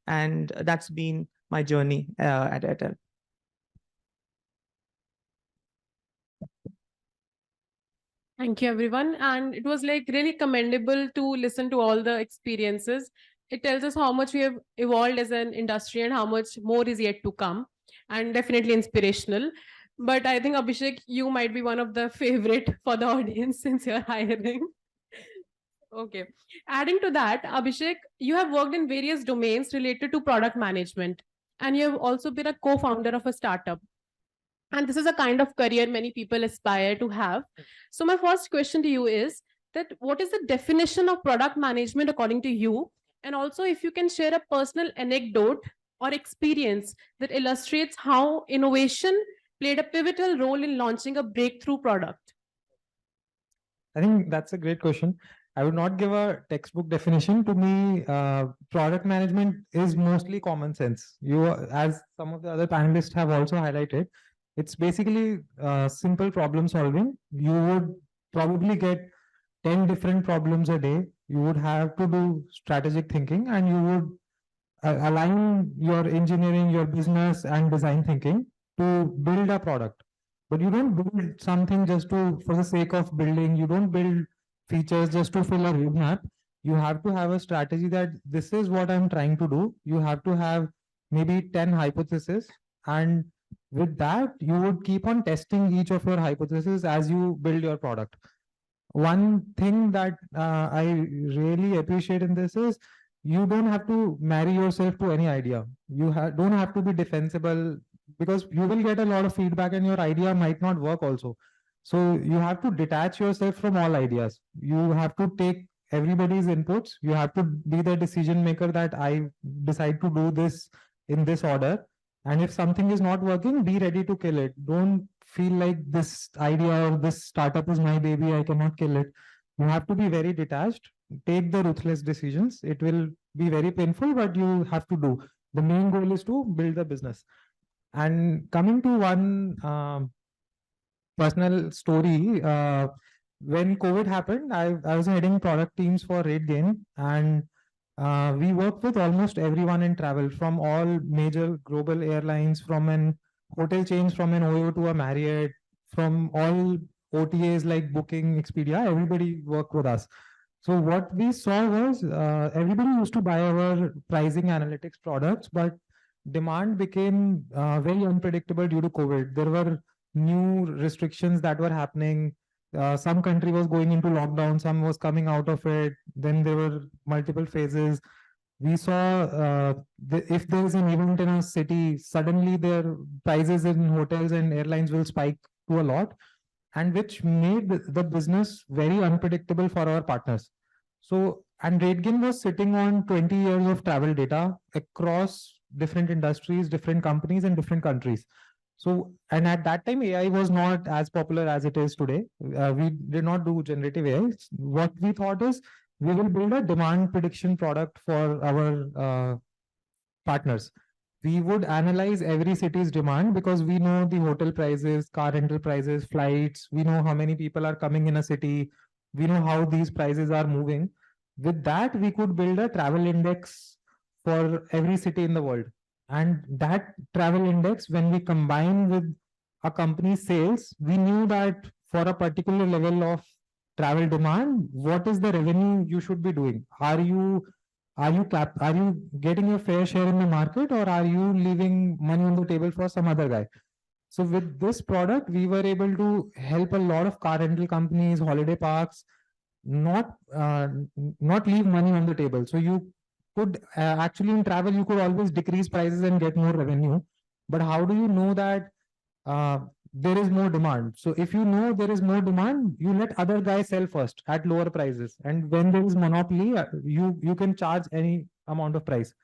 And that's been my journey at Airtel. Thank you, everyone. And it was like really commendable to listen to all the experiences. It tells us how much we have evolved as an industry and how much more is yet to come, and definitely inspirational. But I think, Abhishek, you might be one of the favorite for the audience since you're hiring. Okay. Adding to that, Abhishek, you have worked in various domains related to product management, and you have also been a co founder of a startup. And this is a kind of career many people aspire to have. So, my first question to you is that what is the definition of product management according to you? And also, if you can share a personal anecdote or experience that illustrates how innovation played a pivotal role in launching a breakthrough product. I think that's a great question. I would not give a textbook definition. To me, product management is mostly common sense. As some of the other panelists have also highlighted, it's basically simple problem solving. You would probably get 10 different problems a day. You would have to do strategic thinking, and you would align your engineering, your business, and design thinking to build a product. But you don't build something just to for the sake of building. You don't build features just to fill a roadmap. You have to have a strategy that this is what I'm trying to do. You have to have maybe 10 hypotheses, and with that, you would keep on testing each of your hypotheses as you build your product. One thing that I really appreciate in this is you don't have to marry yourself to any idea. You don't have to be defensible, because you will get a lot of feedback and your idea might not work also. So you have to detach yourself from all ideas. You have to take everybody's inputs. You have to be the decision maker that I decide to do this in this order. And if something is not working, be ready to kill it. Don't feel like this idea or this startup is my baby, I cannot kill it. You have to be very detached, take the ruthless decisions. It will be very painful, but you have to do. The main goal is to build the business. And coming to one personal story, when COVID happened, I was heading product teams for RateGain, and we worked with almost everyone in travel, from all major global airlines, from an hotel chains, from an OYO to a Marriott, from all OTAs like Booking, Expedia, everybody worked with us. So what we saw was everybody used to buy our pricing analytics products, but demand became very unpredictable due to COVID. There were new restrictions that were happening. Some country was going into lockdown, some was coming out of it. Then there were multiple phases. We saw if there is an event in a city, suddenly their prices in hotels and airlines will spike to a lot, and which made the business very unpredictable for our partners. So, and RateGain was sitting on 20 years of travel data across different industries, different companies, and different countries. So, and at that time, AI was not as popular as it is today. We did not do generative AI. What we thought is we will build a demand prediction product for our partners. We would analyze every city's demand because we know the hotel prices, car rental prices, flights. We know how many people are coming in a city. We know how these prices are moving. With that, we could build a travel index for every city in the world. And that travel index, when we combine with a company's sales, we knew that for a particular level of travel demand, what is the revenue you should be doing? Are you getting your fair share in the market, or are you leaving money on the table for some other guy? So with this product, we were able to help a lot of car rental companies, holiday parks, not not leave money on the table. So you could actually in travel, you could always decrease prices and get more revenue. But how do you know that there is more demand? So if you know there is more demand, you let other guys sell first at lower prices. And when there is monopoly, you can charge any amount of price.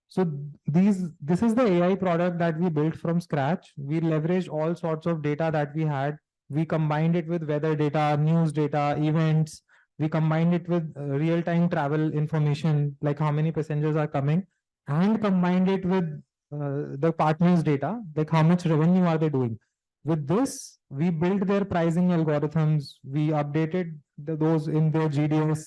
So this is the AI product that we built from scratch. We leveraged all sorts of data that we had. We combined it with weather data, news data, events. We combined it with real-time travel information, like how many passengers are coming, and combined it with the partners' data, like how much revenue are they doing. With this, we built their pricing algorithms. We updated those in their GDS.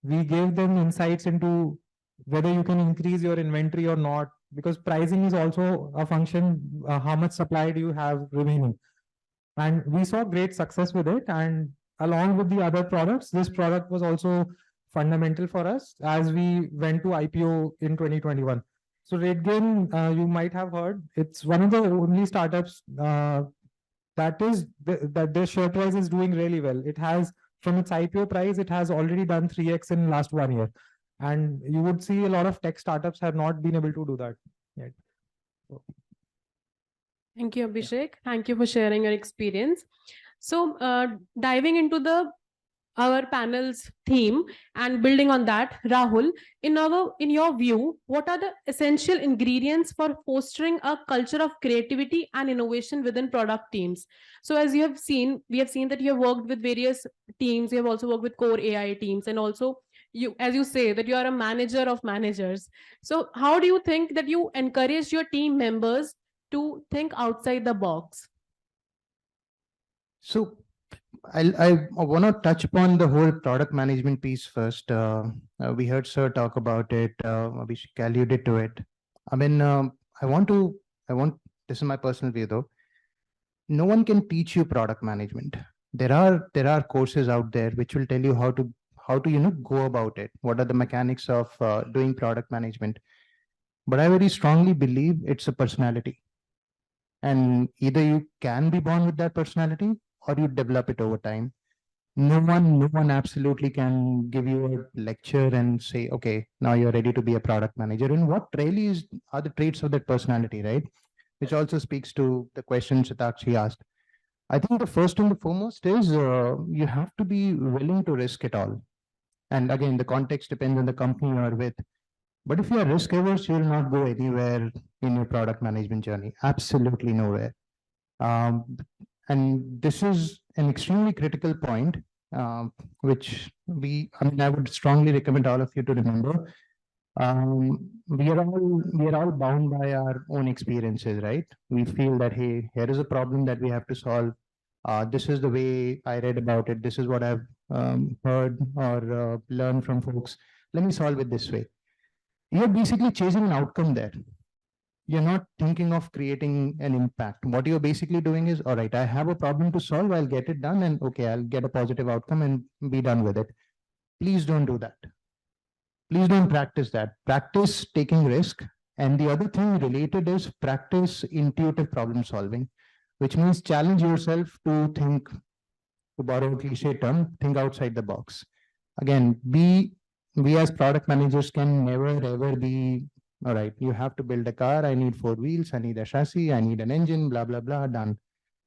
We gave them insights into whether you can increase your inventory or not, because pricing is also a function, how much supply do you have remaining. And we saw great success with it. And along with the other products, this product was also fundamental for us as we went to IPO in 2021. So RateGain, you might have heard, it's one of the only startups that their share price is doing really well. It has, from its IPO price, it has already done 3x in last 1 year. And you would see a lot of tech startups have not been able to do that yet. So, Thank you, Abhishek. Thank you for sharing your experience. So, diving into our panel's theme and building on that, Rahul, in your view, what are the essential ingredients for fostering a culture of creativity and innovation within product teams? So as you have seen, we have seen that you have worked with various teams. You have also worked with core AI teams, and also you, as you say, that you are a manager of managers. So how do you think that you encourage your team members to think outside the box? So I want to touch upon the whole product management piece first. We heard Sir talk about it. Abhishek alluded to it. I mean, this is my personal view though. No one can teach you product management. There are courses out there which will tell you how to go about it. What are the mechanics of doing product management? But I very strongly believe it's a personality, and either you can be born with that personality or you develop it over time. No one absolutely can give you a lecture and say, okay, now you're ready to be a product manager. And what really are the traits of that personality, right? Which also speaks to the question Shatakshi asked. I think the first and the foremost is you have to be willing to risk it all. And again, the context depends on the company you are with. But if you are risk averse, you will not go anywhere in your product management journey. Absolutely nowhere. And this is an extremely critical point, which I would strongly recommend all of you to remember. We are all bound by our own experiences, right? We feel that, hey, here is a problem that we have to solve. This is the way I read about it. This is what I've heard or learned from folks. Let me solve it this way. You're basically chasing an outcome there. You're not thinking of creating an impact. What you're basically doing is, all right, I have a problem to solve. I'll get it done, and okay, I'll get a positive outcome and be done with it. Please don't do that. Please don't practice that. Practice taking risk. And the other thing related is practice intuitive problem solving, which means challenge yourself to think, to borrow a cliche term, think outside the box. Again, we as product managers can never ever be, all right, you have to build a car. I need 4 wheels. I need a chassis. I need an engine, blah, blah, blah, done.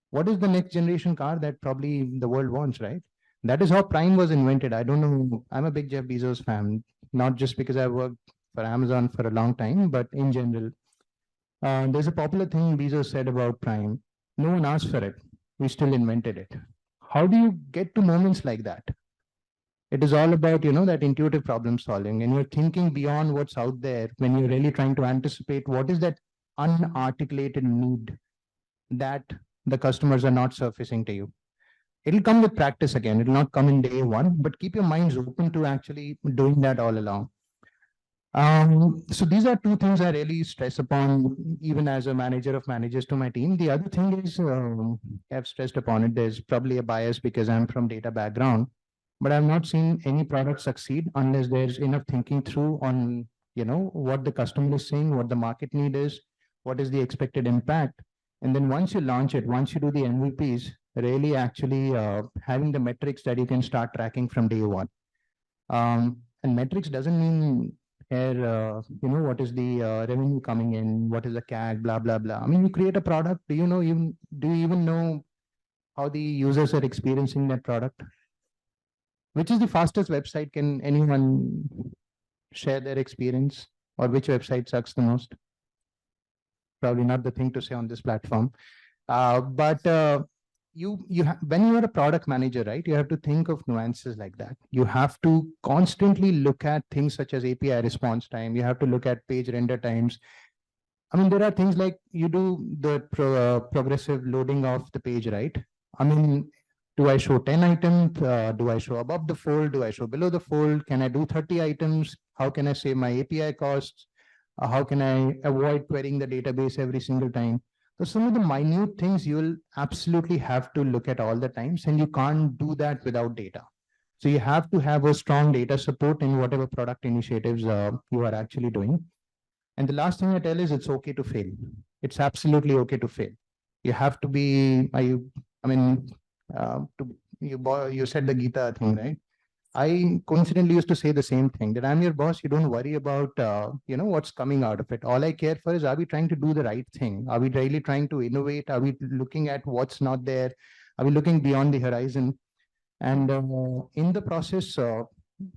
What is the next generation car that probably the world wants, right? That is how Prime was invented. I don't know. I'm a big Jeff Bezos fan, not just because I worked for Amazon for a long time, but in general. There's a popular thing Bezos said about Prime. No one asked for it. We still invented it. How do you get to moments like that? It is all about, that intuitive problem solving, and you're thinking beyond what's out there when you're really trying to anticipate what is that unarticulated need that the customers are not surfacing to you. It'll come with practice again. It'll not come in day one, but keep your minds open to actually doing that all along. So these are two things I really stress upon, even as a manager of managers to my team. The other thing is, I've stressed upon it. There's probably a bias because I'm from data background, but I've not seen any product succeed unless there's enough thinking through on, what the customer is saying, what the market need is, what is the expected impact. And then once you launch it, once you do the MVPs, really actually having the metrics that you can start tracking from day one. And metrics doesn't mean here, what is the revenue coming in, what is the CAC, blah, blah, blah. I mean, you create a product. Do you even know how the users are experiencing that product? Which is the fastest website? Can anyone share their experience, or which website sucks the most? Probably not the thing to say on this platform. But when you are a product manager, right, you have to think of nuances like that. You have to constantly look at things such as API response time. You have to look at page render times. I mean, there are things like you do the progressive loading of the page, right? I mean, Do I show 10 items? Do I show above the fold? Do I show below the fold? Can I do 30 items? How can I save my API costs? How can I avoid querying the database every single time? So some of the minute things you will absolutely have to look at all the times, and you can't do that without data. So you have to have a strong data support in whatever product initiatives you are actually doing. And the last thing I tell is it's okay to fail. It's absolutely okay to fail. You have to be, I mean, you said the Gita thing, right? I coincidentally used to say the same thing, that I'm your boss. You don't worry about, what's coming out of it. All I care for is, are we trying to do the right thing? Are we really trying to innovate? Are we looking at what's not there? Are we looking beyond the horizon? And in the process,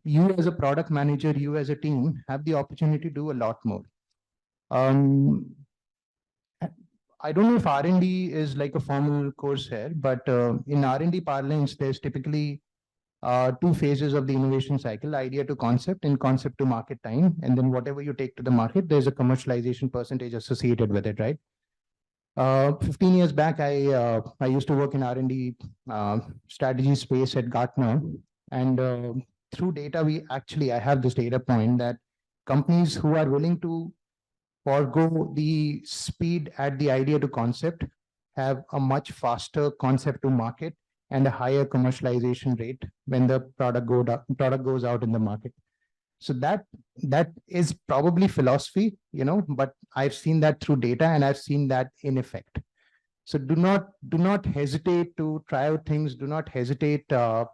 you as a product manager, you as a team have the opportunity to do a lot more. I don't know if R&D is like a formal course here, but in R&D parlance, there's typically two phases of the innovation cycle: idea to concept and concept to market time. And then whatever you take to the market, there's a commercialization percentage associated with it, right? 15 years back, I used to work in R&D strategy space at Gartner. And through data, I have this data point that companies who are willing to forgo the speed at the idea to concept have a much faster concept to market and a higher commercialization rate when the product goes out in the market. So that is probably philosophy, but I've seen that through data, and I've seen that in effect. So do not hesitate to try out things. Do not hesitate to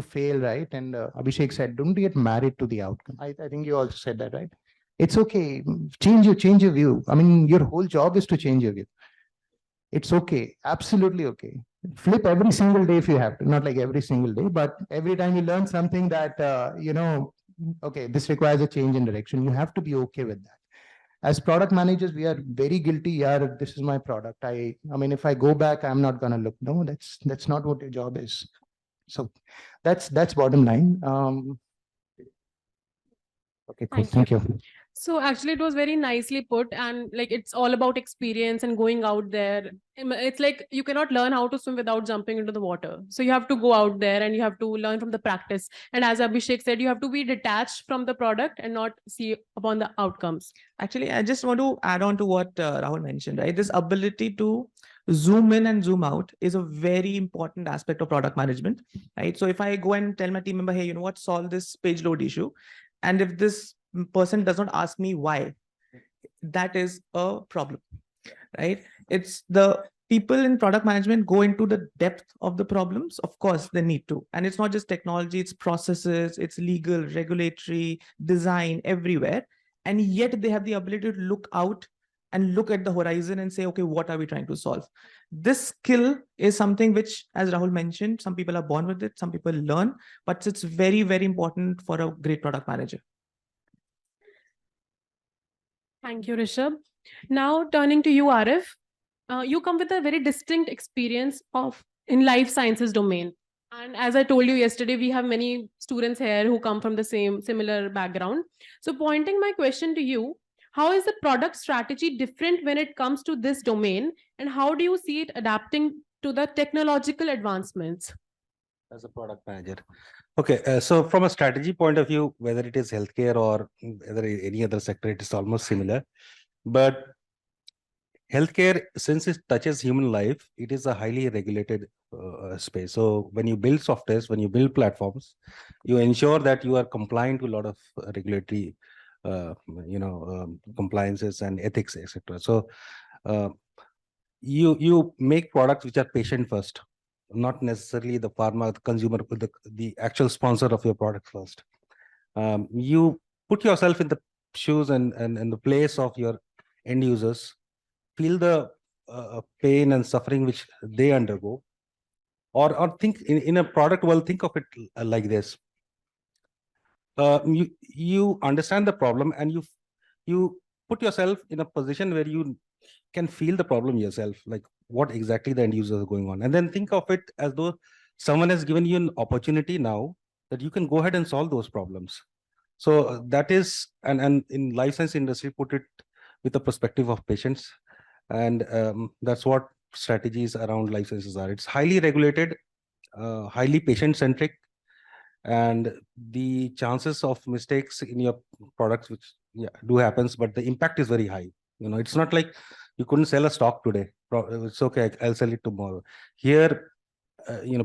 fail, right? And Abhishek said, don't get married to the outcome. I think you also said that, right? It's okay. Change your view. I mean, your whole job is to change your view. It's okay. Absolutely okay. Flip every single day if you have to. Not like every single day, but every time you learn something that, okay, this requires a change in direction, you have to be okay with that. As product managers, we are very guilty. Yeah, this is my product. I mean, if I go back, I'm not going to look. No, that's not what your job is. So that's bottom line. Okay, cool. Thank you. So actually it was very nicely put, and like it's all about experience and going out there. It's like you cannot learn how to swim without jumping into the water. So you have to go out there and you have to learn from the practice. And as Abhishek said, you have to be detached from the product and not see upon the outcomes. Actually, I just want to add on to what Rahul mentioned, right? This ability to zoom in and zoom out is a very important aspect of product management, right? So if I go and tell my team member, hey, you know what, solve this page load issue. And if this person does not ask me why, that is a problem, right? It's the people in product management go into the depth of the problems. Of course, they need to. And it's not just technology, it's processes, it's legal, regulatory, design, everywhere. And yet they have the ability to look out and look at the horizon and say, okay, what are we trying to solve? This skill is something which, as Rahul mentioned, some people are born with it, some people learn, but it's very, very important for a great product manager. Thank you, Rishabh. Now turning to you, Arif, you come with a very distinct experience in life sciences domain. And as I told you yesterday, we have many students here who come from the similar background. So pointing my question to you, how is the product strategy different when it comes to this domain? And how do you see it adapting to the technological advancements? As a product manager. Okay, so from a strategy point of view, whether it is healthcare or whether any other sector, it is almost similar. But healthcare, since it touches human life, it is a highly regulated space. So when you build softwares, when you build platforms, you ensure that you are compliant to a lot of regulatory, compliances and ethics, etc. So you make products which are patient first, not necessarily the pharma, the consumer, the actual sponsor of your product first. You put yourself in the shoes and the place of your end users, feel the pain and suffering which they undergo, or think in a product world, think of it like this. You understand the problem and you put yourself in a position where you can feel the problem yourself, like what exactly the end users are going on, and then think of it as though someone has given you an opportunity now that you can go ahead and solve those problems. So that is, and in life science industry, put it with the perspective of patients, and that's what strategies around life sciences are. It's highly regulated, highly patient-centric, and the chances of mistakes in your products, which do happens, but the impact is very high. It's not like you couldn't sell a stock today. It's okay, I'll sell it tomorrow. Here,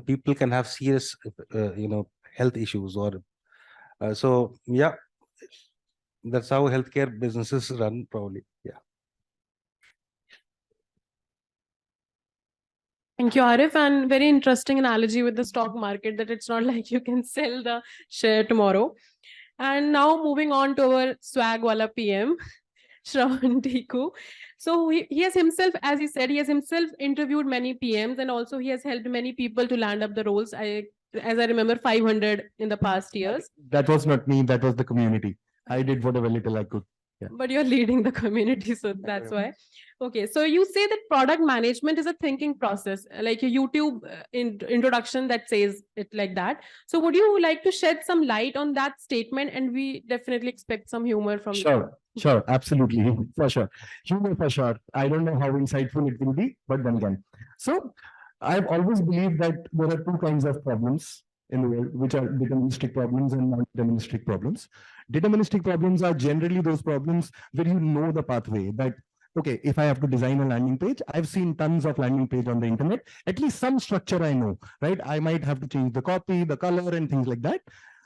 people can have serious, health issues, or so. Yeah, that's how healthcare businesses run, probably. Yeah. Thank you, Arif. And very interesting analogy with the stock market, that it's not like you can sell the share tomorrow. And now moving on to our swag wala PM, Shravan Tiku. So he has himself, as he said, he has himself interviewed many PMs, and also he has helped many people to land up the roles. As I remember, 500 in the past years. That was not me, that was the community. I did whatever little I could. Yeah. But you're leading the community, so that's why. Okay, so you say that product management is a thinking process, like a YouTube introduction that says it like that. So would you like to shed some light on that statement? And we definitely expect some humor from Sure, sure, absolutely, for sure. Humor for sure. I don't know how insightful it will be, but then again. So I've always believed that there are two kinds of problems in the world, which are deterministic problems and non-deterministic problems. Deterministic problems are generally those problems where you know the pathway, that okay, if I have to design a landing page, I've seen tons of landing page on the internet, at least some structure I know, right? I might have to change the copy, the color and things like that.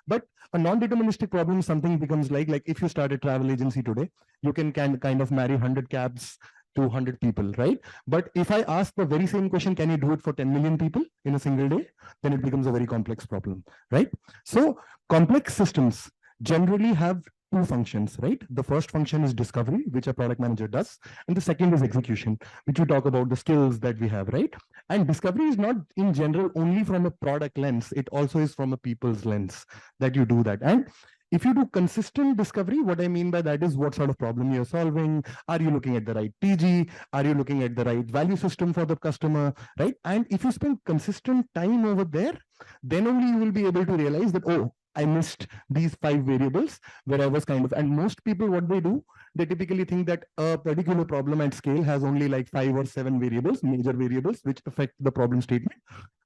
But a non-deterministic problem, something becomes like if you start a travel agency today, you can kind of marry 100 cabs to 100 people, right? But if I ask the very same question, can you do it for 10 million people in a single day? Then it becomes a very complex problem, right? So complex systems generally have two functions, right? The first function is discovery, which a product manager does. And the second is execution, which we talk about the skills that we have, right? And discovery is not in general only from a product lens. It also is from a people's lens that you do that. And if you do consistent discovery, what I mean by that is what sort of problem you're solving. Are you looking at the right PG? Are you looking at the right value system for the customer, right? And if you spend consistent time over there, then only you will be able to realize that, oh, I missed these 5 variables where I was kind of, and most people, what they do, they typically think that a particular problem at scale has only like 5 or 7 variables, major variables, which affect the problem statement.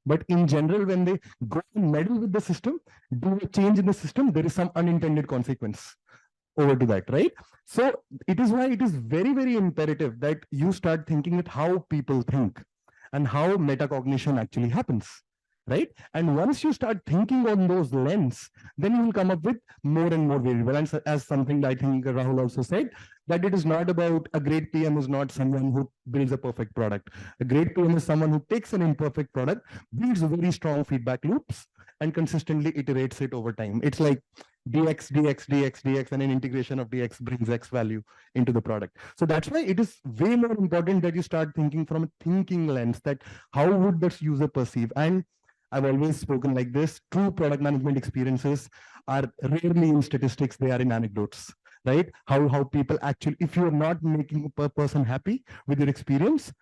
But in general, when they go and meddle with the system, do a change in the system, there is some unintended consequence over to that, right? So it is why it is very, very imperative that you start thinking at how people think and how metacognition actually happens. Right? And once you start thinking on those lens, then you will come up with more and more variable. And as something that I think Rahul also said, that it is not about a great PM is not someone who builds a perfect product. A great PM is someone who takes an imperfect product, builds very strong feedback loops, and consistently iterates it over time. It's like dx, dx, dx, dx, and an integration of dx brings x value into the product. So that's why it is way more important that you start thinking from a thinking lens, that how would this user perceive? And I've always spoken like this, true product management experiences are rarely in statistics, they are in anecdotes, right? How people actually, if you're not making a person happy with your experience,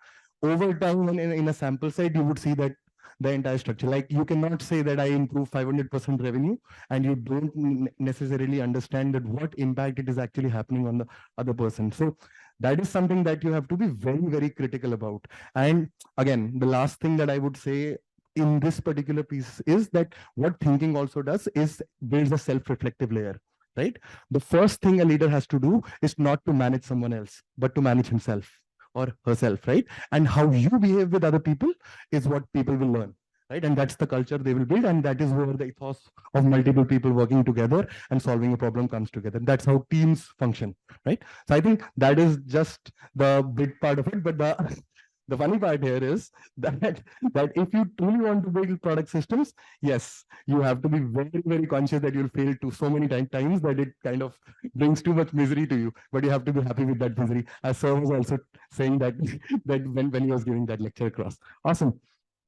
over time in a sample set, you would see that the entire structure, like you cannot say that I improve 500% revenue and you don't necessarily understand that what impact it is actually happening on the other person. So that is something that you have to be very, very critical about. And again, the last thing that I would say in this particular piece is that what thinking also does is builds a self-reflective layer, right? The first thing a leader has to do is not to manage someone else, but to manage himself or herself, right? And how you behave with other people is what people will learn, right? And that's the culture they will build, and that is where the ethos of multiple people working together and solving a problem comes together. That's how teams function, right? So I think that is just the big part of it, but the funny part here is that if you truly want to build product systems, yes, you have to be very, very conscious that you'll fail to so many times that it kind of brings too much misery to you. But you have to be happy with that misery. As Sir was also saying that when he was giving that lecture across. Awesome.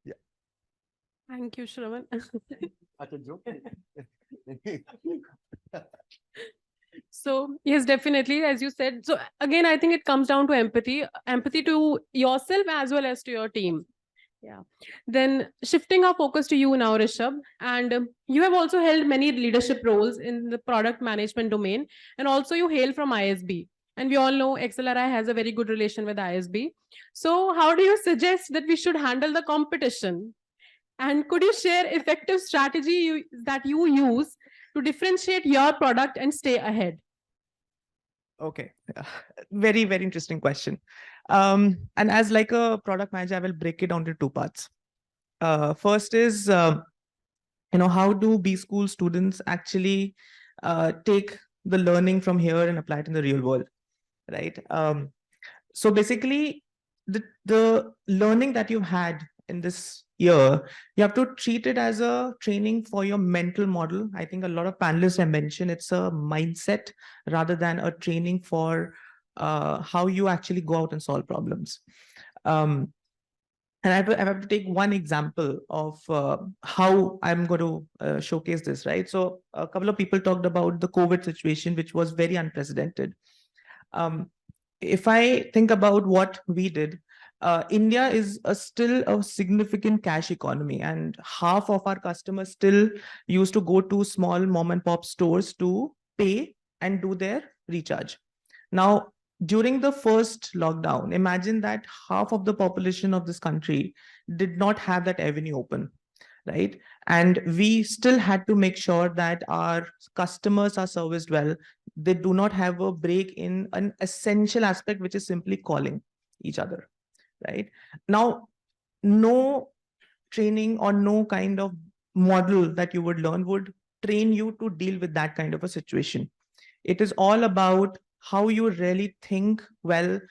Yeah. Thank you, Shravan. So yes, definitely, as you said. So again, I think it comes down to empathy to yourself as well as to your team. Yeah. Then shifting our focus to you now, Rishabh, and you have also held many leadership roles in the product management domain, and also you hail from ISB. And we all know XLRI has a very good relation with ISB. So how do you suggest that we should handle the competition? And could you share effective strategy that you use to differentiate your product and stay ahead? Okay, very, very interesting question. And as like a product manager, I will break it down to two parts. First is, how do B school students actually take the learning from here and apply it in the real world, right? So basically, the learning that you've had in this year, you have to treat it as a training for your mental model. I think a lot of panelists have mentioned it's a mindset rather than a training for how you actually go out and solve problems. And I have to take one example of how I'm going to showcase this, right? So a couple of people talked about the COVID situation, which was very unprecedented. If I think about what we did, India is still a significant cash economy, and half of our customers still used to go to small mom and pop stores to pay and do their recharge. Now, during the first lockdown, imagine that half of the population of this country did not have that avenue open, right? And we still had to make sure that our customers are serviced well. They do not have a break in an essential aspect, which is simply calling each other, right? Now, no training or no kind of model that you would learn would train you to deal with that kind of a situation. It is all about how you really think about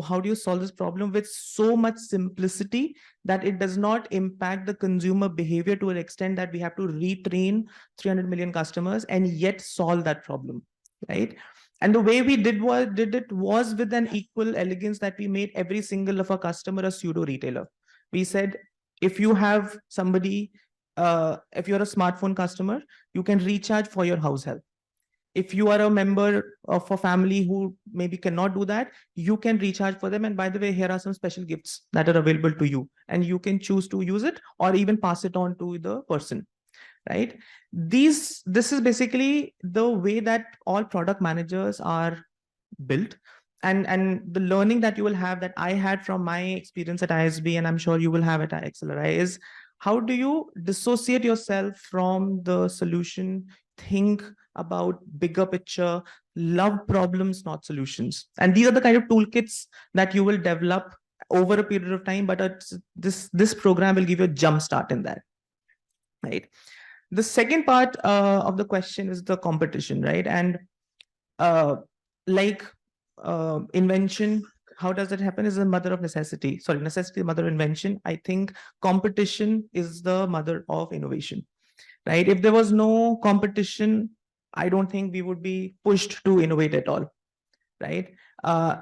how do you solve this problem with so much simplicity that it does not impact the consumer behavior to an extent that we have to retrain 300 million customers and yet solve that problem, right? And the way we did it was with an equal elegance that we made every single of our customer a pseudo retailer. We said, if you have somebody, if you're a smartphone customer, you can recharge for your house help. If you are a member of a family who maybe cannot do that, you can recharge for them. And by the way, here are some special gifts that are available to you, and you can choose to use it or even pass it on to the person, right? This is basically the way that all product managers are built. And the learning that you will have, that I had from my experience at ISB, and I'm sure you will have at XLRI, is how do you dissociate yourself from the solution, think about bigger picture, love problems, not solutions. And these are the kind of toolkits that you will develop over a period of time, but this program will give you a jump start in that, right? The second part of the question is the competition, right? And invention, how does it happen, is the mother of necessity. Sorry, necessity is the mother of invention. I think competition is the mother of innovation, right? If there was no competition, I don't think we would be pushed to innovate at all, right?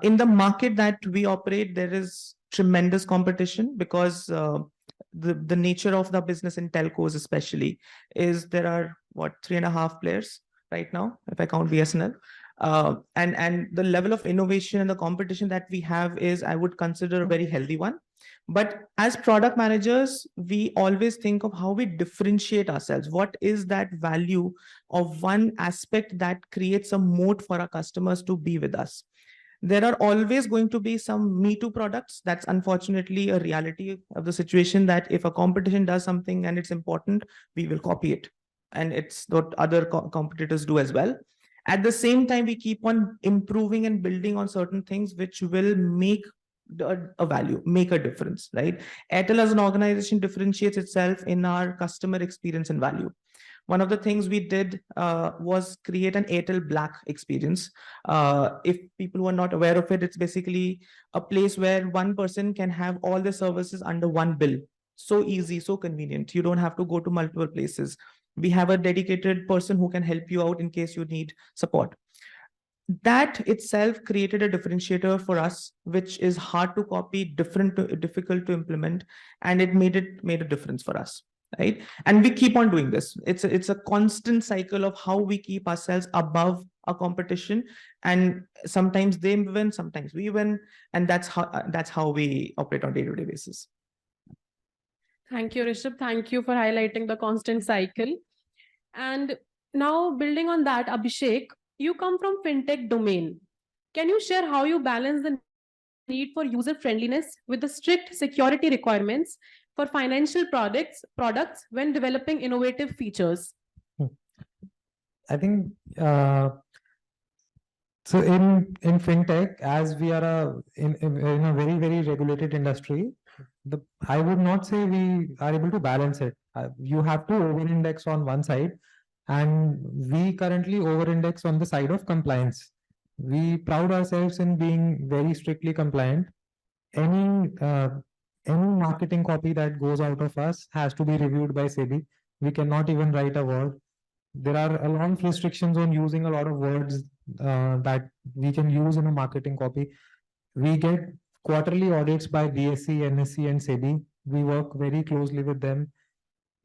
In the market that we operate, there is tremendous competition because the nature of the business in telcos especially is there are 3.5 players right now, if I count BSNL. And the level of innovation and the competition that we have is, I would consider, a very healthy one. But as product managers, we always think of how we differentiate ourselves. What is that value of one aspect that creates a moat for our customers to be with us? There are always going to be some Me Too products. That's unfortunately a reality of the situation, that if a competition does something and it's important, we will copy it. And it's what other competitors do as well. At the same time, we keep on improving and building on certain things which will make a value, make a difference, right? Airtel as an organization differentiates itself in our customer experience and value. One of the things we did was create an Airtel Black experience. If people were not aware of it, it's basically a place where one person can have all the services under one bill. So easy, so convenient. You don't have to go to multiple places. We have a dedicated person who can help you out in case you need support. That itself created a differentiator for us, which is hard to copy, difficult to implement, and it made a difference for us, right? And we keep on doing this. It's a constant cycle of how we keep ourselves above our competition, and sometimes they win, sometimes we win, and that's how we operate on a day-to-day basis. Thank you, Rishabh. Thank you for highlighting the constant cycle. And now, building on that, Abhishek, you come from fintech domain. Can you share how you balance the need for user friendliness with the strict security requirements for financial products when developing innovative features? I think so in fintech, as we are in a very regulated industry, I would not say we are able to balance it. You have to over-index on one side, and we currently over-index on the side of compliance. We proud ourselves in being very strictly compliant. Any marketing copy that goes out of us has to be reviewed by SEBI. We cannot even write a word. There are a lot of restrictions on using a lot of words that we can use in a marketing copy. We get quarterly audits by BSE, NSE, and SEBI. We work very closely with them.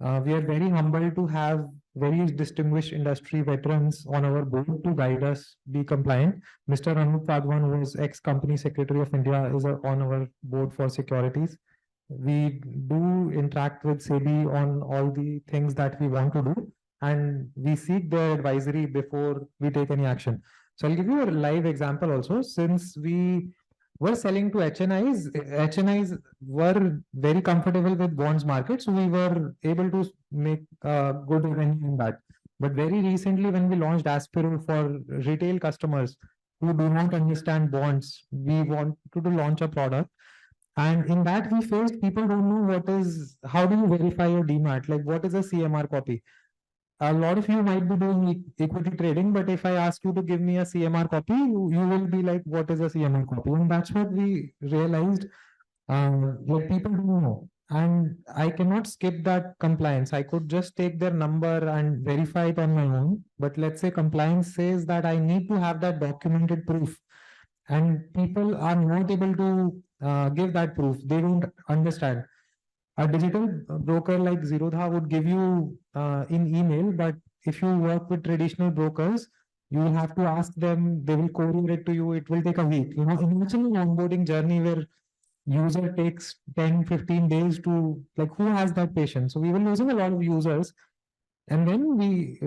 We are very humbled to have very distinguished industry veterans on our board to guide us be compliant. Mr. Anup Padwan, who is ex-company secretary of India, is on our board for securities. We do interact with SEBI on all the things that we want to do, and we seek their advisory before we take any action. So I'll give you a live example also. Since we were selling to HNIs were very comfortable with bonds market, so we were able to make good revenue in that. But very recently, when we launched Aspiro for retail customers who do not understand bonds, we wanted to launch a product. And in that, we faced people don't know how do you verify your DMAT? Like, what is a CMR copy? A lot of you might be doing equity trading, but if I ask you to give me a CMR copy, you will be like, what is a CMR copy? And that's what we realized, what people don't know. And I cannot skip that compliance. I could just take their number and verify it on my own. But let's say compliance says that I need to have that documented proof. And people are not able to give that proof. They don't understand. A digital broker like Zerodha would give you in email, but if you work with traditional brokers, you will have to ask them, they will courier it to you, it will take a week. Imagine an onboarding journey where user takes 10, 15 days to, like, who has that patience? So we were losing a lot of users, and then we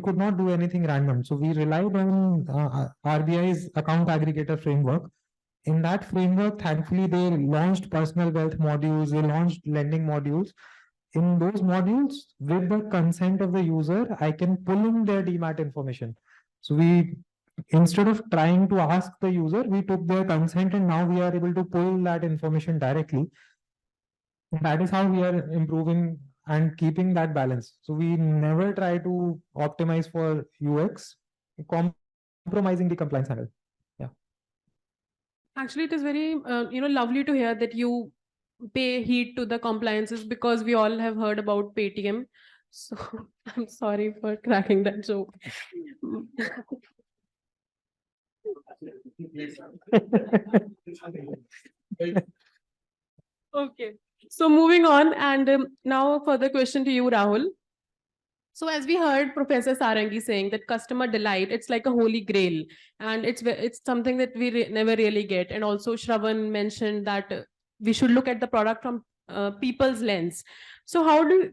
could not do anything random. So we relied on RBI's account aggregator framework. In that framework, thankfully, they launched personal wealth modules, they launched lending modules. In those modules, with the consent of the user, I can pull in their DMAT information. So we, instead of trying to ask the user, we took their consent, and now we are able to pull that information directly. And that is how we are improving and keeping that balance. So we never try to optimize for UX, compromising the compliance handle. Actually, it is very, lovely to hear that you pay heed to the compliances, because we all have heard about Paytm. So I'm sorry for cracking that joke. Okay. So moving on, and now a further question to you, Rahul. So as we heard Professor Sarangi saying that customer delight, it's like a holy grail, and it's something that we never really get. And also Shravan mentioned that we should look at the product from people's lens. So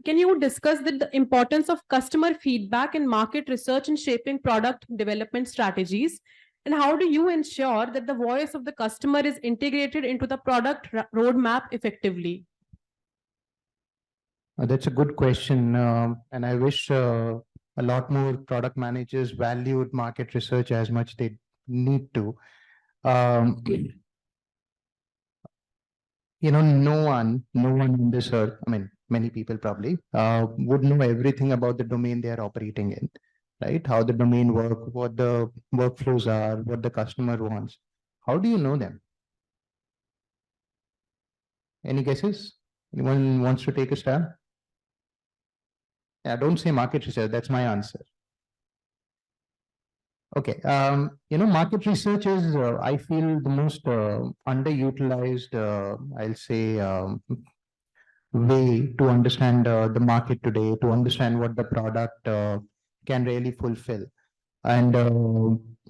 can you discuss the importance of customer feedback and market research in shaping product development strategies? And how do you ensure that the voice of the customer is integrated into the product roadmap effectively? That's a good question. And I wish a lot more product managers valued market research as much they need to. No one in this earth, I mean, many people probably would know everything about the domain they are operating in, right? How the domain works, what the workflows are, what the customer wants. How do you know them? Any guesses? Anyone wants to take a stab? Yeah, don't say market research. That's my answer. Okay. Market research is, I feel, the most underutilized, I'll say, way to understand the market today, to understand what the product can really fulfill. And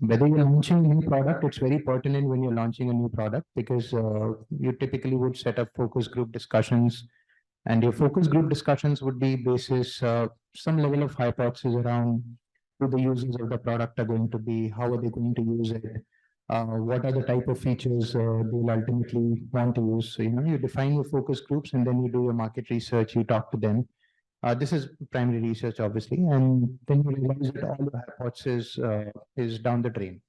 whether you're launching a new product, it's very pertinent when you're launching a new product, because you typically would set up focus group discussions. And your focus group discussions would be basis some level of hypothesis around who the users of the product are going to be, how are they going to use it, what are the type of features they'll ultimately want to use. So, you define your focus groups and then you do your market research, you talk to them. This is primary research, obviously, and then you realize that all your hypothesis is down the drain.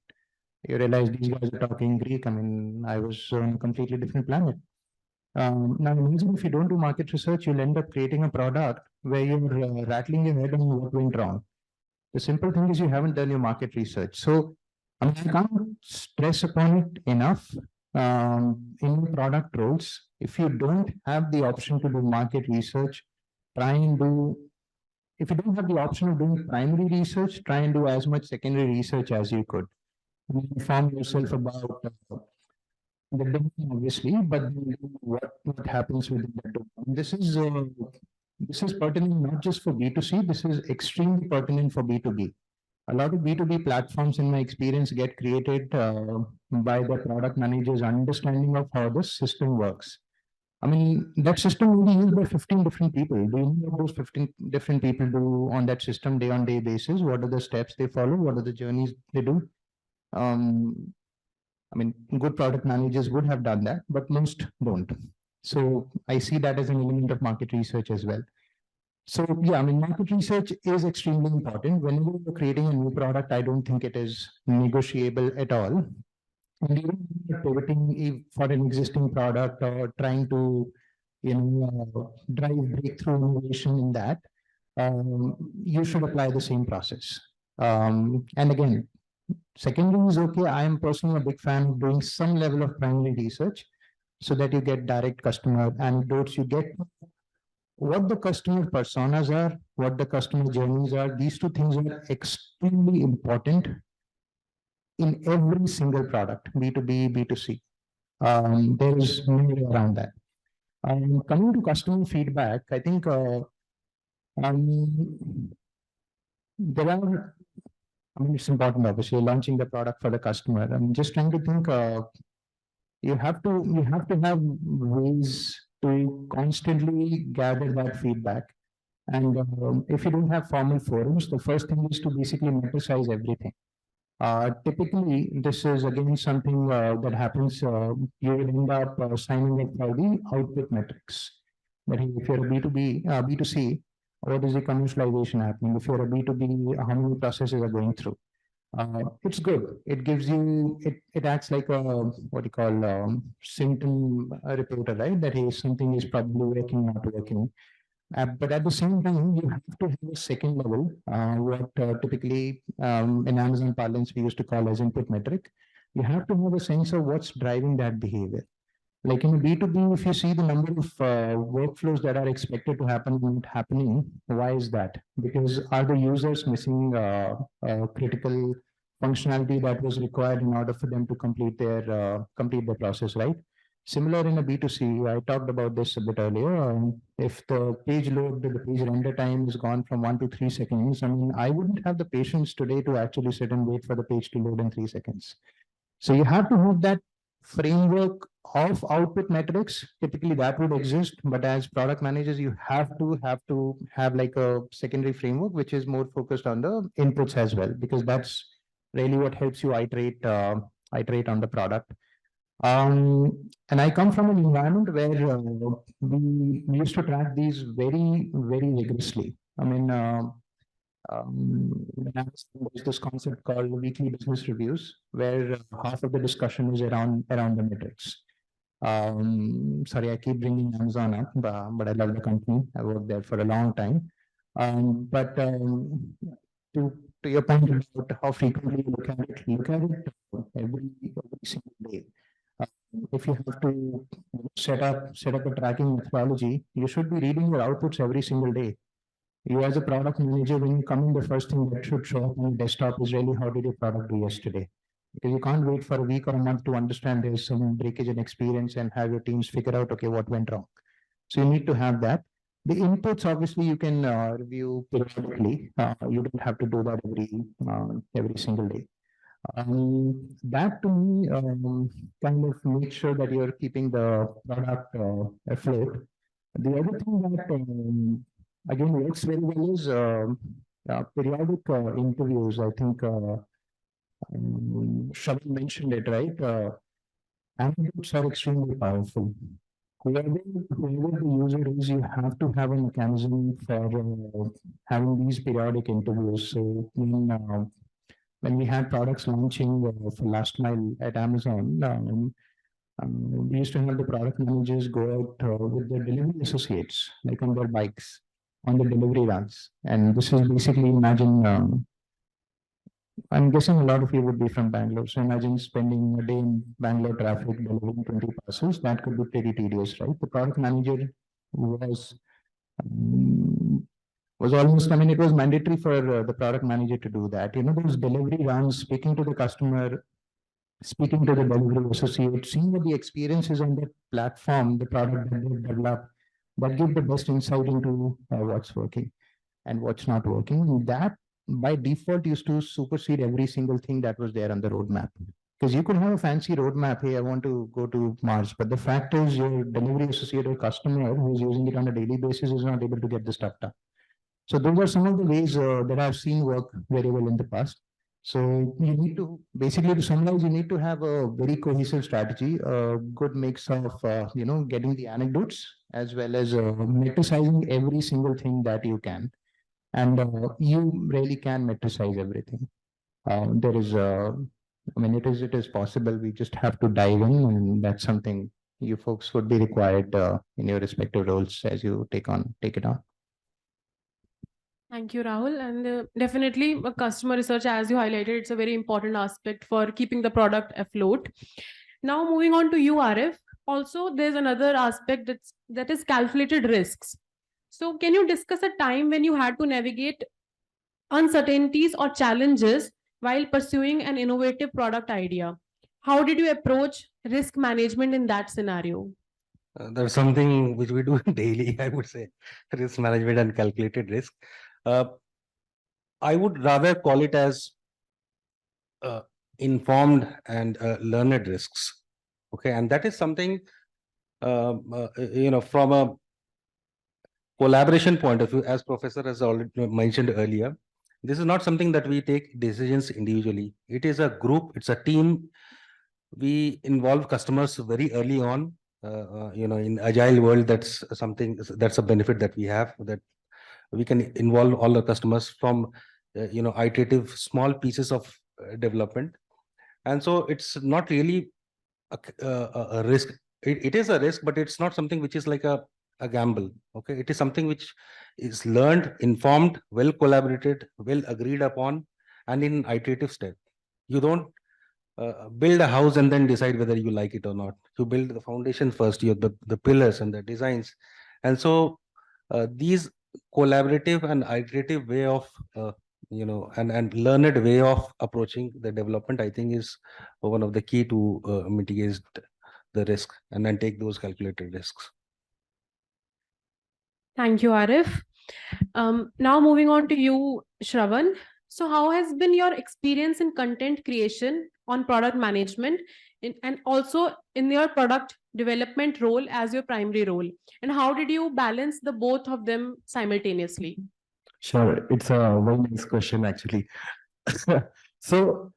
You realize these guys are talking Greek. I mean, I was on a completely different planet. Now, imagine if you don't do market research, you'll end up creating a product where you're rattling your head on what went wrong. The simple thing is you haven't done your market research. So I can't stress upon it enough. In product roles, if you don't have the option to do market research, if you don't have the option of doing primary research, try and do as much secondary research as you could. Inform yourself about the domain, obviously, but what happens within the domain. This is pertinent not just for B2C, this is extremely pertinent for B2B. A lot of B2B platforms, in my experience, get created by the product manager's understanding of how the system works. I mean, that system will be used by 15 different people. Do you know what those 15 different people do on that system day-on-day basis? What are the steps they follow? What are the journeys they do? I mean, good product managers would have done that, but most don't. So I see that as an element of market research as well. So yeah, I mean, market research is extremely important. Whenever you're creating a new product, I don't think it is negotiable at all. And even pivoting for an existing product or trying to, drive breakthrough innovation in that, you should apply the same process. And again, secondary is okay. I am personally a big fan of doing some level of primary research so that you get direct customer anecdotes, you get what the customer personas are, what the customer journeys are. These two things are extremely important in every single product, B2B, B2C. There is no way around that. Coming to customer feedback, I think there are, I mean, it's important, obviously, launching the product for the customer. I'm just trying to think, you have to have ways to constantly gather that feedback. And if you don't have formal forums, the first thing is to basically metricize everything. Typically, this is again something that happens. You will end up signing up for the output metrics. That is, if you're a B2B, B2C, what is the commercialization happening? If you're a B2B, how many processes are going through? It's good. It gives you, it acts like a, what you call symptom reporter, right? That is, something is probably working, not working. But at the same time, you have to have a second level, what typically in Amazon parlance we used to call as input metric. You have to have a sense of what's driving that behavior. Like in B2B, if you see the number of workflows that are expected to happen not happening, why is that? Because are the users missing critical functionality that was required in order for them to complete their process, right? Similar in a B2C, I talked about this a bit earlier. If the page load, the page render time is gone from 1 to 3 seconds, I mean, I wouldn't have the patience today to actually sit and wait for the page to load in 3 seconds. So you have to have that framework of output metrics. Typically that would exist, but as product managers, you have to have like a secondary framework, which is more focused on the inputs as well, because that's really what helps you iterate on the product. And I come from an environment where we used to track these very, very rigorously. I mean, there's this concept called weekly business reviews, where half of the discussion is around the metrics. Sorry, I keep bringing Amazon up, but I love the company. I worked there for a long time. But to your point about how frequently you look at it every single day. If you have to set up a tracking methodology, you should be reading your outputs every single day. You as a product manager, when you come in, the first thing that should show up on the desktop is really how did your product do yesterday? Because you can't wait for a week or a month to understand there's some breakage in experience and have your teams figure out, okay, what went wrong. So you need to have that. The inputs, obviously, you can review periodically. You don't have to do that every single day. That to me kind of makes sure that you're keeping the product afloat. The other thing that again works very well is periodic interviews. I think Shravan mentioned it, right? Anecdotes are extremely powerful. Whoever the user is, you have to have a mechanism for having these periodic interviews. So when we had products launching for last mile at Amazon, we used to have the product managers go out with their delivery associates, like on their bikes, on the delivery runs. And this is basically, imagine, I'm guessing a lot of you would be from Bangalore. So imagine spending a day in Bangalore traffic delivering 20 parcels. That could be pretty tedious, right? The product manager was almost, I mean, it was mandatory for the product manager to do that. You know, those delivery runs, speaking to the customer, speaking to the delivery associate, seeing what the experience is on the platform, the product that they've developed, that give the best insight into what's working and what's not working. And that by default used to supersede every single thing that was there on the roadmap. Because you could have a fancy roadmap, hey, I want to go to Mars, but the fact is your delivery associate or customer who's using it on a daily basis is not able to get the stuff done. So those are some of the ways that I've seen work very well in the past. So you need to, basically to summarize, you need to have a very cohesive strategy, a good mix of, getting the anecdotes as well as metricizing every single thing that you can. And you really can metricize everything. There is, it is possible. We just have to dive in, and that's something you folks would be required in your respective roles as you take it on. Thank you, Rahul. And definitely customer research, as you highlighted, it's a very important aspect for keeping the product afloat. Now, moving on to you, Arif. Also, there's another aspect that is calculated risks. So can you discuss a time when you had to navigate uncertainties or challenges while pursuing an innovative product idea? How did you approach risk management in that scenario? That's something which we do daily, I would say, risk management and calculated risk. I would rather call it as informed and learned risks. Okay, and that is something, from a collaboration point of view, as Professor has already mentioned earlier, this is not something that we take decisions individually. It is a group, it's a team. We involve customers very early on. In agile world, that's a benefit that we have, that we can involve all the customers from iterative small pieces of development. And so it's not really a risk. It is a risk, but it's not something which is like a gamble. Okay, it is something which is learned, informed, well collaborated, well agreed upon, and in iterative step. You don't build a house and then decide whether you like it or not. You build the foundation first, you have the pillars and the designs. And so these collaborative and iterative way of and learned way of approaching the development, I think, is one of the key to mitigate the risk and then take those calculated risks. Thank you, Arif. Now moving on to you, Shravan. So how has been your experience in content creation on product management and also in your product development role as your primary role? And how did you balance the both of them simultaneously? Sure, it's a very nice question actually. So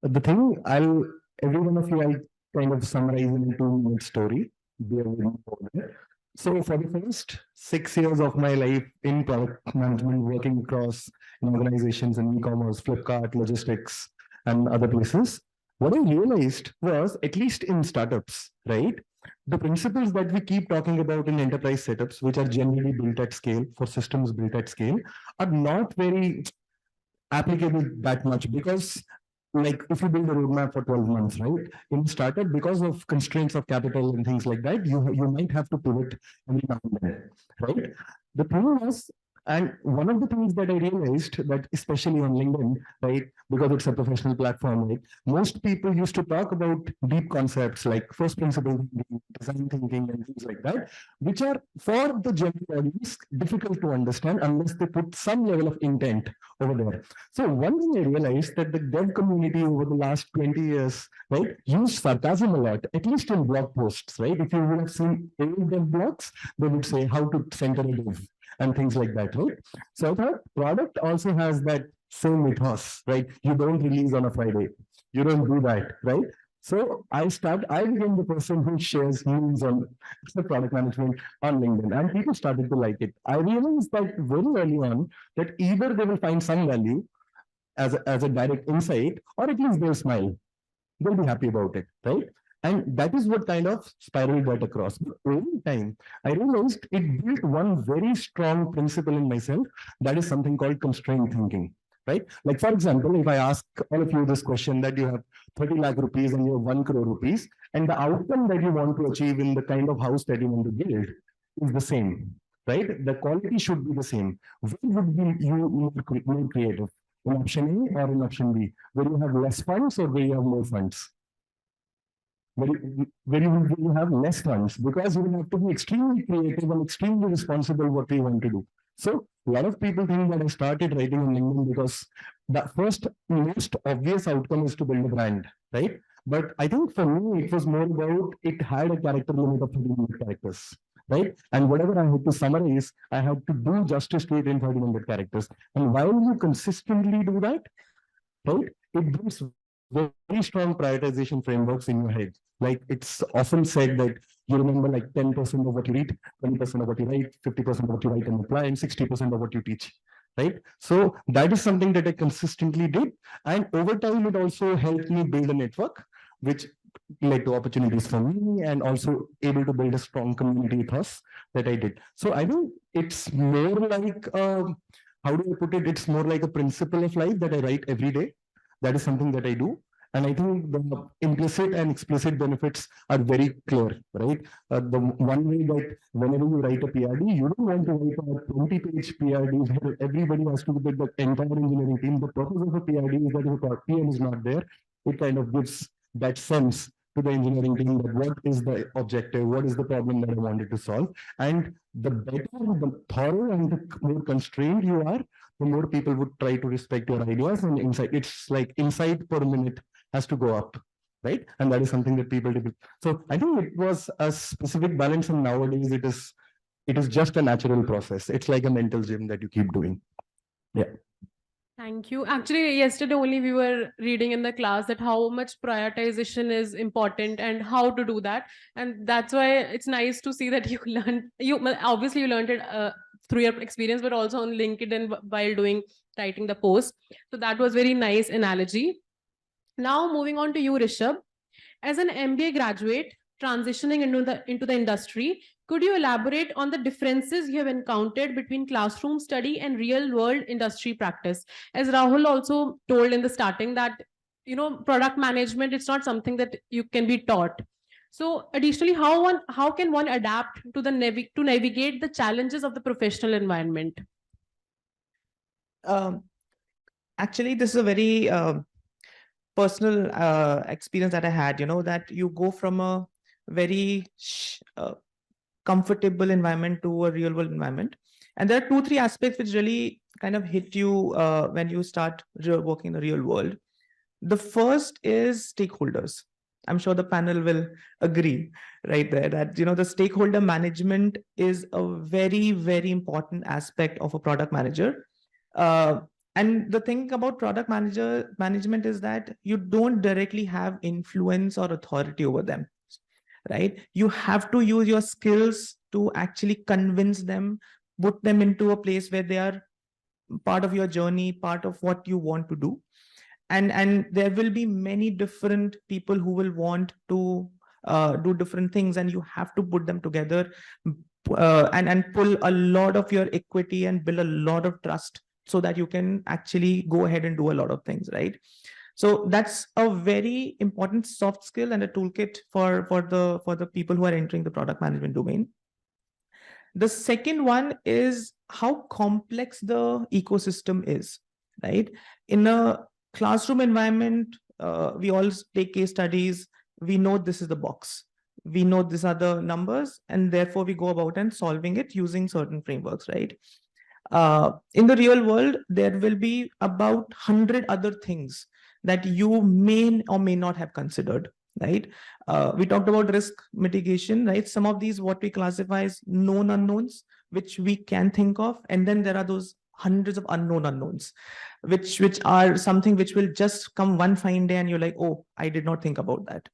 the thing, every one of you, I'll kind of summarize in a 2-minute story. Bear with me for a minute. So for the first 6 years of my life in product management, working across organizations in e-commerce, Flipkart, logistics, and other places, what I realized was, at least in startups, right? The principles that we keep talking about in enterprise setups, which are generally built at scale, for systems built at scale, are not very applicable that much, because like if you build a roadmap for 12 months, right? In startup, because of constraints of capital and things like that, you might have to pivot every now and then, right? The thing was, and one of the things that I realized, that especially on LinkedIn, right, because it's a professional platform, right, most people used to talk about deep concepts like first principle design thinking and things like that, which are for the general audience difficult to understand unless they put some level of intent over there. So one thing I realized, that the dev community over the last 20 years, right, used sarcasm a lot, at least in blog posts, right? If you would have seen any dev blogs, they would say how to center a dev and things like that, right? So I thought product also has that same ethos, right? You don't release on a Friday. You don't do that, right? So I became the person who shares news on the product management on LinkedIn, and people started to like it. I realized that very early on that either they will find some value as a direct insight, or at least they'll smile. They'll be happy about it, right? And that is what kind of spiral got across. But over time, I realized it built one very strong principle in myself. That is something called constrained thinking, right? Like, for example, if I ask all of you this question that you have 30 lakh rupees and you have 1 crore rupees, and the outcome that you want to achieve in the kind of house that you want to build is the same, right? The quality should be the same. Where would be you more creative? In option A or in option B? Where you have less funds or where you have more funds? Where you have less funds, because you will have to be extremely creative and extremely responsible what we want to do. So a lot of people think that I started writing on LinkedIn because the first most obvious outcome is to build a brand, right? But I think for me, it was more about it had a character limit of 1,300 characters, right? And whatever I had to summarize, I had to do justice to it in 1,300 characters. And while you consistently do that, right, it brings very strong prioritization frameworks in your head. Like it's often said that you remember like 10% of what you read, 20% of what you write, 50% of what you write and apply, and 60% of what you teach, right? So that is something that I consistently did. And over time, it also helped me build a network, which led to opportunities for me and also able to build a strong community ethos that I did. So I think it's more like, how do I put it? It's more like a principle of life that I write every day. That is something that I do. And I think the implicit and explicit benefits are very clear, right? The one way that whenever you write a PRD, you don't want to write a 20-page PRD where everybody has to be the entire engineering team. The purpose of a PRD is that if a PM is not there, it kind of gives that sense to the engineering team that what is the objective, what is the problem that I wanted to solve. And the better, the thorough and the more constrained you are, the more people would try to respect your ideas and insight. It's like insight per minute has to go up, right? And that is something that people do. So I think it was a specific balance, and nowadays it is just a natural process. It's like a mental gym that you keep doing. Yeah. Thank you. Actually, yesterday only we were reading in the class that how much prioritization is important and how to do that. And that's why it's nice to see that you learned, obviously you learned it through your experience, but also on LinkedIn while writing the post. So that was very nice analogy. Now moving on to you, Rishabh. As an MBA graduate transitioning into the industry, could you elaborate on the differences you have encountered between classroom study and real world industry practice? As Rahul also told in the starting that, product management, it's not something that you can be taught. So additionally, how can one adapt to to navigate the challenges of the professional environment? Actually, this is a very personal experience that I had, that you go from a very comfortable environment to a real world environment. And there are 2-3 aspects which really kind of hit you when you start working in the real world. The first is stakeholders. I'm sure the panel will agree right there that, the stakeholder management is a very, very important aspect of a product manager. And the thing about product management is that you don't directly have influence or authority over them, right? You have to use your skills to actually convince them, put them into a place where they are part of your journey, part of what you want to do. And there will be many different people who will want to do different things, and you have to put them together and pull a lot of your equity and build a lot of trust so that you can actually go ahead and do a lot of things, right? So that's a very important soft skill and a toolkit for the people who are entering the product management domain. The second one is how complex the ecosystem is, right? In a classroom environment, we all take case studies. We know this is the box. We know these are the numbers, and therefore we go about and solving it using certain frameworks, right? In the real world, there will be about 100 other things that you may or may not have considered, right? We talked about risk mitigation, right? Some of these, what we classify as known unknowns, which we can think of. And then there are those hundreds of unknown unknowns, which are something which will just come one fine day and you're like, oh, I did not think about that.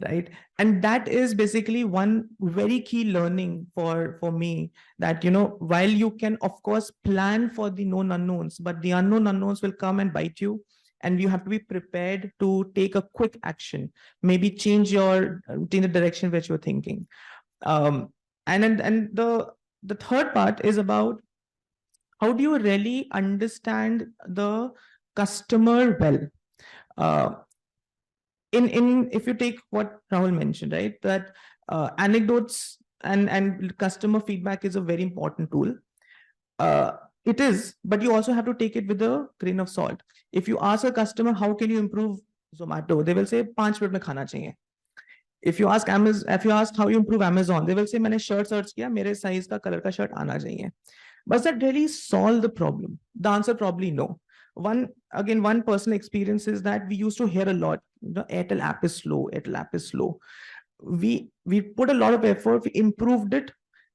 Right. And that is basically one very key learning for me, that, you know, while you can, of course, plan for the known unknowns, but the unknown unknowns will come and bite you. And you have to be prepared to take a quick action, maybe change the direction which you're thinking. And the third part is about how do you really understand the customer well. If you take what Rahul mentioned, right, that anecdotes and customer feedback is a very important tool. It is, but you also have to take it with a grain of salt. If you ask a customer, how can you improve Zomato, they will say 5 minute mein khana chahiye. If you ask how you improve Amazon, they will say मैंने shirt search किया, मेरे size का color का shirt आना चाहिए. Does that really solve the problem? The answer probably no. One personal experience is that we used to hear a lot, the Airtel app is slow, Airtel app is slow. We put a lot of effort, we improved it,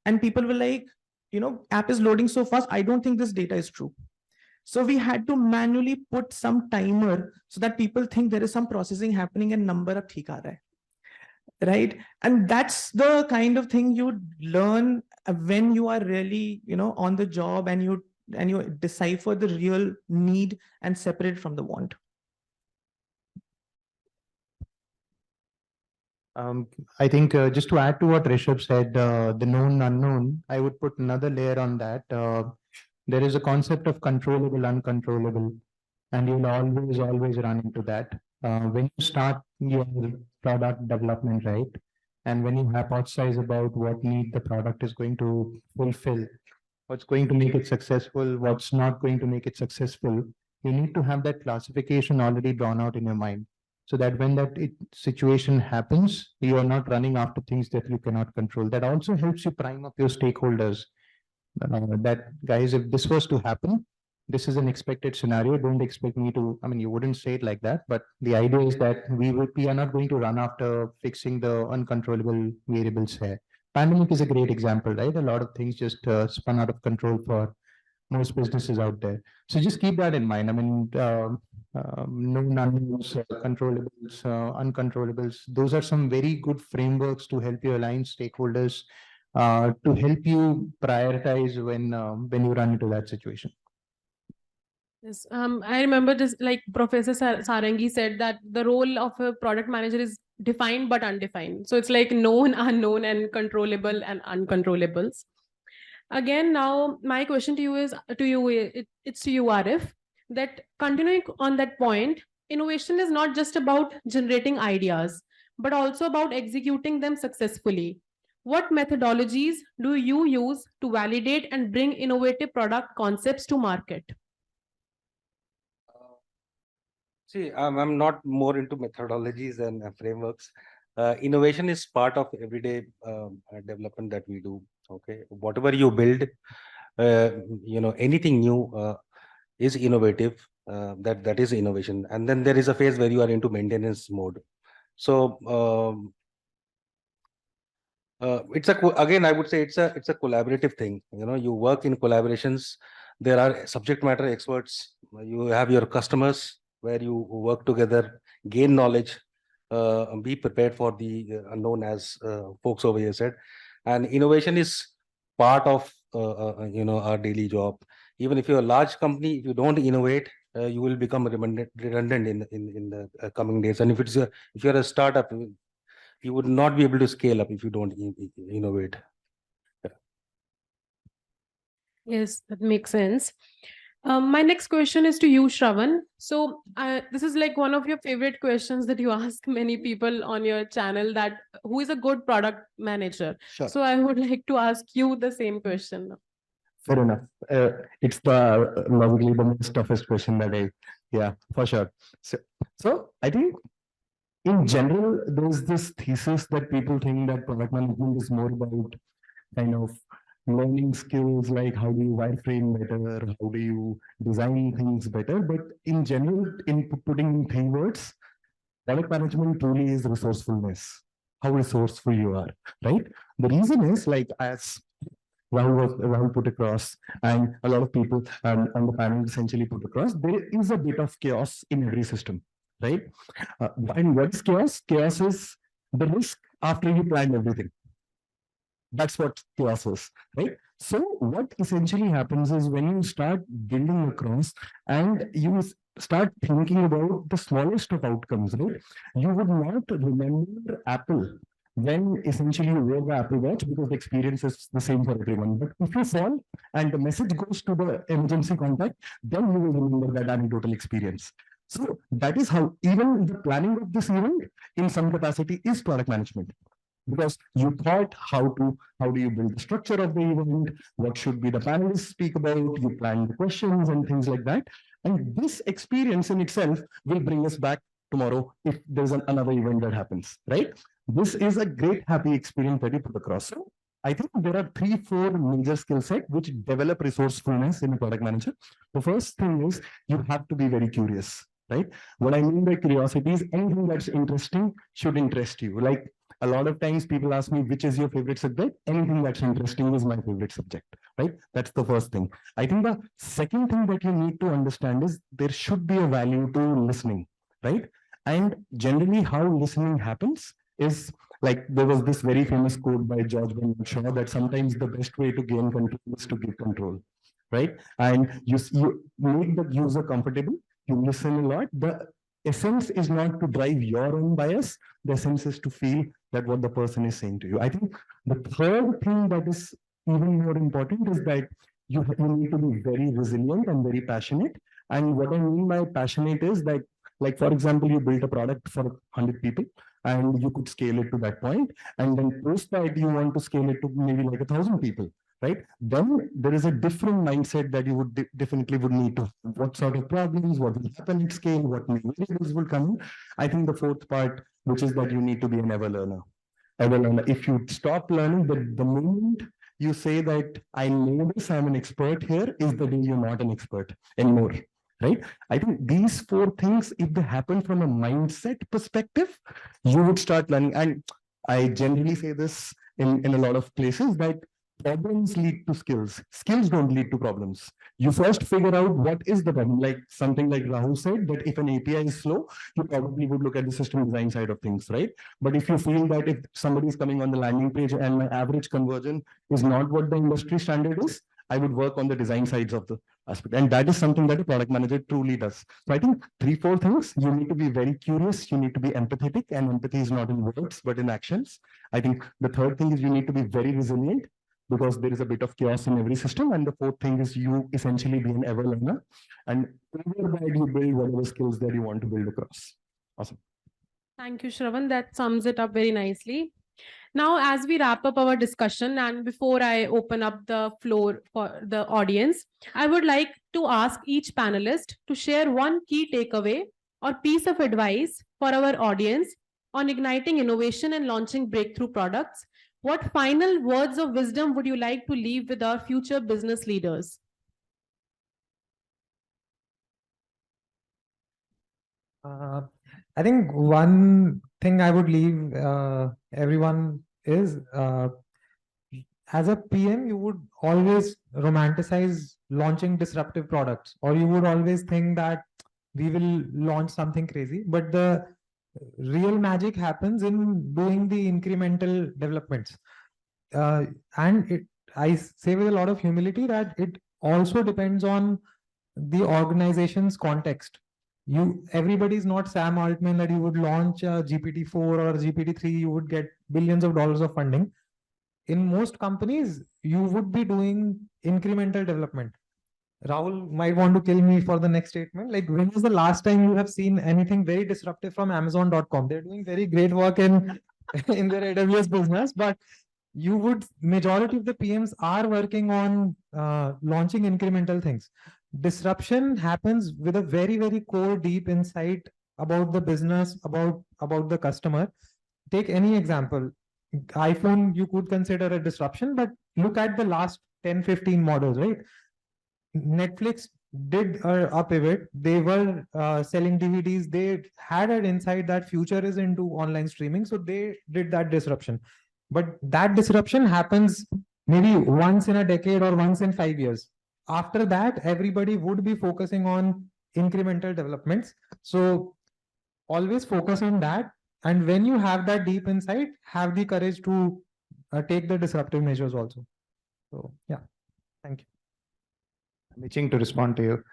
and people were like, you know, app is loading so fast, I don't think this data is true. So we had to manually put some timer so that people think there is some processing happening and number ab theek aa raha hai. Right. And that's the kind of thing you learn when you are really, you know, on the job, and you decipher the real need and separate from the want. I think just to add to what Rishabh said, the known unknown, I would put another layer on that. There is a concept of controllable, uncontrollable, and you'll always run into that. When you start your product development, right, and when you hypothesize about what need the product is going to fulfill, what's going to make it successful, what's not going to make it successful, you need to have that classification already drawn out in your mind, so that when that situation happens, you are not running after things that you cannot control. That also helps you prime up your stakeholders. That guys, if this was to happen, this is an expected scenario. Don't expect me to, I mean, you wouldn't say it like that, but the idea is that we are not going to run after fixing the uncontrollable variables here. Pandemic is a great example, right? A lot of things just spun out of control for most businesses out there. So just keep that in mind. I mean, known unknowns, controllables, uncontrollables, those are some very good frameworks to help you align stakeholders, to help you prioritize when you run into that situation. Yes, I remember this, like Professor Sarangi said that the role of a product manager is defined but undefined. So it's like known, unknown, and controllable and uncontrollables. Again, now my question to you is, it's to you, Arif, that continuing on that point, innovation is not just about generating ideas, but also about executing them successfully. What methodologies do you use to validate and bring innovative product concepts to market? See, I'm not more into methodologies and frameworks. Innovation is part of everyday development that we do. Okay, whatever you build, you know, anything new is innovative. That is innovation. And then there is a phase where you are into maintenance mode. So it's again, I would say it's a collaborative thing. You know, you work in collaborations. There are subject matter experts. You have your customers where you work together, gain knowledge, be prepared for the unknown, as folks over here said. And innovation is part of you know, our daily job. Even if you're a large company, if you don't innovate, you will become redundant in the coming days. And if you're a startup, you would not be able to scale up if you don't innovate. Yes, that makes sense. My next question is to you, Shravan. So this is like one of your favorite questions that you ask many people on your channel, that who is a good product manager? Sure. So I would like to ask you the same question. Fair enough. It's the logically the most toughest question yeah, for sure. So I think in general, there's this thesis that people think that product management is more about kind of learning skills, like how do you wireframe better, how do you design things better. But in general, in putting 3 words, product management truly is resourcefulness. How resourceful you are, right? The reason is, like, as Rahul put across, and a lot of people on the panel essentially put across, there is a bit of chaos in every system, right? And what is chaos? Chaos is the risk after you plan everything. That's what chaos is, right? So what essentially happens is when you start building across and you start thinking about the smallest of outcomes, right? You would not remember Apple when essentially you wear the Apple Watch because the experience is the same for everyone. But if you fall and the message goes to the emergency contact, then you will remember that anecdotal experience. So that is how even the planning of this event in some capacity is product management. Because you thought how do you build the structure of the event, what should be the panelists speak about, you plan the questions and things like that. And this experience in itself will bring us back tomorrow if there's another event that happens, right? This is a great happy experience that you put across. So I think there are 3-4 major skill set which develop resourcefulness in a product manager. The first thing is you have to be very curious, right? What I mean by curiosity is anything that's interesting should interest you. Like a lot of times people ask me, which is your favorite subject? Anything that's interesting is my favorite subject, right? That's the first thing. I think the second thing that you need to understand is there should be a value to listening, right? And generally how listening happens is like there was this very famous quote by George Bernard Shaw that sometimes the best way to gain control is to give control, right? And you make the user comfortable, you listen a lot. The essence is not to drive your own bias. The essence is to feel that what the person is saying to you. I think the third thing that is even more important is that you need to be very resilient and very passionate. And what I mean by passionate is that, like, for example, you built a product for 100 people and you could scale it to that point. And then post that you want to scale it to maybe like 1,000 people, right? Then there is a different mindset that you would definitely would need to. What sort of problems, what will happen at scale, what variables will come in. I think the fourth part, which is that you need to be an ever learner. Ever learner. If you stop learning, the moment you say that I know this, I'm an expert here, is the day you're not an expert anymore. Right? I think these 4 things, if they happen from a mindset perspective, you would start learning. And I generally say this in a lot of places that problems lead to skills. Skills don't lead to problems. You first figure out what is the problem. Like something like Rahul said, that if an API is slow, you probably would look at the system design side of things, right? But if you feel that if somebody is coming on the landing page and my average conversion is not what the industry standard is, I would work on the design sides of the aspect. And that is something that a product manager truly does. So I think 3-4 things. You need to be very curious. You need to be empathetic, and empathy is not in words, but in actions. I think the third thing is you need to be very resilient, because there is a bit of chaos in every system. And the fourth thing is you essentially be an ever learner, and over that you build whatever skills that you want to build across. Awesome. Thank you, Shravan. That sums it up very nicely. Now, as we wrap up our discussion and before I open up the floor for the audience, I would like to ask each panelist to share one key takeaway or piece of advice for our audience on igniting innovation and launching breakthrough products. What final words of wisdom would you like to leave with our future business leaders? I think one thing I would leave everyone is, as a PM, you would always romanticize launching disruptive products, or you would always think that we will launch something crazy. But the real magic happens in doing the incremental developments. And I say with a lot of humility that it also depends on the organization's context. Everybody's not Sam Altman that you would launch a GPT-4 or GPT-3, you would get billions of dollars of funding. In most companies, you would be doing incremental development. Rahul might want to kill me for the next statement. Like, when was the last time you have seen anything very disruptive from Amazon.com? They're doing very great work in their AWS business, but majority of the PMs are working on launching incremental things. Disruption happens with a very, very core deep insight about the business, about the customer. Take any example. iPhone, you could consider a disruption, but look at the last 10-15 models, right? Netflix did a pivot. They were selling DVDs. They had an insight that future is into online streaming. So they did that disruption. But that disruption happens maybe once in a decade or once in 5 years. After that, everybody would be focusing on incremental developments. So always focus on that. And when you have that deep insight, have the courage to take the disruptive measures also. So yeah, thank you. I'm itching to respond to you.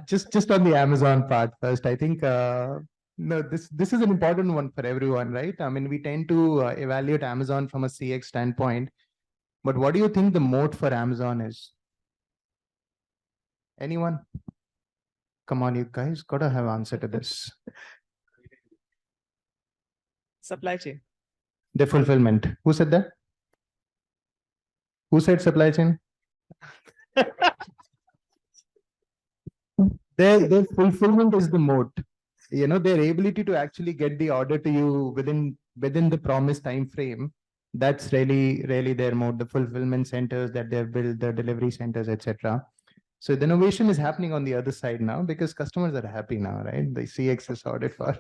Just on the Amazon part first, I think no, this is an important one for everyone, right? I mean, we tend to evaluate Amazon from a CX standpoint, but what do you think the moat for Amazon is? Anyone? Come on, you guys gotta have answer to this. Supply chain. The fulfillment. Who said that? Who said supply chain? Their fulfillment is the moat. You know, their ability to actually get the order to you within the promised time frame. That's really their moat. The fulfillment centers that they've built, the delivery centers, etc. So the innovation is happening on the other side now because customers are happy now, right? The CX is sorted for.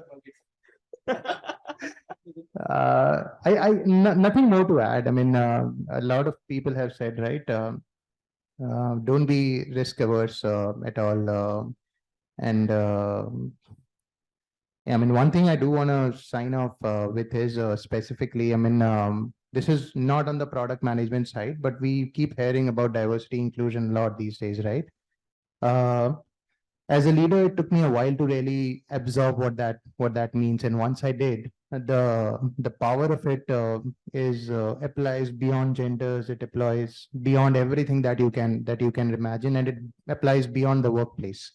Nothing more to add. I mean, a lot of people have said, right? Don't be risk averse at all. I mean, one thing I do want to sign off with is specifically, I mean, this is not on the product management side, but we keep hearing about diversity inclusion a lot these days, right? As a leader, it took me a while to really absorb what that means. And once I did, the power of it is applies beyond genders. It applies beyond everything that you can imagine, and it applies beyond the workplace.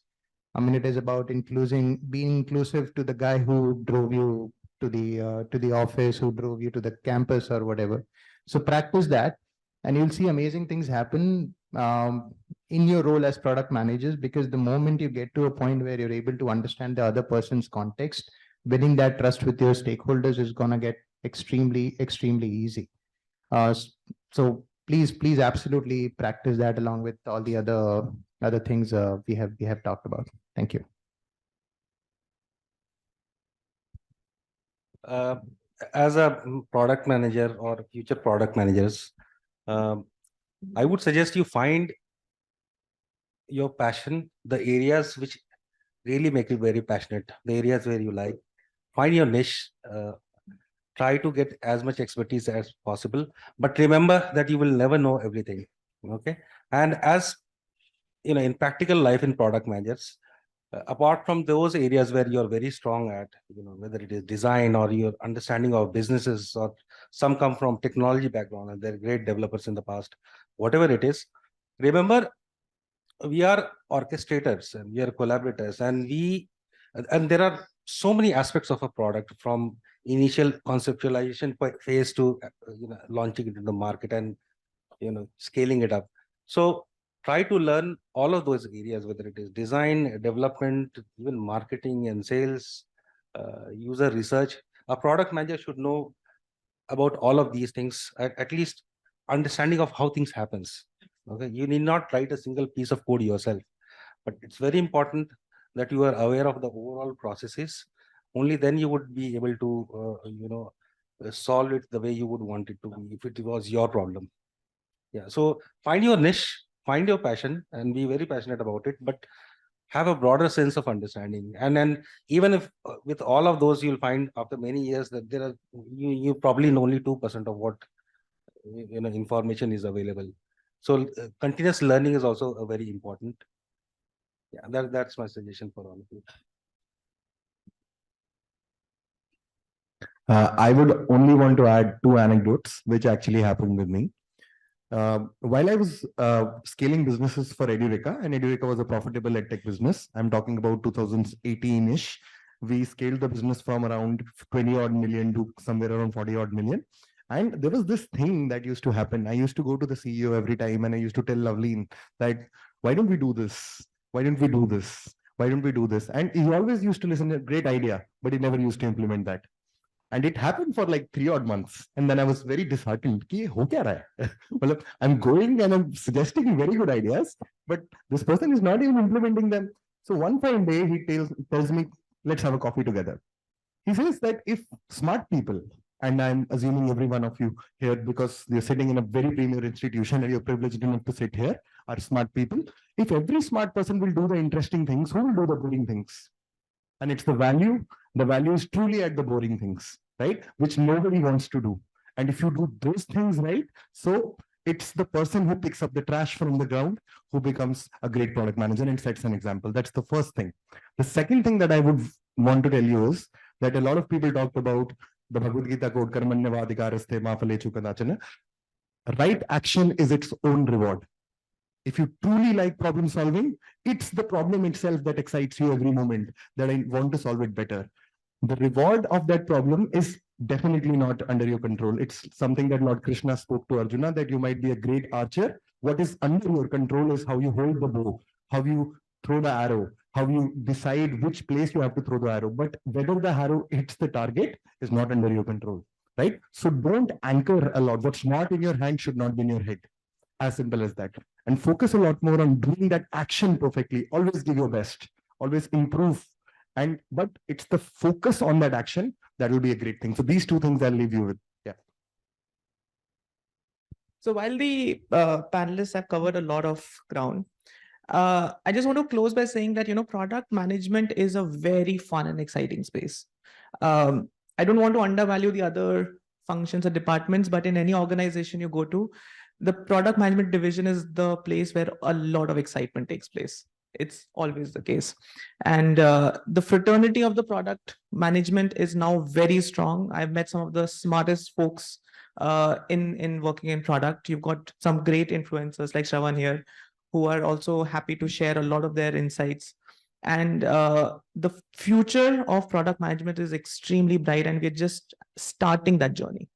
I mean, it is about being inclusive to the guy who drove you to the office, who drove you to the campus or whatever. So practice that, and you'll see amazing things happen in your role as product managers, because the moment you get to a point where you're able to understand the other person's context, winning that trust with your stakeholders is going to get extremely easy. So please absolutely practice that along with all the other things we have talked about. Thank you. As a product manager or future product managers, I would suggest you find your passion, the areas which really make you very passionate, the areas where you like. Find your niche. Try to get as much expertise as possible, but remember that you will never know everything. Okay, and as you know, in practical life in product managers, apart from those areas where you're very strong at, you know, whether it is design or your understanding of businesses, or some come from technology background and they're great developers in the past, whatever it is, remember we are orchestrators and we are collaborators, and there are so many aspects of a product, from initial conceptualization phase to launching it in the market and scaling it up. So try to learn all of those areas, whether it is design, development, even marketing and sales, user research. A product manager should know about all of these things, at least understanding of how things happens. Okay, you need not write a single piece of code yourself, but it's very important that you are aware of the overall processes. Only then you would be able to solve it the way you would want it to be if it was your problem. Yeah, so find your niche, find your passion, and be very passionate about it, but have a broader sense of understanding. And then even if with all of those, you'll find after many years that there are you probably know only 2% of what information is available. So continuous learning is also a very important. Yeah, that's my suggestion for all of you. I would only want to add 2 anecdotes which actually happened with me. While I was scaling businesses for Edureka, and Edureka was a profitable edtech business, I'm talking about 2018-ish. We scaled the business from around 20 odd million to somewhere around 40 odd million. And there was this thing that used to happen. I used to go to the CEO every time and I used to tell Loveleen that, why don't we do this? Why don't we do this? Why don't we do this? And he always used to listen to a great idea, but he never used to implement that. And it happened for like 3 odd months. And then I was very disheartened. Ki, ho kya raha hai? Well, I'm going and I'm suggesting very good ideas, but this person is not even implementing them. So one fine day, he tells me, let's have a coffee together. He says that if smart people And I'm assuming every one of you here, because you're sitting in a very premier institution and you're privileged enough to sit here, are smart people. If every smart person will do the interesting things, who will do the boring things? And it's the value. The value is truly at the boring things, right? Which nobody wants to do. And if you do those things right, so it's the person who picks up the trash from the ground who becomes a great product manager and sets an example. That's the first thing. The second thing that I would want to tell you is that a lot of people talked about the Bhagavad Gita quote, Karmanyavadhikaraste ma phalechu kadachana. Right action is its own reward. If you truly like problem solving, it's the problem itself that excites you every moment, that I want to solve it better. The reward of that problem is definitely not under your control. It's something that Lord Krishna spoke to Arjuna, that you might be a great archer. What is under your control is how you hold the bow, how you throw the arrow, how you decide which place you have to throw the arrow. But whether the arrow hits the target is not under your control, right? So don't anchor a lot. What's not in your hand should not be in your head. As simple as that. And focus a lot more on doing that action perfectly. Always give your best, always improve. But it's the focus on that action that will be a great thing. So these two things I'll leave you with. Yeah. So while the panelists have covered a lot of ground, I just want to close by saying that, product management is a very fun and exciting space. I don't want to undervalue the other functions or departments, but in any organization you go to, the product management division is the place where a lot of excitement takes place. It's always the case. And the fraternity of the product management is now very strong. I've met some of the smartest folks in working in product. You've got some great influencers like Shravan here, who are also happy to share a lot of their insights. And the future of product management is extremely bright, and we're just starting that journey.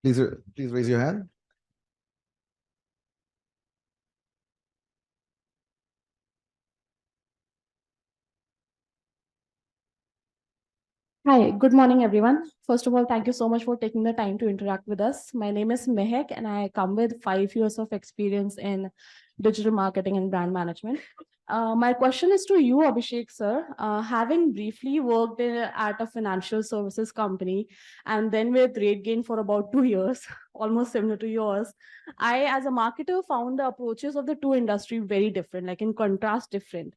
Please raise your hand. Hi, good morning, everyone. First of all, thank you so much for taking the time to interact with us. My name is Mehek, and I come with 5 years of experience in digital marketing and brand management. My question is to you, Abhishek, sir. Having briefly worked at a financial services company and then with RateGain for about 2 years, almost similar to yours, I, as a marketer, found the approaches of the two industries very different, like in contrast, different.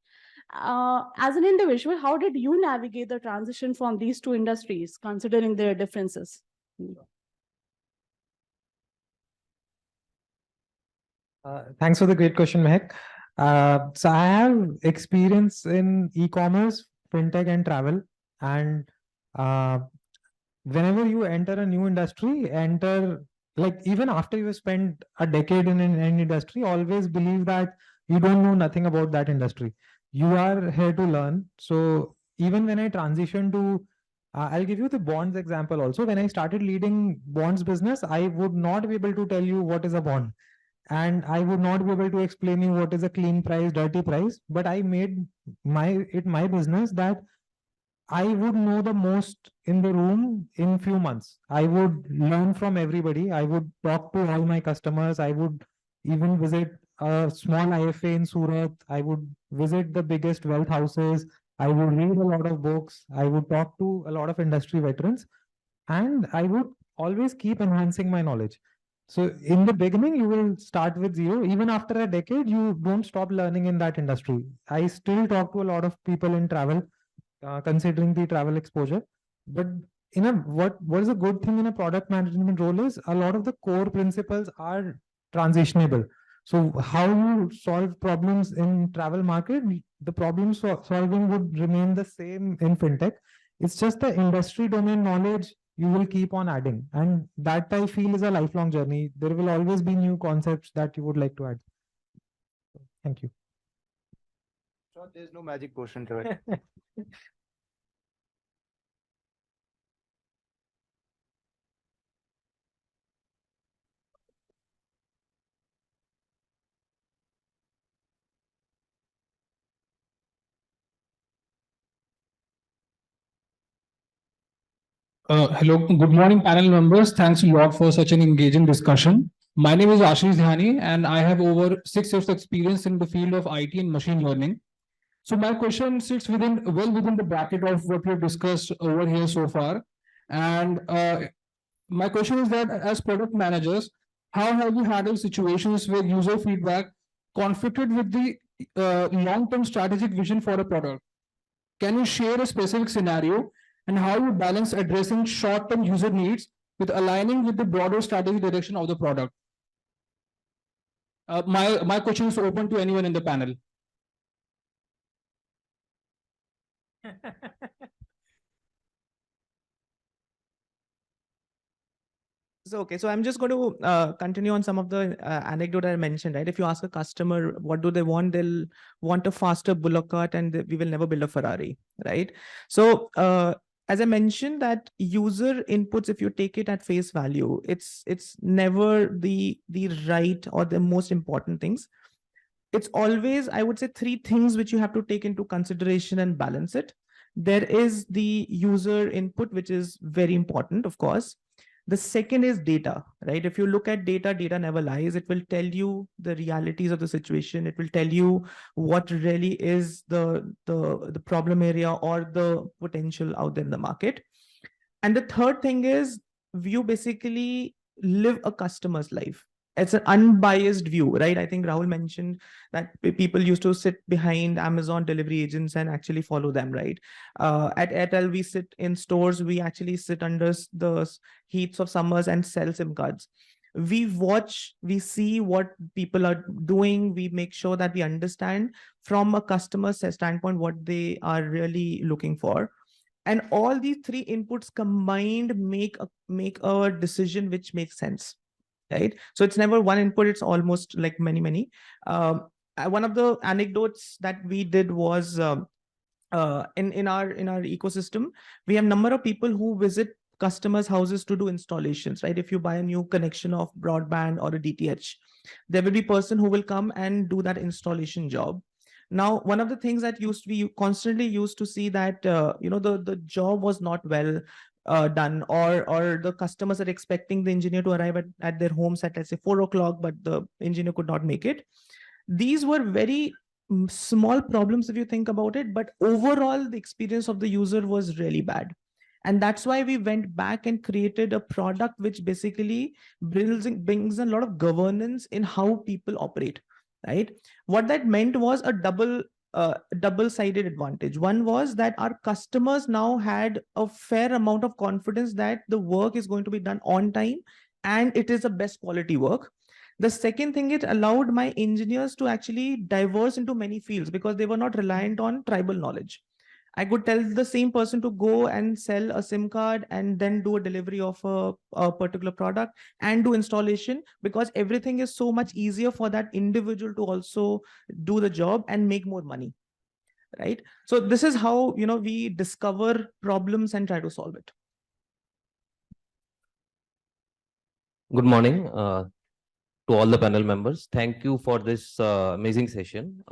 As an individual, how did you navigate the transition from these two industries, considering their differences? Thanks for the great question, Mehak. So I have experience in e-commerce, fintech, and travel. And whenever you enter a new industry, like even after you spend a decade in an industry, always believe that you don't know nothing about that industry. You are here to learn. So even when I transitioned to, I'll give you the bonds example also. When I started leading bonds business, I would not be able to tell you what is a bond. And I would not be able to explain you what is a clean price, dirty price. But I made my business that I would know the most in the room in few months. I would learn from everybody. I would talk to all my customers. I would even visit a small IFA in Surat. I would visit the biggest wealth houses. I would read a lot of books. I would talk to a lot of industry veterans. And I would always keep enhancing my knowledge. So in the beginning, you will start with zero. Even after a decade, you don't stop learning in that industry. I still talk to a lot of people in travel, considering the travel exposure. But what is a good thing in a product management role is a lot of the core principles are transitionable. So how you solve problems in travel market, the problem solving would remain the same in fintech. It's just the industry domain knowledge you will keep on adding. And that I feel is a lifelong journey. There will always be new concepts that you would like to add. Thank you. So there's no magic potion to it. Hello, good morning, panel members. Thanks a lot for such an engaging discussion. My name is Ashish Dhani, and I have over 6 years of experience in the field of IT and machine learning. So my question sits well within the bracket of what we've discussed over here so far. And my question is that as product managers, how have you handled situations where user feedback conflicted with the long-term strategic vision for a product? Can you share a specific scenario and how you balance addressing short-term user needs with aligning with the broader strategic direction of the product? My question is open to anyone in the panel. So, okay, so I'm just going to continue on some of the anecdote I mentioned, right? If you ask a customer, what do they want? They'll want a faster bullock cart and we will never build a Ferrari, right? So, as I mentioned that user inputs, if you take it at face value, it's never the right or the most important things. It's always, I would say, 3 things which you have to take into consideration and balance it. There is the user input, which is very important, of course. The second is data, right? If you look at data, data never lies. It will tell you the realities of the situation. It will tell you what really is the problem area or the potential out there in the market. And the third thing is you basically live a customer's life. It's an unbiased view, right? I think Rahul mentioned that people used to sit behind Amazon delivery agents and actually follow them, right? At Airtel, we sit in stores. We actually sit under the heats of summers and sell SIM cards. We watch, we see what people are doing. We make sure that we understand from a customer standpoint what they are really looking for. And all these 3 inputs combined make a decision which makes sense, right? So it's never one input, it's almost like many. One of the anecdotes that we did was in our ecosystem, we have number of people who visit customers' houses to do installations, right? If you buy a new connection of broadband or a DTH, there will be a person who will come and do that installation job. Now, one of the things that we constantly used to see that the job was not well done, or the customers are expecting the engineer to arrive at their homes at, let's say, 4 o'clock, but the engineer could not make it. These were very small problems if you think about it, but overall the experience of the user was really bad. And that's why we went back and created a product which basically brings a lot of governance in how people operate, right? What that meant was a double-sided advantage. One was that our customers now had a fair amount of confidence that the work is going to be done on time and it is the best quality work. The second thing, it allowed my engineers to actually diverse into many fields because they were not reliant on tribal knowledge. I could tell the same person to go and sell a SIM card and then do a delivery of a particular product and do installation, because everything is so much easier for that individual to also do the job and make more money, right? So this is how, we discover problems and try to solve it. Good morning to all the panel members. Thank you for this amazing session.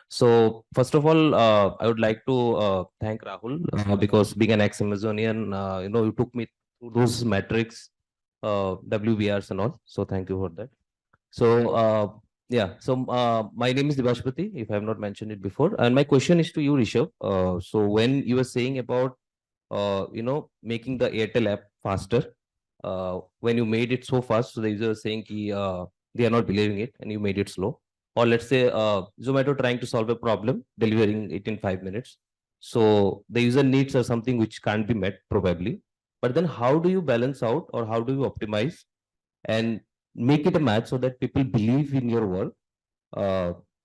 So first of all, I would like to thank Rahul because being an ex-Amazonian, you took me through those metrics, WBRs and all. So thank you for that. So yeah, so my name is Divashpati, if I have not mentioned it before. And my question is to you, Rishabh. So when you were saying about, making the Airtel app faster, when you made it so fast, so the user is saying they are not believing it and you made it slow. Or let's say Zomato trying to solve a problem, delivering it in 5 minutes. So the user needs are something which can't be met probably. But then how do you balance out, or how do you optimize and make it a match so that people believe in your work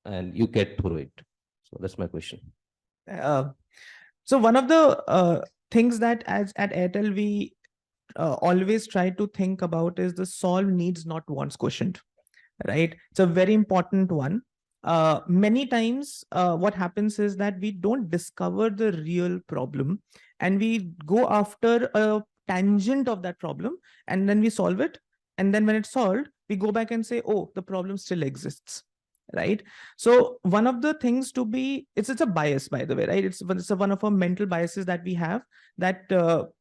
and you get through it? So that's my question. So one of the things that at Airtel we always try to think about is the solve needs not wants quotient, right? It's a very important one. Many times what happens is that we don't discover the real problem and we go after a tangent of that problem and then we solve it. And then when it's solved, we go back and say, oh, the problem still exists, right? So one of the things to be, it's a bias, by the way, right? It's one of our mental biases that we have, that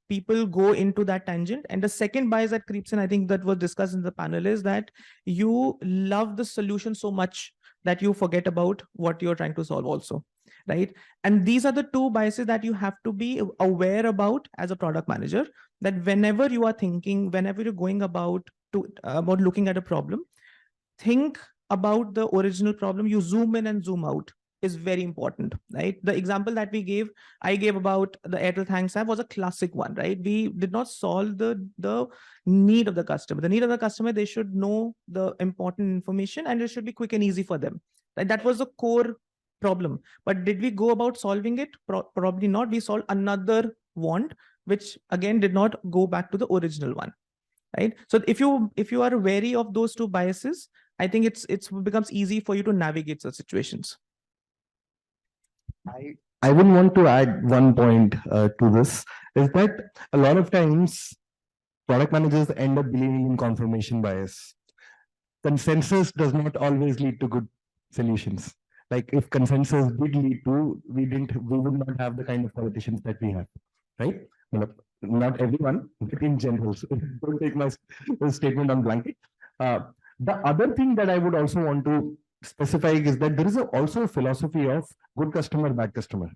people go into that tangent. And the second bias that creeps in, I think that was discussed in the panel, is that you love the solution so much that you forget about what you're trying to solve also, right? And these are the two biases that you have to be aware about as a product manager, that whenever you are thinking, whenever you're going about looking at a problem, think about the original problem. You zoom in and zoom out is very important, right? The example that I gave about the Airtel Thanks app was a classic one, right? We did not solve the need of the customer. The need of the customer, they should know the important information and it should be quick and easy for them. Right? That was the core problem. But did we go about solving it? Probably not. We solved another want, which again did not go back to the original one. Right. So if you are wary of those two biases, I think it becomes easy for you to navigate such situations. I would want to add one point to this, is that a lot of times product managers end up believing in confirmation bias. Consensus does not always lead to good solutions. Like if consensus did lead to, we would not have the kind of politicians that we have, right? Not everyone, but in general. So don't take my statement on blanket. The other thing that I would also want to specify is that there is also a philosophy of good customer, bad customer.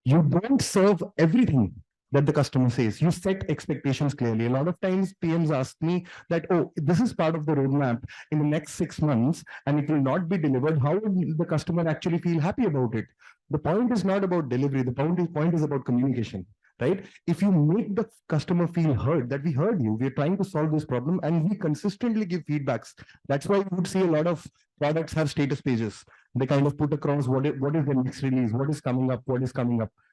You don't serve everything that the customer says. You set expectations clearly. A lot of times PMs ask me that, oh, this is part of the roadmap in the next 6 months and it will not be delivered. How will the customer actually feel happy about it? The point is not about delivery. The point is about communication, right? If you make the customer feel heard, that we heard you, we're trying to solve this problem, and we consistently give feedbacks. That's why you would see a lot of products have status pages. They kind of put across what is the next release, what is coming up.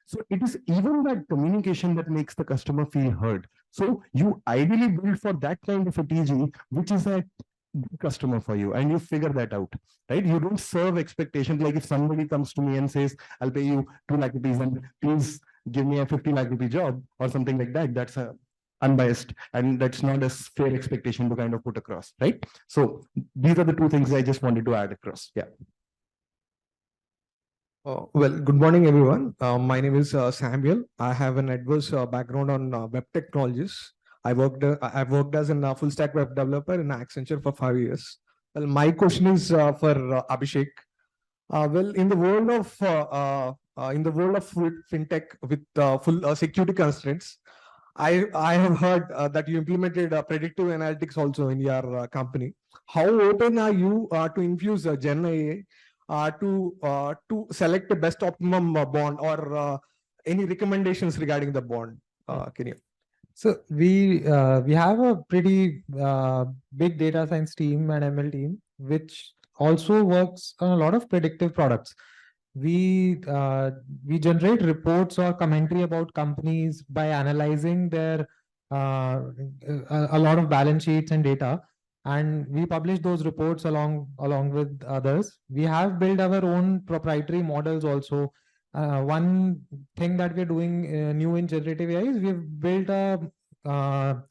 So it is even that communication that makes the customer feel heard. So you ideally build for that kind of a TG, which is a customer for you, and you figure that out, right? You don't serve expectations. Like if somebody comes to me and says, I'll pay you 2 lakh rupees and please give me a 50 lakh rupee job or something like that, that's a unbiased, and that's not a fair expectation to kind of put across, right? So these are the two things I just wanted to add across. Yeah. Well, good morning, everyone. My name is Samuel. I have an adverse background on web technologies. I've worked as a full stack web developer in Accenture for 5 years. Well, my question is for Abhishek. Well, in the world of fintech with full security constraints, I have heard that you implemented predictive analytics also in your company. How open are you to infuse Gen AI to select the best optimum bond, or any recommendations regarding the bond? Can you? So we have a pretty big data science team and ML team, which also works on a lot of predictive products. We generate reports or commentary about companies by analyzing their a lot of balance sheets and data, and we publish those reports along with others. We have built our own proprietary models also. One thing that we're doing new in generative AI is we've built a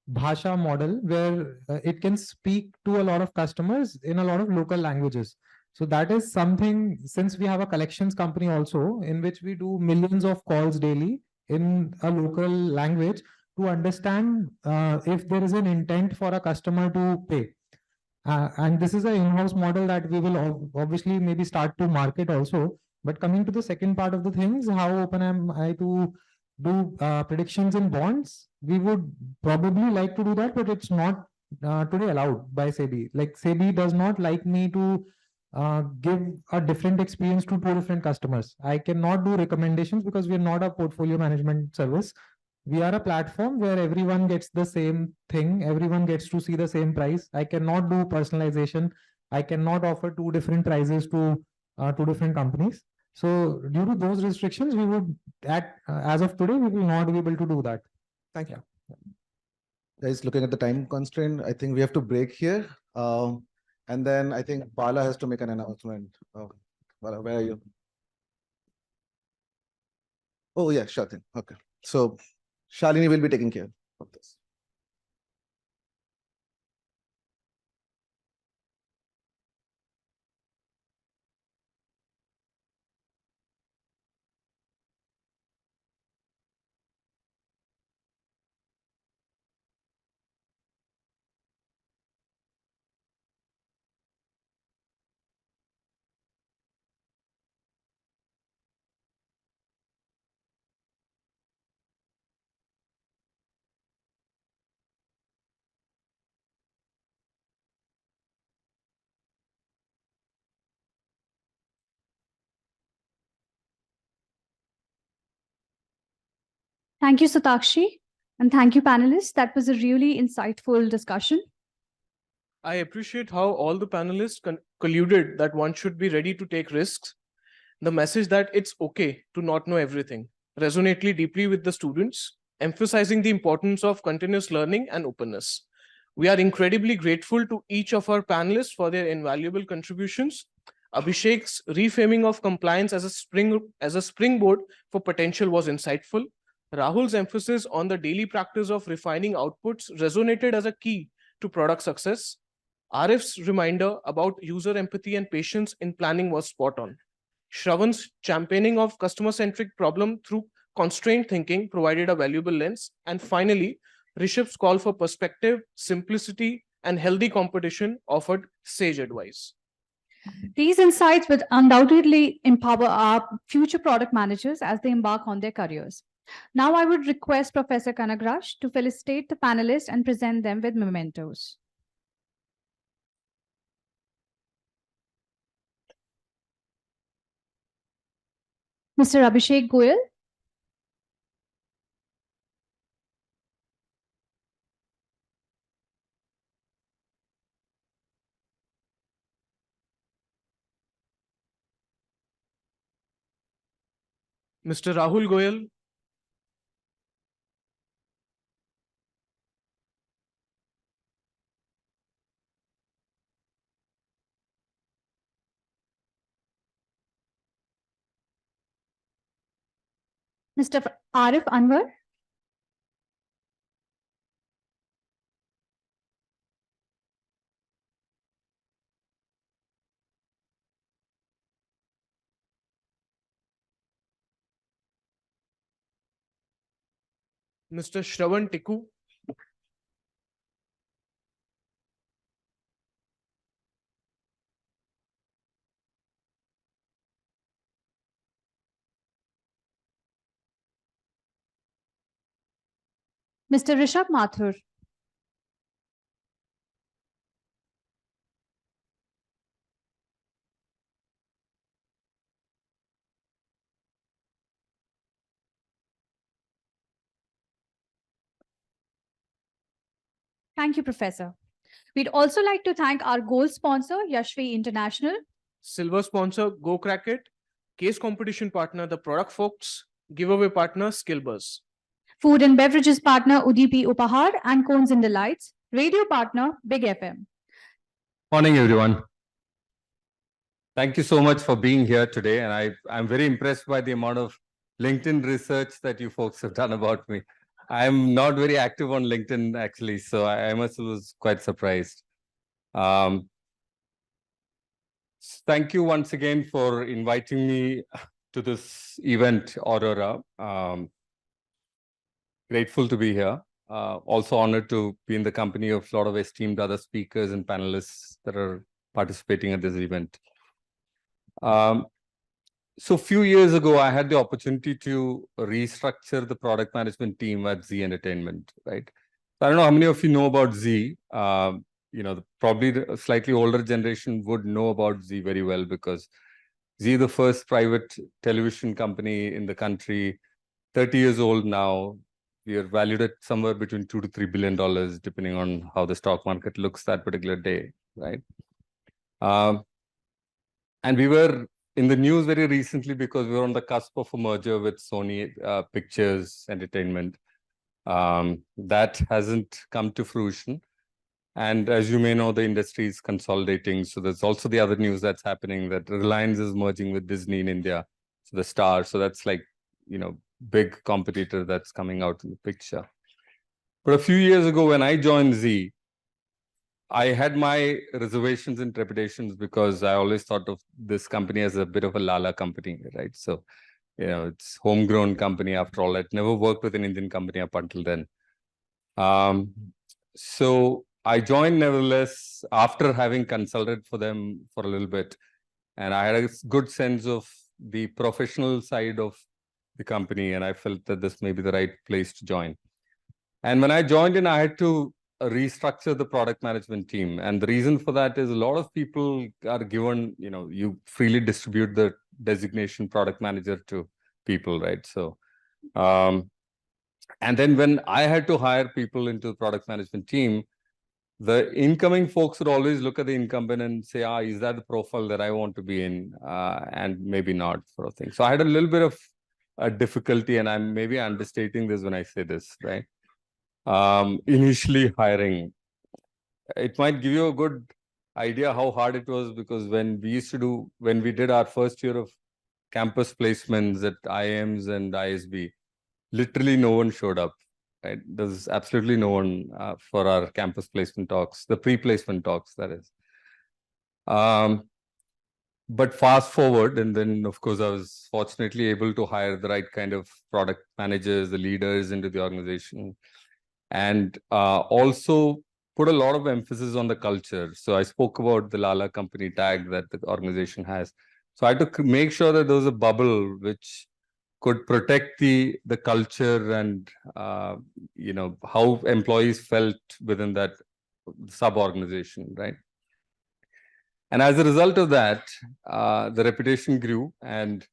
Bhasha model where it can speak to a lot of customers in a lot of local languages. So that is something, since we have a collections company also, in which we do millions of calls daily in a local language to understand if there is an intent for a customer to pay. And this is an in-house model that we will obviously maybe start to market also. But coming to the second part of the things, how open am I to do predictions in bonds? We would probably like to do that, but it's not today allowed by SEBI. Like SEBI does not like me to give a different experience to 2 different customers. I cannot do recommendations because we're not a portfolio management service. We are a platform where everyone gets the same thing. Everyone gets to see the same price. I cannot do personalization. I cannot offer 2 different prices to 2 different companies. So due to those restrictions, we would, as of today, we will not be able to do that. Thank you. Guys, looking at the time constraint, I think we have to break here. And then I think Bala has to make an announcement. Bala, where are you? Oh, yeah, sure thing. Okay. So Shalini will be taking care of this. Thank you, Satakshi. And thank you, panelists. That was a really insightful discussion. I appreciate how all the panelists colluded that one should be ready to take risks. The message that it's okay to not know everything resonated deeply with the students, emphasizing the importance of continuous learning and openness. We are incredibly grateful to each of our panelists for their invaluable contributions. Abhishek's reframing of compliance as a springboard for potential was insightful. Rahul's emphasis on the daily practice of refining outputs resonated as a key to product success. Arif's reminder about user empathy and patience in planning was spot on. Shravan's championing of customer-centric problem through constrained thinking provided a valuable lens. And finally, Rishabh's call for perspective, simplicity, and healthy competition offered sage advice. These insights will undoubtedly empower our future product managers as they embark on their careers. Now I would request Professor Kanagraj to felicitate the panelists and present them with mementos. Mr. Abhishek Goyal. Mr. Rahul Goyal. Mr. Arif Anwar. Mr. Shravan Tikku. Mr. Rishabh Mathur. Thank you, Professor. We'd also like to thank our gold sponsor, Yashvi International. Silver sponsor, Go Crack It. Case competition partner, The Product Folks. Giveaway partner, Skillbuzz. Food and beverages partner, UDP Upahar and Cones and Delights. Radio partner, Big FM. Morning, everyone. Thank you so much for being here today. And I'm very impressed by the amount of LinkedIn research that you folks have done about me. I'm not very active on LinkedIn, actually, so I must was quite surprised. Thank you once again for inviting me to this event, Aurora. Grateful to be here. Also honored to be in the company of a lot of esteemed other speakers and panelists that are participating at this event. So a few years ago, I had the opportunity to restructure the product management team at Z Entertainment, right? So I don't know how many of you know about Z. Probably the slightly older generation would know about Z very well because Z, the first private television company in the country, 30 years old now. We are valued at somewhere between $2 to $3 billion, depending on how the stock market looks that particular day, right? And we were in the news very recently because we were on the cusp of a merger with Sony Pictures Entertainment. That hasn't come to fruition. And as you may know, the industry is consolidating. So there's also the other news that's happening that Reliance is merging with Disney in India. So the Star. So that's like, big competitor that's coming out in the picture. But a few years ago, when I joined Z, I had my reservations and trepidations because I always thought of this company as a bit of a Lala company, right? So, it's homegrown company after all. I'd never worked with an Indian company up until then. So I joined nevertheless after having consulted for them for a little bit. And I had a good sense of the professional side of the company. And I felt that this may be the right place to join. And when I joined in, I had to restructure the product management team. And the reason for that is a lot of people are given, you freely distribute the designation product manager to people, right? So And then when I had to hire people into the product management team, the incoming folks would always look at the incumbent and say, is that the profile that I want to be in? And maybe not, sort of thing. So I had a little bit of a difficulty, and I'm maybe understating this when I say this, right? Initially hiring, it might give you a good idea how hard it was, because when we did our first year of campus placements at IIMs and ISB, literally no one showed up. Right? There's absolutely no one for our campus placement talks, the pre-placement talks, that is. But fast forward, and then of course I was fortunately able to hire the right kind of product managers, the leaders into the organization, and also put a lot of emphasis on the culture. So I spoke about the Lala company tag that the organization has. So I had to make sure that there was a bubble which could protect the culture and how employees felt within that sub-organization, right? And as a result of that, the reputation grew, and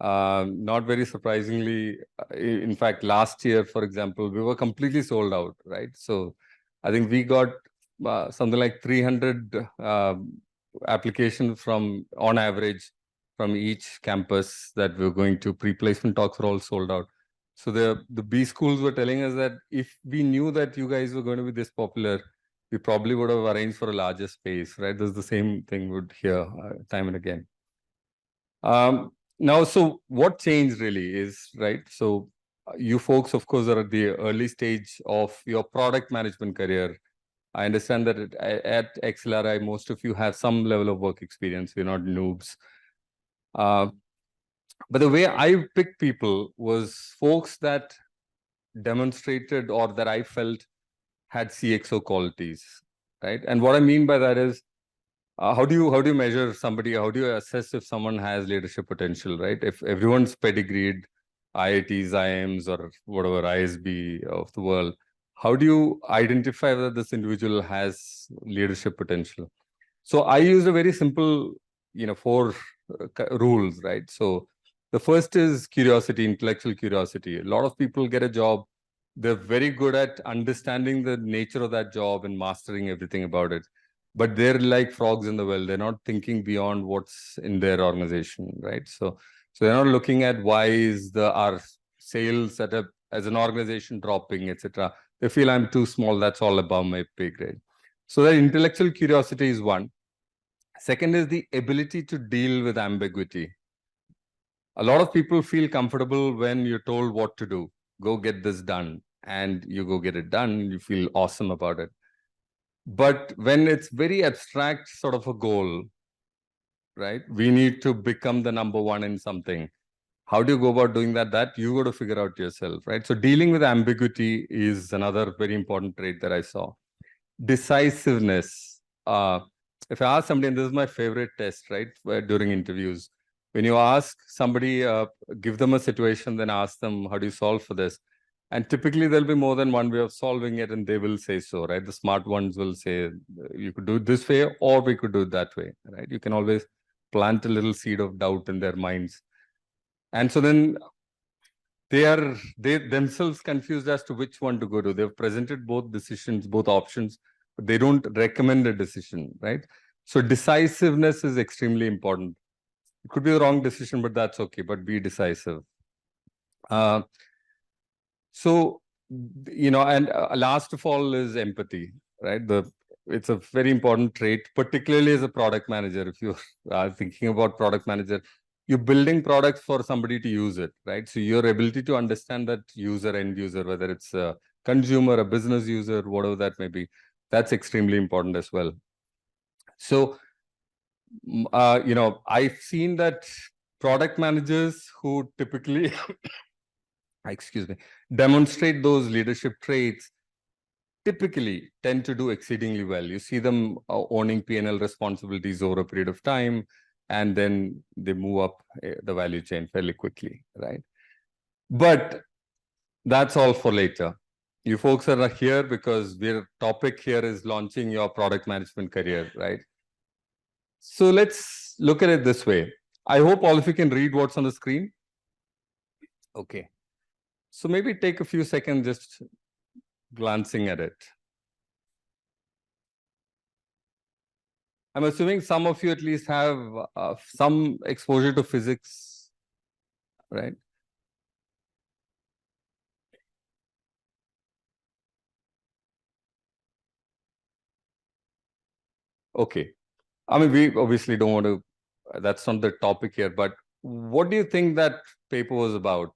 not very surprisingly, in fact, last year, for example, we were completely sold out, right? So I think we got something like 300 applications on average, from each campus that we were going to. Pre-placement talks were all sold out. So the B schools were telling us that if we knew that you guys were going to be this popular, we probably would have arranged for a larger space, right? There's the same thing we'd hear time and again. Now, so what changed really is, right? So you folks, of course, are at the early stage of your product management career. I understand that at XLRI, most of you have some level of work experience. You're not noobs. But the way I picked people was folks that demonstrated, or that I felt had CXO qualities, right? And what I mean by that is, how do you measure somebody? How do you assess if someone has leadership potential, right? If everyone's pedigreed, IITs, IIMs, or whatever, ISB of the world, how do you identify whether this individual has leadership potential? So I used a very simple, 4 rules, right? So the first is curiosity, intellectual curiosity. A lot of people get a job, they're very good at understanding the nature of that job and mastering everything about it, but they're like frogs in the well. They're not thinking beyond what's in their organization, right? So they're not looking at why is our sales setup as an organization dropping, etc. They feel I'm too small, that's all above my pay grade. So that intellectual curiosity is one. Second is the ability to deal with ambiguity. A lot of people feel comfortable when you're told what to do. Go get this done, and you go get it done, you feel awesome about it. But when it's very abstract sort of a goal, right? We need to become the number one in something. How do you go about doing that? That you got to figure out yourself, right? So dealing with ambiguity is another very important trait that I saw. Decisiveness. If I ask somebody, and this is my favorite test, right? During interviews, when you ask somebody, give them a situation, then ask them, how do you solve for this? And typically there'll be more than one way of solving it, and they will say so, right? The smart ones will say, you could do it this way, or we could do it that way, right? You can always plant a little seed of doubt in their minds. And so then they themselves confused as to which one to go to. They've presented both decisions, both options, but they don't recommend a decision, right? So decisiveness is extremely important. It could be the wrong decision, but that's okay, but be decisive. So, and last of all is empathy, right? It's a very important trait, particularly as a product manager. If you are thinking about product manager, you're building products for somebody to use it, right? So your ability to understand that end user, whether it's a consumer, a business user, whatever that may be, that's extremely important as well. So, I've seen that product managers who typically demonstrate those leadership traits typically tend to do exceedingly well. You see them owning P&L responsibilities over a period of time, and then they move up the value chain fairly quickly, right? But that's all for later. You folks are here because our topic here is launching your product management career, right? So let's look at it this way. I hope all of you can read what's on the screen. Okay. So maybe take a few seconds just glancing at it. I'm assuming some of you at least have some exposure to physics, right? Okay. I mean, we obviously don't want to, that's not the topic here, but what do you think that paper was about?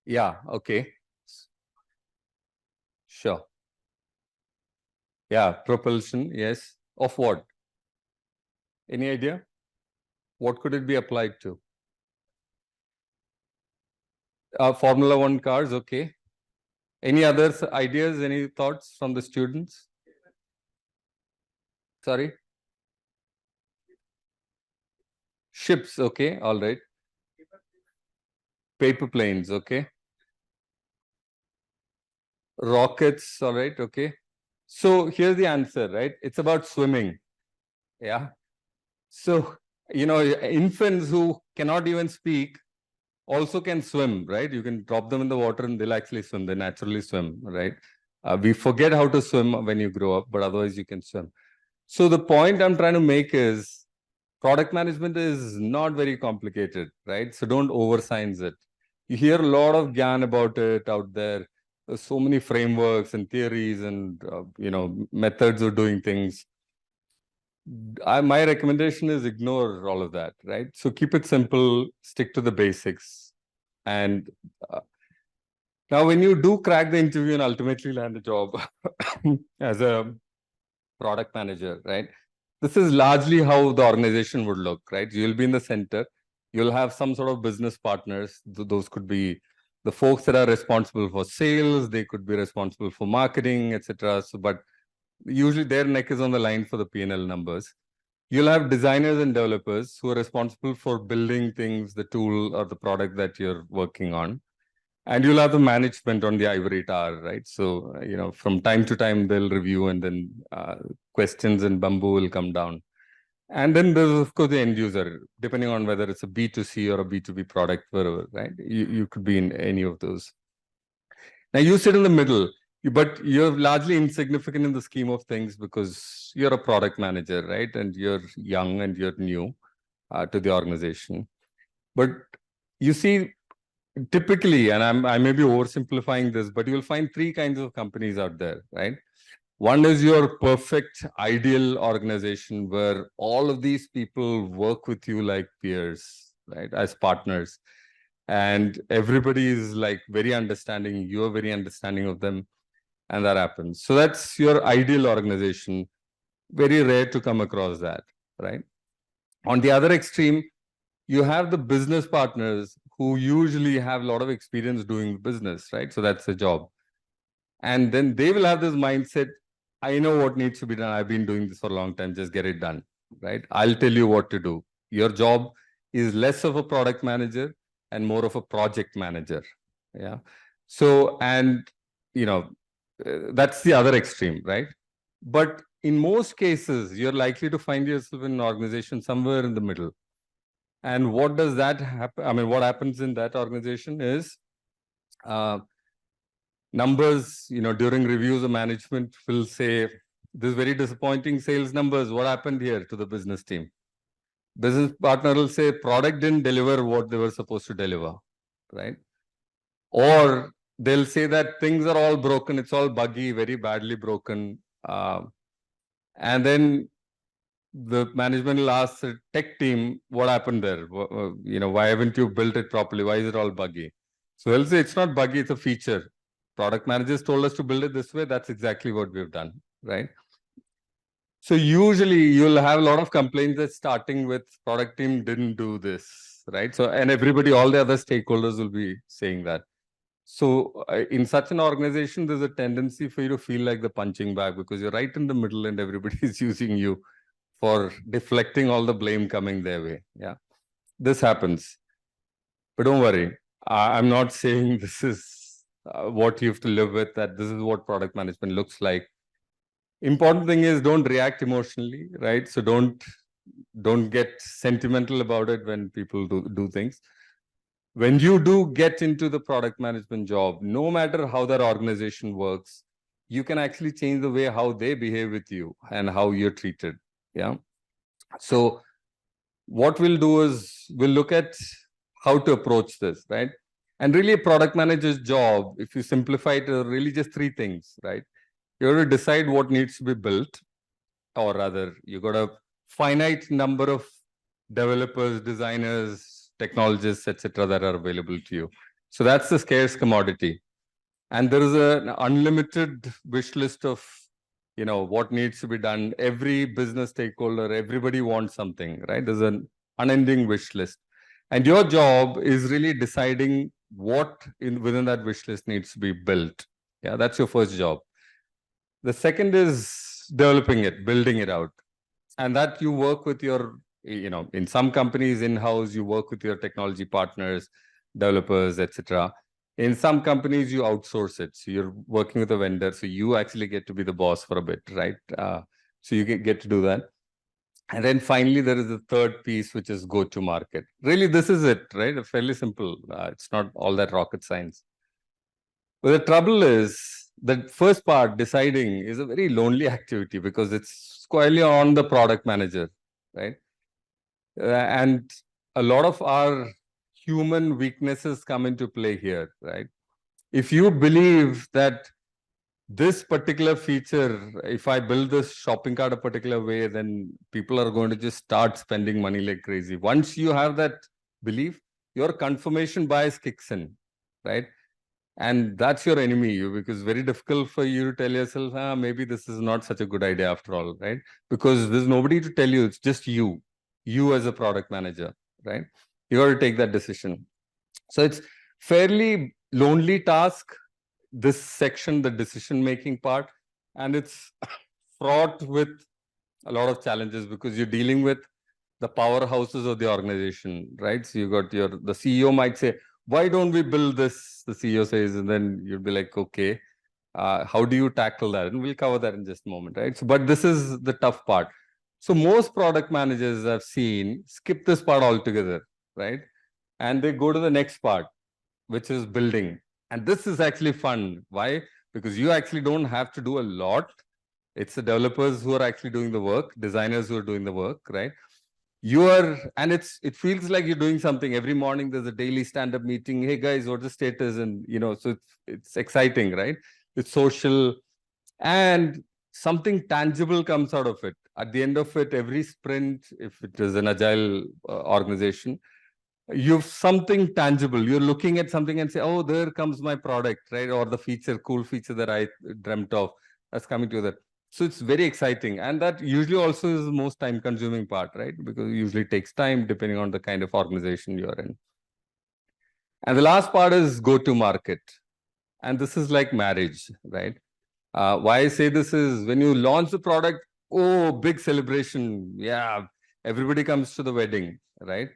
Yeah, okay. Sure. Yeah, propulsion, yes. Of what? Any idea? What could it be applied to? Formula One cars, okay. Any other ideas, any thoughts from the students? Sorry? Ships, okay, all right. Paper planes, okay. Rockets, all right, okay. So here's the answer, right? It's about swimming. Yeah. So, you know, infants who cannot even speak also can swim, right? You can drop them in the water and they'll actually swim. They naturally swim, right? We forget how to swim when you grow up, but otherwise you can swim. So the point I'm trying to make is product management is not very complicated, right? So don't overscience it. You hear a lot of gyan about it out there. There's so many frameworks and theories and, you know, methods of doing things. My recommendation is ignore all of that, right? So keep it simple, stick to the basics. And now when you do crack the interview and ultimately land a job as a product manager, right? This is largely how the organization would look, right? You'll be in the center. You'll have some sort of business partners. Those could be the folks that are responsible for sales. They could be responsible for marketing, etc. So, but usually their neck is on the line for the P&L numbers. You'll have designers and developers who are responsible for building things, the tool or the product that you're working on. And you'll have the management on the ivory tower, right? So, you know, from time to time, they'll review and then questions and bamboo will come down. And then there's, of course, the end user, depending on whether it's a B2C or a B2B product, wherever, right? You could be in any of those. Now, you sit in the middle, but you're largely insignificant in the scheme of things because you're a product manager, right? And you're young and you're new to the organization. But you see, typically, and I may be oversimplifying this, but you'll find three kinds of companies out there, right? One is your perfect ideal organization where all of these people work with you like peers, right? As partners. And everybody is like very understanding, you're very understanding of them. And that happens. So that's your ideal organization. Very rare to come across that, right? On the other extreme, you have the business partners who usually have a lot of experience doing business, right? So that's the job. And then they will have this mindset, I know what needs to be done. I've been doing this for a long time. Just get it done, right? I'll tell you what to do. Your job is less of a product manager and more of a project manager. Yeah. So, and, you know, that's the other extreme, right? But in most cases, you're likely to find yourself in an organization somewhere in the middle. And what does that happen? I mean, what happens in that organization is numbers, you know, during reviews of management will say, this very disappointing sales numbers, what happened here to the business team? Business partner will say, product didn't deliver what they were supposed to deliver, right? Or they'll say that things are all broken, it's all buggy, very badly broken. And then the management will ask the tech team, what happened there? You know, why haven't you built it properly? Why is it all buggy? So they'll say, it's not buggy, it's a feature. Product managers told us to build it this way. That's exactly what we've done, right? So usually you'll have a lot of complaints that starting with product team didn't do this, right? So, and everybody, all the other stakeholders will be saying that. So in such an organization, there's a tendency for you to feel like the punching bag because you're right in the middle and everybody is using you for deflecting all the blame coming their way. Yeah, this happens. But don't worry. I'm not saying this is what you have to live with, that this is what product management looks like. Important thing is don't react emotionally, right? So don't get sentimental about it when people do things. when you do get into the product management job, no matter how that organization works, you can actually change the way how they behave with you and how you're treated. Yeah. So what we'll do is we'll look at how to approach this, right? And really a product manager's job, if you simplify it, are really just three things, right? You have to decide what needs to be built, or rather, you got a finite number of developers, designers, technologists, etc., that are available to you. So that's the scarce commodity. And there is an unlimited wish list of, what needs to be done. Every business stakeholder, everybody wants something, right? There's an unending wish list. And your job is really deciding what within that wish list needs to be built. Yeah, that's your first job. The second is developing it, building it out. And that you work with your, in some companies in-house, you work with your technology partners, developers, etc. In some companies, you outsource it. So you're working with a vendor. So you actually get to be the boss for a bit, right? So you get to do that. And then finally, there is the third piece, which is go to market. Really, this is it, right? Fairly simple. It's not all that rocket science. But the trouble is that first part, deciding, is a very lonely activity because it's squarely on the product manager, right? And a lot of our human weaknesses come into play here, right? If you believe that this particular feature, if I build this shopping cart a particular way, then people are going to just start spending money like crazy. Once you have that belief, your confirmation bias kicks in, right? And that's your enemy, because it's very difficult for you to tell yourself, maybe this is not such a good idea after all, right? Because there's nobody to tell you, it's just you as a product manager, right? You got to take that decision. So it's fairly lonely task, this section, the decision-making part, and it's fraught with a lot of challenges because you're dealing with the powerhouses of the organization, right? So you got the CEO might say, why don't we build this? The CEO says, and then you'll be like, okay, how do you tackle that? And we'll cover that in just a moment, right? So, but this is the tough part. So most product managers I've seen skip this part altogether, right? And they go to the next part, which is building. And this is actually fun. Why? Because you actually don't have to do a lot. It's the developers who are actually doing the work, designers who are doing the work, right? And it feels like you're doing something. Every morning there's a daily stand-up meeting. Hey guys, what's the status? And so it's exciting, right? It's social, and something tangible comes out of it. At the end of it, every sprint, if it is an agile organization, you've something tangible. You're looking at something and say, oh, there comes my product, right? Or the cool feature that I dreamt of that's coming together. So it's very exciting. And that usually also is the most time consuming part, right? Because it usually takes time depending on the kind of organization you're in. And the last part is go to market. And this is like marriage, right? Why I say this is when you launch the product, oh, big celebration. Yeah, everybody comes to the wedding, right?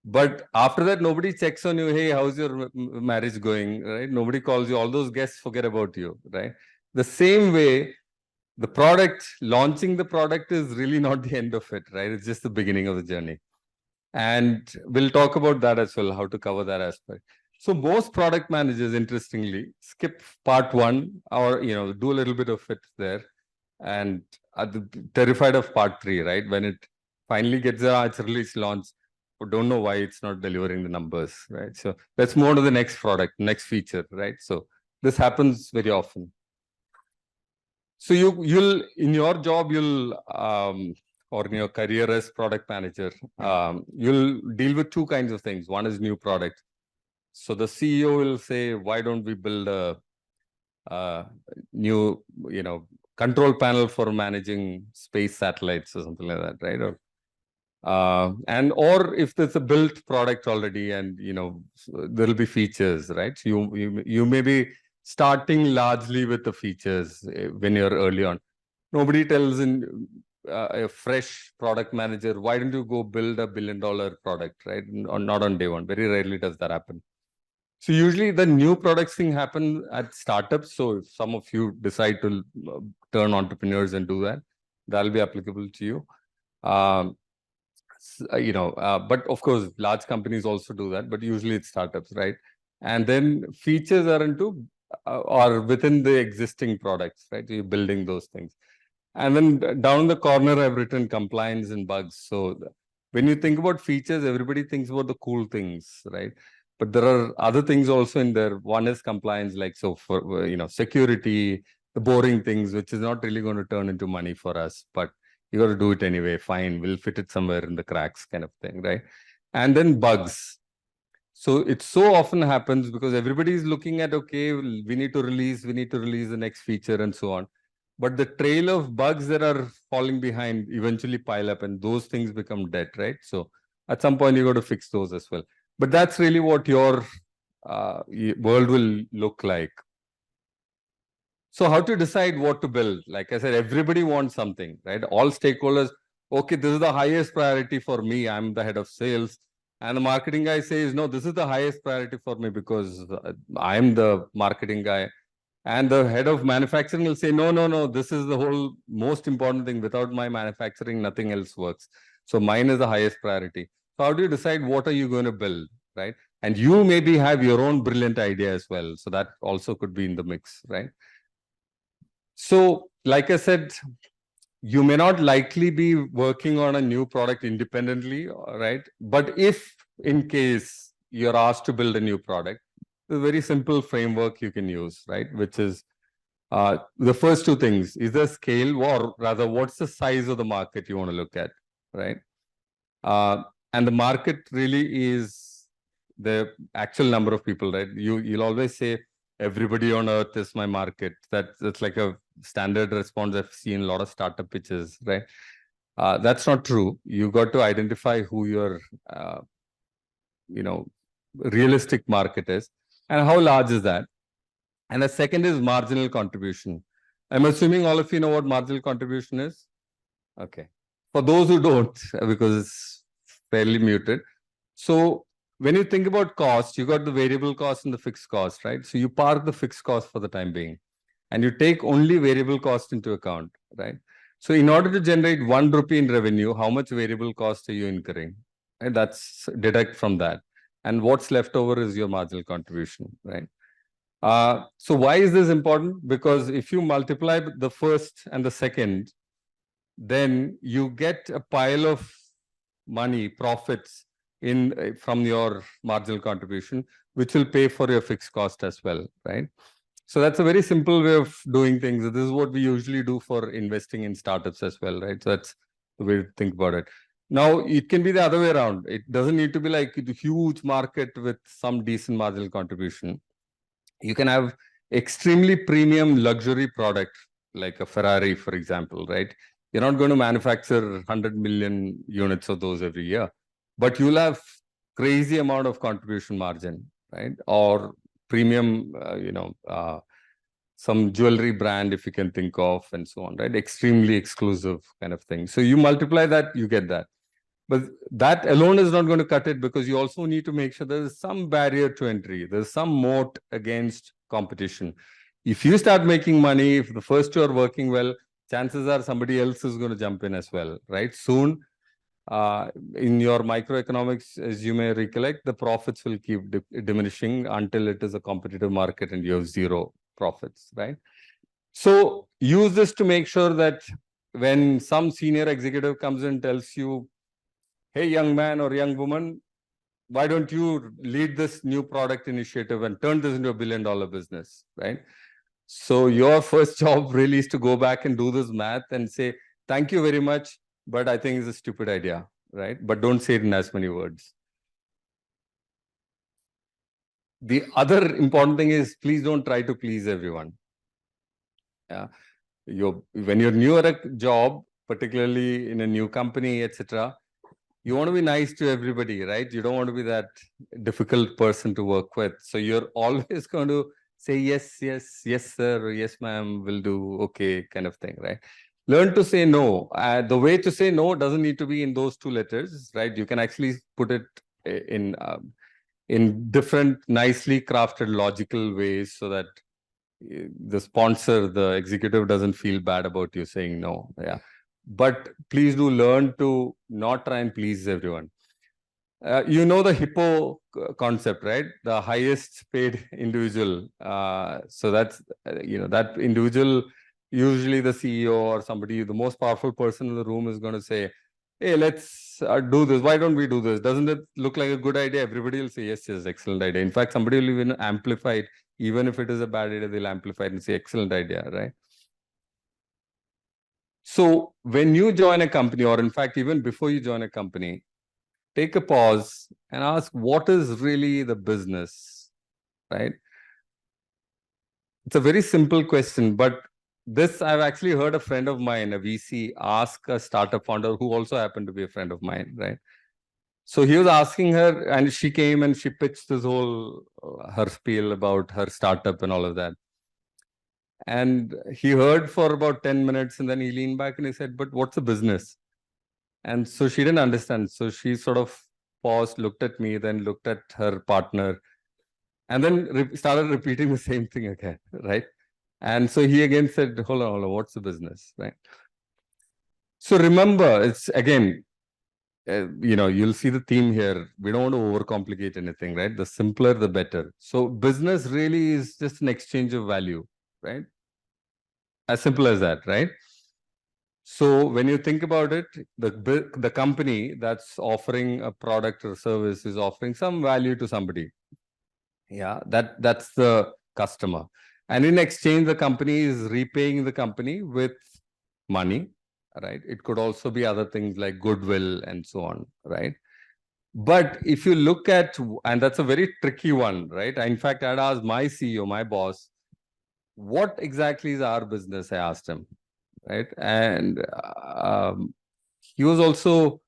But after that, nobody checks on you. Hey, how's your marriage going, right? Nobody calls you. All those guests forget about you, right? The same way, launching the product is really not the end of it, right? It's just the beginning of the journey. And we'll talk about that as well, how to cover that aspect. So most product managers, interestingly, skip part one or, do a little bit of it there and are terrified of part three, right? When it finally gets its release launch, but don't know why it's not delivering the numbers, right? So let's move on to the next product, next feature, right? So this happens very often. So you'll in your job, or in your career as product manager, you'll deal with two kinds of things. One is new product. So the CEO will say, why don't we build a new, control panel for managing space satellites or something like that, right? Or if there's a built product already and, there'll be features, right? So you may be starting largely with the features when you're early on. Nobody tells a fresh product manager, why don't you go build $1 billion product, right? Or not on day one. Very rarely does that happen. So usually the new products thing happen at startups. So if some of you decide to turn entrepreneurs and do that, that'll be applicable to you. But of course, large companies also do that, but usually it's startups, right? And then features are into or within the existing products, right? You're building those things. And then down the corner, I've written compliance and bugs. So when you think about features, everybody thinks about the cool things, right? But there are other things also in there. One is compliance, like so for security, the boring things, which is not really going to turn into money for us, but you got to do it anyway. Fine, we'll fit it somewhere in the cracks, kind of thing, right? And then bugs. So it so often happens because everybody is looking at, okay, we need to release the next feature and so on. But the trail of bugs that are falling behind eventually pile up and those things become dead, right? So at some point you got to fix those as well. But that's really what your world will look like. So how to decide what to build? Like I said, everybody wants something, right? All stakeholders, okay, this is the highest priority for me. I'm the head of sales. And the marketing guy says, no, this is the highest priority for me because I'm the marketing guy. And the head of manufacturing will say, no, this is the whole most important thing. Without my manufacturing, nothing else works. So mine is the highest priority. So how do you decide what are you going to build, right? And you maybe have your own brilliant idea as well. So that also could be in the mix, right? So like I said, you may not likely be working on a new product independently, right? But if in case you're asked to build a new product, a very simple framework you can use, right? Which is the first two things. Is there scale, or rather, what's the size of the market you want to look at, right? And the market really is the actual number of people, right? You'll always say, everybody on earth is my market. That's like a standard response I've seen a lot of startup pitches, right? That's not true. You got to identify who your realistic market is and how large is that. And the second is marginal contribution. I'm assuming all of you know what marginal contribution is. Okay. For those who don't, because it's fairly muted. So when you think about cost, you got the variable cost and the fixed cost, right? So you park the fixed cost for the time being, and you take only variable cost into account, right? So in order to generate 1 rupee in revenue, how much variable cost are you incurring? Right? That's deduct from that. And what's left over is your marginal contribution, right? So why is this important? Because if you multiply the first and the second, then you get a pile of money, profits from your marginal contribution, which will pay for your fixed cost as well, right? So that's a very simple way of doing things. This is what we usually do for investing in startups as well, right? So that's the way to think about it. Now, it can be the other way around. It doesn't need to be like a huge market with some decent marginal contribution. You can have extremely premium luxury product, like a Ferrari, for example, right? You're not going to manufacture 100 million units of those every year, but you'll have crazy amount of contribution margin, right? Or premium, some jewelry brand, if you can think of, and so on, right? Extremely exclusive kind of thing. So you multiply that, you get that. But that alone is not going to cut it, because you also need to make sure there is some barrier to entry. There's some moat against competition. If you start making money, if the first two are working well, chances are somebody else is going to jump in as well, right? Soon, in your microeconomics, as you may recollect, the profits will keep diminishing until it is a competitive market and you have zero profits, right? So use this to make sure that when some senior executive comes and tells you, hey, young man or young woman, why don't you lead this new product initiative and turn this into $1 billion business, right? So your first job really is to go back and do this math and say, thank you very much, but I think it's a stupid idea, right? But don't say it in as many words. The other important thing is, please don't try to please everyone. Yeah. When you're new at a job, particularly in a new company, etc., you want to be nice to everybody, right? You don't want to be that difficult person to work with. So you're always going to say, yes, yes, yes, sir, or yes, ma'am, will do, okay, kind of thing, right? Learn to say no. The way to say no doesn't need to be in those two letters, right? You can actually put it in different, nicely crafted, logical ways so that the sponsor, the executive, doesn't feel bad about you saying no. Yeah. but please do learn to not try and please everyone. You know the hippo concept, right? The highest paid individual. So that's, that individual, usually the CEO or somebody, the most powerful person in the room is going to say, hey, let's do this. Why don't we do this? Doesn't it look like a good idea? Everybody will say, yes, yes, excellent idea. In fact, somebody will even amplify it. Even if it is a bad idea, they'll amplify it and say, excellent idea, right? So when you join a company, or in fact, even before you join a company, take a pause and ask, what is really the business, right? It's a very simple question, but this I've actually heard a friend of mine, a VC, ask a startup founder who also happened to be a friend of mine, right? So he was asking her, and she came and she pitched this whole her spiel about her startup and all of that. And he heard for about 10 minutes, and then he leaned back and he said, but what's the business? And so she didn't understand. So she sort of paused, looked at me, then looked at her partner, and then started repeating the same thing again, right? And so he again said, hold on, what's the business, right? So remember, it's again, you'll see the theme here. We don't want to overcomplicate anything, right? The simpler, the better. So business really is just an exchange of value, right? As simple as that, right? So when you think about it, the company that's offering a product or service is offering some value to somebody. Yeah, that's the customer. And in exchange, the company is repaying the company with money, right? It could also be other things like goodwill and so on, right? But if you look at, and that's a very tricky one, right? In fact, I'd asked my CEO, my boss, what exactly is our business? I asked him, right? And he was also,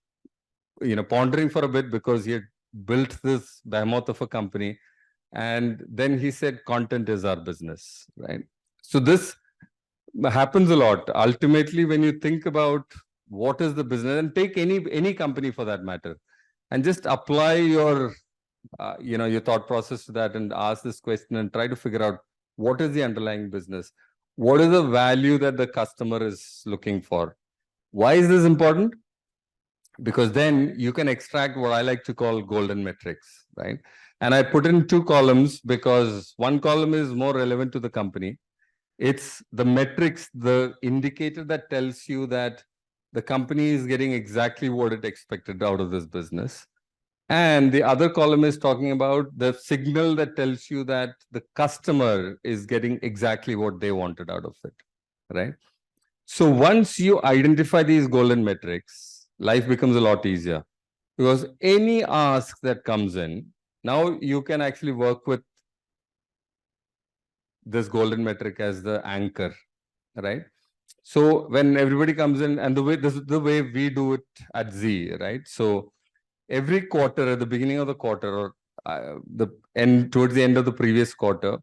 pondering for a bit because he had built this behemoth of a company. And then he said, content is our business, right? So this happens a lot. Ultimately, when you think about what is the business, and take any company for that matter, and just apply your, your thought process to that and ask this question and try to figure out what is the underlying business? What is the value that the customer is looking for? Why is this important? Because then you can extract what I like to call golden metrics, right? And I put in 2 columns because one column is more relevant to the company. It's the metrics, the indicator that tells you that the company is getting exactly what it expected out of this business. And the other column is talking about the signal that tells you that the customer is getting exactly what they wanted out of it, right? So once you identify these golden metrics, life becomes a lot easier because any ask that comes in, now you can actually work with this golden metric as the anchor, right? So when everybody comes in, and this is the way we do it at Z, right? So every quarter, at the beginning of the quarter, or towards the end of the previous quarter,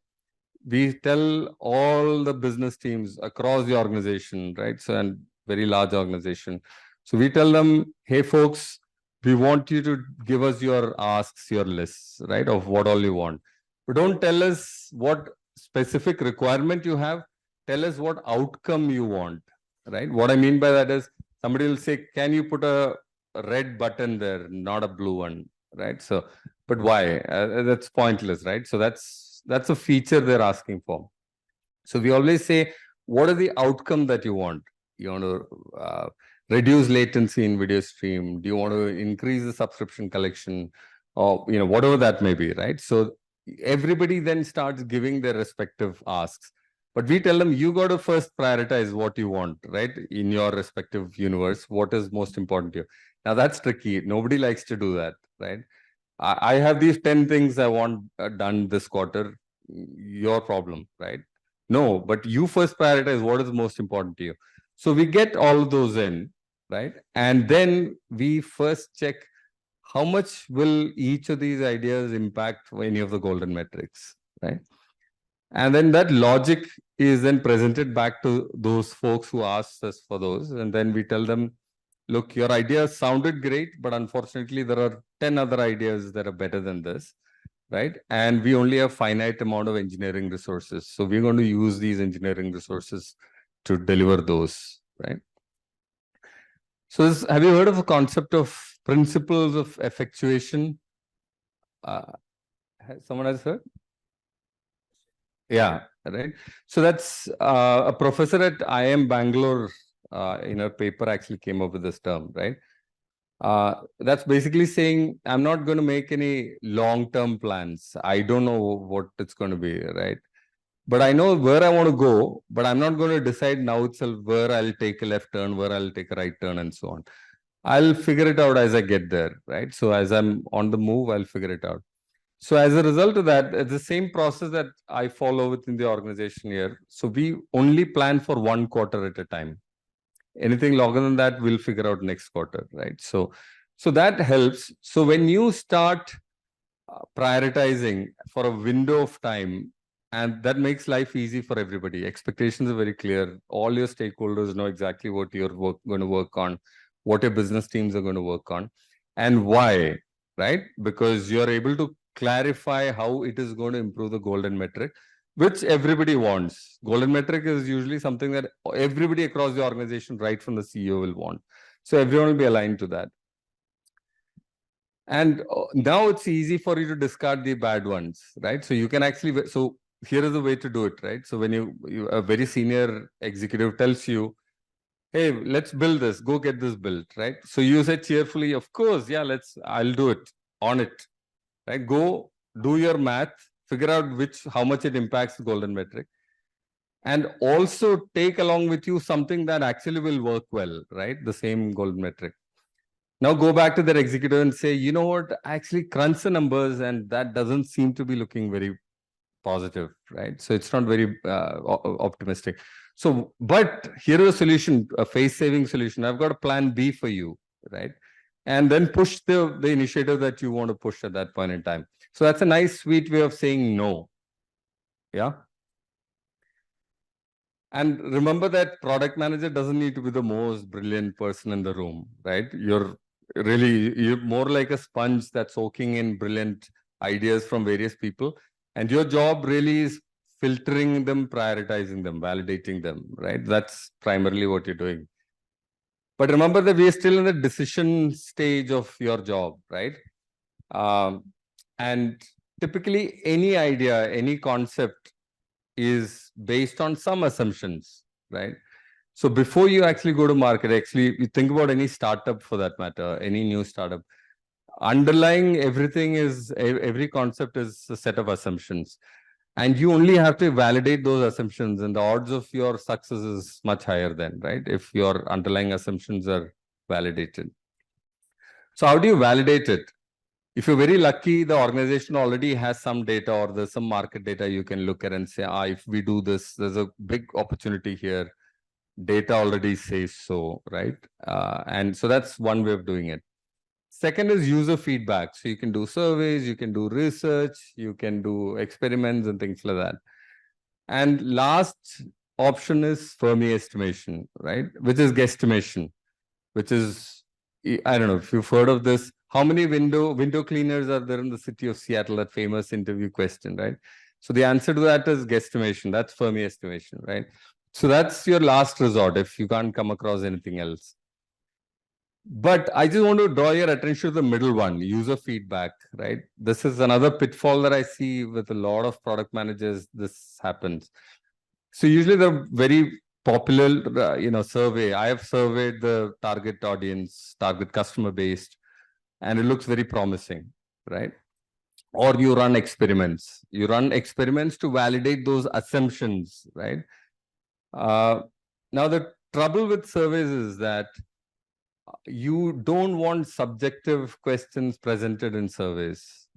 we tell all the business teams across the organization, right? So, and very large organization. So we tell them, hey folks, we want you to give us your asks, your lists, right? Of what all you want. But don't tell us what specific requirement you have. Tell us what outcome you want, right? What I mean by that is somebody will say, can you put a red button there, not a blue one, right? So, but why? That's pointless, right? So that's a feature they're asking for. So we always say, what are the outcome that you want? You want to reduce latency in video stream? Do you want to increase the subscription collection? Or, whatever that may be, right? So everybody then starts giving their respective asks. But we tell them, you got to first prioritize what you want, right? In your respective universe, what is most important to you. Now that's tricky. Nobody likes to do that, right? I have these 10 things I want done this quarter. Your problem, right? No, but you first prioritize what is most important to you. So we get all those in, right? And then we first check how much will each of these ideas impact any of the golden metrics, right? And then that logic is then presented back to those folks who asked us for those. And then we tell them, look, your idea sounded great, but unfortunately, there are 10 other ideas that are better than this, right? And we only have finite amount of engineering resources. So we're going to use these engineering resources to deliver those, right? So have you heard of the concept of principles of effectuation? Someone has heard? Yeah, right. So that's a professor at IIM Bangalore in her paper actually came up with this term, right? That's basically saying I'm not going to make any long-term plans. I don't know what it's going to be, right? But I know where I want to go, but I'm not going to decide now itself where I'll take a left turn, where I'll take a right turn, and so on. I'll figure it out as I get there, right? So as I'm on the move, I'll figure it out. So as a result of that, it's the same process that I follow within the organization here. So we only plan for 1 quarter at a time. Anything longer than that, we'll figure out next quarter, right? So that helps. So when you start prioritizing for a window of time, and that makes life easy for everybody. Expectations are very clear. All your stakeholders know exactly what you're going to work on, what your business teams are going to work on, and why, right? Because you're able to clarify how it is going to improve the golden metric, which everybody wants. Golden metric is usually something that everybody across the organization, right from the CEO, will want. So everyone will be aligned to that. And now it's easy for you to discard the bad ones, right? So you can actually, so here is the way to do it, right? So when a very senior executive tells you, hey, let's build this, go get this built, right? So you say cheerfully, of course, yeah, I'll do it, on it, right? Go do your math, figure out how much it impacts the golden metric. And also take along with you something that actually will work well, right? The same golden metric. Now go back to their executive and say, you know what, I actually crunch the numbers and that doesn't seem to be looking very positive, right? So it's not very optimistic. So, but here is a solution, a face-saving solution. I've got a plan B for you, right? And then push the initiative that you want to push at that point in time. So that's a nice, sweet way of saying no. Yeah. And remember that product manager doesn't need to be the most brilliant person in the room, right? You're more like a sponge that's soaking in brilliant ideas from various people. And your job really is filtering them, prioritizing them, validating them, right? That's primarily what you're doing. But remember that we are still in the decision stage of your job, right? And typically any idea, any concept is based on some assumptions, right? So before you actually go to market, actually you think about any startup for that matter, any new startup, underlying everything is, every concept is a set of assumptions. And you only have to validate those assumptions and the odds of your success is much higher then, right? If your underlying assumptions are validated. So how do you validate it? If you're very lucky, the organization already has some data or there's some market data you can look at and say, if we do this, there's a big opportunity here. Data already says so, right? And so that's one way of doing it. Second is user feedback. So you can do surveys, you can do research, you can do experiments and things like that. And last option is Fermi estimation, right? Which is guesstimation, which is, I don't know if you've heard of this. How many window cleaners are there in the city of Seattle? That famous interview question, right? So the answer to that is guesstimation. That's Fermi estimation, right? So that's your last resort if you can't come across anything else. But I just want to draw your attention to the middle one, user feedback, right? This is another pitfall that I see with a lot of product managers. This happens. So usually the very popular, survey. I have surveyed the target audience, target customer base, and it looks very promising, right? Or you run experiments. You run experiments to validate those assumptions, right? Now the trouble with surveys is that you don't want subjective questions presented in surveys.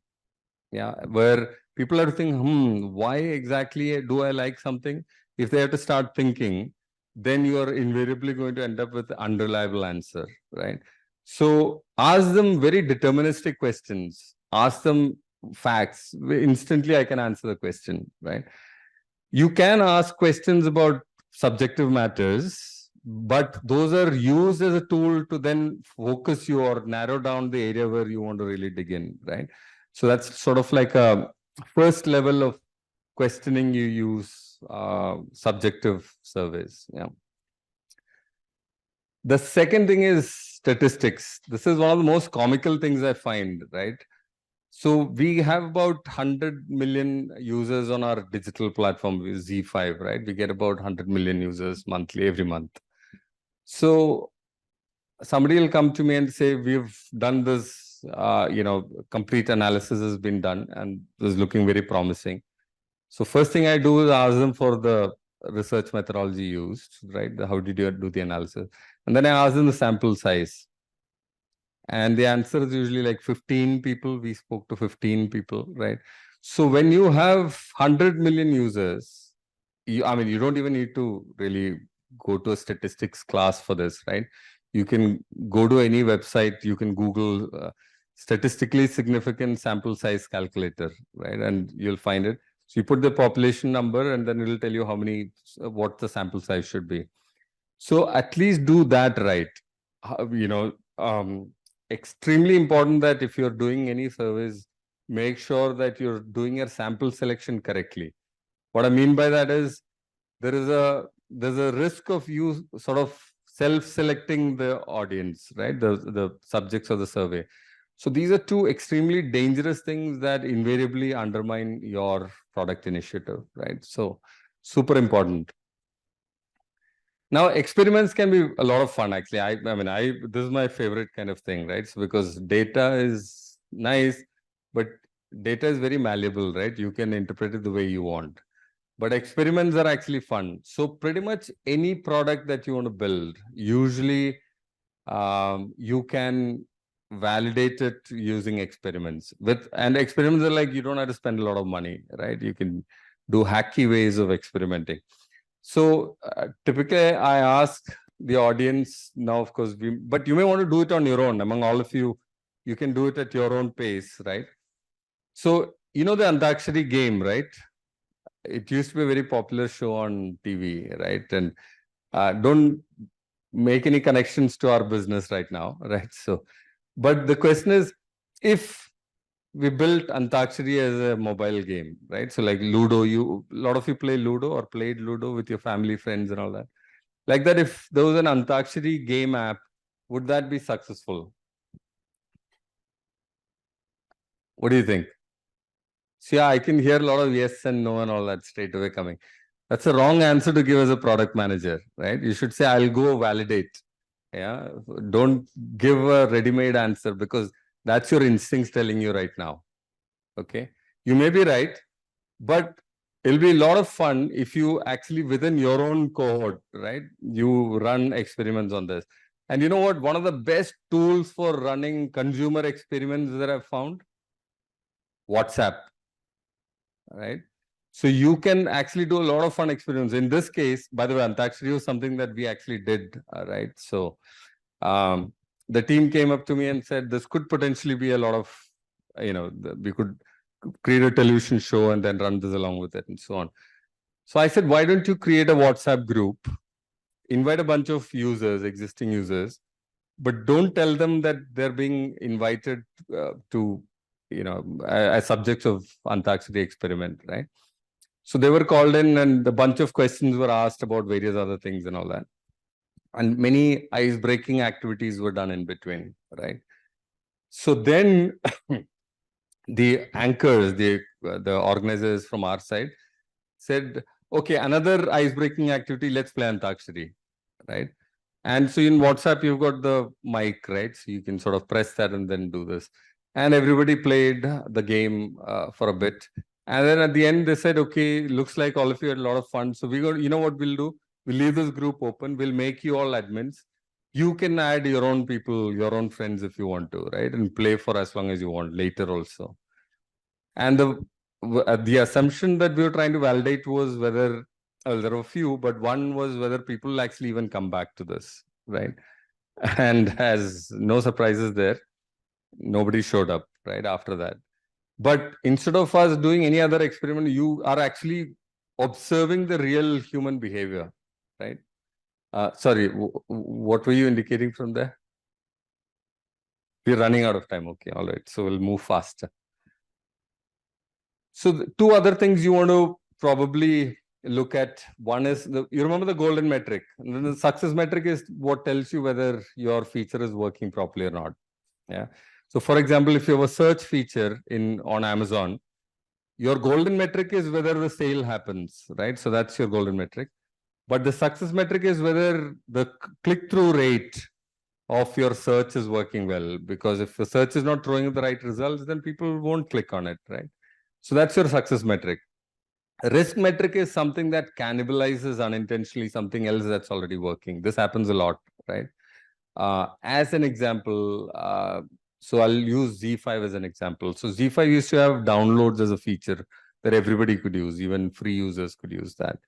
Yeah, where people are thinking, why exactly do I like something? If they have to start thinking, then you are invariably going to end up with an unreliable answer, right? So ask them very deterministic questions. Ask them facts. Instantly, I can answer the question, right? You can ask questions about subjective matters, but those are used as a tool to then focus you or narrow down the area where you want to really dig in, right? So that's sort of like a first level of questioning. You use subjective surveys. Yeah. The second thing is statistics. This is one of the most comical things I find, right? So we have about 100 million users on our digital platform with Z5, right? We get about 100 million users monthly, every month. So somebody will come to me and say, we've done this, complete analysis has been done and it is looking very promising. So first thing I do is ask them for the research methodology used, right? How did you do the analysis? And then I ask them the sample size. And the answer is usually like 15 people. We spoke to 15 people, right? So when you have 100 million users, you don't even need to really go to a statistics class for this, right? You can go to any website, you can Google statistically significant sample size calculator, right? And you'll find it. So you put the population number and then it'll tell you what the sample size should be. So at least do that right. Extremely important that if you're doing any surveys, make sure that you're doing your sample selection correctly. What I mean by that is there's a risk of you sort of self-selecting the audience, right? The subjects of the survey. So these are two extremely dangerous things that invariably undermine your product initiative, right? So super important. Now, experiments can be a lot of fun, actually. This is my favorite kind of thing, right? So because data is nice, but data is very malleable, right? You can interpret it the way you want. But experiments are actually fun. So pretty much any product that you want to build, usually you can validate it using experiments. And experiments are like, you don't have to spend a lot of money, right? You can do hacky ways of experimenting. So typically I ask the audience now, of course, but you may want to do it on your own. Among all of you, you can do it at your own pace, right? So, the Antakshari game, right? It used to be a very popular show on TV, right? And don't make any connections to our business right now, right? So, but the question is, if we built Antakshari as a mobile game, right? So like Ludo, a lot of you play Ludo or played Ludo with your family, friends and all that. Like that, if there was an Antakshari game app, would that be successful? What do you think? So yeah, I can hear a lot of yes and no and all that straight away coming. That's a wrong answer to give as a product manager, right? You should say, I'll go validate. Yeah. Don't give a ready-made answer because that's your instincts telling you right now. Okay. You may be right, but it'll be a lot of fun if you actually within your own cohort, right? You run experiments on this. And you know what? One of the best tools for running consumer experiments that I've found, WhatsApp, right? So you can actually do a lot of fun experiments. In this case, by the way, Antakshari was something that we actually did, right? So the team came up to me and said, this could potentially be a lot of, we could create a television show and then run this along with it and so on. So I said, why don't you create a WhatsApp group, invite a bunch of users, existing users, but don't tell them that they're being invited to, as subjects of Antakshari experiment, right? So they were called in and a bunch of questions were asked about various other things and all that. And many ice-breaking activities were done in between, right? So then the anchors, the organizers from our side said, okay, another ice-breaking activity, let's play Antakshari, right? And so in WhatsApp, you've got the mic, right? So you can sort of press that and then do this. And everybody played the game for a bit. And then at the end, they said, okay, looks like all of you had a lot of fun. So you know what we'll do? We'll leave this group open. We'll make you all admins. You can add your own people, your own friends if you want to, right? And play for as long as you want later also. And the assumption that we were trying to validate was whether, there were a few, but one was whether people will actually even come back to this, right? And as no surprises there, nobody showed up, right, after that. But instead of us doing any other experiment, you are actually observing the real human behavior, right? Sorry, what were you indicating from there? We're running out of time. Okay, all right. So we'll move faster. So the two other things you want to probably look at one is you remember the golden metric. And the success metric is what tells you whether your feature is working properly or not. Yeah. So for example, if you have a search feature on Amazon, your golden metric is whether the sale happens, right? So that's your golden metric. But the success metric is whether the click-through rate of your search is working well. Because if the search is not throwing the right results, then people won't click on it, right? So that's your success metric. A risk metric is something that cannibalizes unintentionally something else that's already working. This happens a lot, right? As an example, so I'll use Z5 as an example. So Z5 used to have downloads as a feature that everybody could use, even free users could use that.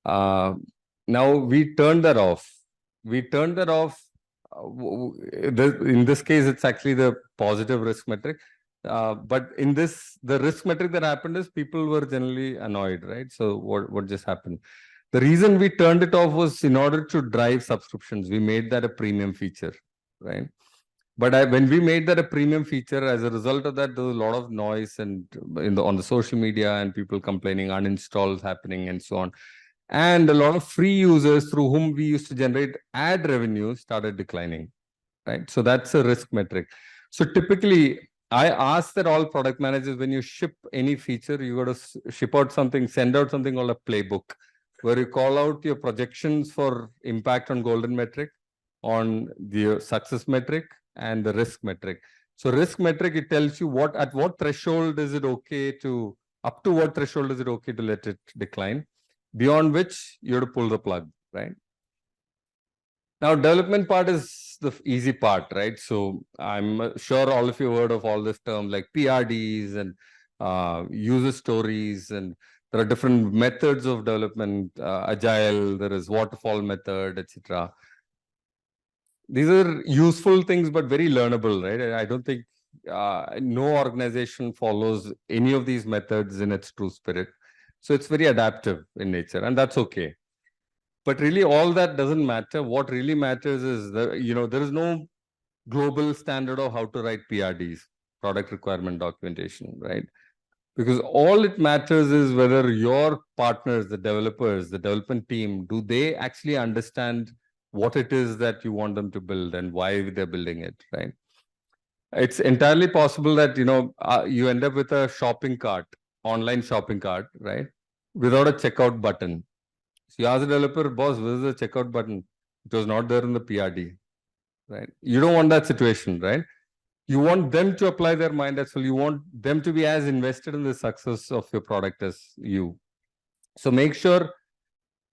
Now we turned that off. We turned that off. In this case, it's actually the positive risk metric. But in this, the risk metric that happened is people were generally annoyed, right? So what just happened? The reason we turned it off was in order to drive subscriptions. We made that a premium feature, right? But when we made that a premium feature, as a result of that, there was a lot of noise and on the social media and people complaining, uninstalls happening and so on. And a lot of free users through whom we used to generate ad revenue started declining, right? So that's a risk metric. So typically, I ask that all product managers, when you ship any feature, you got to ship out something, send out something called a playbook, where you call out your projections for impact on golden metric, on the success metric, and the risk metric. So risk metric, it tells you at what threshold is it okay to, up to what threshold is it okay to let it decline, beyond which you have to pull the plug, right? Now, development part is the easy part, right? So I'm sure all of you heard of all this term like PRDs and user stories, and there are different methods of development, agile, there is waterfall method, etc. These are useful things, but very learnable, right? I don't think no organization follows any of these methods in its true spirit. So it's very adaptive in nature, and that's okay. But really, all that doesn't matter. What really matters is there is no global standard of how to write PRDs, product requirement documentation, right? Because all it matters is whether your partners, the developers, the development team, do they actually understand what it is that you want them to build and why they're building it, right? It's entirely possible that, you end up with a shopping cart, online shopping cart, right? Without a checkout button. So you ask the developer, boss, where's the checkout button? It was not there in the PRD, right? You don't want that situation, right? You want them to apply their mind as well. You want them to be as invested in the success of your product as you. So make sure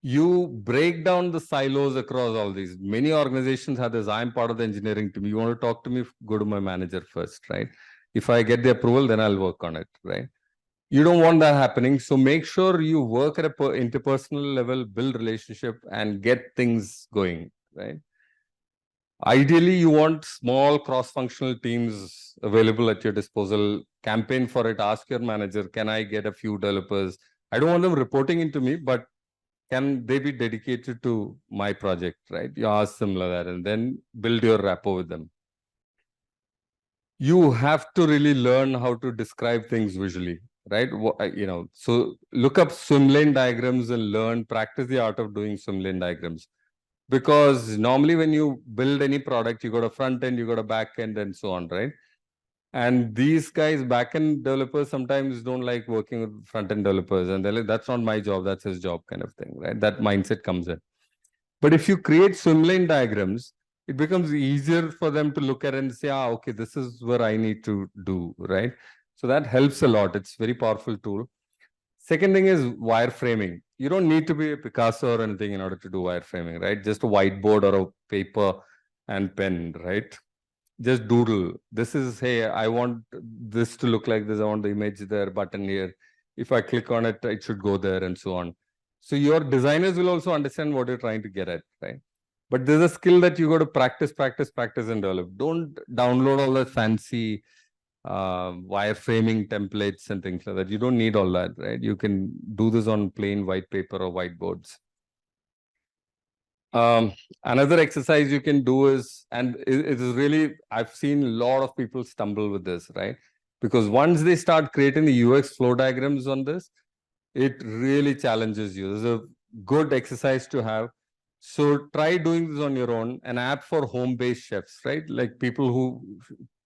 you break down the silos across all these. Many organizations have this, I'm part of the engineering team. You want to talk to me, go to my manager first, right? If I get the approval, then I'll work on it, right? You don't want that happening. So make sure you work at a interpersonal level, build relationship, and get things going, right? Ideally, you want small cross-functional teams available at your disposal. Campaign for it. Ask your manager, can I get a few developers? I don't want them reporting into me, but can they be dedicated to my project, right? You ask them like that, and then build your rapport with them. You have to really learn how to describe things visually, right? So look up swim lane diagrams and practice the art of doing swim lane diagrams. Because normally when you build any product, you got a front end, you got a back end, and so on, right? And these guys, back-end developers, sometimes don't like working with front-end developers, and they're like, that's not my job, that's his job, kind of thing, right? That mindset comes in. But if you create swim lane diagrams, it becomes easier for them to look at and say, okay, this is where I need to do, right? So that helps a lot. It's a very powerful tool. Second thing is wireframing. You don't need to be a Picasso or anything in order to do wireframing, right? Just a whiteboard or a paper and pen, right? Just doodle. This is, hey, I want this to look like this. I want the image there, button here. If I click on it, it should go there, and so on. So your designers will also understand what you're trying to get at, right? But there's a skill that you got to practice, and develop. Don't download all the fancy wireframing templates and things like that. You don't need all that, right? You can do this on plain white paper or whiteboards. Another exercise you can do is, and it is really, I've seen a lot of people stumble with this, right? Because once they start creating the UX flow diagrams on this, it really challenges you. It's a good exercise to have. So try doing this on your own. An app for home-based chefs, right? Like people who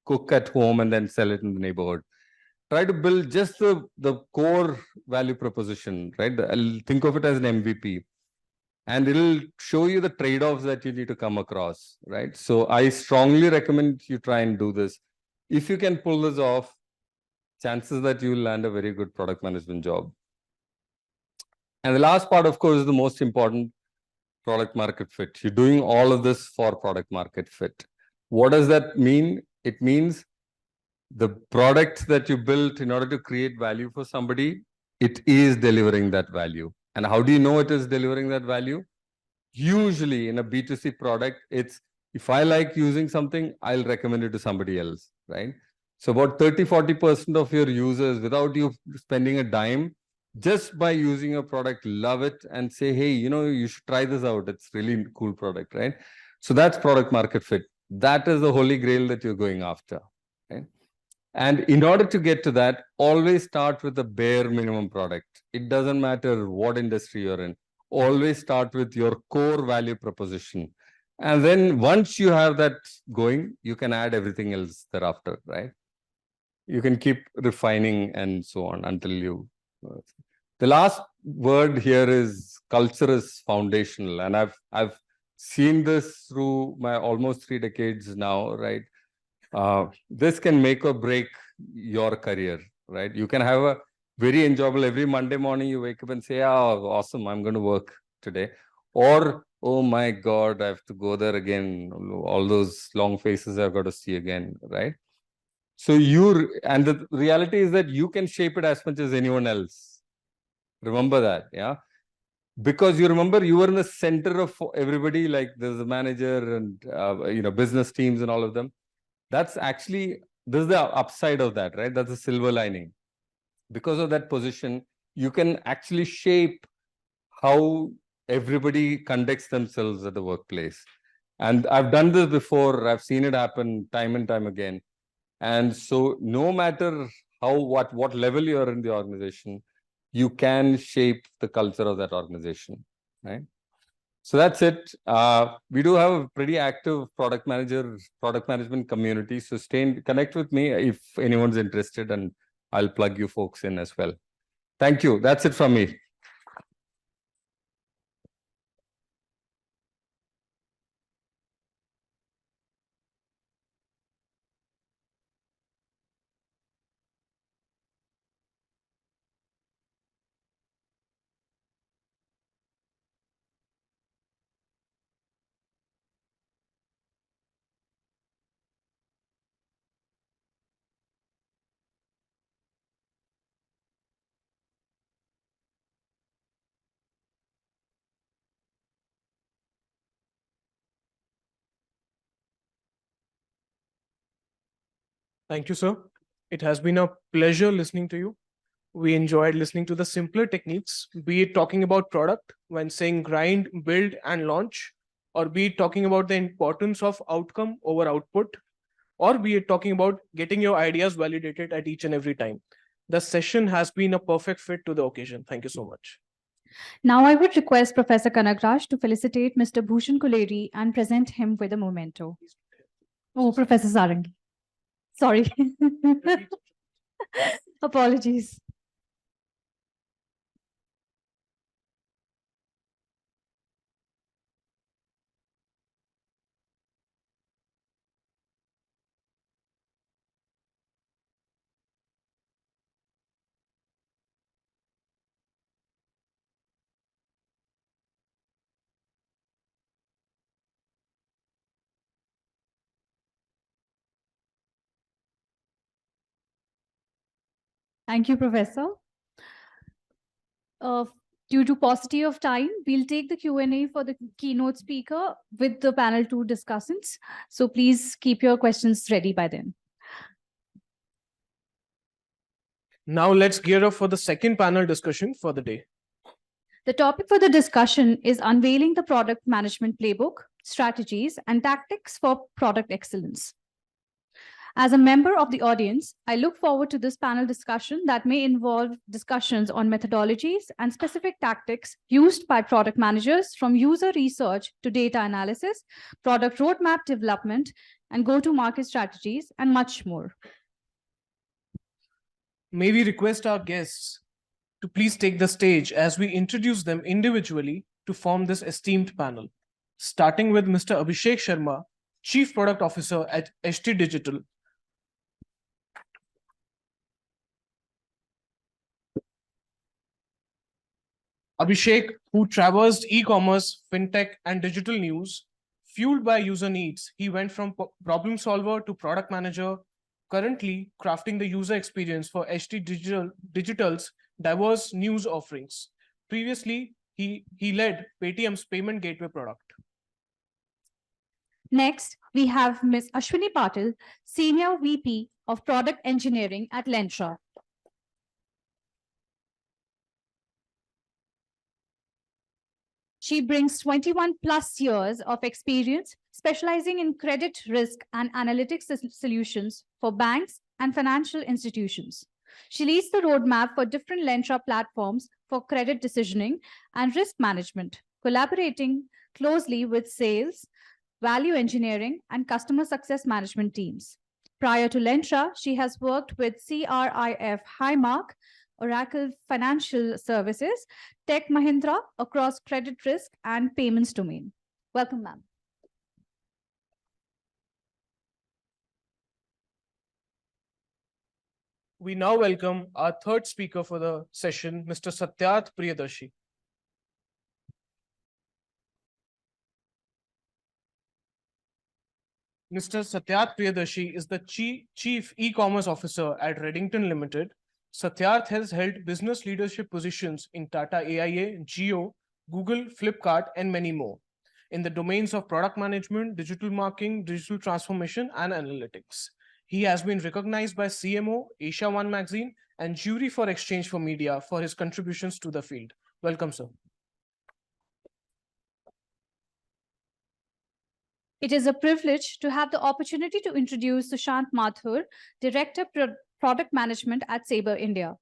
cook at home and then sell it in the neighborhood. Try to build just the core value proposition, right? I'll think of it as an MVP. And it'll show you the trade-offs that you need to come across, right? So I strongly recommend you try and do this. If you can pull this off, chances that you will land a very good product management job. And the last part, of course, is the most important: product market fit. You're doing all of this for product market fit. What does that mean? It means the product that you built in order to create value for somebody, it is delivering that value. And how do you know it is delivering that value? Usually in a B2C product, it's if I like using something, I'll recommend it to somebody else, right? So about 30-40% of your users, without you spending a dime, just by using a product, love it and say, hey, you know, you should try this out. It's really cool product, right? So that's product market fit. That is the holy grail that you're going after, right? And in order to get to that, always start with the bare minimum product. It doesn't matter what industry you're in. Always start with your core value proposition. And then once you have that going, you can add everything else thereafter, right? You can keep refining and so on until you... The last word here is culture is foundational. And I've seen this through my almost 3 decades now, right? This can make or break your career, right? You can have a very enjoyable every Monday morning, you wake up and say, oh, awesome, I'm going to work today. Or, oh my God, I have to go there again. All those long faces I've got to see again, right? So and the reality is that you can shape it as much as anyone else. Remember that, yeah? Because you remember you were in the center of everybody, like there's a manager and, business teams and all of them. That's actually, this is the upside of that, right? That's a silver lining. Because of that position, you can actually shape how everybody conducts themselves at the workplace. And I've done this before. I've seen it happen time and time again. And so no matter what level you're in the organization, you can shape the culture of that organization, right? So that's it. We do have a pretty active product management community. So connect with me if anyone's interested, and I'll plug you folks in as well. Thank you. That's it from me. Thank you, sir. It has been a pleasure listening to you. We enjoyed listening to the simpler techniques, be it talking about product when saying grind, build, and launch, or be it talking about the importance of outcome over output, or be it talking about getting your ideas validated at each and every time. The session has been a perfect fit to the occasion. Thank you so much. Now I would request Professor Kanagraj to felicitate Mr. Bhushan Kuleri and present him with a memento. Oh, Professor Sarangi. Sorry. Apologies. Thank you, Professor. Due to paucity of time, we'll take the Q&A for the keynote speaker with the panel 2 discussants. So please keep your questions ready by then. Now let's gear up for the second panel discussion for the day. The topic for the discussion is unveiling the product management playbook, strategies, and tactics for product excellence. As a member of the audience, I look forward to this panel discussion that may involve discussions on methodologies and specific tactics used by product managers, from user research to data analysis, product roadmap development, and go-to-market strategies, and much more. May we request our guests to please take the stage as we introduce them individually to form this esteemed panel, starting with Mr. Abhishek Sharma, Chief Product Officer at HT Digital. Abhishek, who traversed e-commerce, fintech, and digital news, fueled by user needs, he went from problem solver to product manager, currently crafting the user experience for HT Digital's diverse news offerings. Previously, he led Paytm's payment gateway product. Next, we have Ms. Ashwini Patil, Senior VP of Product Engineering at Lentra. She brings 21 plus years of experience specializing in credit risk and analytics solutions for banks and financial institutions. She leads the roadmap for different Lentra platforms for credit decisioning and risk management, collaborating closely with sales, value engineering, and customer success management teams. Prior to Lentra, she has worked with CRIF Highmark, Oracle Financial Services, Tech Mahindra across credit risk and payments domain. Welcome, ma'am. We now welcome our third speaker for the session, Mr. Satyarth Priyadarshi. Mr. Satyarth Priyadarshi is the Chief E-Commerce Officer at Redington Limited. Satyarth has held business leadership positions in Tata AIA, Jio, Google, Flipkart, and many more in the domains of product management, digital marketing, digital transformation, and analytics. He has been recognized by CMO, Asia One Magazine, and Jury for Exchange for Media for his contributions to the field. Welcome, sir. It is a privilege to have the opportunity to introduce Sushant Mathur, Director Product Management at Sabre India.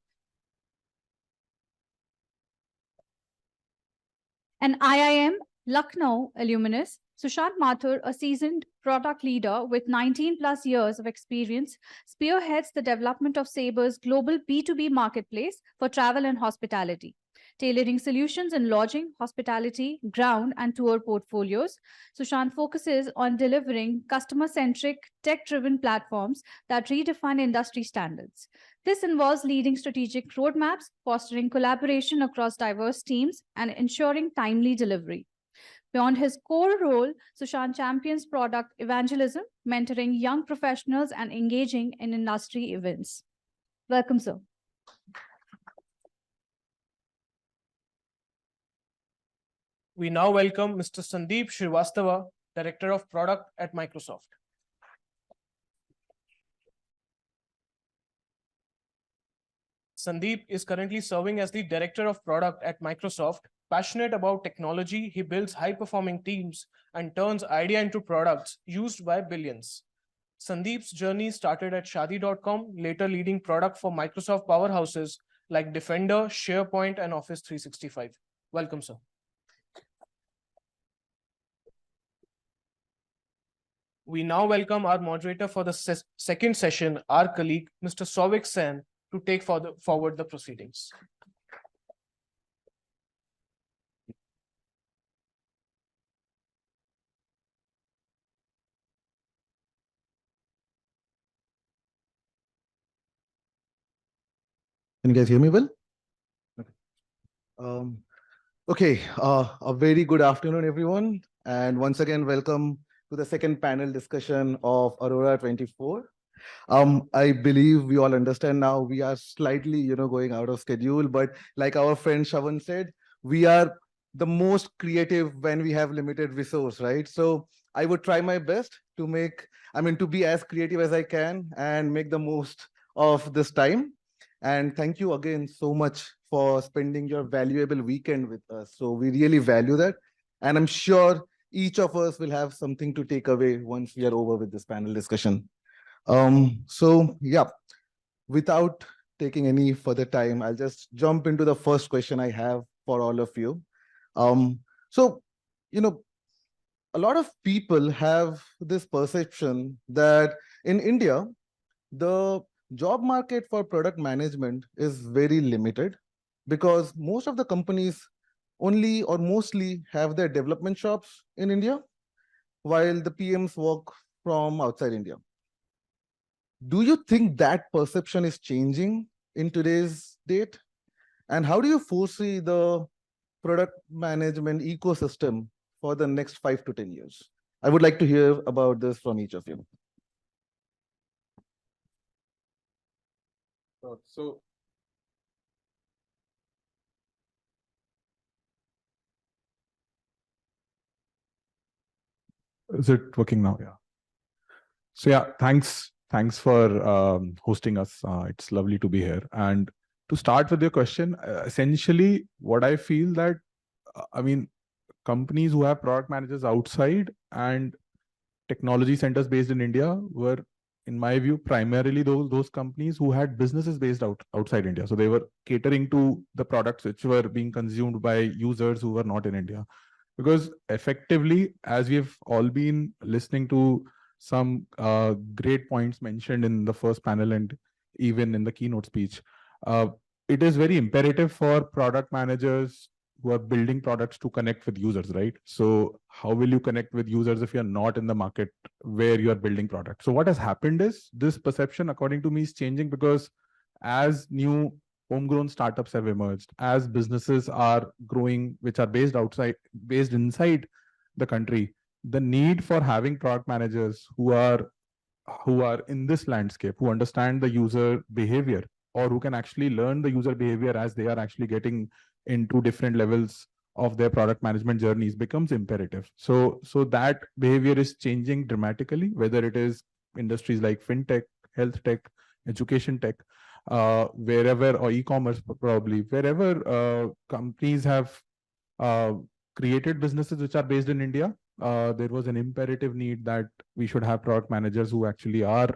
An IIM Lucknow alumnus, Sushant Mathur, a seasoned product leader with 19 plus years of experience, spearheads the development of Sabre's global B2B marketplace for travel and hospitality, tailoring solutions in lodging, hospitality, ground, and tour portfolios. Sushant focuses on delivering customer-centric, tech-driven platforms that redefine industry standards. This involves leading strategic roadmaps, fostering collaboration across diverse teams, and ensuring timely delivery. Beyond his core role, Sushant champions product evangelism, mentoring young professionals and engaging in industry events. Welcome, sir. We now welcome Mr. Sandeep Srivastava, Director of Product at Microsoft. Sandeep is currently serving as the Director of Product at Microsoft. Passionate about technology, he builds high-performing teams and turns idea into products used by billions. Sandeep's journey started at Shadi.com, later leading product for Microsoft powerhouses like Defender, SharePoint, and Office 365. Welcome, sir. We now welcome our moderator for the second session, our colleague, Mr. Souvik Sen, to take forward the proceedings. Can you guys hear me well? Okay, a very good afternoon, everyone. And once again, welcome to the second panel discussion of Aurora 24. I believe we all understand now we are slightly, going out of schedule, but like our friend Shavan said, we are the most creative when we have limited resource, right? So I would try my best to to be as creative as I can and make the most of this time. And thank you again so much for spending your valuable weekend with us. So we really value that. And I'm sure each of us will have something to take away once we are over with this panel discussion. So yeah, without taking any further time, I'll just jump into the first question I have for all of you. So, you know, a lot of people have this perception that in India, the job market for product management is very limited because most of the companies only or mostly have their development shops in India, while the PMs work from outside India. Do you think that perception is changing in today's date? And how do you foresee the product management ecosystem for the next 5 to 10 years? I would like to hear about this from each of you. So is it working now? Yeah. So yeah, thanks for hosting us. It's lovely to be here. And to start with your question, essentially what I feel that, I mean, companies who have product managers outside and technology centers based in India were, in my view, primarily those companies who had businesses based outside India. So they were catering to the products which were being consumed by users who were not in India. Because effectively, as we've all been listening to some great points mentioned in the first panel and even in the keynote speech, it is very imperative for product managers who are building products to connect with users, right? So how will you connect with users if you're not in the market where you are building products? So what has happened is this perception, according to me, is changing because as new homegrown startups have emerged, as businesses are growing, which are based inside the country, the need for having product managers who are in this landscape, who understand the user behavior, or who can actually learn the user behavior as they are actually getting into different levels of their product management journeys, becomes imperative. So that behavior is changing dramatically, whether it is industries like fintech, health tech, education tech, wherever, or e-commerce probably, wherever companies have created businesses which are based in India, there was an imperative need that we should have product managers who actually are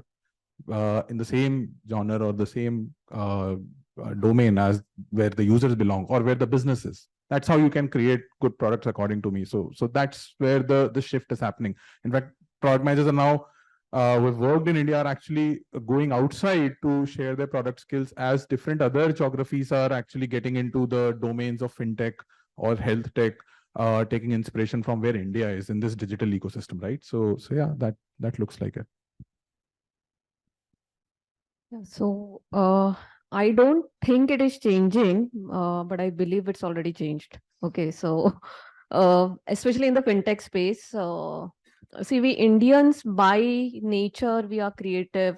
in the same genre or the same domain as where the users belong or where the business is. That's how you can create good products, according to me. So that's where the shift is happening. In fact, product managers are now who've worked in India are actually going outside to share their product skills, as different other geographies are actually getting into the domains of fintech or health tech, taking inspiration from where India is in this digital ecosystem, right? So yeah, that looks like it. So I don't think it is changing, but I believe it's already changed. Okay, so especially in the fintech space, see, we Indians by nature, we are creative,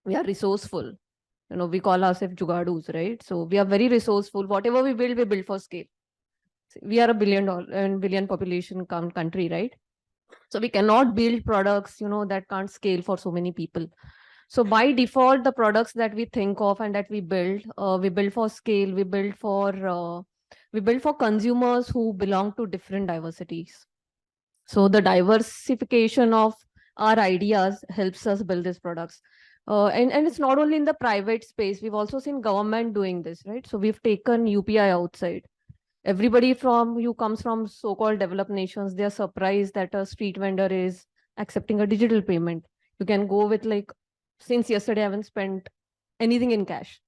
we are resourceful. You know, we call ourselves jugadus, right? So we are very resourceful. Whatever we build for scale. We are a billion population country, right? So we cannot build products, you know, that can't scale for so many people. So by default, the products that we think of and that we build for scale, we build for consumers who belong to different diversities. So the diversification of our ideas helps us build these products. And it's not only in the private space, we've also seen government doing this, right? So we've taken UPI outside. Everybody who comes from so-called developed nations, they're surprised that a street vendor is accepting a digital payment. You can go with, like, since yesterday, I haven't spent anything in cash.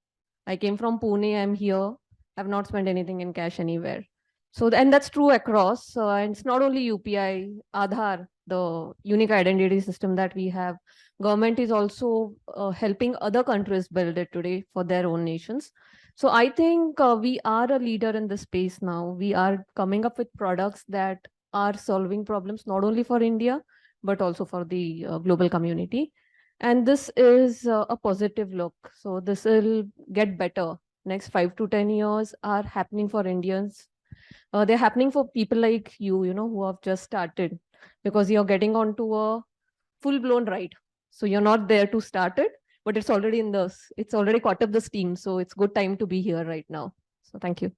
I came from Pune, I'm here. I've not spent anything in cash anywhere. So, and that's true across. And it's not only UPI, Aadhaar, the unique identity system that we have. Government is also helping other countries build it today for their own nations. So I think we are a leader in this space now. We are coming up with products that are solving problems, not only for India, but also for the global community. And this is a positive look. So this will get better. Next 5 to 10 years are happening for Indians. They're happening for people like you, you know, who have just started, because you're getting onto a full-blown ride. So you're not there to start it, but it's already it's already caught up the steam. So it's good time to be here right now. So thank you.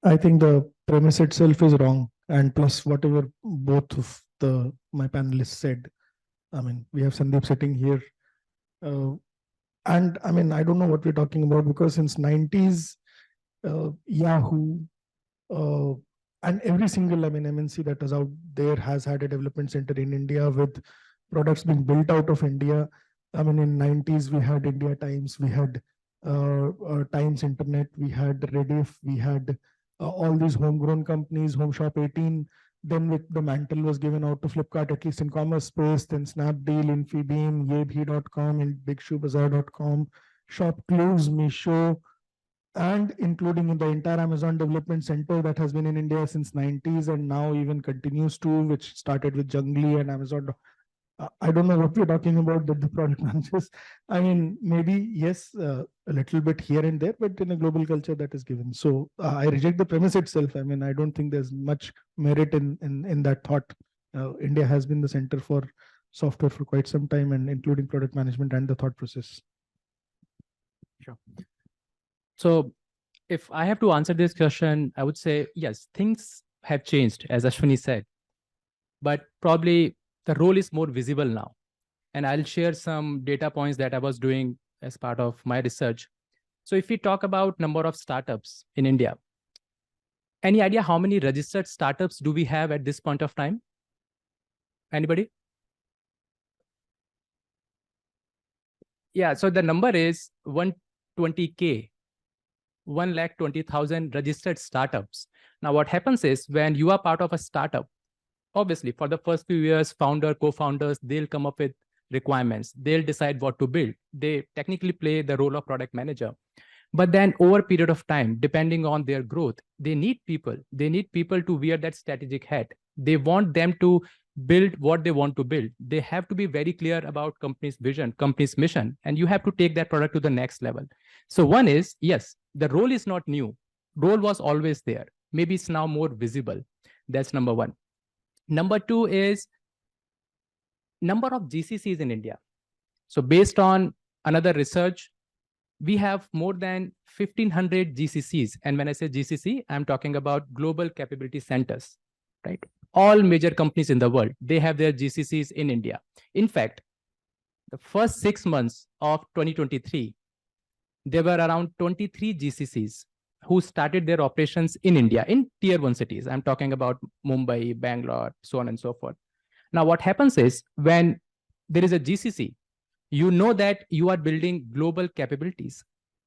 I think the premise itself is wrong. And plus whatever both of my panelists said, I mean, we have Sandeep sitting here. And I mean, I don't know what we're talking about because since 90s, Yahoo, and every single, I mean, MNC that is out there has had a development center in India with products being built out of India. I mean, in 90s, we had India Times, we had Times Internet, we had Rediff, we had all these homegrown companies, Home Shop 18. Then with the mantle was given out to Flipkart, at least in commerce space, then Snapdeal, Infibeam, Yebhi.com, and BigShoeBazaar.com, ShopClothes, Meesho, and including in the entire Amazon Development Center that has been in India since 90s and now even continues to, which started with Jungli and Amazon. I don't know what we're talking about that the product managers. I mean, maybe yes, a little bit here and there, but in a global culture that is given. So I reject the premise itself. I mean, I don't think there's much merit in that thought. India has been the center for software for quite some time, and including product management and the thought process. Sure. So if I have to answer this question, I would say, yes, things have changed, as Ashwini said, but probably the role is more visible now. And I'll share some data points that I was doing as part of my research. So if we talk about number of startups in India, any idea how many registered startups do we have at this point of time? Anybody? Yeah, so the number is 120K. 120,000 registered startups. Now, what happens is when you are part of a startup, obviously for the first few years, founder, co-founders, they'll come up with requirements. They'll decide what to build. They technically play the role of product manager. But then over a period of time, depending on their growth, they need people. They need people to wear that strategic hat. They want them to build what they want to build. They have to be very clear about company's vision, company's mission, and you have to take that product to the next level. So one is, yes, the role is not new. Role was always there. Maybe it's now more visible. That's number one. Number two is number of GCCs in India. So based on another research, we have more than 1,500 GCCs. And when I say GCC, I'm talking about Global Capability Centers, right? All major companies in the world, they have their GCCs in India. In fact, the first 6 months of 2023, there were around 23 GCCs who started their operations in India, in tier 1 cities. I'm talking about Mumbai, Bangalore, so on and so forth. Now, what happens is when there is a GCC, you know that you are building global capabilities.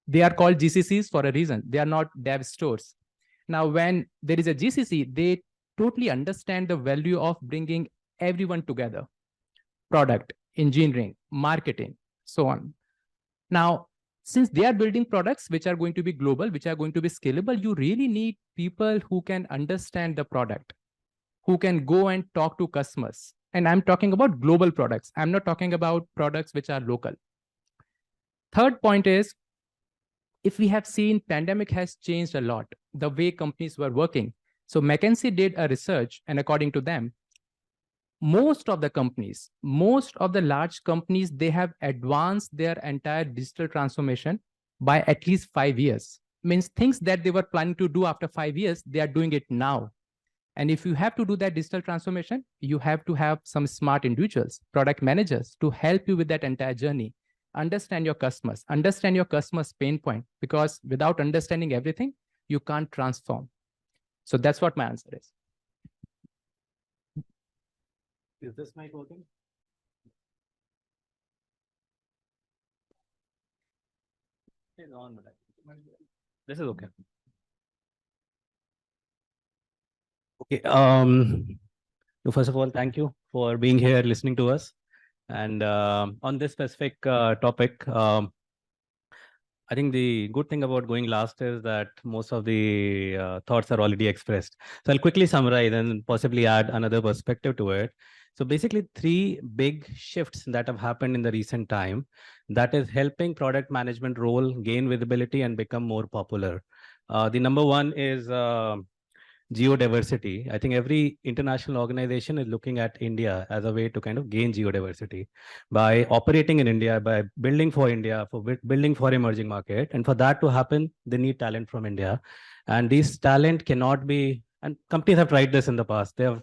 They are called GCCs for a reason. They are not dev stores. Now, when there is a GCC, they totally understand the value of bringing everyone together. Product, engineering, marketing, so on. Now, since they are building products which are going to be global, which are going to be scalable, you really need people who can understand the product, who can go and talk to customers. And I'm talking about global products. I'm not talking about products which are local. Third point is, if we have seen pandemic has changed a lot, the way companies were working. So McKinsey did a research, and according to them, most of the companies, most of the large companies, they have advanced their entire digital transformation by at least 5 years. Means things that they were planning to do after 5 years, they are doing it now. And if you have to do that digital transformation, you have to have some smart individuals, product managers to help you with that entire journey. Understand your customers, understand your customers' pain point, because without understanding everything, you can't transform. So that's what my answer is. Is this mic working? It's on, but this is okay. Okay. So first of all, thank you for being here, listening to us. And on this specific topic, I think the good thing about going last is that most of the thoughts are already expressed. So I'll quickly summarize and possibly add another perspective to it. So basically 3 big shifts that have happened in the recent time that is helping product management role gain visibility and become more popular. The number one is geodiversity. I think every international organization is looking at India as a way to kind of gain geodiversity by operating in India, by building for India, for building for emerging market. And for that to happen, they need talent from India. And this talent cannot be, and companies have tried this in the past. They have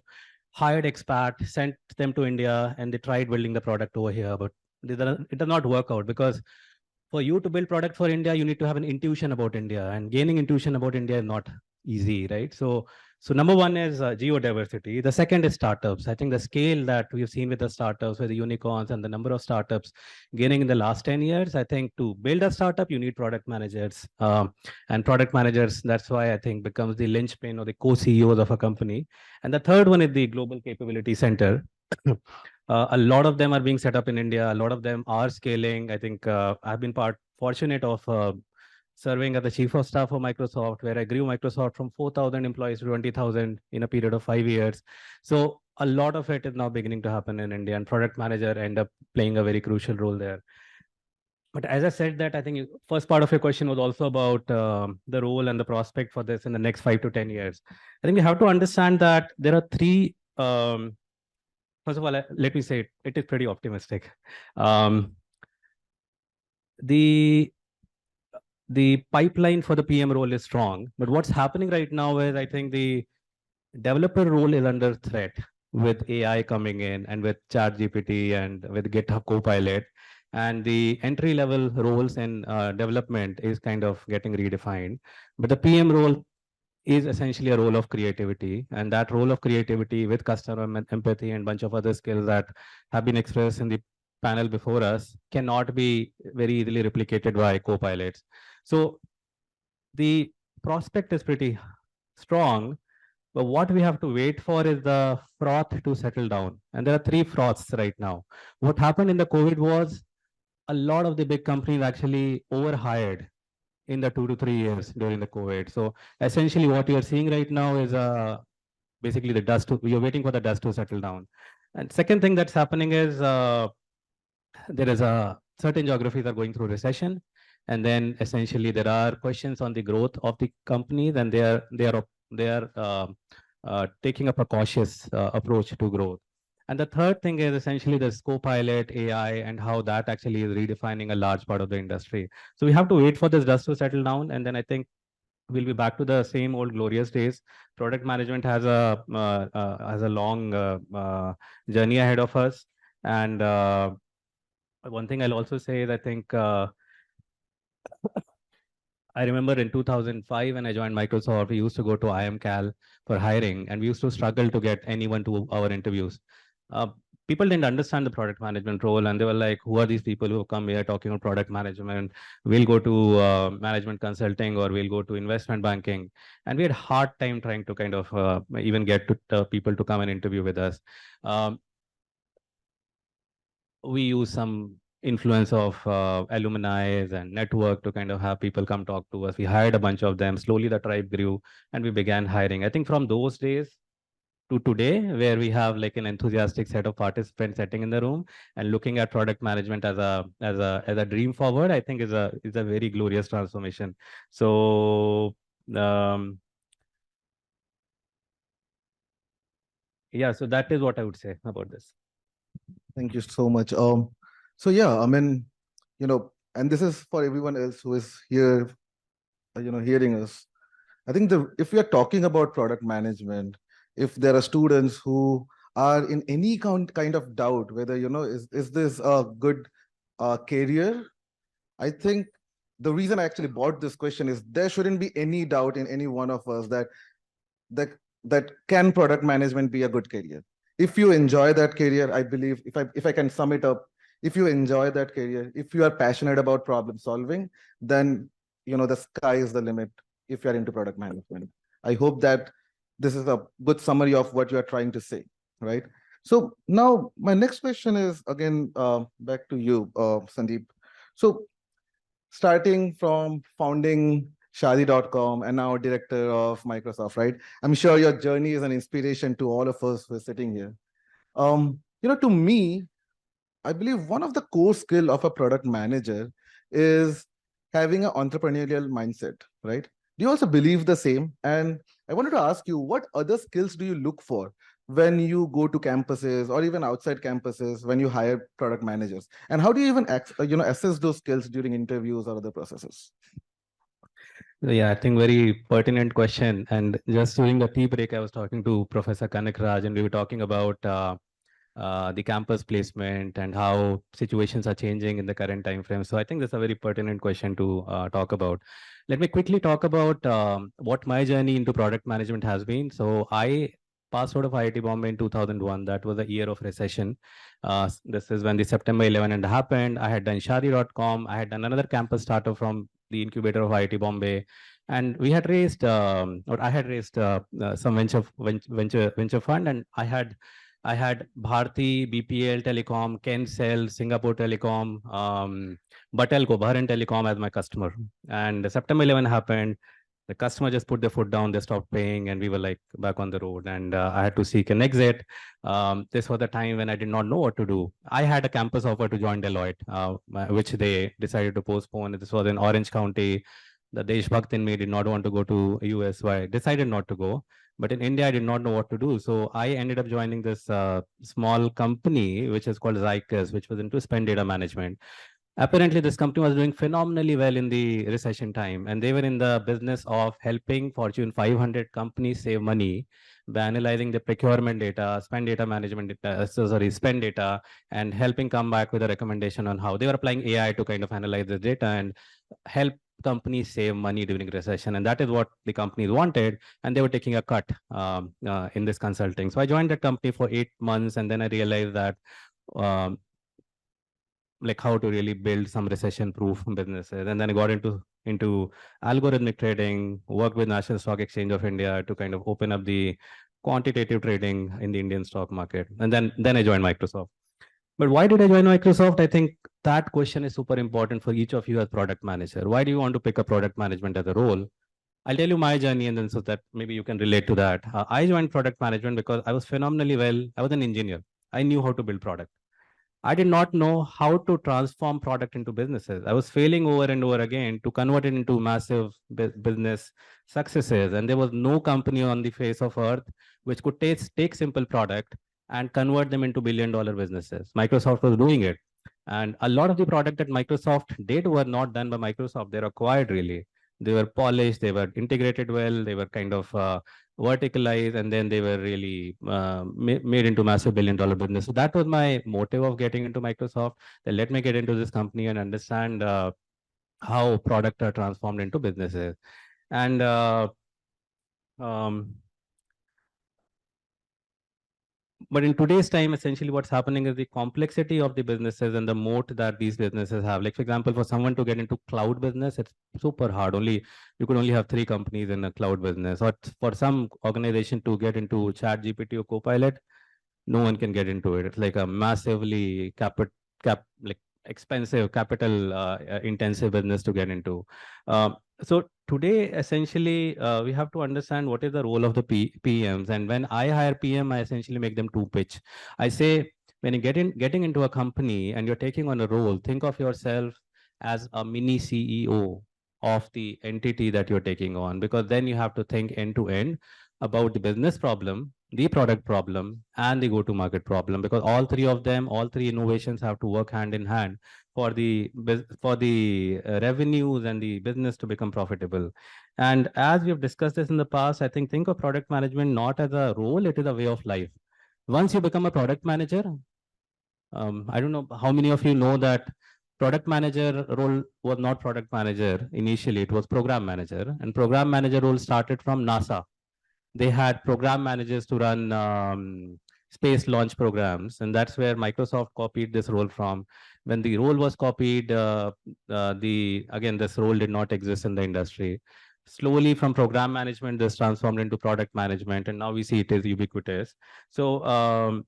hired expat, sent them to India, and they tried building the product over here, but it does not work out because for you to build product for India, you need to have an intuition about India, and gaining intuition about India is not easy, right? So number one is geodiversity. The second is startups. I think the scale that we've seen with the startups, with the unicorns and the number of startups gaining in the last 10 years, I think to build a startup, you need product managers. And product managers, that's why I think becomes the linchpin or the co-CEOs of a company. And the third one is the Global Capability Center. A lot of them are being set up in India. A lot of them are scaling. I think I've been fortunate of serving as the chief of staff for Microsoft, where I grew Microsoft from 4,000 employees to 20,000 in a period of 5 years. So a lot of it is now beginning to happen in India, and product manager end up playing a very crucial role there. But as I said that, I think first part of your question was also about the role and the prospect for this in the next 5 to 10 years. I think we have to understand that there are three, first of all, let me say it is pretty optimistic. The pipeline for the PM role is strong, but what's happening right now is I think the developer role is under threat with AI coming in and with ChatGPT and with GitHub Copilot, and the entry level roles in development is kind of getting redefined. But the PM role is essentially a role of creativity, and that role of creativity with customer empathy and bunch of other skills that have been expressed in the panel before us cannot be very easily replicated by co-pilots. So the prospect is pretty strong, but what we have to wait for is the froth to settle down. And there are three froths right now. What happened in the COVID was a lot of the big companies actually overhired in the 2 to 3 years during the COVID. So essentially what you're seeing right now is basically you're waiting for the dust to settle down. And second thing that's happening is there is certain geographies are going through recession. And then essentially there are questions on the growth of the companies, and they are taking up a cautious approach to growth. And the third thing is essentially the co-pilot AI and how that actually is redefining a large part of the industry. So we have to wait for this dust to settle down, and then I think we'll be back to the same old glorious days. Product management has a long journey ahead of us. And one thing I'll also say is I think I remember in 2005 when I joined Microsoft, we used to go to IMCal for hiring, and we used to struggle to get anyone to our interviews. People didn't understand the product management role, and they were like, who are these people who come here talking about product management? We'll go to management consulting, or we'll go to investment banking. And we had a hard time trying to kind of even get to people to come and interview with us. We use some influence of alumni and network to kind of have people come talk to us. We hired a bunch of them. Slowly the tribe grew and we began hiring. I think from those days to today, where we have like an enthusiastic set of participants sitting in the room and looking at product management as a dream forward, I think is a very glorious transformation. So yeah, so that is what I would say about this. Thank you so much. So yeah, I mean, and this is for everyone else who is here, hearing us. I think if we are talking about product management, if there are students who are in any kind of doubt whether, is this a good career? I think the reason I actually brought this question is there shouldn't be any doubt in any one of us that can product management be a good career. If you enjoy that career, I believe, if I can sum it up, if you enjoy that career, if you are passionate about problem solving, then the sky is the limit if you're into product management. I hope that this is a good summary of what you are trying to say, right? So now my next question is again back to you, Sandeep. So starting from founding Shadi.com and now director of Microsoft, right? I'm sure your journey is an inspiration to all of us who are sitting here. To me, I believe one of the core skills of a product manager is having an entrepreneurial mindset, right? Do you also believe the same? And I wanted to ask you, what other skills do you look for when you go to campuses or even outside campuses when you hire product managers? And how do you even assess those skills during interviews or other processes? Yeah, I think very pertinent question. And just during the tea break, I was talking to Professor Kanak Raj, and we were talking about the campus placement and how situations are changing in the current time frame. So I think that's a very pertinent question to talk about. Let me quickly talk about what my journey into product management has been. So I passed out of IIT Bombay in 2001. That was the year of recession. This is when the September 11 happened. I had done Shadi.com. I had done another campus startup from the incubator of IIT Bombay. And we had raised, or I had raised some venture fund, and I had Bharti, BPL Telecom, Kencell, Singapore Telecom, Batelco, Bahrain Telecom as my customer. And September 11 happened. The customer just put their foot down, they stopped paying, and we were like back on the road. And I had to seek an exit. This was the time when I did not know what to do. I had a campus offer to join Deloitte, which they decided to postpone. This was in Orange County. The Deshbhakt in me did not want to go to US, so I decided not to go. But in India, I did not know what to do. So I ended up joining this small company, which is called Zycus, which was into spend data management. Apparently, this company was doing phenomenally well in the recession time, and they were in the business of helping Fortune 500 companies save money by analyzing the procurement data, spend data management, spend data, and helping come back with a recommendation on how they were applying AI to kind of analyze the data and help companies save money during recession. And that is what the companies wanted, and they were taking a cut in this consulting. So I joined that company for 8 months, and then I realized that like how to really build some recession-proof businesses. And then I got into algorithmic trading, worked with National Stock Exchange of India to kind of open up the quantitative trading in the Indian stock market. And then I joined Microsoft. But why did I join Microsoft? I think that question is super important for each of you as product manager. Why do you want to pick up product management as a role? I'll tell you my journey, and then so that maybe you can relate to that. I joined product management because I was phenomenally well. I was an engineer. I knew how to build product. I did not know how to transform product into businesses. I was failing over and over again to convert it into massive business successes. And there was no company on the face of earth which could take simple product and convert them into billion-dollar businesses. Microsoft was doing it. And a lot of the product that Microsoft did were not done by Microsoft. They're acquired really. They were polished, they were integrated well, they were kind of verticalized, and then they were really made into massive billion-dollar business. So that was my motive of getting into Microsoft. That let me get into this company and understand how product are transformed into businesses. And but in today's time, essentially what's happening is the complexity of the businesses and the moat that these businesses have. Like, for example, for someone to get into cloud business, it's super hard. You could only have 3 companies in a cloud business. Or for some organization to get into ChatGPT or Copilot, no one can get into it. It's like a massively expensive capital intensive business to get into. So today, essentially, we have to understand what is the role of the PMs. And when I hire PM, I essentially make them 2 pitch. I say, when you getting into a company and you're taking on a role, think of yourself as a mini CEO of the entity that you're taking on, because then you have to think end to end about the business problem, the product problem, and the go-to-market problem, because all 3 of them, all 3 innovations have to work hand in hand for the revenues and the business to become profitable. And as we have discussed this in the past, I think of product management not as a role, it is a way of life. Once you become a product manager, I don't know how many of you know that product manager role was not product manager initially, it was program manager, and program manager role started from NASA. They had program managers to run space launch programs, and that's where Microsoft copied this role from. When the role was copied, again, this role did not exist in the industry. Slowly from program management, this transformed into product management, and now we see it is ubiquitous. So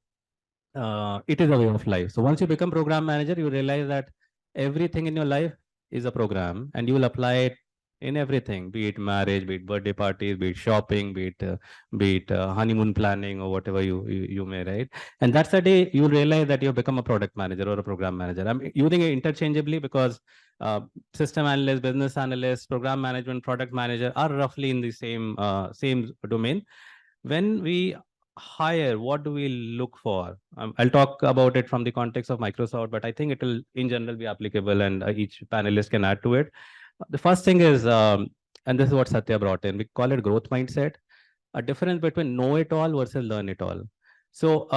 it is a way of life. So once you become program manager, you realize that everything in your life is a program, and you will apply it in everything, be it marriage, be it birthday parties, be it shopping, be it honeymoon planning, or whatever you may, right? And that's the day you realize that you have become a product manager or a program manager. I'm using it interchangeably because system analyst, business analyst, program management, product manager are roughly in the same domain. When we hire, what do we look for? I'll talk about it from the context of Microsoft, but I think it will in general be applicable, and each panelist can add to it. The first thing is and this is what Satya brought in. We call it growth mindset, a difference between know it all versus learn it all. So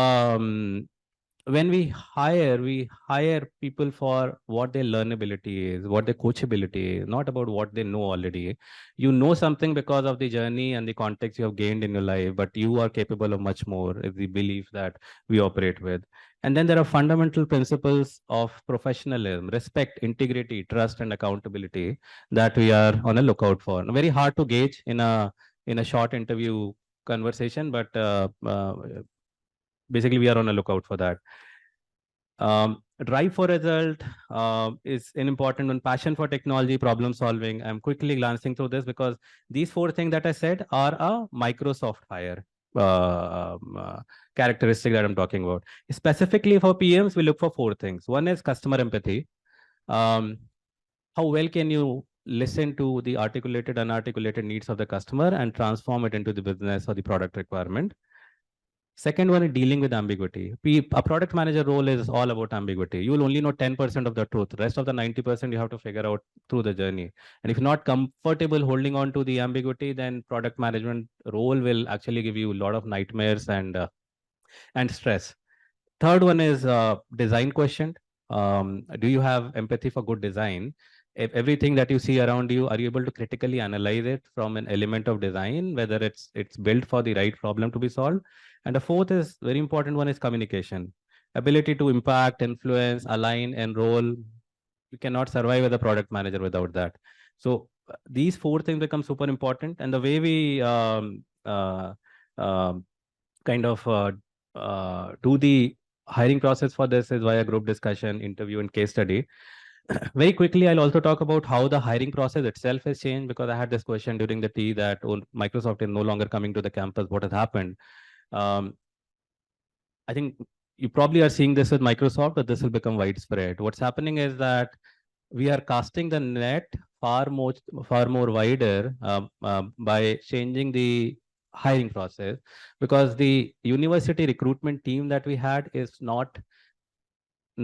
when we hire people for what their learnability is, what their coachability is, not about what they know already. You know something because of the journey and the context you have gained in your life, but you are capable of much more, is the belief that we operate with. And then there are fundamental principles of professionalism, respect, integrity, trust, and accountability that we are on a lookout for. Very hard to gauge in a short interview conversation, but basically we are on a lookout for that. Drive for result is an important one. Passion for technology, problem solving. I'm quickly glancing through this because these 4 things that I said are a Microsoft hire characteristic that I'm talking about. Specifically for PMs, we look for 4 things. One is customer empathy. How well can you listen to the articulated, unarticulated needs of the customer and transform it into the business or the product requirement? Second one is dealing with ambiguity. A product manager role is all about ambiguity. You will only know 10% of the truth. Rest of the 90% you have to figure out through the journey. And if you're not comfortable holding on to the ambiguity, then product management role will actually give you a lot of nightmares and stress. Third one is design question. Do you have empathy for good design? If everything that you see around you, are you able to critically analyze it from an element of design, whether it's built for the right problem to be solved? And the fourth is very important one is communication. Ability to impact, influence, align, enroll. You cannot survive as a product manager without that. So these 4 things become super important. And the way we kind of do the hiring process for this is via group discussion, interview, and case study. Very quickly, I'll also talk about how the hiring process itself has changed, because I had this question during the tea that Microsoft is no longer coming to the campus. What has happened? I think you probably are seeing this with Microsoft, but this will become widespread. What's happening is that we are casting the net far more wider by changing the hiring process, because the university recruitment team that we had is no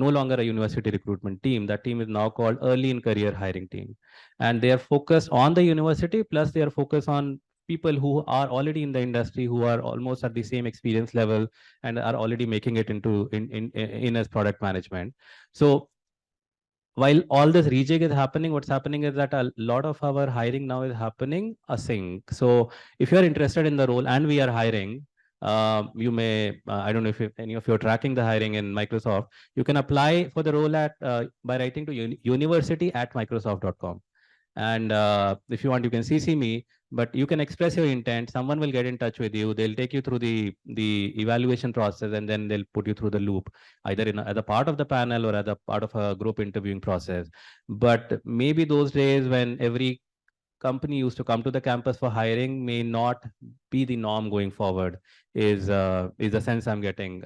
longer a university recruitment team. That team is now called early in career hiring team, and they are focused on the university, plus they are focused on people who are already in the industry, who are almost at the same experience level and are already making it into in as product management. So while all this rejig is happening, what's happening is that a lot of our hiring now is happening async. So if you're interested in the role and we are hiring, you may, I don't know if any of you are tracking the hiring in Microsoft, you can apply for the role at by writing to university@microsoft.com. And if you want, you can CC me, but you can express your intent. Someone will get in touch with you. They'll take you through the evaluation process, and then they'll put you through the loop, either as a part of the panel or as a part of a group interviewing process. But maybe those days when every company used to come to the campus for hiring may not be the norm going forward, is the sense I'm getting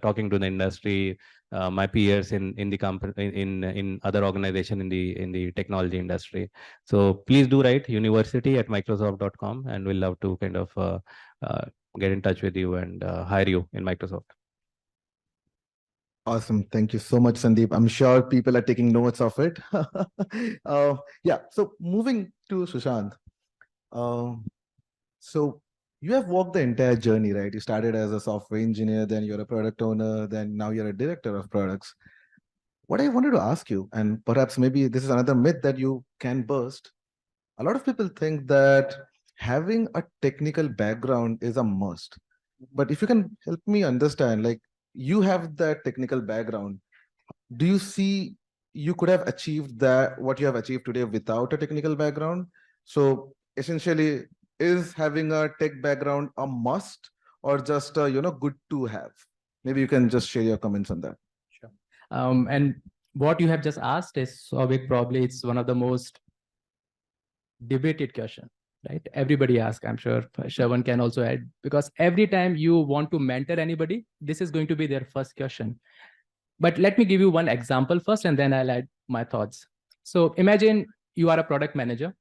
talking to the industry, my peers in the company, in other organization in the technology industry. So please do write university@microsoft.com, and we'll love to kind of get in touch with you and hire you in Microsoft. Awesome. Thank you so much, Sandeep. I'm sure people are taking notes of it. Yeah. So moving to Sushant. So you have walked the entire journey, right? You started as a software engineer, then you're a product owner, then now you're a director of products. What I wanted to ask you, and perhaps maybe this is another myth that you can burst. A lot of people think that having a technical background is a must. But if you can help me understand, like, you have that technical background. Do you see you could have achieved that, what you have achieved today, without a technical background? So essentially, is having a tech background a must, or just good to have? Maybe you can just share your comments on that. Sure. And what you have just asked is, so probably it's one of the most debated question, right? Everybody asks. I'm sure Shravan can also add, because every time you want to mentor anybody, this is going to be their first question. But let me give you one example first, and then I'll add my thoughts. So imagine you are a product manager,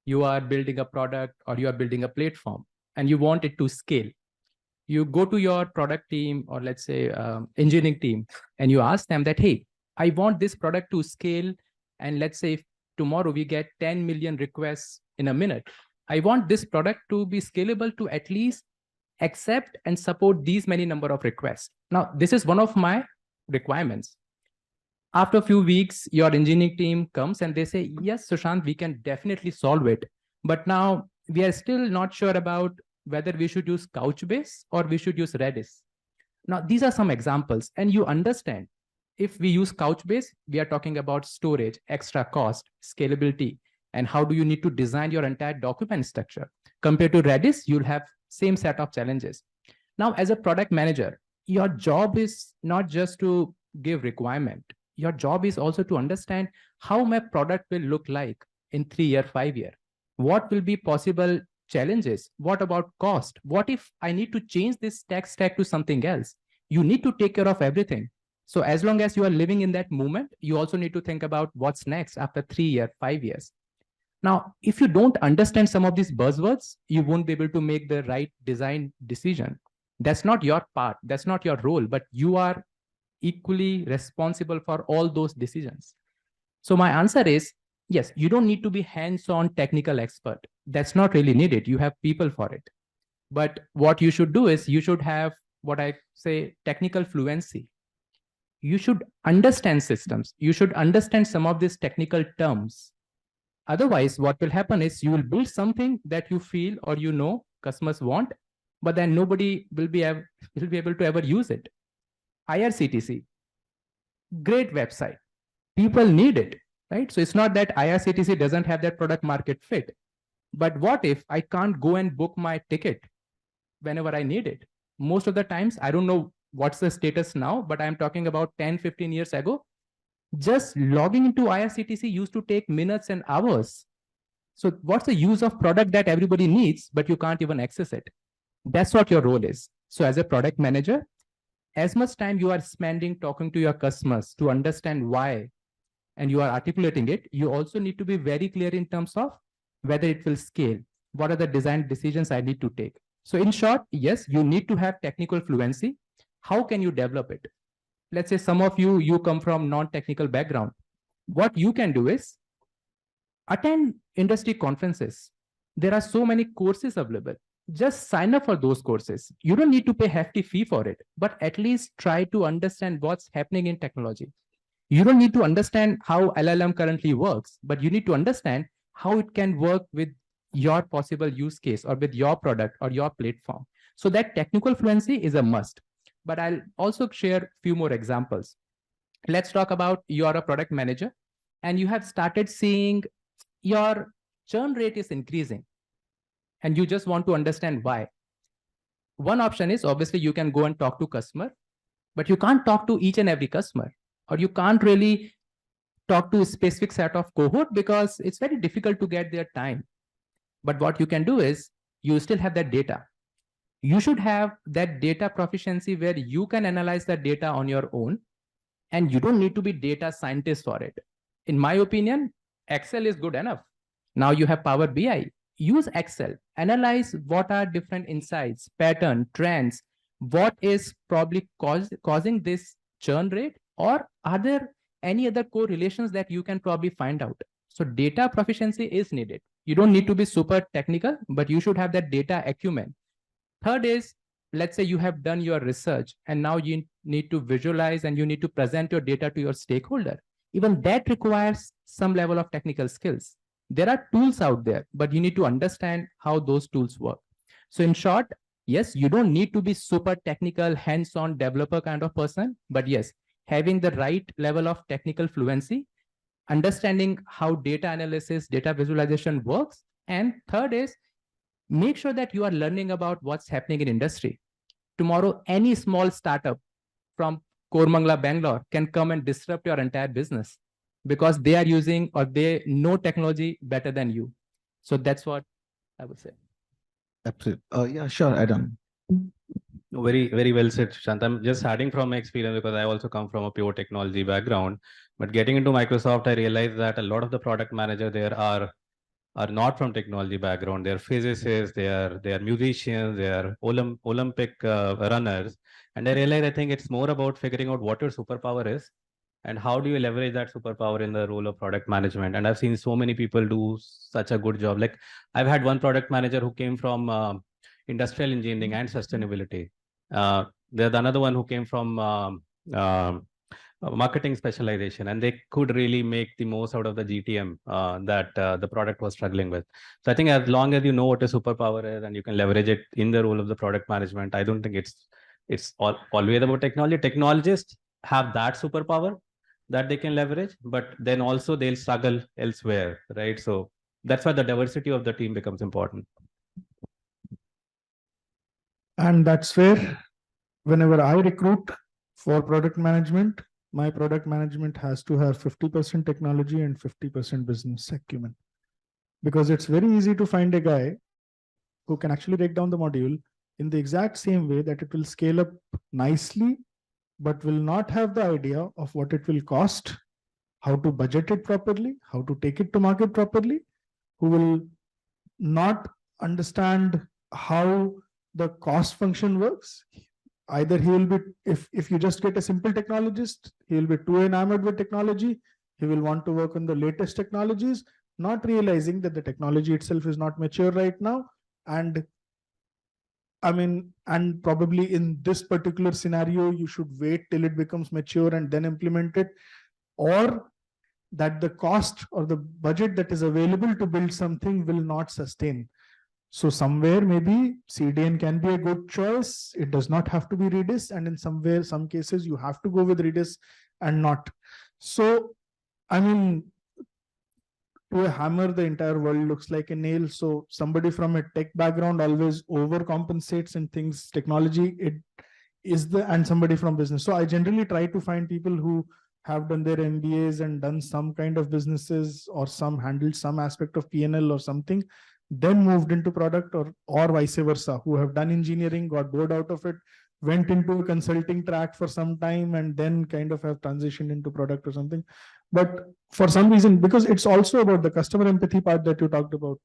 you are building a product or you are building a platform, and you want it to scale. You go to your product team, or let's say engineering team, and you ask them that, hey, I want this product to scale. And let's say if tomorrow we get 10 million requests in a minute. I want this product to be scalable to at least accept and support these many number of requests. Now, this is one of my requirements. After a few weeks, your engineering team comes and they say, yes, Sushant, we can definitely solve it. But now we are still not sure about whether we should use Couchbase or we should use Redis. Now, these are some examples, and you understand if we use Couchbase, we are talking about storage, extra cost, scalability, and how do you need to design your entire document structure. Compared to Redis, you'll have same set of challenges. Now, as a product manager, your job is not just to give requirement. Your job is also to understand how my product will look like in 3 year, 5 year. What will be possible challenges? What about cost? What if I need to change this tech stack to something else? You need to take care of everything. So as long as you are living in that moment, you also need to think about what's next after 3 years, 5 years. Now, if you don't understand some of these buzzwords, you won't be able to make the right design decision. That's not your part. That's not your role, but you are equally responsible for all those decisions. So my answer is, yes, you don't need to be hands-on technical expert. That's not really needed. You have people for it. But what you should do is you should have what I say technical fluency. You should understand systems. You should understand some of these technical terms. Otherwise, what will happen is you will build something that you feel or you know customers want, but then nobody will be able to ever use it. IRCTC, great website. People need it, right? So it's not that IRCTC doesn't have that product market fit. But what if I can't go and book my ticket whenever I need it? Most of the times, I don't know what's the status now, but I'm talking about 10, 15 years ago. Just logging into IRCTC used to take minutes and hours. So what's the use of product that everybody needs, but you can't even access it? That's what your role is. So as a product manager, as much time you are spending talking to your customers to understand why, and you are articulating it, you also need to be very clear in terms of whether it will scale. What are the design decisions I need to take? So in short, yes, you need to have technical fluency. How can you develop it? Let's say some of you come from non-technical background. What you can do is attend industry conferences. There are so many courses available. Just sign up for those courses. You don't need to pay hefty fee for it, but at least try to understand what's happening in technology. You don't need to understand how LLM currently works, but you need to understand how it can work with your possible use case or with your product or your platform. So that technical fluency is a must. But I'll also share a few more examples. Let's talk about you're a product manager and you have started seeing your churn rate is increasing and you just want to understand why. One option is obviously you can go and talk to customer, but you can't talk to each and every customer, or you can't really talk to a specific set of cohort because it's very difficult to get their time. But what you can do is you still have that data. You should have that data proficiency where you can analyze that data on your own, and you don't need to be data scientist for it. In my opinion, Excel is good enough. Now you have Power BI. Use Excel. Analyze what are different insights, pattern, trends, what is probably causing this churn rate, or are there any other correlations that you can probably find out. So data proficiency is needed. You don't need to be super technical, but you should have that data acumen. Third is, let's say you have done your research and now you need to visualize and you need to present your data to your stakeholder. Even that requires some level of technical skills. There are tools out there, but you need to understand how those tools work. So in short, yes, you don't need to be super technical, hands-on developer kind of person, but yes, having the right level of technical fluency, understanding how data analysis, data visualization works. And third is, make sure that you are learning about what's happening in industry. Tomorrow, any small startup from Kormangla, Bangalore can come and disrupt your entire business because they are using or they know technology better than you. So that's what I would say. Absolutely. Yeah, sure, Adam. Very, very well said, Shant. I'm just adding from my experience because I also come from a pure technology background. But getting into Microsoft, I realized that a lot of the product manager there are not from technology background. They're physicists, they are musicians, they are Olympic runners. And I realized I think it's more about figuring out what your superpower is And how do you leverage that superpower in the role of product management? And I've seen so many people do such a good job. Like I've had one product manager who came from industrial engineering and sustainability. There's another one who came from marketing specialization, and they could really make the most out of the GTM that the product was struggling with. So I think as long as you know what a superpower is and you can leverage it in the role of the product management, I don't think it's always about technology. Technologists have that superpower that they can leverage, but then also they'll struggle elsewhere, right? So that's why the diversity of the team becomes important. And that's where whenever I recruit for product management, my product management has to have 50% technology and 50% business acumen. Because it's very easy to find a guy who can actually break down the module in the exact same way that it will scale up nicely, but will not have the idea of what it will cost, how to budget it properly, how to take it to market properly, who will not understand how the cost function works. Either he will be, if you just get a simple technologist, he will be too enamored with technology. He will want to work on the latest technologies, not realizing that the technology itself is not mature right now. And and probably in this particular scenario, you should wait till it becomes mature and then implement it, or that the cost or the budget that is available to build something will not sustain. So somewhere maybe CDN can be a good choice. It does not have to be Redis, and in some cases you have to go with Redis and not. So to a hammer, the entire world looks like a nail. So somebody from a tech background always overcompensates and thinks technology and somebody from business. So I generally try to find people who have done their MBAs and done some kind of businesses or handled some aspect of PNL or something, then moved into product, or vice versa, who have done engineering, got bored out of it, went into a consulting track for some time, and then kind of have transitioned into product or something. But for some reason, because it's also about the customer empathy part that you talked about,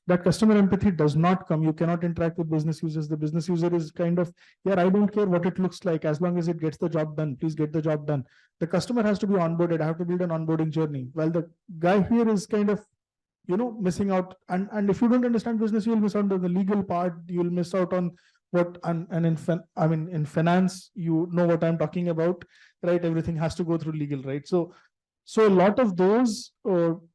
that customer empathy does not come. You cannot interact with business users. The business user is kind of, yeah, I don't care what it looks like, as long as it gets the job done. Please get the job done. The customer has to be onboarded. I have to build an onboarding journey. While the guy here is kind of, missing out. And if you don't understand business, you'll miss out on the legal part. You'll miss out on what, and in finance, you know what I'm talking about, right? Everything has to go through legal, right? So a lot of those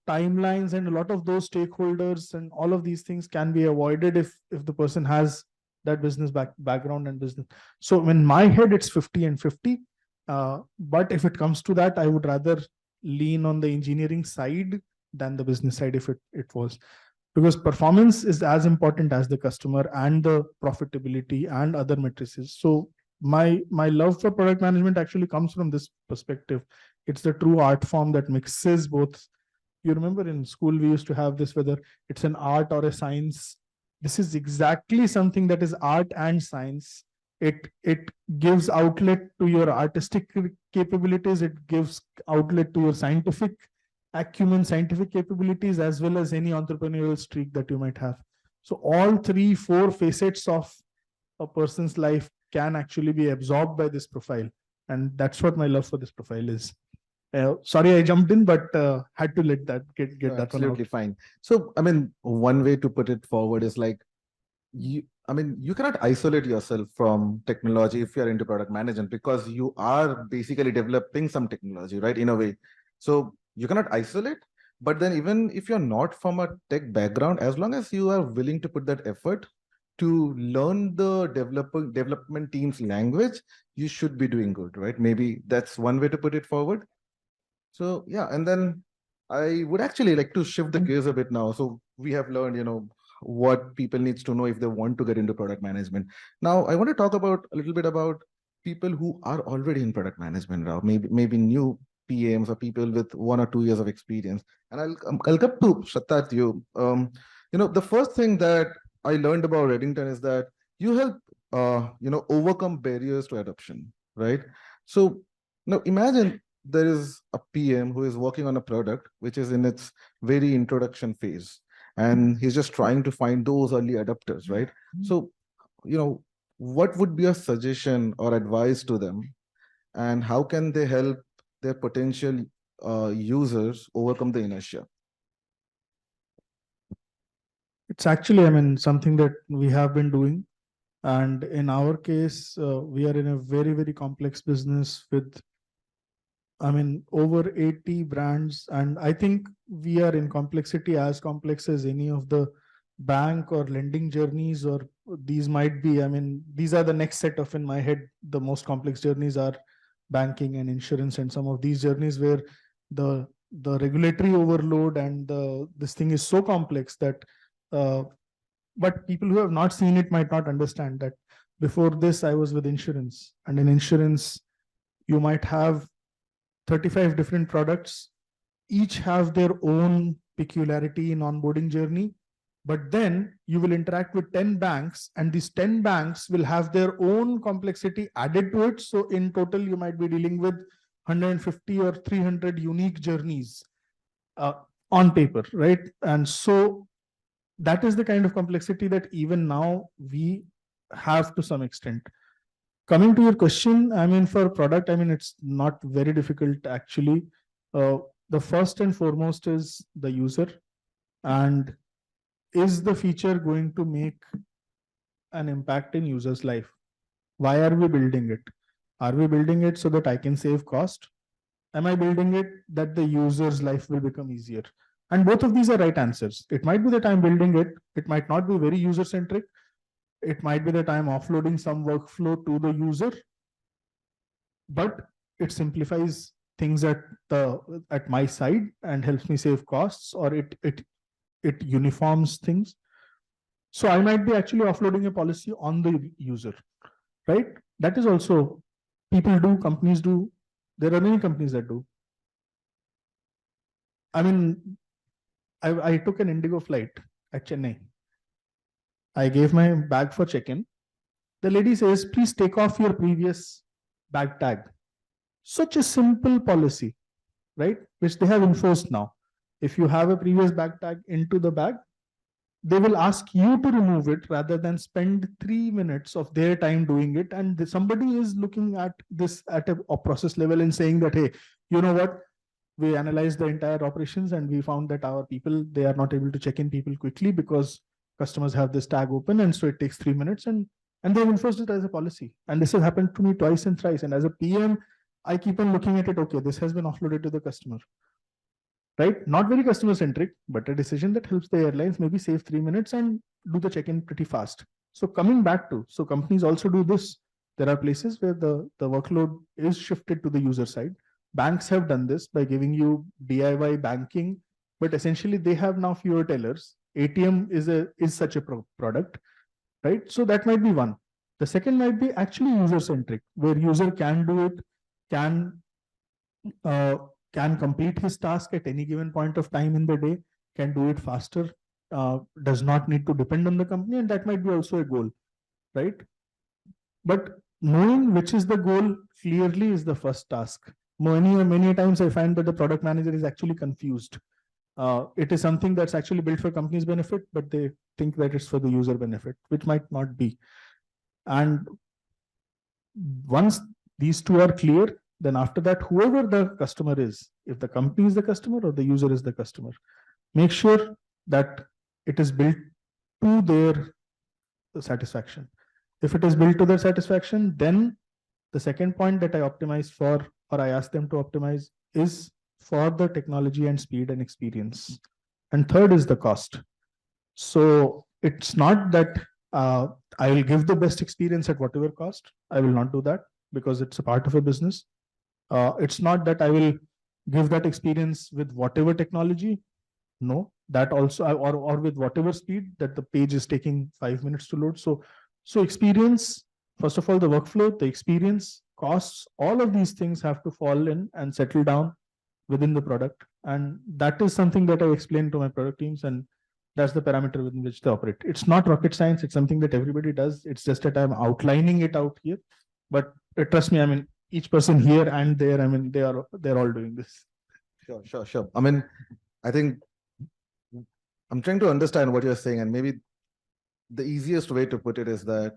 timelines and a lot of those stakeholders and all of these things can be avoided if the person has that business background and business. So in my head, it's 50 and 50. But if it comes to that, I would rather lean on the engineering side than the business side if it was. Because performance is as important as the customer and the profitability and other matrices. So my love for product management actually comes from this perspective. It's the true art form that mixes both. You remember in school, we used to have this, whether it's an art or a science. This is exactly something that is art and science. It gives outlet to your artistic capabilities. It gives outlet to your scientific acumen, scientific capabilities, as well as any entrepreneurial streak that you might have. So all 3-4 facets of a person's life can actually be absorbed by this profile. And that's what my love for this profile is. Sorry, I jumped in, but had to let that get that absolutely fine. So, one way to put it forward is like, you cannot isolate yourself from technology if you're into product management, because you are basically developing some technology, right? In a way. So you cannot isolate, but then even if you're not from a tech background, as long as you are willing to put that effort to learn the development team's language, you should be doing good, right? Maybe that's one way to put it forward. So yeah, and then I would actually like to shift the gears a bit now. So we have learned, what people needs to know if they want to get into product management. Now I want to talk about a little bit about people who are already in product management now, maybe new PMs or people with 1 or 2 years of experience. And I'll come to Shatat, you. The first thing that I learned about Redington is that you help overcome barriers to adoption, right? So now imagine there is a PM who is working on a product which is in its very introduction phase, and he's just trying to find those early adopters, right? So, what would be a suggestion or advice to them, and how can they help their potential users overcome the inertia? It's actually, I mean, something that we have been doing. And in our case, we are in a very, very complex business with, I mean, over 80 brands. And I think we are in complexity as complex as any of the bank or lending journeys, or these might be, I mean, these are the next set of, in my head, the most complex journeys are banking and insurance, and some of these journeys where the regulatory overload and this thing is so complex that but people who have not seen it might not understand that before this I was with insurance, and in insurance you might have 35 different products, each have their own peculiarity in onboarding journey, but then you will interact with 10 banks, and these 10 banks will have their own complexity added to it. So in total you might be dealing with 150 or 300 unique journeys on paper, right? And so that is the kind of complexity that even now we have to some extent. Coming to your question, I mean, for product, I mean, it's not very difficult actually. The first and foremost is the user, and is the feature going to make an impact in user's life? Why are we building it? Are we building it so that I can save cost? Am I building it that the user's life will become easier? And both of these are right answers. It might be that I'm building it. It might not be very user-centric. It might be that I'm offloading some workflow to the user, but it simplifies things at my side and helps me save costs, or it uniforms things. So I might be actually offloading a policy on the user, right? That is also people do, companies do. There are many companies that do. I mean, I took an Indigo flight at Chennai. I gave my bag for check-in. The lady says, please take off your previous bag tag. Such a simple policy, right? Which they have enforced now. If you have a previous bag tag into the bag, they will ask you to remove it rather than spend 3 minutes of their time doing it. And somebody is looking at this at a process level and saying that, hey, you know what? We analyzed the entire operations and we found that our people, they are not able to check in people quickly because customers have this tag open, and so it takes 3 minutes, and they've enforced it as a policy. And this has happened to me twice and thrice. And as a PM, I keep on looking at it. Okay, this has been offloaded to the customer, right? Not very customer centric, but a decision that helps the airlines maybe save 3 minutes and do the check-in pretty fast. So coming back to, so companies also do this. There are places where the workload is shifted to the user side. Banks have done this by giving you DIY banking, but essentially they have now fewer tellers. ATM is such a product, right? So that might be one. The second might be actually user-centric, where user can do it, can complete his task at any given point of time in the day, can do it faster, does not need to depend on the company, and that might be also a goal, right? But knowing which is the goal clearly is the first task. Many times I find that the product manager is actually confused. It is something that's actually built for company's benefit, but they think that it's for the user benefit, which might not be. And once these two are clear, then after that, whoever the customer is, if the company is the customer or the user is the customer, make sure that it is built to their satisfaction. If it is built to their satisfaction, then the second point that I optimize for, or I ask them to optimize, is for the technology and speed and experience. And third is the cost. So it's not that I will give the best experience at whatever cost. I will not do that because it's a part of a business. It's not that I will give that experience with whatever technology. No, that also, or with whatever speed that the page is taking 5 minutes to load. So experience, first of all, the workflow, the experience, costs, all of these things have to fall in and settle down within the product. And that is something that I explain to my product teams, and that's the parameter within which they operate. It's not rocket science. It's something that everybody does. It's just that I'm outlining it out here. But trust me, I mean, each person here and there, I mean, they're all doing this. Sure. I mean, I think I'm trying to understand what you're saying, and maybe the easiest way to put it is that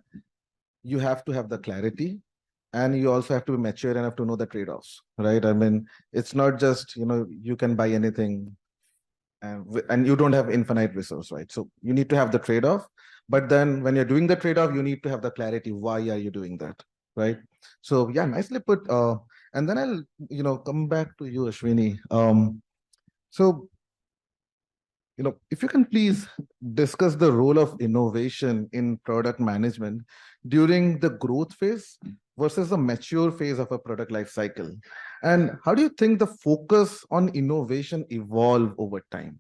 you have to have the clarity and you also have to be mature enough to know the trade-offs, right? I mean, it's not just, you can buy anything and you don't have infinite resource, right? So you need to have the trade-off. But then when you're doing the trade-off, you need to have the clarity. Why are you doing that, right? So yeah, nicely put. And then I'll, come back to you, Ashwini. So, if you can please discuss the role of innovation in product management during the growth phase versus the mature phase of a product life cycle. And how do you think the focus on innovation evolve over time?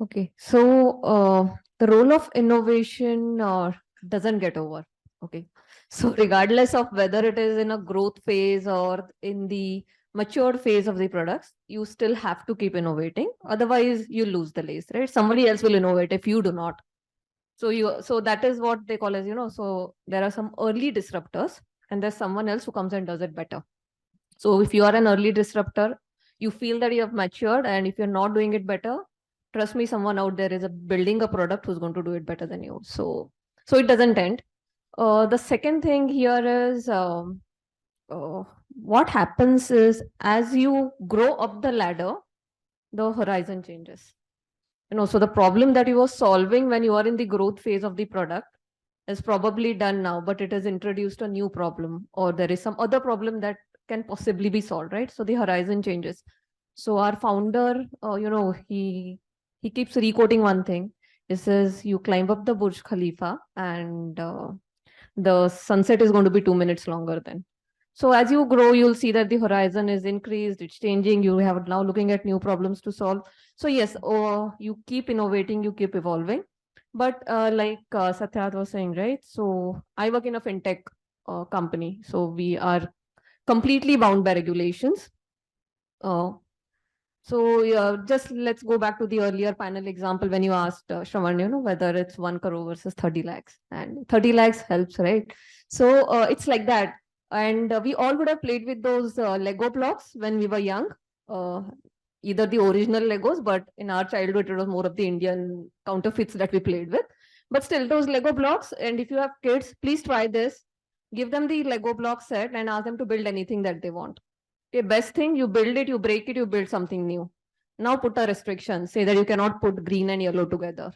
Okay, so the role of innovation doesn't get over. Okay, so regardless of whether it is in a growth phase or in the mature phase of the products, you still have to keep innovating. Otherwise, you lose the race, right? Somebody else will innovate if you do not. So that is what they call as, so there are some early disruptors and there's someone else who comes and does it better. So if you are an early disruptor, you feel that you have matured, and if you're not doing it better, trust me, someone out there is building a product who's going to do it better than you. So it doesn't end. The second thing here is what happens is as you grow up the ladder, the horizon changes. So the problem that you were solving when you are in the growth phase of the product is probably done now, but it has introduced a new problem, or there is some other problem that can possibly be solved, right? So the horizon changes. So our founder, he keeps re-quoting one thing. He says, you climb up the Burj Khalifa and the sunset is going to be 2 minutes longer then. So as you grow, you'll see that the horizon is increased, it's changing. You have now looking at new problems to solve. So yes, you keep innovating, you keep evolving. But like Satyat was saying, right? So I work in a fintech company. So we are completely bound by regulations. So just let's go back to the earlier panel example when you asked Shravan, whether it's 1 crore versus 30 lakhs, and 30 lakhs helps, right? So it's like that. And we all would have played with those Lego blocks when we were young, either the original Legos, but in our childhood, it was more of the Indian counterfeits that we played with. But still, those Lego blocks, and if you have kids, please try this. Give them the Lego block set and ask them to build anything that they want. Okay, best thing, you build it, you break it, you build something new. Now put a restriction, say that you cannot put green and yellow together.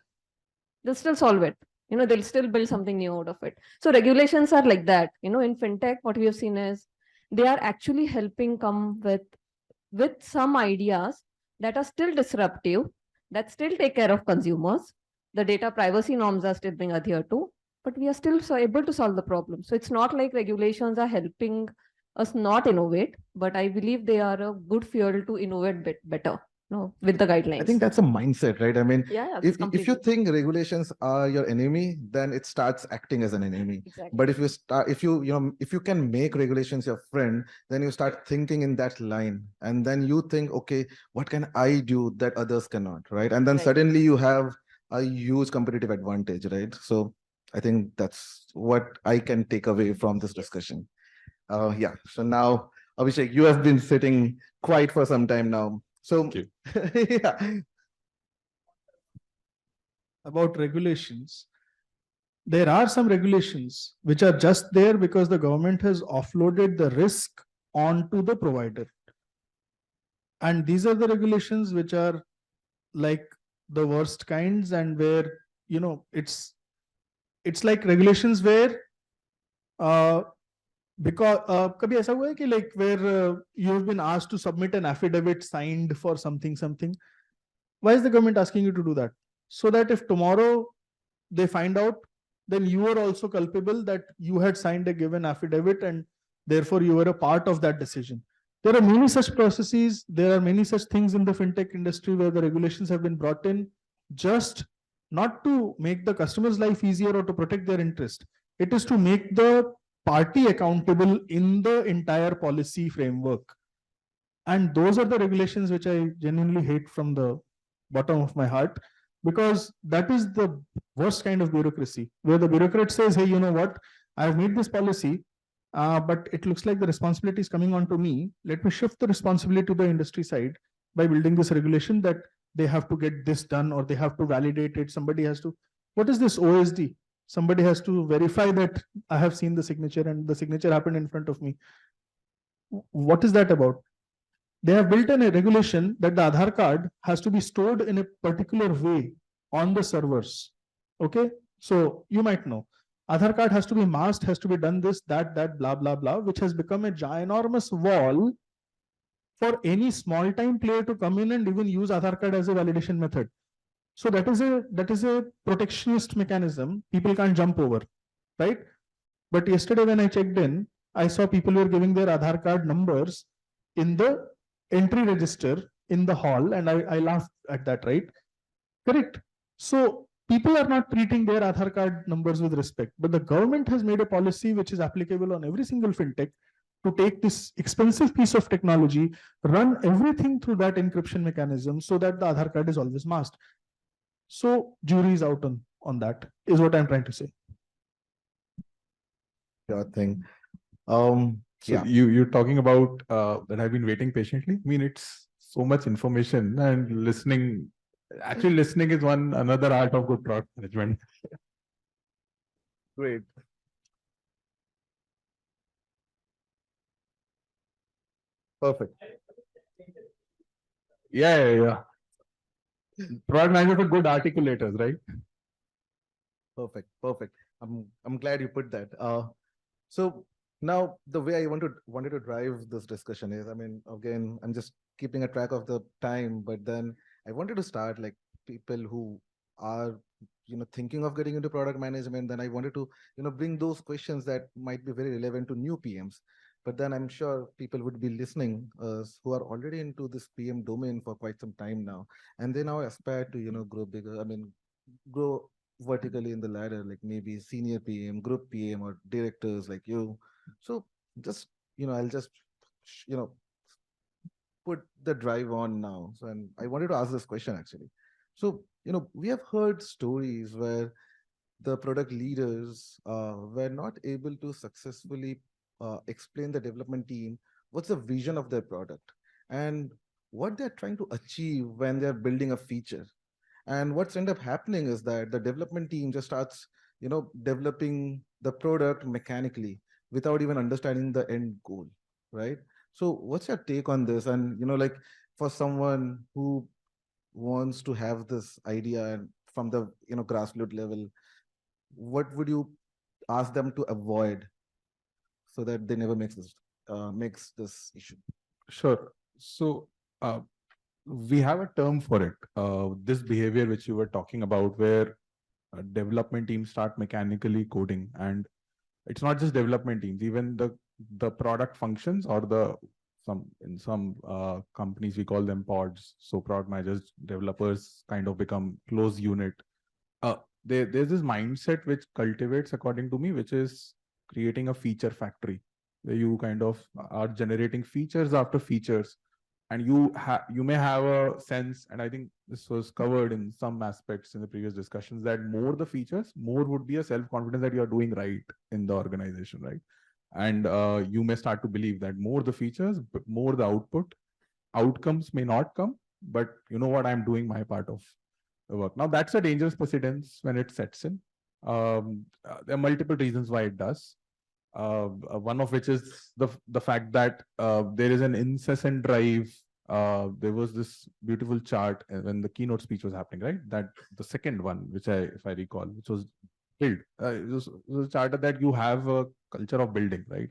They'll still solve it. They'll still build something new out of it. So regulations are like that. In fintech, what we have seen is they are actually helping come with some ideas that are still disruptive, that still take care of consumers. The data privacy norms are still being adhered to, but we are still able to solve the problem. So it's not like regulations are helping us not innovate, but I believe they are a good fuel to innovate better. With the guidelines. I think that's a mindset, right? I mean, yeah, if you think regulations are your enemy, then it starts acting as an enemy. Exactly. But if you can make regulations your friend, then you start thinking in that line, and then you think, okay, what can I do that others cannot, right? And then suddenly you have a huge competitive advantage, right? So I think that's what I can take away from this discussion. Yeah. So now, Abhishek, you have been sitting quiet for some time now. So, yeah. About regulations, there are some regulations which are just there because the government has offloaded the risk onto the provider. And these are the regulations which are like the worst kinds, and where, it's like regulations where because kabhi aisa hua hai ki like where you have been asked to submit an affidavit signed for something. Why is the government asking you to do that? So that if tomorrow they find out, then you are also culpable that you had signed a given affidavit and therefore you were a part of that decision. There are many such processes. There are many such things in the fintech industry where the regulations have been brought in just not to make the customer's life easier or to protect their interest. It is to make the party accountable in the entire policy framework. And those are the regulations which I genuinely hate from the bottom of my heart, because that is the worst kind of bureaucracy, where the bureaucrat says, hey, you know what, I have made this policy, but it looks like the responsibility is coming on to me. Let me shift the responsibility to the industry side by building this regulation that they have to get this done or they have to validate it. Somebody has to. What is this OSD? Somebody has to verify that I have seen the signature and the signature happened in front of me. What is that about? They have built in a regulation that the Aadhaar card has to be stored in a particular way on the servers. Okay, so you might know Aadhaar card has to be masked, has to be done this, that, blah, blah, blah, which has become a ginormous wall for any small time player to come in and even use Aadhaar card as a validation method. So that is a protectionist mechanism. People can't jump over, right? But yesterday when I checked in, I saw people were giving their Aadhaar card numbers in the entry register in the hall, and I laughed at that, right? Correct. So people are not treating their Aadhaar card numbers with respect, but the government has made a policy which is applicable on every single fintech to take this expensive piece of technology, run everything through that encryption mechanism so that the Aadhaar card is always masked. So jury is out on that, is what I'm trying to say. Sure thing. So you're talking about that I've been waiting patiently. I mean, it's so much information, and listening. Actually, listening is another art of good product management. Great. Perfect. Yeah. Product managers are good articulators, right? Perfect. I'm glad you put that. So now the way I wanted to drive this discussion is, I mean, again, I'm just keeping a track of the time, but then I wanted to start like people who are, thinking of getting into product management. Then I wanted to, bring those questions that might be very relevant to new PMs. But then I'm sure people would be listening who are already into this PM domain for quite some time now, and they now aspire to, grow bigger. I mean, grow vertically in the ladder, like maybe senior PM, group PM, or directors like you. So just, I'll just, put the drive on now. So, and I wanted to ask this question actually. So, we have heard stories where the product leaders were not able to successfully explain the development team what's the vision of their product and what they're trying to achieve when they're building a feature. And what's ended up happening is that the development team just starts, developing the product mechanically without even understanding the end goal, right? So what's your take on this? And, like for someone who wants to have this idea and from the, grassroots level, what would you ask them to avoid so that they never makes this issue? Sure. So we have a term for it. This behavior which you were talking about, where development teams start mechanically coding, and it's not just development teams, even the product functions or in some companies we call them pods. So product managers, developers kind of become close unit. There's this mindset which cultivates, according to me, which is creating a feature factory where you kind of are generating features after features, and you may have a sense, and I think this was covered in some aspects in the previous discussions, that more the features, more would be a self-confidence that you're doing right in the organization, right? And you may start to believe that more the features, more the outcomes may not come, but you know what, I'm doing my part of the work. Now that's a dangerous precedence when it sets in. There are multiple reasons why it does. One of which is the fact that there is an incessant drive. There was this beautiful chart when the keynote speech was happening, right? That the second one, which if I recall, which was build. It was a chart that you have a culture of building, right?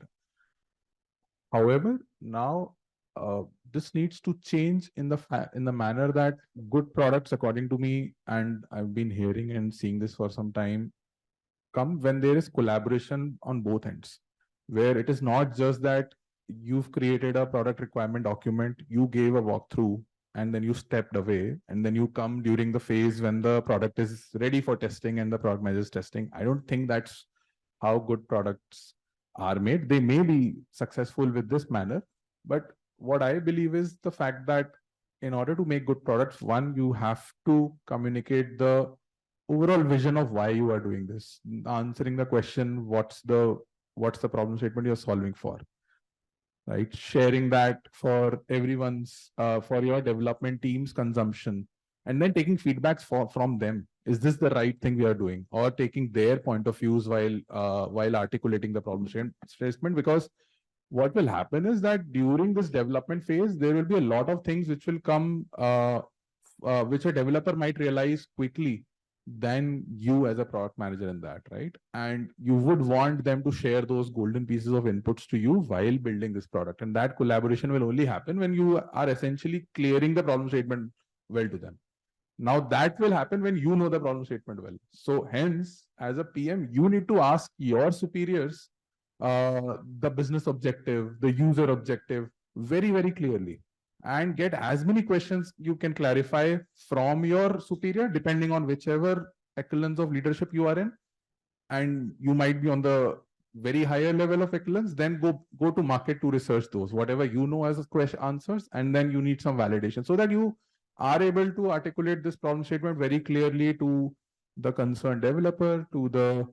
However, now this needs to change in the manner that good products, according to me, and I've been hearing and seeing this for some time, come when there is collaboration on both ends, where it is not just that you've created a product requirement document, you gave a walkthrough, and then you stepped away, and then you come during the phase when the product is ready for testing and the product manager is testing. I don't think that's how good products are made. They may be successful with this manner, but what I believe is the fact that in order to make good products, one, you have to communicate the overall vision of why you are doing this, answering the question, what's the problem statement you're solving for, right? Sharing that for everyone's, for your development team's consumption, and then taking feedbacks from them. Is this the right thing we are doing? Or taking their point of views while articulating the problem statement, because what will happen is that during this development phase, there will be a lot of things which will come, which a developer might realize quickly than you as a product manager in that, right? And you would want them to share those golden pieces of inputs to you while building this product. And that collaboration will only happen when you are essentially clearing the problem statement well to them. Now that will happen when you know the problem statement well. So hence, as a PM, you need to ask your superiors the business objective, the user objective very, very clearly, and get as many questions you can clarify from your superior, depending on whichever echelons of leadership you are in. And you might be on the very higher level of excellence, then go to market to research those, whatever you know as question answers, and then you need some validation so that you are able to articulate this problem statement very clearly to the concerned developer, to the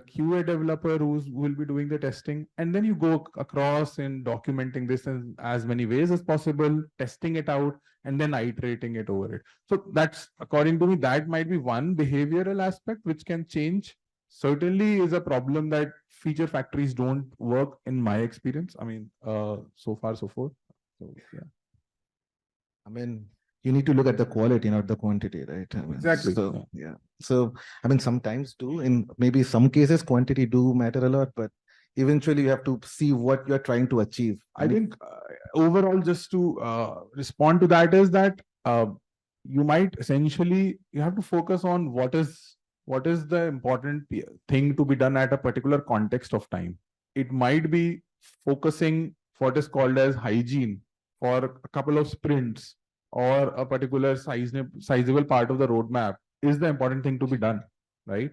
QA developer who will be doing the testing. And then you go across in documenting this in as many ways as possible, testing it out, and then iterating it over it. So that's, according to me, that might be one behavioral aspect which can change. Certainly is a problem that feature factories don't work in my experience. I mean, so far, so forth. So, yeah. I mean, you need to look at the quality, not the quantity, right? I mean, exactly. So, yeah. So, I mean, sometimes too, in maybe some cases, quantity do matter a lot, but eventually you have to see what you're trying to achieve. I think overall, just to respond to that is that you might essentially, you have to focus on what is the important thing to be done at a particular context of time. It might be focusing what is called as hygiene for a couple of sprints, or a particular sizable part of the roadmap is the important thing to be done, right?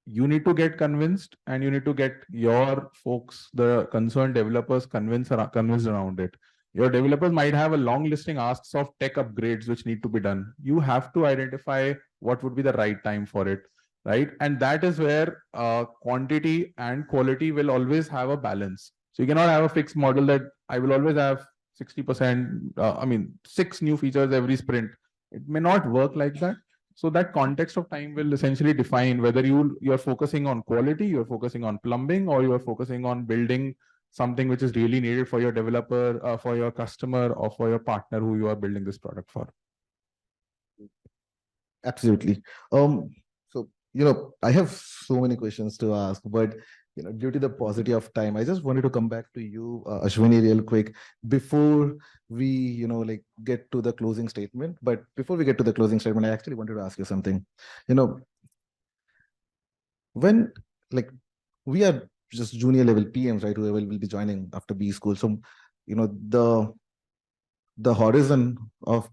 You need to get convinced, and you need to get your folks, the concerned developers, convinced around it. Your developers might have a long listing asks of tech upgrades which need to be done. You have to identify what would be the right time for it, right? And that is where quantity and quality will always have a balance. So you cannot have a fixed model that I will always have 60%, 6 new features every sprint. It may not work like that. So that context of time will essentially define whether you're focusing on quality, you're focusing on plumbing, or you're focusing on building something which is really needed for your developer, for your customer, or for your partner who you are building this product for. Absolutely. So, I have so many questions to ask, but due to the paucity of time, I just wanted to come back to you, Ashwini, real quick before we, get to the closing statement. But before we get to the closing statement, I actually wanted to ask you something. When we are just junior level PMs, right? Whoever will be joining after B school. So, the horizon of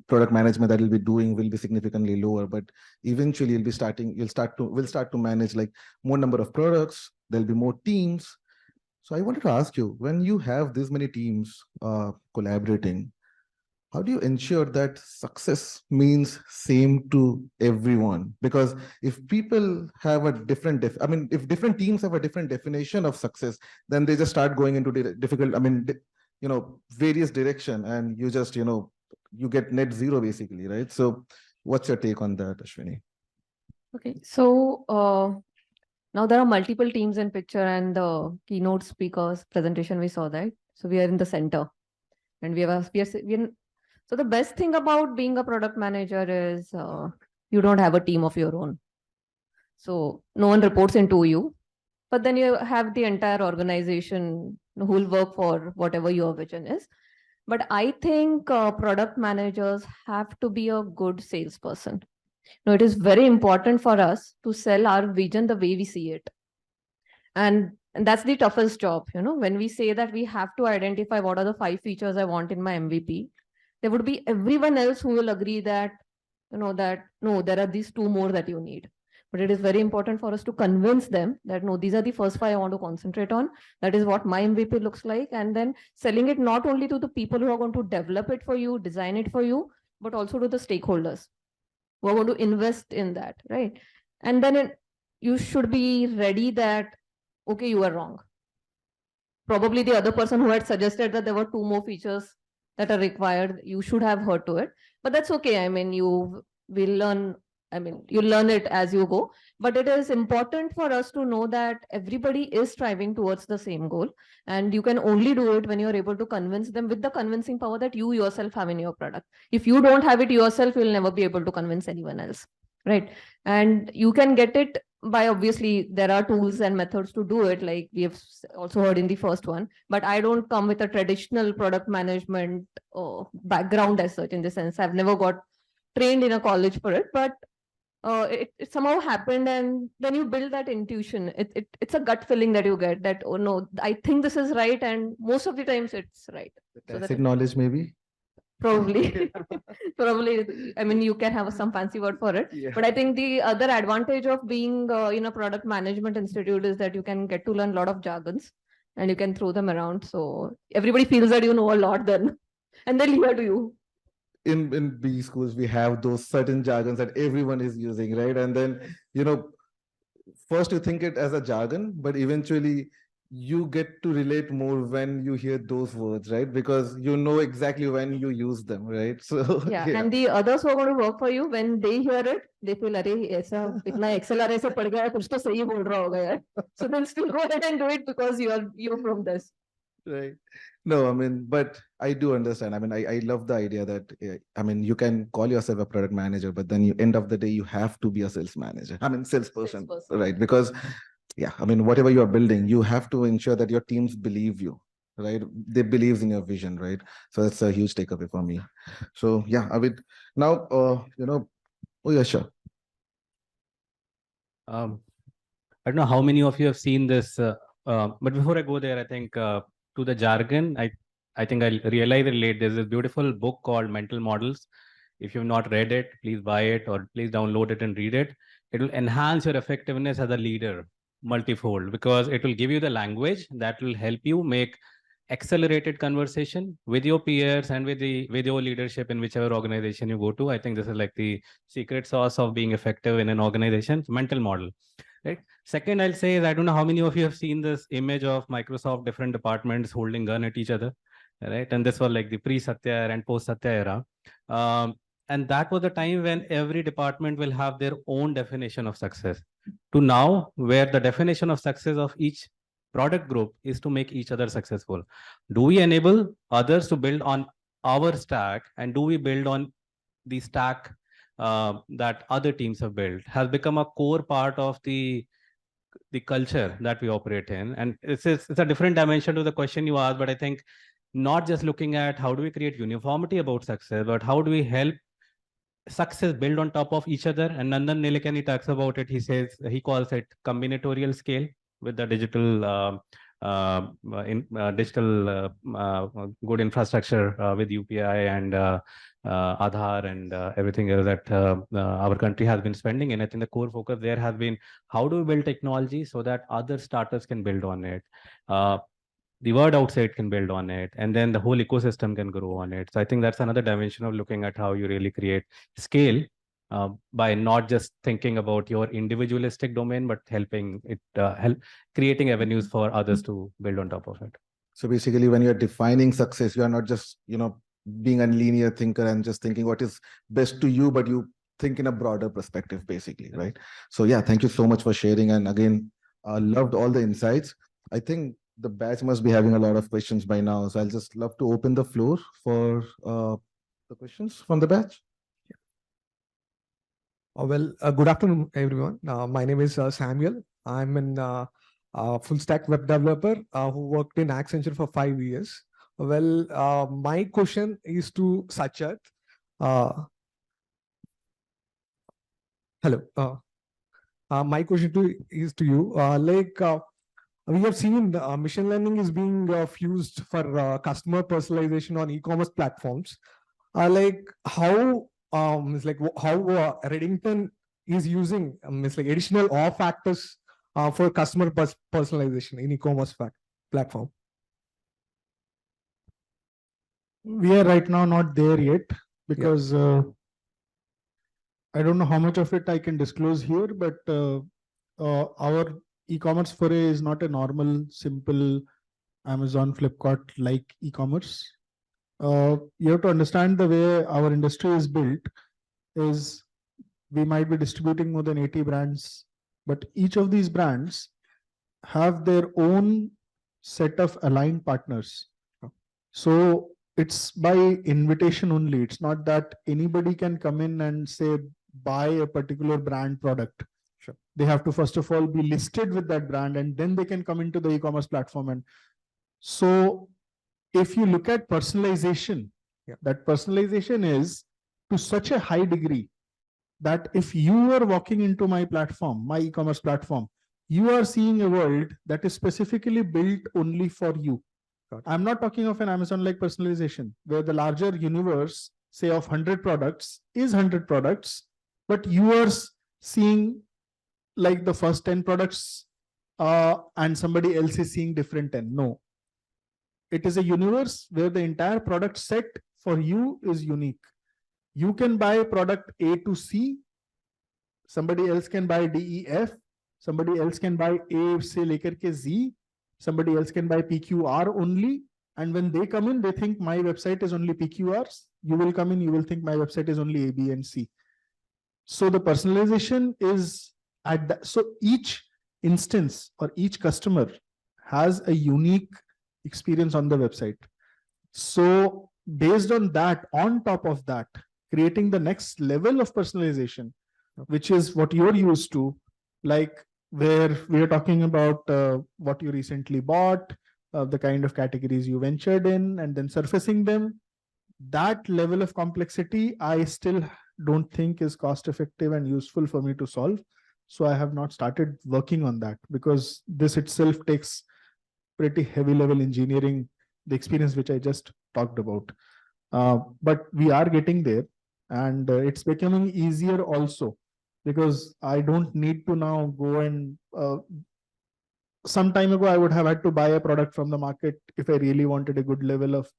product management that we'll be doing will be significantly lower, but eventually we'll start to manage more number of products. There'll be more teams. So I wanted to ask you, when you have this many teams collaborating, how do you ensure that success means same to everyone? Because if people have a different if different teams have a different definition of success, then they just start going into difficult, various direction, and you just, you get net zero basically, right? So what's your take on that, Ashwini? Okay, so now there are multiple teams in picture, and the keynote speakers presentation, we saw that. So we are in the center, and so the best thing about being a product manager is you don't have a team of your own. So no one reports into you, but then you have the entire organization who will work for whatever your vision is. But I think product managers have to be a good salesperson. It is very important for us to sell our vision the way we see it. And that's the toughest job. When we say that we have to identify what are the 5 features I want in my MVP, there would be everyone else who will agree that, no, there are these 2 more that you need. But it is very important for us to convince them that, no, these are the first 5 I want to concentrate on. That is what my MVP looks like. And then selling it not only to the people who are going to develop it for you, design it for you, but also to the stakeholders who are going to invest in that, right? And then you should be ready that, okay, you are wrong. Probably the other person who had suggested that there were 2 more features that are required. You should have heard to it, but that's okay. I mean, you will learn. I mean, you learn it as you go, but it is important for us to know that everybody is striving towards the same goal. And you can only do it when you're able to convince them with the convincing power that you yourself have in your product. If you don't have it yourself, you'll never be able to convince anyone else, right? And you can get it by, obviously, there are tools and methods to do it, like we have also heard in the first one, but I don't come with a traditional product management background as such, in the sense I've never got trained in a college for it, but it somehow happened, and then you build that intuition. It's a gut feeling that you get that, oh no, I think this is right, and most of the times it's right. So Tacit knowledge, maybe? Probably. Probably, I mean, you can have some fancy word for it, but I think the other advantage of being in a product management institute is that you can get to learn a lot of jargons and you can throw them around. So everybody feels that you know a lot then, and they'll hear to you. In B schools, we have those certain jargons that everyone is using, right? And then, first you think it as a jargon, but eventually you get to relate more when you hear those words, right? Because you know exactly when you use them, right? So Yeah, and the others who are going to work for you, when they hear it, they feel, "Arey, aisa itna XLRI se pad gaya, kuch to sahi bol raha hoga yaar." So they'll still go ahead and do it because you're from this. Right. No, I mean, but I do understand. I mean, I love the idea that, I mean, you can call yourself a product manager, but then you end of the day, you have to be a sales manager. I mean, salesperson, right? Because, yeah, I mean, whatever you are building, you have to ensure that your teams believe you, right? They believe in your vision, right? So that's a huge takeaway for me. So yeah, I would now, oh yeah, sure. I don't know how many of you have seen this, but before I go there, I think to the jargon, I think I realize relate. There's this beautiful book called Mental Models. If you've not read it, please buy it or please download it and read it. It will enhance your effectiveness as a leader multifold, because it will give you the language that will help you make accelerated conversation with your peers and with your leadership in whichever organization you go to. I think this is like the secret sauce of being effective in an organization. Mental model. Right. Second, I'll say is I don't know how many of you have seen this image of Microsoft different departments holding gun at each other, right? And this was like the pre-Satya and post-Satya era. And that was the time when every department will have their own definition of success. To now, where the definition of success of each product group is to make each other successful. Do we enable others to build on our stack, and do we build on the stack that other teams have built? Has become a core part of the culture that we operate in. And it's a different dimension to the question you asked, but I think not just looking at how do we create uniformity about success, but how do we help success build on top of each other. And Nandan Nilekani talks about it. He calls it combinatorial scale with the digital good infrastructure with UPI and Aadhaar and everything else that our country has been spending. And I think the core focus there has been how do we build technology so that other startups can build on it. The word outside can build on it, and then the whole ecosystem can grow on it. So I think that's another dimension of looking at how you really create scale by not just thinking about your individualistic domain, but helping it creating avenues for others to build on top of it. So basically, when you're defining success, you are not just, being a linear thinker and just thinking what is best to you, but you think in a broader perspective, basically, right? So yeah, thank you so much for sharing. And again, loved all the insights. I think the batch must be having a lot of questions by now. So I'll just love to open the floor for the questions from the batch. Good afternoon, everyone. My name is Samuel. I'm a full stack web developer who worked in Accenture for 5 years. My question is to Sachat. Hello. My question is to you. We have seen machine learning is being fused for customer personalization on e-commerce platforms. How Reddington is using additional OR factors for customer personalization in e-commerce platform. We are right now not there yet because I don't know how much of it I can disclose here, but our e-commerce foray is not a normal, simple Amazon, Flipkart like e-commerce. You have to understand the way our industry is built is we might be distributing more than 80 brands, but each of these brands have their own set of aligned partners. So it's by invitation only. It's not that anybody can come in and say, buy a particular brand product. Sure. They have to first of all be listed with that brand, and then they can come into the e-commerce platform. And so if you look at personalization, that personalization is to such a high degree that if you are walking into my platform, my e-commerce platform, you are seeing a world that is specifically built only for you. I'm not talking of an Amazon-like personalization, where the larger universe, say of 100 products, is 100 products, but you are seeing like the first 10 products and somebody else is seeing different 10. No. It is a universe where the entire product set for you is unique. You can buy product A to C, somebody else can buy D, E, F, somebody else can buy A se lekar ke Z, somebody else can buy PQR only. And when they come in, they think my website is only PQRs. You will come in, you will think my website is only A, B, and C. So the personalization is at that. So each instance or each customer has a unique experience on the website. So based on that, on top of that, creating the next level of personalization, which is what you're used to, like where we are talking about what you recently bought, the kind of categories you ventured in, and then surfacing them. That level of complexity, I still don't think is cost effective and useful for me to solve. So I have not started working on that, because this itself takes pretty heavy level engineering, the experience which I just talked about. But we are getting there, and it's becoming easier also, because I don't need to now go and some time ago, I would have had to buy a product from the market if I really wanted a good level of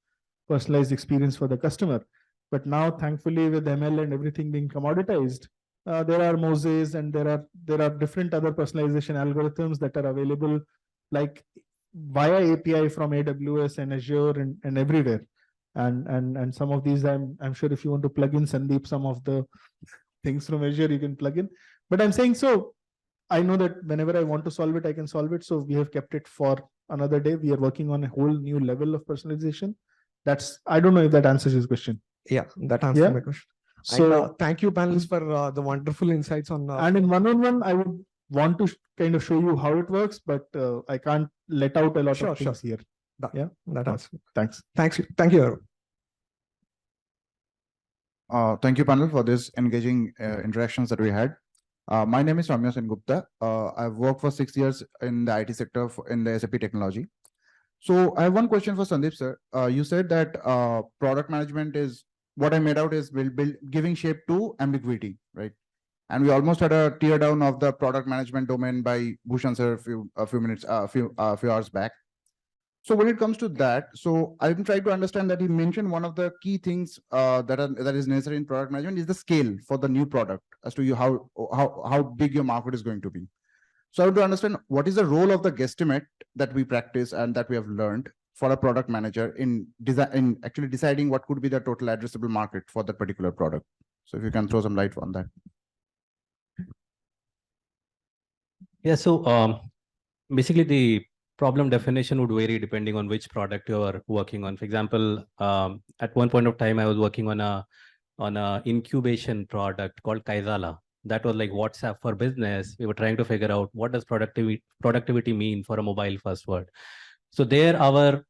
personalized experience for the customer. But now, thankfully, with ML and everything being commoditized, there are Moses and there are different other personalization algorithms that are available, like via API from AWS and Azure and everywhere. And some of these, I'm sure if you want to plug in, Sandeep, some of the things from Azure you can plug in. But I'm saying, so I know that whenever I want to solve it, I can solve it. So we have kept it for another day. We are working on a whole new level of personalization. I don't know if that answers his question. Yeah, that answers my question. So and, thank you, panelists, for the wonderful insights on. And in one-on-one, I would want to kind of show you how it works, but I can't let out a lot of things here. That answers. Thanks. Thank you. Thank you, panel, for this engaging interactions that we had. My name is Ramya Sengupta. I've worked for 6 years in the IT sector in the SAP technology. So I have one question for Sandeep, sir. You said that product management is, what I made out is giving shape to ambiguity, right? And we almost had a tear down of the product management domain by Bhushan sir a few hours back. So when it comes to that, so I'm trying to understand that he mentioned one of the key things that is necessary in product management is the scale for the new product, as to how big your market is going to be. So I want to understand what is the role of the guesstimate that we practice and that we have learned for a product manager in actually deciding what could be the total addressable market for that particular product. So if you can throw some light on that. Yeah, so basically the problem definition would vary depending on which product you are working on. For example, at one point of time, I was working on a incubation product called Kaizala. That was like WhatsApp for business. We were trying to figure out what does productivity mean for a mobile first world. So there were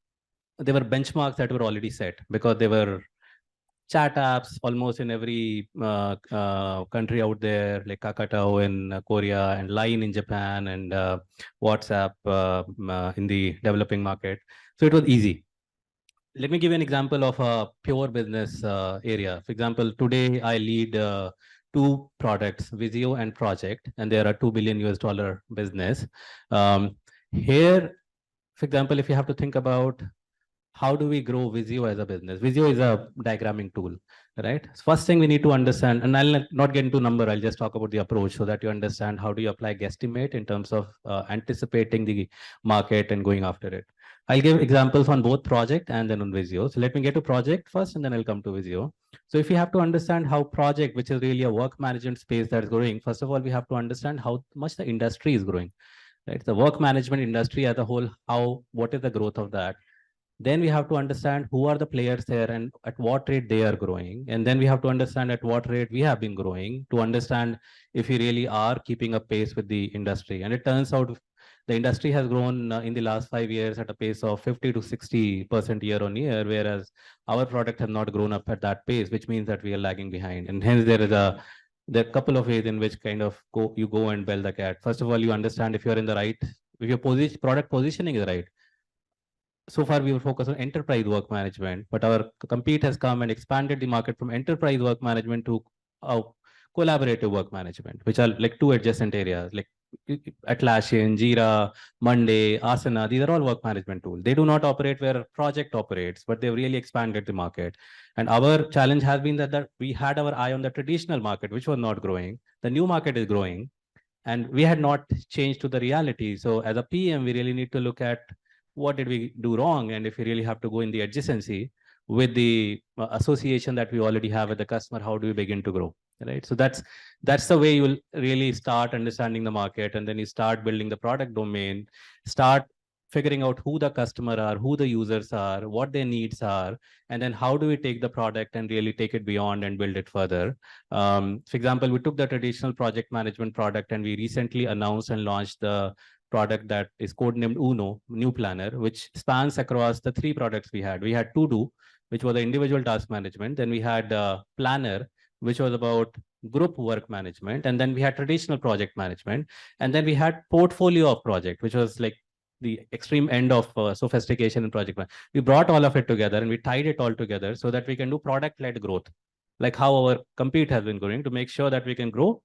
benchmarks that were already set, because there were chat apps almost in every country out there, like Kakao in Korea and Line in Japan and WhatsApp in the developing market. So it was easy. Let me give you an example of a pure business area. For example, today I lead 2 products, Visio and Project, and they are a $2 billion business. Here, for example, if you have to think about how do we grow Visio as a business? Visio is a diagramming tool, right? First thing we need to understand, and I'll not get into number, I'll just talk about the approach so that you understand how do you apply guesstimate in terms of anticipating the market and going after it. I'll give examples on both project and then on Visio. So let me get to project first, and then I'll come to Visio. So if you have to understand how project, which is really a work management space that's growing, first of all, we have to understand how much the industry is growing, right? The work management industry as a whole, what is the growth of that? Then we have to understand who are the players there and at what rate they are growing. And then we have to understand at what rate we have been growing to understand if we really are keeping a pace with the industry. And it turns out the industry has grown in the last 5 years at a pace of 50 to 60% year on year, whereas our product has not grown up at that pace, which means that we are lagging behind. And hence there are a couple of ways in which kind of you go and bell the cat. First of all, you understand if you're in the right, if your product positioning is right. So far we were focused on enterprise work management, but our compete has come and expanded the market from enterprise work management to collaborative work management, which are like two adjacent areas like Atlassian, Jira, Monday, Asana. These are all work management tools. They do not operate where project operates, but they've really expanded the market. And our challenge has been that we had our eye on the traditional market, which was not growing. The new market is growing, and we had not changed to the reality. So as a PM, we really need to look at what did we do wrong, and if we really have to go in the adjacency with the association that we already have with the customer, how do we begin to grow, right? So that's the way you will really start understanding the market, and then you start building the product domain, start figuring out who the customer are, who the users are, what their needs are, and then how do we take the product and really take it beyond and build it further. For example, we took the traditional project management product and we recently announced and launched the product that is codenamed Uno, New Planner, which spans across the 3 products we had. We had To Do, which was the individual task management. Then we had Planner, which was about group work management. And then we had traditional project management. And then we had Portfolio of Project, which was like the extreme end of sophistication in project management. We brought all of it together and we tied it all together so that we can do product-led growth, like how our compete has been growing, to make sure that we can grow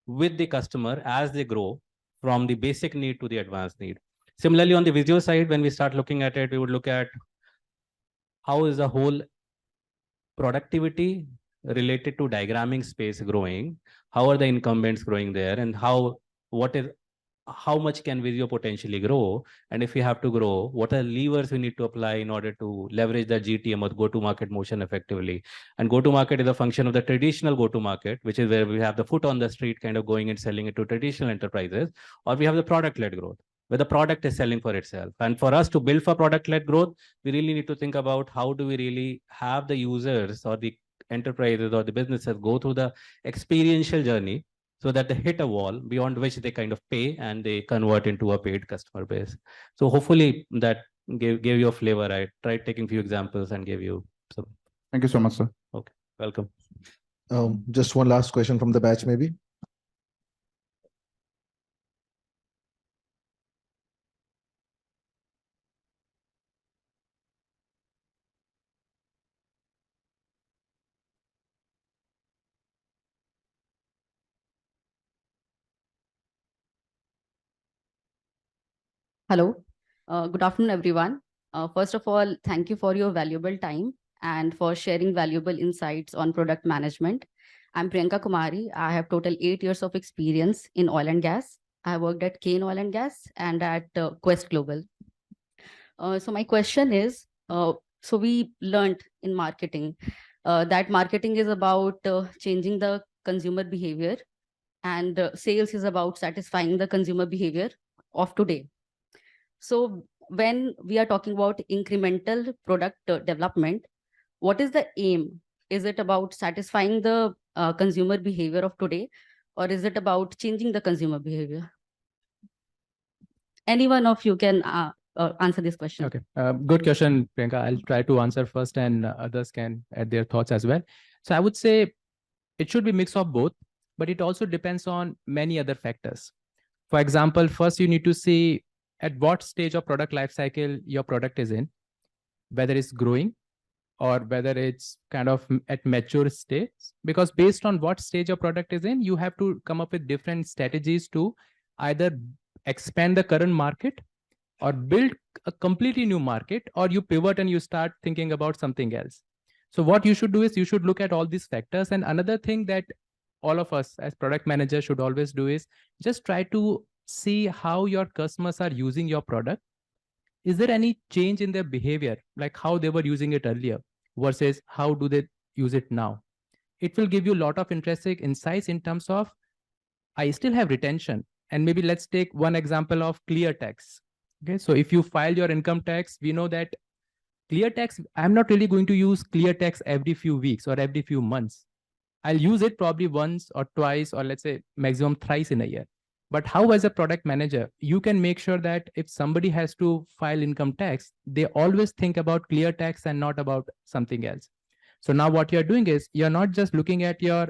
with the customer as they grow from the basic need to the advanced need. Similarly, on the Visio side, when we start looking at it, we would look at how is the whole productivity related to diagramming space growing, how are the incumbents growing there, and how much can Visio potentially grow, and if we have to grow, what are levers we need to apply in order to leverage the GTM or go-to-market motion effectively. And go-to-market is a function of the traditional go-to-market, which is where we have the foot on the street kind of going and selling it to traditional enterprises, or we have the product-led growth, where the product is selling for itself. And for us to build for product-led growth, we really need to think about how do we really have the users or the enterprises or the businesses go through the experiential journey so that they hit a wall beyond which they kind of pay and they convert into a paid customer base. So hopefully that gave you a flavor. I tried taking a few examples and gave you some. Thank you so much, sir. Okay, welcome. Just one last question from the batch, maybe. Hello. Good afternoon, everyone. First of all, thank you for your valuable time and for sharing valuable insights on product management. I'm Priyanka Kumari. I have total 8 years of experience in oil and gas. I worked at Kane Oil and Gas and at Quest Global. So my question is, so we learned in marketing that marketing is about changing the consumer behavior, and sales is about satisfying the consumer behavior of today. So when we are talking about incremental product development, what is the aim? Is it about satisfying the consumer behavior of today, or is it about changing the consumer behavior? Any one of you can answer this question. Okay, good question, Priyanka. I'll try to answer first and others can add their thoughts as well. So I would say it should be a mix of both, but it also depends on many other factors. For example, first you need to see at what stage of product lifecycle your product is in, whether it's growing or whether it's kind of at mature stage, because based on what stage your product is in, you have to come up with different strategies to either expand the current market or build a completely new market, or you pivot and you start thinking about something else. So what you should do is you should look at all these factors. And another thing that all of us as product managers should always do is just try to see how your customers are using your product is there any change in their behavior, like how they were using it earlier versus how do they use it now? It will give you a lot of interesting insights in terms of, I still have retention. And maybe let's take one example of clear tax. Okay, so if you file your income tax, we know that clear tax, I'm not really going to use clear tax every few weeks or every few months. I'll use it probably once or twice, or let's say maximum thrice in a year. But how, as a product manager, you can make sure that if somebody has to file income tax, they always think about clear tax and not about something else. So now what you're doing is you're not just looking at your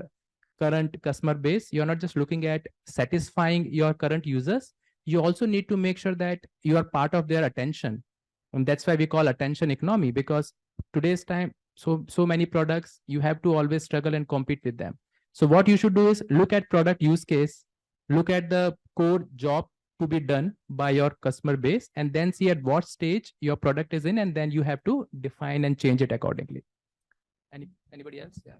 current customer base, you're not just looking at satisfying your current users, you also need to make sure that you are part of their attention. And that's why we call attention economy, because today's time, so many products, you have to always struggle and compete with them. So what you should do is look at product use case, look at the core job to be done by your customer base, and then see at what stage your product is in, and then you have to define and change it accordingly. Anybody else? Yeah.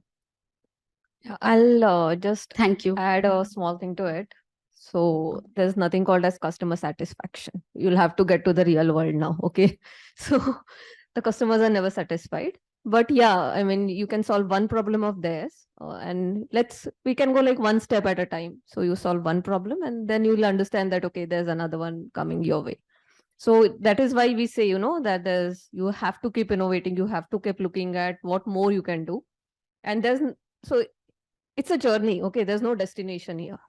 Yeah, I'll just add a small thing to it. So there's nothing called as customer satisfaction. You'll have to get to the real world now. Okay. So the customers are never satisfied. But yeah, I mean, you can solve one problem of theirs, and we can go like one step at a time. So you solve one problem and then you'll understand that, okay, there's another one coming your way. So that is why we say, that you have to keep innovating. You have to keep looking at what more you can do. And so it's a journey. Okay. There's no destination here.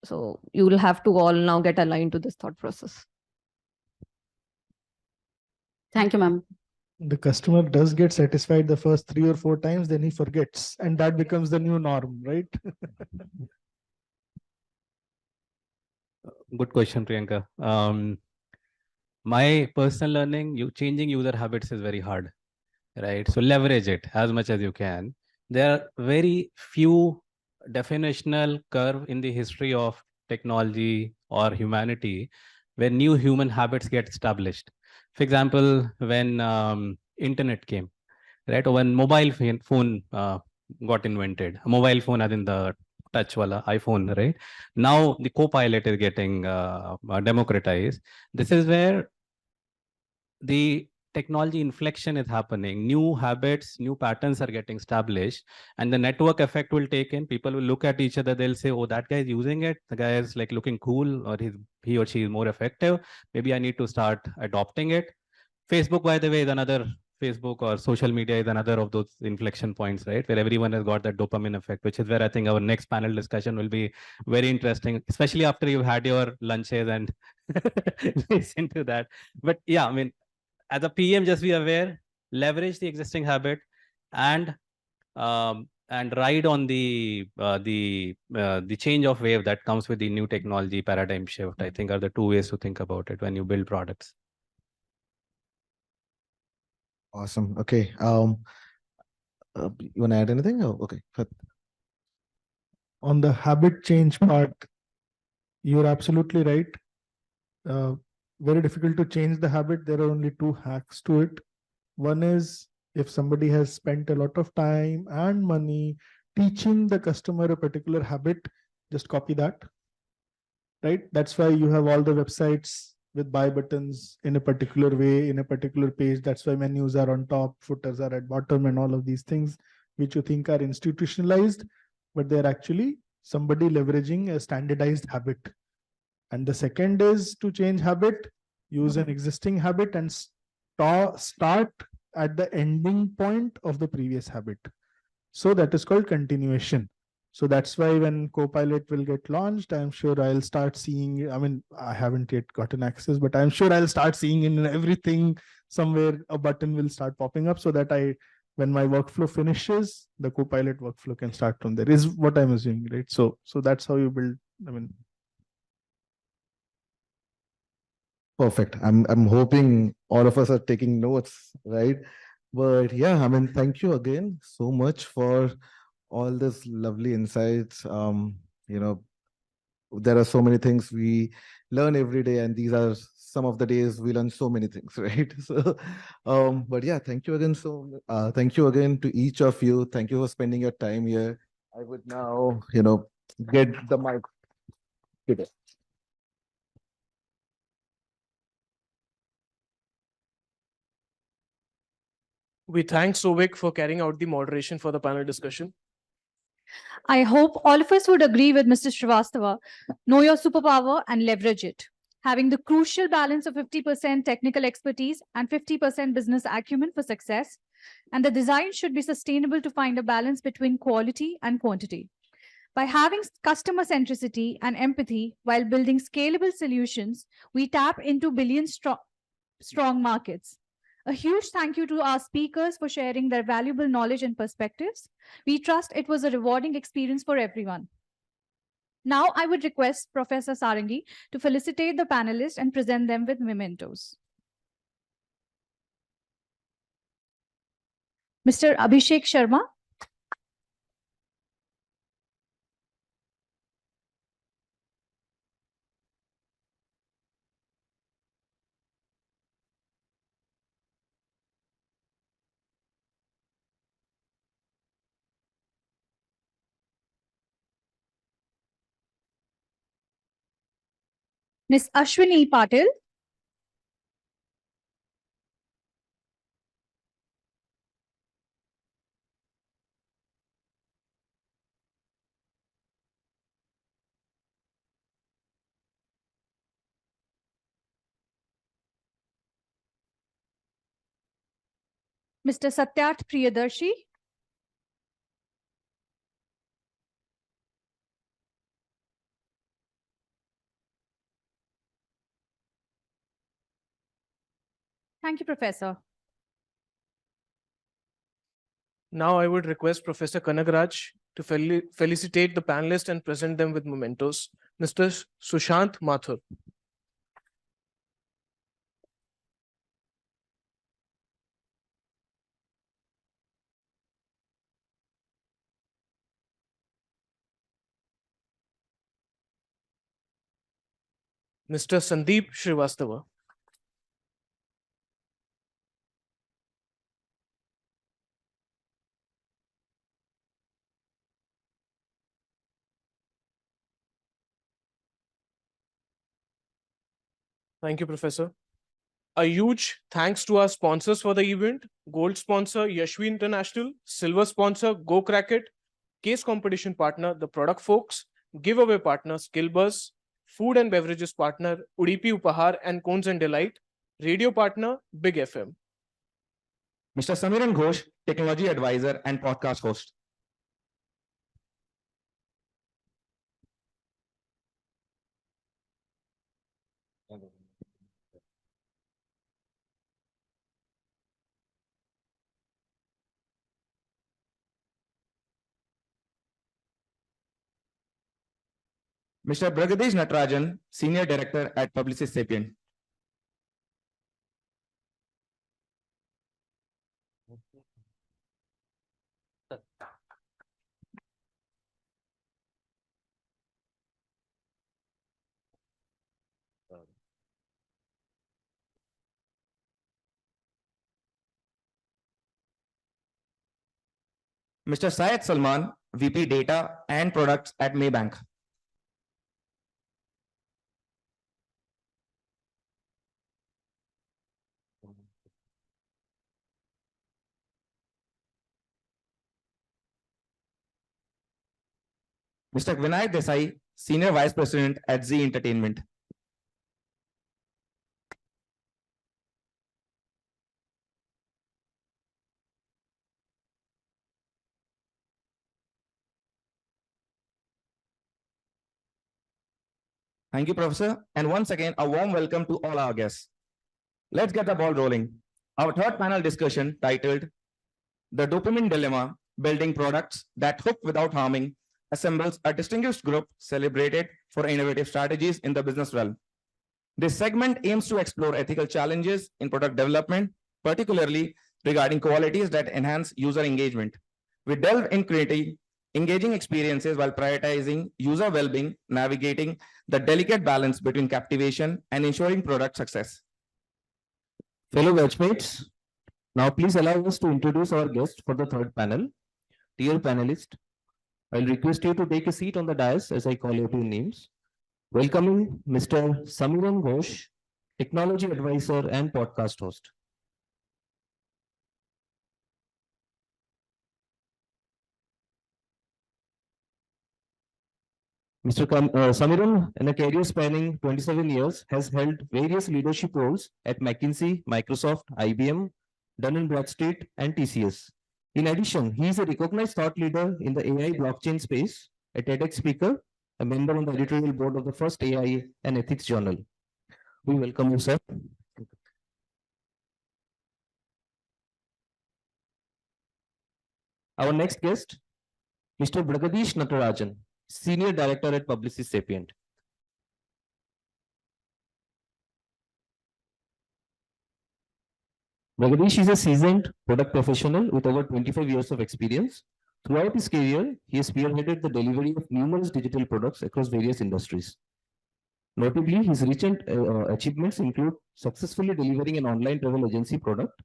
So you will have to all now get aligned to this thought process. Thank you, ma'am. The customer does get satisfied the first 3 or 4 times, then he forgets, and that becomes the new norm, right? Good question, Priyanka. My personal learning, changing user habits is very hard, right? So leverage it as much as you can. There are very few definitional curve in the history of technology or humanity where new human habits get established. For example, when internet came, right? Or when mobile phone got invented, mobile phone as in the touch wala iPhone, right? Now the co-pilot is getting democratized. This is where the technology inflection is happening. New habits, new patterns are getting established, and the network effect will take in. People will look at each other. They'll say, "Oh, that guy is using it. The guy is like looking cool, or he or she is more effective. Maybe I need to start adopting it." Facebook, by the way, is another. Facebook or social media is another of those inflection points, right? Where everyone has got that dopamine effect, which is where I think our next panel discussion will be very interesting, especially after you've had your lunches and listen to that. But yeah, I mean, as a PM, just be aware, leverage the existing habit, and ride on the change of wave that comes with the new technology paradigm shift. I think are the 2 ways to think about it when you build products. Awesome. Okay. You want to add anything? Oh, okay. On the habit change part, you're absolutely right. Very difficult to change the habit. There are only 2 hacks to it. One is, if somebody has spent a lot of time and money teaching the customer a particular habit, just copy that, right? That's why you have all the websites with buy buttons in a particular way, in a particular page. That's why menus are on top, footers are at bottom, and all of these things which you think are institutionalized, but they're actually somebody leveraging a standardized habit. And the second is to change habit, use an existing habit and start at the ending point of the previous habit. So that is called continuation. So that's why when Copilot will get launched, I'm sure I'll start seeing, I mean, I haven't yet gotten access, but I'm sure I'll start seeing in everything somewhere a button will start popping up so that when my workflow finishes, the Copilot workflow can start from there, is what I'm assuming, right? So that's how you build, I mean. Perfect. I'm hoping all of us are taking notes, right? But yeah, I mean, thank you again so much for all this lovely insights. There are so many things we learn every day, and these are some of the days we learn so many things, right? So, but yeah, thank you again. Thank you again to each of you. Thank you for spending your time here. I would now, get the mic. Peter. We thank Sovik for carrying out the moderation for the panel discussion. I hope all of us would agree with Mr. Srivastava. Know your superpower and leverage it. Having the crucial balance of 50% technical expertise and 50% business acumen for success. And the design should be sustainable to find a balance between quality and quantity. By having customer centricity and empathy while building scalable solutions, we tap into strong markets. A huge thank you to our speakers for sharing their valuable knowledge and perspectives. We trust it was a rewarding experience for everyone. Now I would request Professor Sarangi to felicitate the panelists and present them with mementos. Mr. Abhishek Sharma. Ms. Ashwini Patil. Mr. Satyarth Priyadarshi. Thank you, Professor. Now I would request Professor Kanagraj to felicitate the panelists and present them with mementos. Mr. Sushant Mathur. Mr. Sandeep Srivastava. Thank you, Professor. A huge thanks to our sponsors for the event: gold sponsor Yashvi International, silver sponsor Go Cracket, case competition partner The Product Folks, giveaway partner Skillbuzz, food and beverages partner Udipi Upahar and Cones and Delight, radio partner Big FM. Mr. Samiran Ghosh, technology advisor and podcast host. Mr. Bragadesh Natarajan, Senior Director at Publicis Sapient. Mr. Syed Salman, VP Data and Products at Maybank. Mr. Vinayak Desai, Senior Vice President at Z Entertainment. Thank you, Professor. And once again, a warm welcome to all our guests. Let's get the ball rolling. Our third panel discussion, titled The Dopamine Dilemma, Building Products That Hook Without Harming, assembles a distinguished group celebrated for innovative strategies in the business realm. This segment aims to explore ethical challenges in product development, particularly regarding qualities that enhance user engagement. We delve in creating engaging experiences while prioritizing user well-being, navigating the delicate balance between captivation and ensuring product success. Fellow batchmates, now please allow us to introduce our guest for the third panel. Dear panelist, I'll request you to take a seat on the dais as I call your two names. Welcoming Mr. Samiran Ghosh, technology advisor and podcast host. Samiran, in a career spanning 27 years, has held various leadership roles at McKinsey, Microsoft, IBM, Dun & Bradstreet, and TCS. In addition, he is a recognized thought leader in the AI blockchain space, a TEDx speaker, a member on the editorial board of the first AI and Ethics Journal. We welcome you, sir. Our next guest, Mr. Bragadish Natarajan, Senior Director at Publicis Sapient. Bragadish is a seasoned product professional with over 25 years of experience. Throughout his career, he has spearheaded the delivery of numerous digital products across various industries. Notably, his recent achievements include successfully delivering an online travel agency product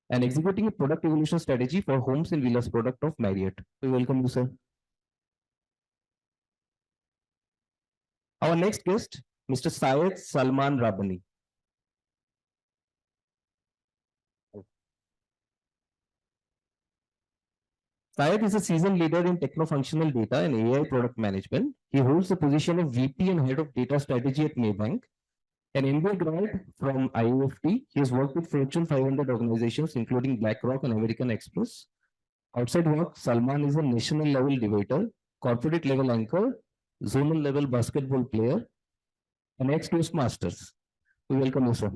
and executing a product evolution strategy for homes and villas product of Marriott. We welcome you, sir. Our next guest, Mr. Syed Salman Rabbani. Syed is a seasoned leader in techno-functional data and AI product management. He holds the position of VP and Head of Data Strategy at Maybank. An MBA grad from IOFT, he has worked with Fortune 500 organizations, including BlackRock and American Express. Outside work, Salman is a national level debater, corporate level anchor, zonal level basketball player, and ex-Toastmasters. We welcome you, sir.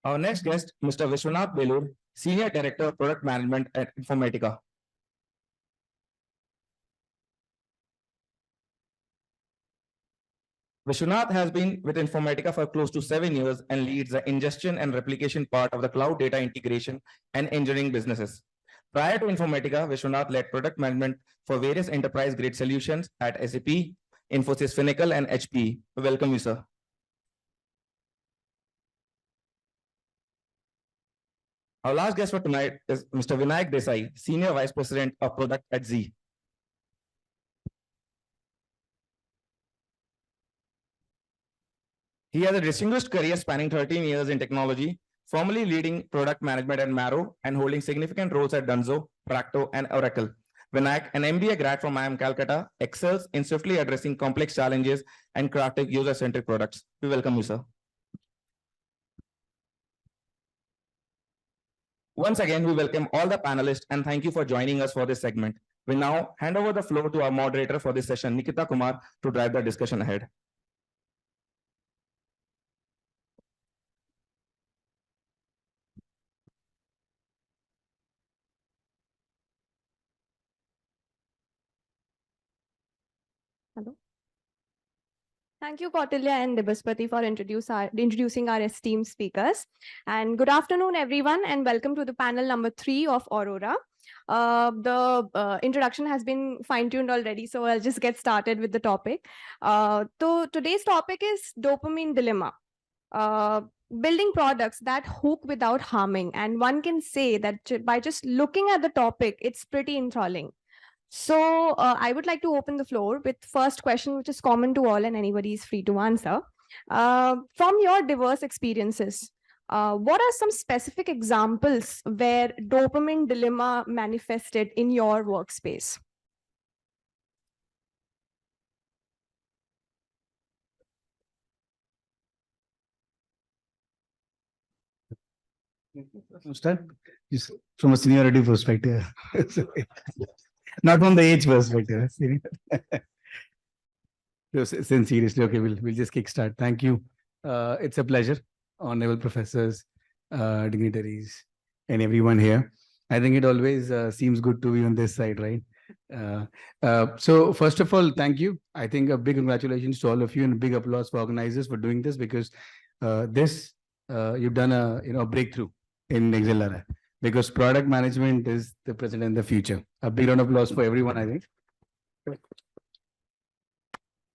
Our next guest, Mr. Vishwanath Belur, Senior Director of Product Management at Informatica. Vishwanath has been with Informatica for close to 7 years and leads the ingestion and replication part of the cloud data integration and engineering businesses. Prior to Informatica, Vishwanath led product management for various enterprise-grade solutions at SAP, Infosys Finacle, and HP. Welcome you, sir. Our last guest for tonight is Mr. Vinayak Desai, Senior Vice President of Product at Z. He has a distinguished career spanning 13 years in technology, formerly leading product management at Marrow and holding significant roles at Dunzo, Practo, and Oracle. Vinayak, an MBA grad from IIM Calcutta, excels in swiftly addressing complex challenges and crafting user-centric products. We welcome you, sir. Once again, we welcome all the panelists and thank you for joining us for this segment. We now hand over the floor to our moderator for this session, Nikita Kumar, to drive the discussion ahead. Hello. Thank you, Kautilya and Dibaspati, for introducing our esteemed speakers. And good afternoon, everyone, and welcome to the panel number 3 of Aurora. The introduction has been fine-tuned already, so I'll just get started with the topic. So today's topic is dopamine dilemma. Building products that hook without harming. And one can say that by just looking at the topic, it's pretty enthralling. So I would like to open the floor with first question, which is common to all and anybody is free to answer. From your diverse experiences, what are some specific examples where dopamine dilemma manifested in your workspace? Start from a seniority perspective. Not from the age perspective. Seriously, okay, we'll just kickstart. Thank you. It's a pleasure, honorable professors, dignitaries, and everyone here. I think it always seems good to be on this side, right? So first of all, thank you. I think a big congratulations to all of you and a big applause for organizers for doing this, because you've done a breakthrough in XLRI. Because product management is the present and the future. A big round of applause for everyone, I think.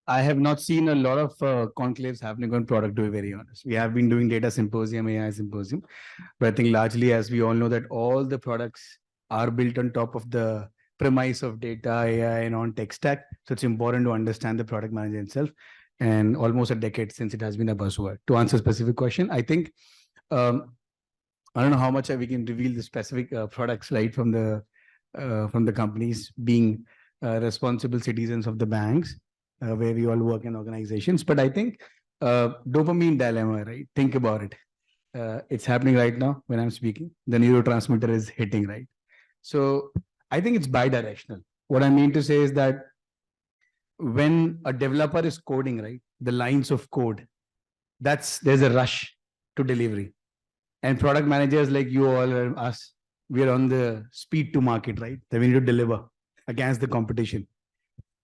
I have not seen a lot of conclaves happening on product, to be very honest. We have been doing data symposium, AI symposium, but I think largely, as we all know, that all the products are built on top of the premise of data, AI, and on tech stack. So it's important to understand the product manager itself. And almost a decade since it has been a buzzword. To answer a specific question, I think I don't know how much we can reveal the specific products, right, from the from the companies being responsible citizens of the banks, where we all work in organizations. But I think dopamine dilemma, right? Think about it. It's happening right now when I'm speaking. The neurotransmitter is hitting, right? So I think it's bidirectional. What I mean to say is that when a developer is coding, right, the lines of code, there's a rush to delivery. And product managers like you all or us, we're on the speed to market, right? That we need to deliver against the competition.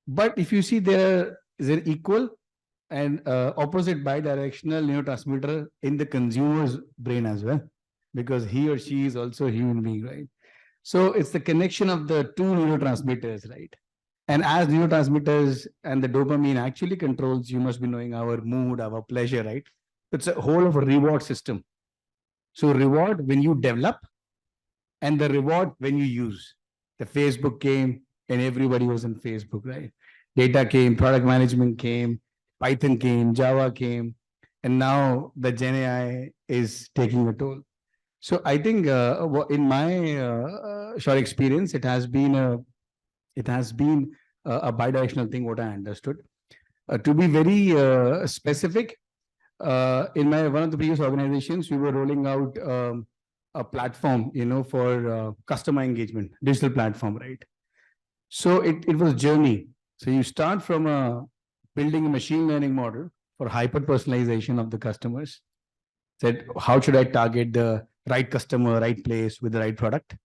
But if you see there is an equal and opposite bidirectional neurotransmitter in the consumer's brain as well, because he or she is also a human being, right? So it's the connection of the two neurotransmitters, right? And as neurotransmitters and the dopamine actually controls, you must be knowing our mood, our pleasure, right? It's a whole of a reward system. So reward when you develop and the reward when you use. The Facebook came and everybody was on Facebook, right? Data came, product management came, Python came, Java came, and now the Gen AI is taking a toll. So I think in my short experience, it has been a bidirectional thing, what I understood. To be very specific, in one of the previous organizations, we were rolling out a platform, for customer engagement, digital platform, right? So it was a journey. So you start from building a machine learning model for hyper personalization of the customers. Said, how should I target the right customer, right place with the right product?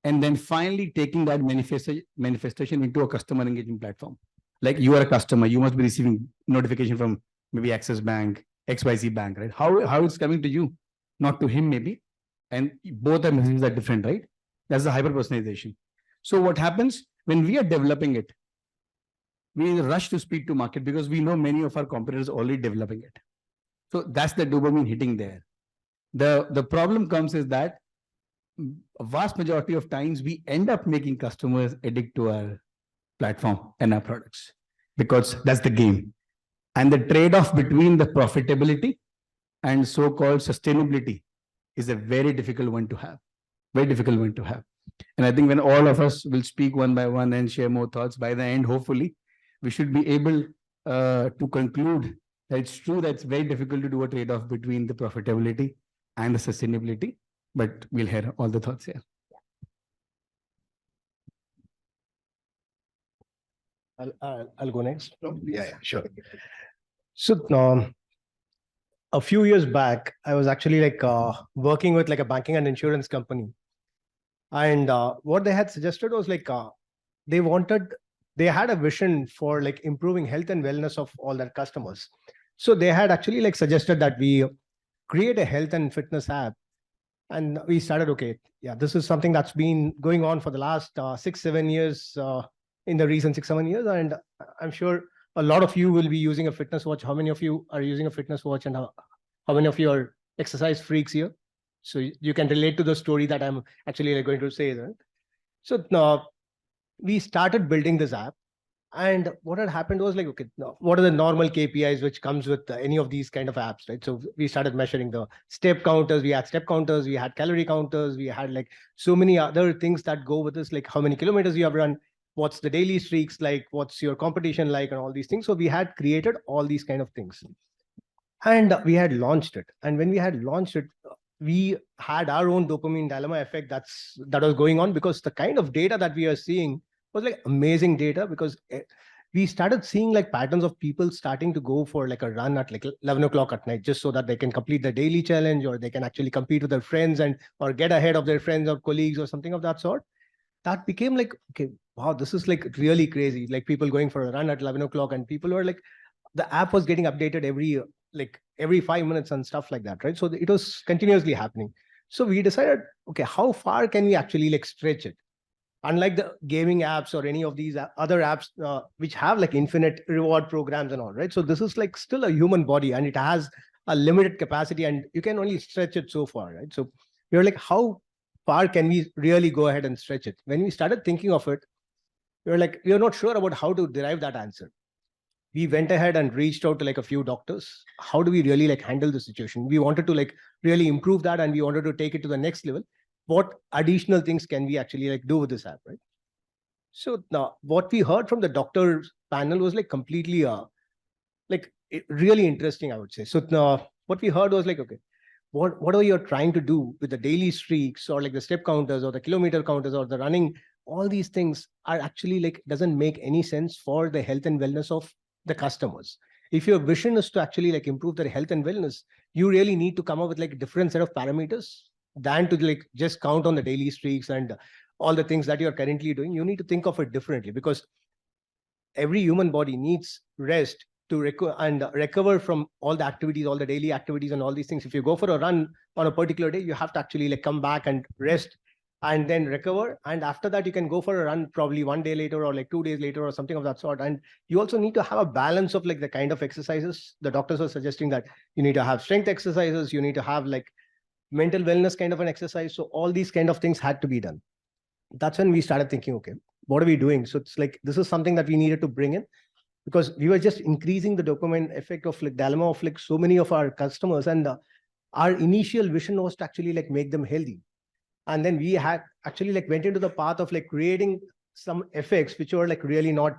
And then finally taking that manifestation into a customer engagement platform. Like you are a customer, you must be receiving notification from maybe Access Bank, XYZ Bank, right? How it's coming to you, not to him maybe. And both the messages are different, right? That's the hyper personalization. So what happens when we are developing it? We rush to speed to market because we know many of our competitors are already developing it. So that's the dopamine hitting there. The problem comes is that a vast majority of times we end up making customers addict to our platform and our products because that's the game. And the trade-off between the profitability and so-called sustainability is a very difficult one to have. Very difficult one to have. And I think when all of us will speak one by one and share more thoughts, by the end, hopefully, we should be able to conclude that it's true that it's very difficult to do a trade-off between the profitability and the sustainability, but we'll hear all the thoughts here. I'll go next. Yeah, sure. So a few years back, I was actually working with a banking and insurance company. And what they had suggested was they had a vision for improving health and wellness of all their customers. So they had actually suggested that we create a health and fitness app. And we started, okay, yeah, this is something that's been going on for the last 6-7 years, in the recent 6-7 years. And I'm sure a lot of you will be using a fitness watch. How many of you are using a fitness watch, and how many of you are exercise freaks here? So you can relate to the story that I'm actually going to say. Right? So we started building this app. And what had happened was okay, what are the normal KPIs which comes with any of these kind of apps, right? So we started measuring the step counters. We had step counters, we had calorie counters, we had so many other things that go with this, like how many kilometers you have run, what's the daily streaks like, what's your competition like, and all these things. So we had created all these kind of things. And we had launched it. And when we had launched it, we had our own dopamine dilemma effect that was going on, because the kind of data that we are seeing was amazing data, because we started seeing patterns of people starting to go for a run at 11 o'clock at night, just so that they can complete the daily challenge, or they can actually compete with their friends or get ahead of their friends or colleagues or something of that sort. That became okay, wow, this is really crazy. People going for a run at 11 o'clock, and people were the app was getting updated every 5 minutes and stuff like that, right? So it was continuously happening. So we decided, okay, how far can we actually stretch it? Unlike the gaming apps or any of these other apps, which have infinite reward programs and all, right? So this is still a human body, and it has a limited capacity, and you can only stretch it so far, right? So we were how far can we really go ahead and stretch it? When we started thinking of it, we were we are not sure about how to derive that answer. We went ahead and reached out to a few doctors. How do we really handle the situation? We wanted to really improve that, and we wanted to take it to the next level. What additional things can we actually do with this app, right? So now what we heard from the doctor panel was like completely really interesting, I would say. So now what we heard was like, okay, whatever you're trying to do with the daily streaks or like the step counters or the kilometer counters or the running, all these things are actually like doesn't make any sense for the health and wellness of the customers. If your vision is to actually like improve their health and wellness, you really need to come up with like a different set of parameters than to like just count on the daily streaks and all the things that you're currently doing. You need to think of it differently, because every human body needs rest to recover from all the activities, all the daily activities and all these things. If you go for a run on a particular day, you have to actually like come back and rest and then recover. And after that, you can go for a run probably 1 day later or like 2 days later or something of that sort. And you also need to have a balance of like the kind of exercises. The doctors are suggesting that you need to have strength exercises, you need to have like mental wellness kind of an exercise. So all these kind of things had to be done. That's when we started thinking, okay, what are we doing? So it's like, this is something that we needed to bring in, because we were just increasing the dopamine effect of like dilemma of like so many of our customers. And our initial vision was to actually like make them healthy. And then we had actually like went into the path of like creating some effects which were like really not,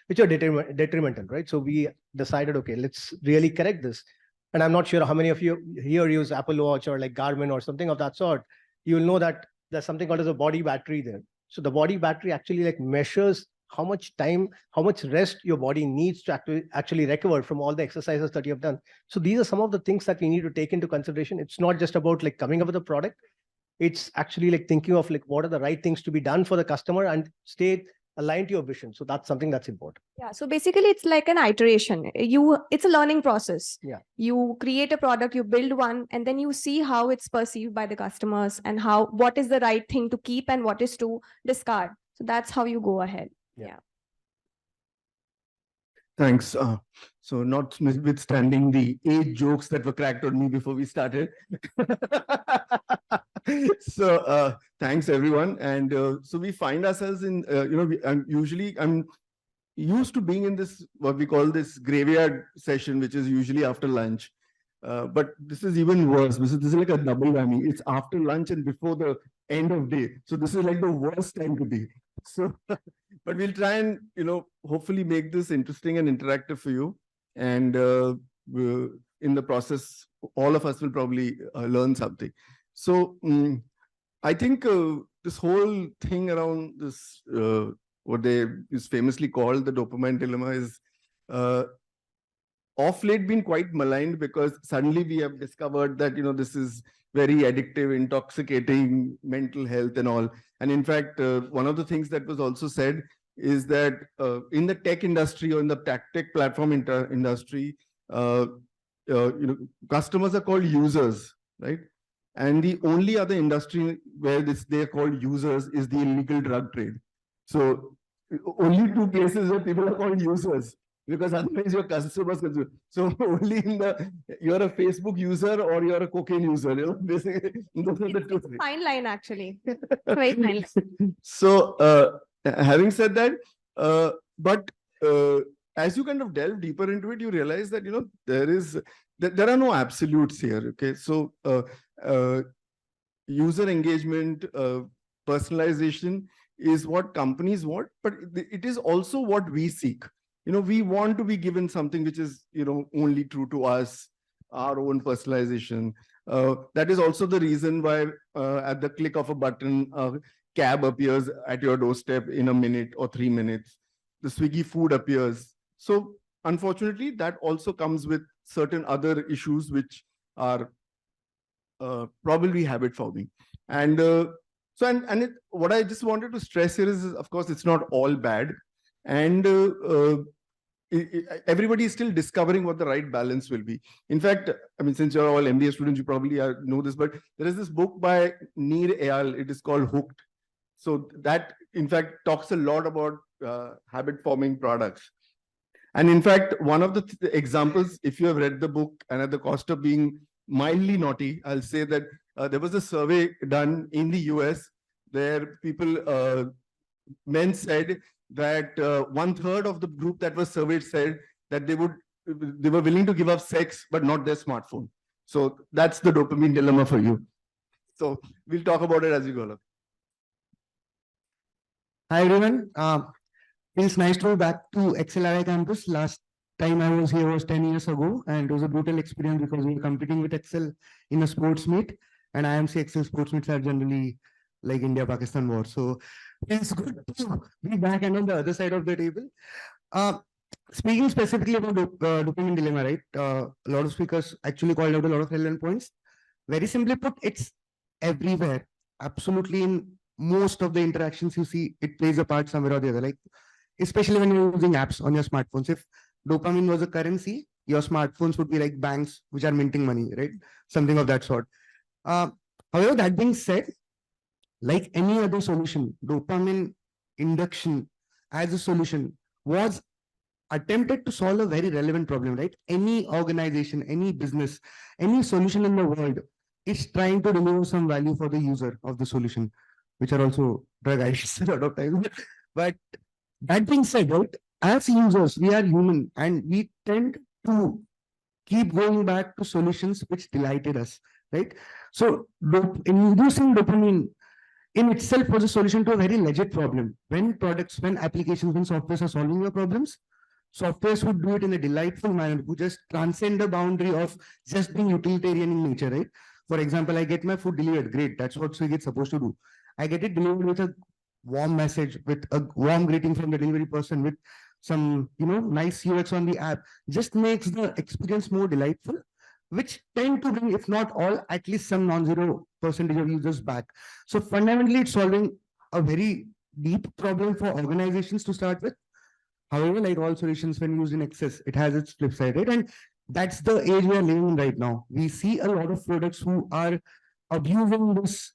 which are detrimental, right? So we decided, okay, let's really correct this. And I'm not sure how many of you here use Apple Watch or like Garmin or something of that sort. You will know that there's something called as a body battery there. So the body battery actually like measures how much time, how much rest your body needs to actually recover from all the exercises that you have done. So these are some of the things that we need to take into consideration. It's not just about like coming up with a product. It's actually like thinking of like what are the right things to be done for the customer and stay aligned to your vision. So that's something that's important. Yeah. So basically it's like an iteration. It's a learning process. Yeah. You create a product, you build one, and then you see how it's perceived by the customers and what is the right thing to keep and what is to discard. So that's how you go ahead. Yeah. Thanks. So notwithstanding the 8 jokes that were cracked on me before we started. So thanks everyone. And so we find ourselves in, I'm used to being in this, what we call this graveyard session, which is usually after lunch. But this is even worse. This is like a double whammy. It's after lunch and before the end of day. So this is like the worst time to be. So, but we'll try and, hopefully make this interesting and interactive for you. And in the process, all of us will probably learn something. So I think this whole thing around this, what they is famously called the dopamine dilemma, is off late been quite maligned, because suddenly we have discovered that, this is very addictive, intoxicating, mental health and all. And in fact, one of the things that was also said is that in the tech industry or in the tech platform industry, customers are called users, right? And the only other industry where they're called users is the illegal drug trade. So only 2 places where people are called users, because otherwise your customers consume. So only you're a Facebook user or you're a cocaine user, basically. Those are the 2 things. Fine line, actually. Very fine line. So having said that, but as you kind of delve deeper into it, you realize that, there are no absolutes here. Okay. So user engagement, personalization is what companies want, but it is also what we seek. We want to be given something which is, only true to us, our own personalization. That is also the reason why at the click of a button, a cab appears at your doorstep in a minute or 3 minutes. The Swiggy food appears. So unfortunately, that also comes with certain other issues which are probably habit forming. And what I just wanted to stress here is, of course, it's not all bad. And everybody is still discovering what the right balance will be. In fact, since you're all MBA students, you probably know this, but there is this book by Nir Eyal. It is called Hooked. So that, in fact, talks a lot about habit-forming products. And in fact, one of the examples, if you have read the book, and at the cost of being mildly naughty, I'll say that there was a survey done in the US where men said that 1/3 of the group that was surveyed said that they were willing to give up sex, but not their smartphone. So that's the dopamine dilemma for you. So we'll talk about it as we go along. Hi everyone. It's nice to be back to XLRI campus. Last time I was here was 10 years ago, and it was a brutal experience because we were competing with Excel in a sports meet, and IMC Excel sports meets are generally like India-Pakistan war. So it's good to be back and on the other side of the table. Speaking specifically about dopamine dilemma, right? A lot of speakers actually called out a lot of relevant points. Very simply put, it's everywhere. Absolutely in most of the interactions you see, it plays a part somewhere or the other. Like, especially when you're using apps on your smartphones. If dopamine was a currency, your smartphones would be like banks which are minting money, right? Something of that sort. However, that being said, like any other solution, dopamine induction as a solution was attempted to solve a very relevant problem, right? Any organization, any business, any solution in the world is trying to deliver some value for the user of the solution, which are also drug addicts a lot of times. But that being said, right, as users, we are human and we tend to keep going back to solutions which delighted us, right? So inducing dopamine in itself was a solution to a very legit problem. When products, when applications, when softwares are solving your problems, softwares would do it in a delightful manner, would just transcend the boundary of just being utilitarian in nature, right? For example, I get my food delivered, great, that's what Swiggy is supposed to do. I get it delivered with a warm message, with a warm greeting from the delivery person, with some, nice UX on the app, just makes the experience more delightful, which tend to bring, if not all, at least some non-zero percentage of users back. So fundamentally, it's solving a very deep problem for organizations to start with. However, like all solutions, when used in excess, it has its flip side, right? And that's the age we are living in right now. We see a lot of products who are abusing this,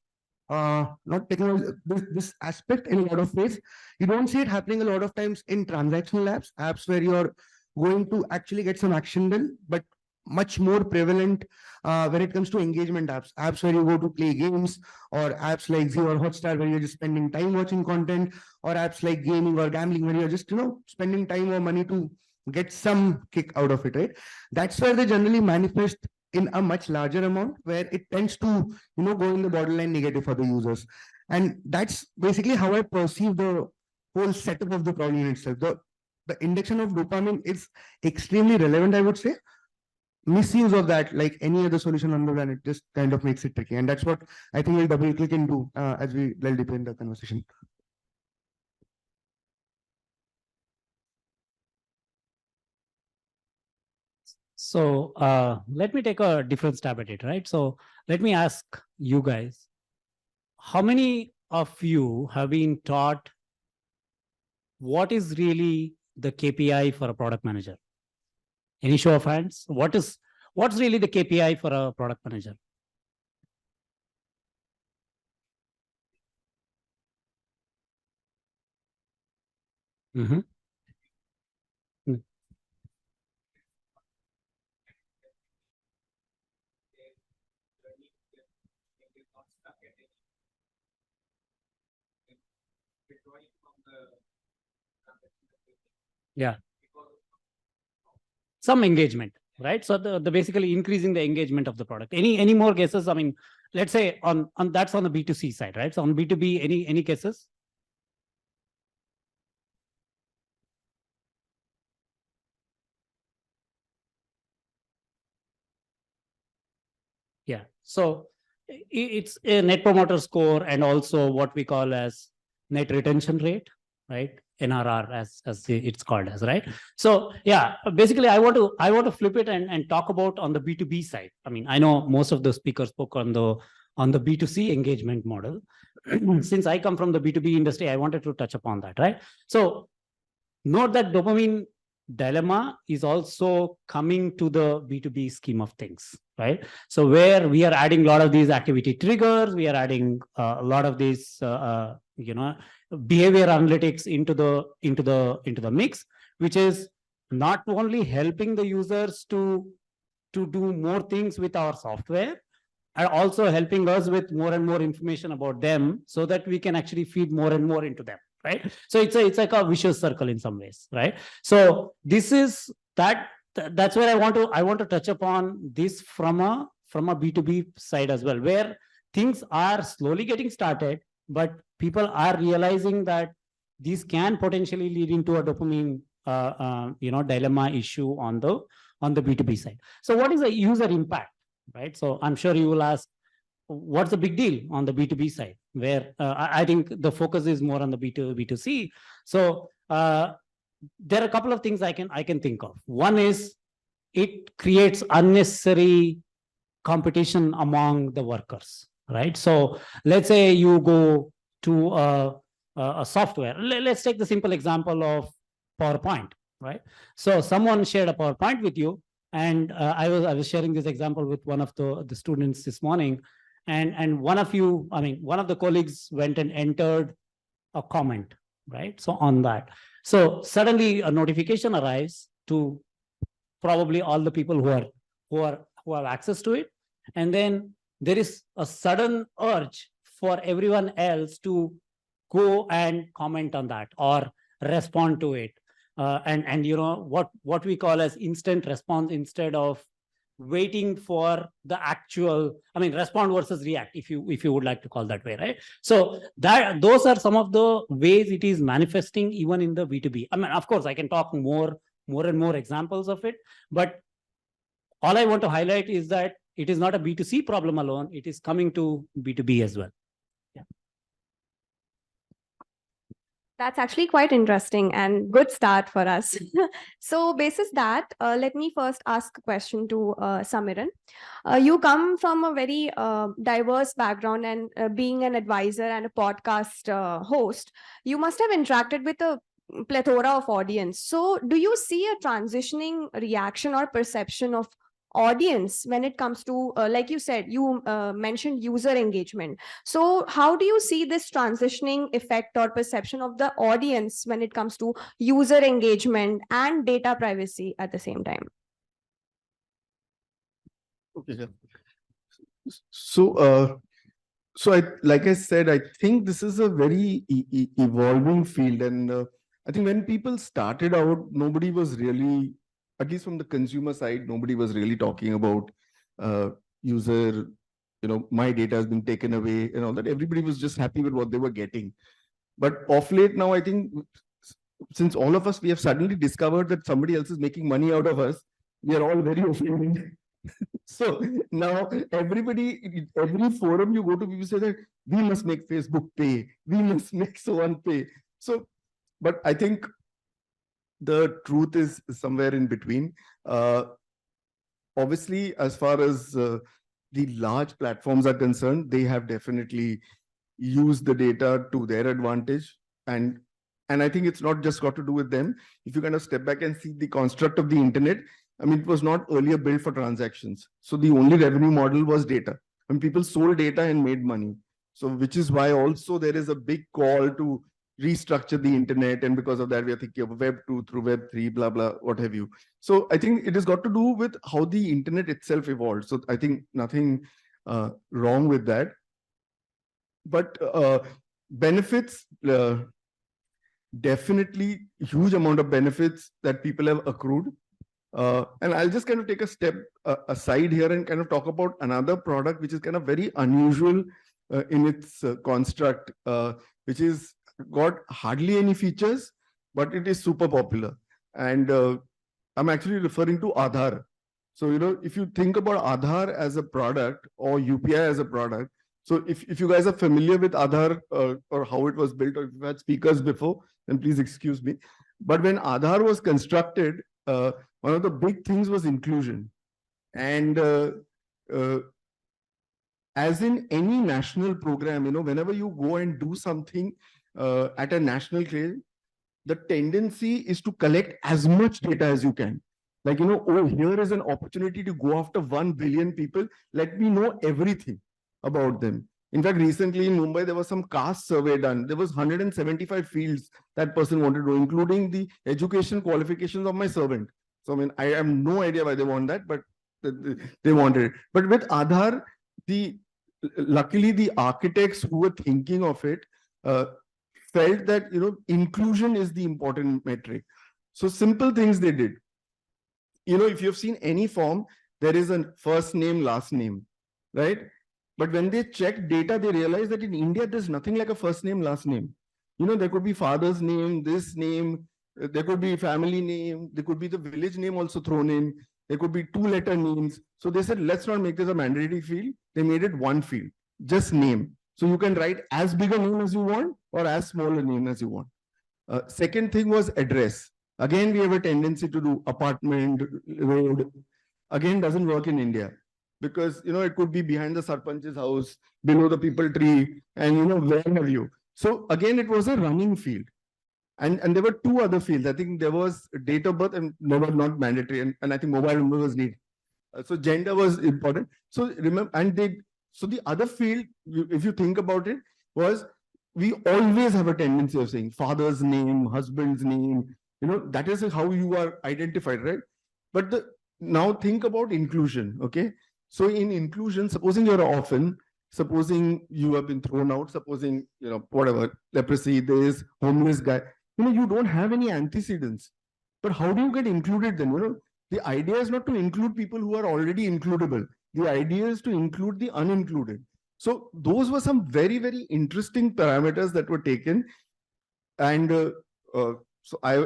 not technology, this aspect in a lot of ways. You don't see it happening a lot of times in transactional apps where you're going to actually get some action done, but much more prevalent when it comes to engagement apps where you go to play games, or apps like Zee or Hotstar where you're just spending time watching content, or apps like gaming or gambling where you're just, spending time or money to get some kick out of it, right? That's where they generally manifest in a much larger amount, where it tends to, go in the borderline negative for the users. And that's basically how I perceive the whole setup of the problem itself. The induction of dopamine is extremely relevant, I would say. Misuse of that, like any other solution on the planet, just kind of makes it tricky. And that's what I think we'll double click into as we delve deeper in the conversation. So let me take a different stab at it, right? So let me ask you guys, how many of you have been taught what is really the KPI for a product manager? Any show of hands? What's really the KPI for a product manager? Mm-hmm. Yeah. Some engagement, right? So the basically increasing the engagement of the product. Any more cases? I mean, let's say on that's on the B2C side, right? So on B2B, any cases? Yeah. So it's a net promoter score and also what we call as net retention rate, right? NRR as it's called as, right? So yeah, basically I want to flip it and talk about on the B2B side. I mean, I know most of the speakers spoke on the B2C engagement model. Since I come from the B2B industry, I wanted to touch upon that, right? So note that dopamine dilemma is also coming to the B2B scheme of things, right? So where we are adding a lot of these activity triggers, we are adding a lot of these, behavior analytics into the mix, which is not only helping the users to do more things with our software, and also helping us with more and more information about them, so that we can actually feed more and more into them, right? So it's like a vicious circle in some ways, right? So this is that's where I want to touch upon this from a B2B side as well, where things are slowly getting started, but people are realizing that these can potentially lead into a dopamine dilemma issue on the B2B side. So what is the user impact, right? So I'm sure you will ask, what's the big deal on the B2B side, where I think the focus is more on the B2C. So there are a couple of things I can think of. One is it creates unnecessary competition among the workers, right? So let's say you go to a software. Let's take the simple example of PowerPoint, right? So someone shared a PowerPoint with you, and I was sharing this example with one of the students this morning, and one of the colleagues went and entered a comment, right? So on that, so suddenly a notification arrives to probably all the people who have access to it, and then there is a sudden urge for everyone else to go and comment on that or respond to it, and what we call as instant response instead of waiting for the actual, respond versus react, if you would like to call that way, right? So those are some of the ways it is manifesting even in the B2B. Of course, I can talk more and more examples of it, but all I want to highlight is that it is not a B2C problem alone, it is coming to B2B as well. Yeah. That's actually quite interesting and good start for us. So basis that, let me first ask a question to Samiran. You come from a very diverse background, and being an advisor and a podcast host, you must have interacted with a plethora of audience. So do you see a transitioning reaction or perception of audience when it comes to, like you said, you mentioned user engagement. So how do you see this transitioning effect or perception of the audience when it comes to user engagement and data privacy at the same time? Okay. So, like I said, I think this is a very evolving field, and I think when people started out, nobody was really, at least from the consumer side, nobody was really talking about user, my data has been taken away and all that. Everybody was just happy with what they were getting. But of late now, I think since all of us, we have suddenly discovered that somebody else is making money out of us, we are all very offended. So now every forum you go to, people say that we must make Facebook pay, we must make so on pay. So, but I think the truth is somewhere in between. Obviously, as far as the large platforms are concerned, they have definitely used the data to their advantage. And I think it's not just got to do with them. If you kind of step back and see the construct of the internet, it was not earlier built for transactions. So the only revenue model was data. And people sold data and made money. So which is why also there is a big call to restructure the internet, and because of that we are thinking of Web 2 through Web 3, blah blah, what have you. So I think it has got to do with how the internet itself evolved. So I think nothing wrong with that. But benefits, definitely huge amount of benefits that people have accrued. And I'll just kind of take a step aside here and kind of talk about another product which is kind of very unusual in its construct, which is got hardly any features, but it is super popular. And I'm actually referring to Aadhaar. So, if you think about Aadhaar as a product or UPI as a product, so if you guys are familiar with Aadhaar or how it was built, or if you've had speakers before, then please excuse me. But when Aadhaar was constructed, one of the big things was inclusion. And as in any national program, whenever you go and do something at a national scale, the tendency is to collect as much data as you can. Like, oh, here is an opportunity to go after 1 billion people. Let me know everything about them. In fact, recently in Mumbai, there was some caste survey done. There was 175 fields that person wanted to know, including the education qualifications of my servant. So, I have no idea why they want that, but they wanted it. But with Aadhaar, luckily the architects who were thinking of it felt that, inclusion is the important metric. So simple things they did. If you've seen any form, there is a first name, last name, right? But when they checked data, they realized that in India, there's nothing like a first name, last name. There could be father's name, this name, there could be family name, there could be the village name also thrown in. There could be 2-letter names. So they said, let's not make this a mandatory field. They made it one field, just name. So you can write as big a name as you want or as small a name as you want. Second thing was address. Again, we have a tendency to do apartment, road. Again, doesn't work in India because, it could be behind the Sarpanch's house, below the people tree, and, where have you? So again, it was a running field. And there were 2 other fields. I think there was date of birth and they were not mandatory. And I think mobile number was needed. So gender was important. So remember, so the other field, if you think about it, was we always have a tendency of saying father's name, husband's name, that is how you are identified, right? But now think about inclusion, okay? So in inclusion, supposing you're an orphan, supposing you have been thrown out, supposing, whatever, leprosy, this homeless guy, you don't have any antecedents. But how do you get included then? The idea is not to include people who are already includable. The idea is to include the unincluded. So those were some very, very interesting parameters that were taken. And so I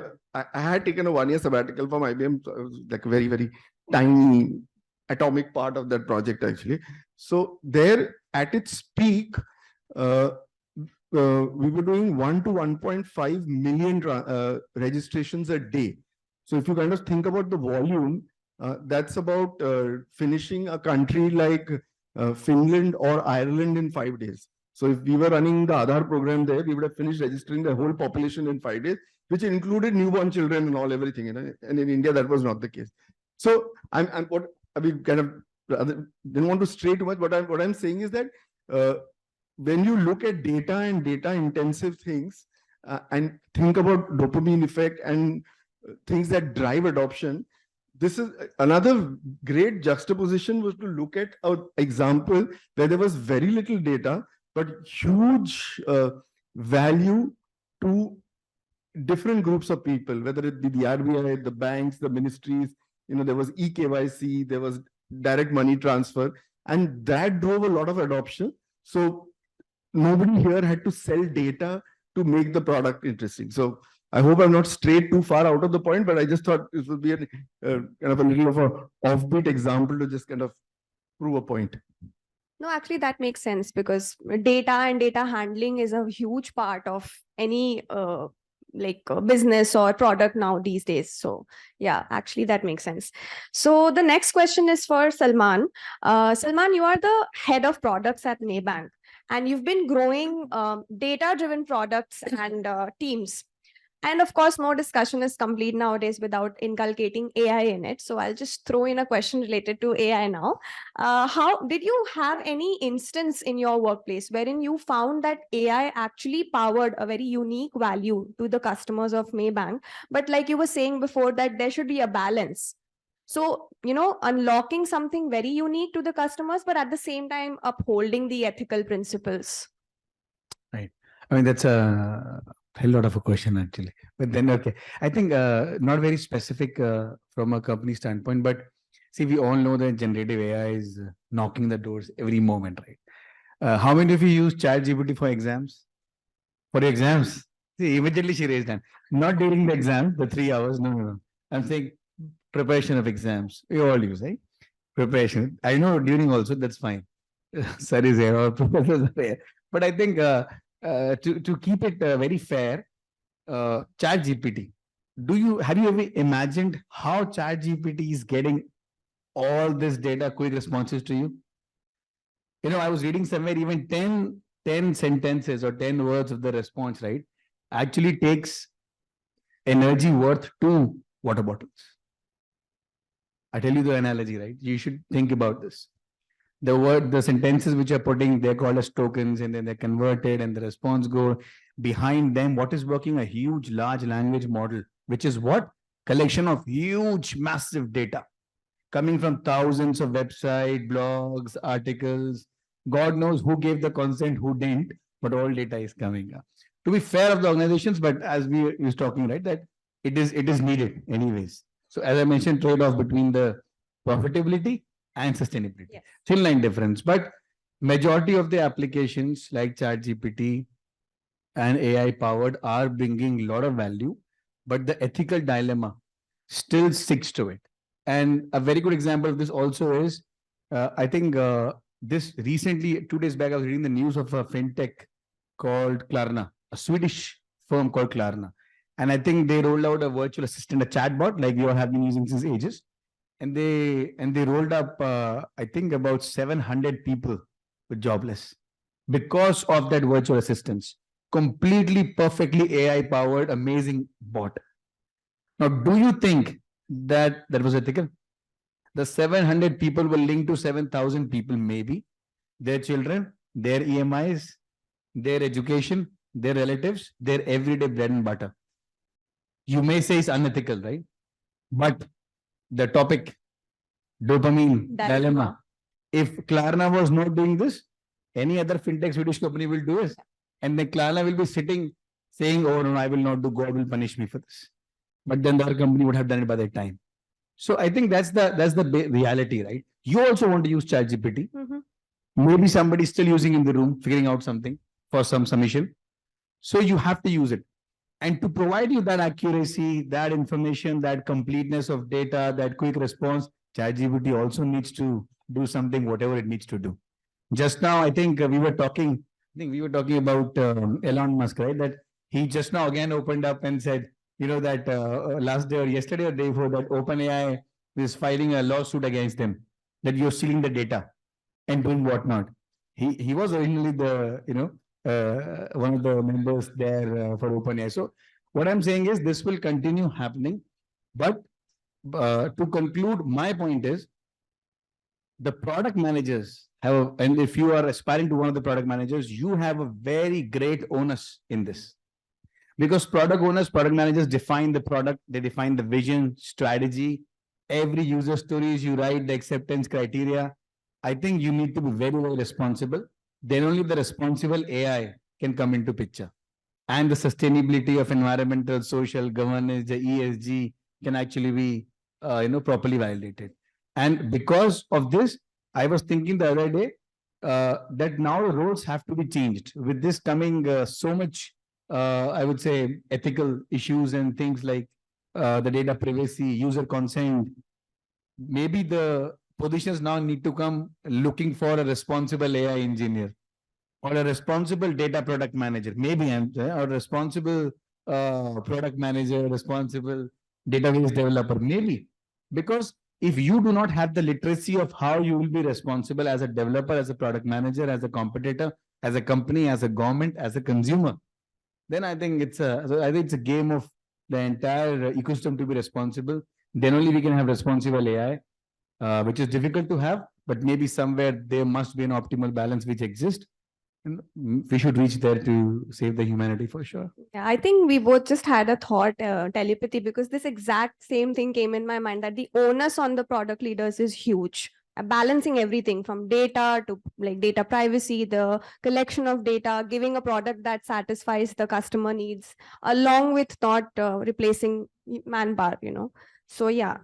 had taken a 1-year sabbatical from IBM, so it was like a very, very tiny atomic part of that project actually. So there at its peak, we were doing 1 to 1.5 million registrations a day. So if you kind of think about the volume, that's about finishing a country like Finland or Ireland in 5 days. So if we were running the Aadhaar program there, we would have finished registering the whole population in 5 days, which included newborn children and everything. And in India, that was not the case. So didn't want to stray too much. What I'm saying is that when you look at data and data intensive things and think about dopamine effect and things that drive adoption, this is another great juxtaposition was to look at an example where there was very little data, but huge value to different groups of people, whether it be the RBI, the banks, the ministries, there was eKYC, there was direct money transfer, and that drove a lot of adoption. So nobody here had to sell data to make the product interesting. So I hope I'm not strayed too far out of the point, but I just thought this would be a kind of a little of a offbeat example to just kind of prove a point. No, actually, that makes sense because data and data handling is a huge part of any business or product now these days. So yeah, actually that makes sense. So the next question is for Salman. Salman, you are the head of products at Maybank and you've been growing data-driven products and teams. And of course, no discussion is complete nowadays without inculcating AI in it. So I'll just throw in a question related to AI now. How did you have any instance in your workplace wherein you found that AI actually powered a very unique value to the customers of Maybank? But like you were saying before, that there should be a balance. So, unlocking something very unique to the customers, but at the same time, upholding the ethical principles. Right. I mean, that's a hell lot of a question actually, but then okay, I think not very specific from a company standpoint, but see, we all know that generative AI is knocking the doors every moment, right? How many of you use ChatGPT for exams? For exams? See, immediately she raised hand. Not during the exam, the 3 hours. No. I'm saying preparation of exams. We all use, right? Preparation. I know during also, that's fine. Sir is here or professors are here. But I think to keep it very fair, ChatGPT. Have you ever imagined how ChatGPT is getting all this data, quick responses to you? I was reading somewhere even 10 sentences or 10 words of the response, right? Actually takes energy worth 2 water bottles. I tell you the analogy, right? You should think about this. The sentences which are putting, they're called as tokens and then they're converted and the response go behind them. What is working? A huge, large language model, which is what? Collection of huge, massive data coming from thousands of websites, blogs, articles. God knows who gave the consent, who didn't, but all data is coming up. To be fair of the organizations, but as we was talking, right, that it is needed anyways. So as I mentioned, trade-off between the profitability and sustainability. Yes. Thin line difference, but majority of the applications like ChatGPT and AI powered are bringing a lot of value, but the ethical dilemma still sticks to it. And a very good example of this also is, I think this recently, 2 days back, I was reading the news of a fintech called Klarna, a Swedish firm called Klarna. And I think they rolled out a virtual assistant, a chatbot like you have been using since ages. And they rolled up, I think about 700 people with jobless because of that virtual assistance. Completely, perfectly AI powered, amazing bot. Now, do you think that that was ethical? The 700 people were linked to 7,000 people, maybe their children, their EMIs, their education, their relatives, their everyday bread and butter. You may say it's unethical, right? But the topic, dopamine dilemma. If Klarna was not doing this, any other fintech Swedish company will do it. And then Klarna will be sitting saying, oh, no, I will not do, God will punish me for this. But then the other company would have done it by that time. So I think that's the reality, right? You also want to use ChatGPT. Maybe somebody still using in the room, figuring out something for some submission. So you have to use it. And to provide you that accuracy, that information, that completeness of data, that quick response, ChatGPT also needs to do something, whatever it needs to do. Just now, I think we were talking about Elon Musk, right? That he just now again opened up and said, you know, that last day or yesterday or day before that OpenAI is filing a lawsuit against them, that you're stealing the data and doing whatnot. He was originally the, one of the members there for OpenAI. So what I'm saying is this will continue happening. But to conclude, my point is the product managers have, and if you are aspiring to one of the product managers, you have a very great onus in this. Because product owners, product managers define the product, they define the vision, strategy, every user stories you write, the acceptance criteria. I think you need to be very, very responsible. Then only the responsible AI can come into picture. And the sustainability of environmental, social, governance, the ESG can actually be, properly validated. And because of this, I was thinking the other day that now the roles have to be changed. With this coming so much, I would say, ethical issues and things like the data privacy, user consent, maybe the positions now need to come looking for a responsible AI engineer or a responsible data product manager, maybe or responsible product manager, responsible database developer, maybe. Because if you do not have the literacy of how you will be responsible as a developer, as a product manager, as a competitor, as a company, as a government, as a consumer, then I think it's a game of the entire ecosystem to be responsible. Then only we can have responsible AI, which is difficult to have, but maybe somewhere there must be an optimal balance which exists. And we should reach there to save the humanity for sure. Yeah, I think we both just had a thought, telepathy, because this exact same thing came in my mind, that the onus on the product leaders is huge. Balancing everything from data to like data privacy, the collection of data, giving a product that satisfies the customer needs, along with not replacing manpower, So yeah.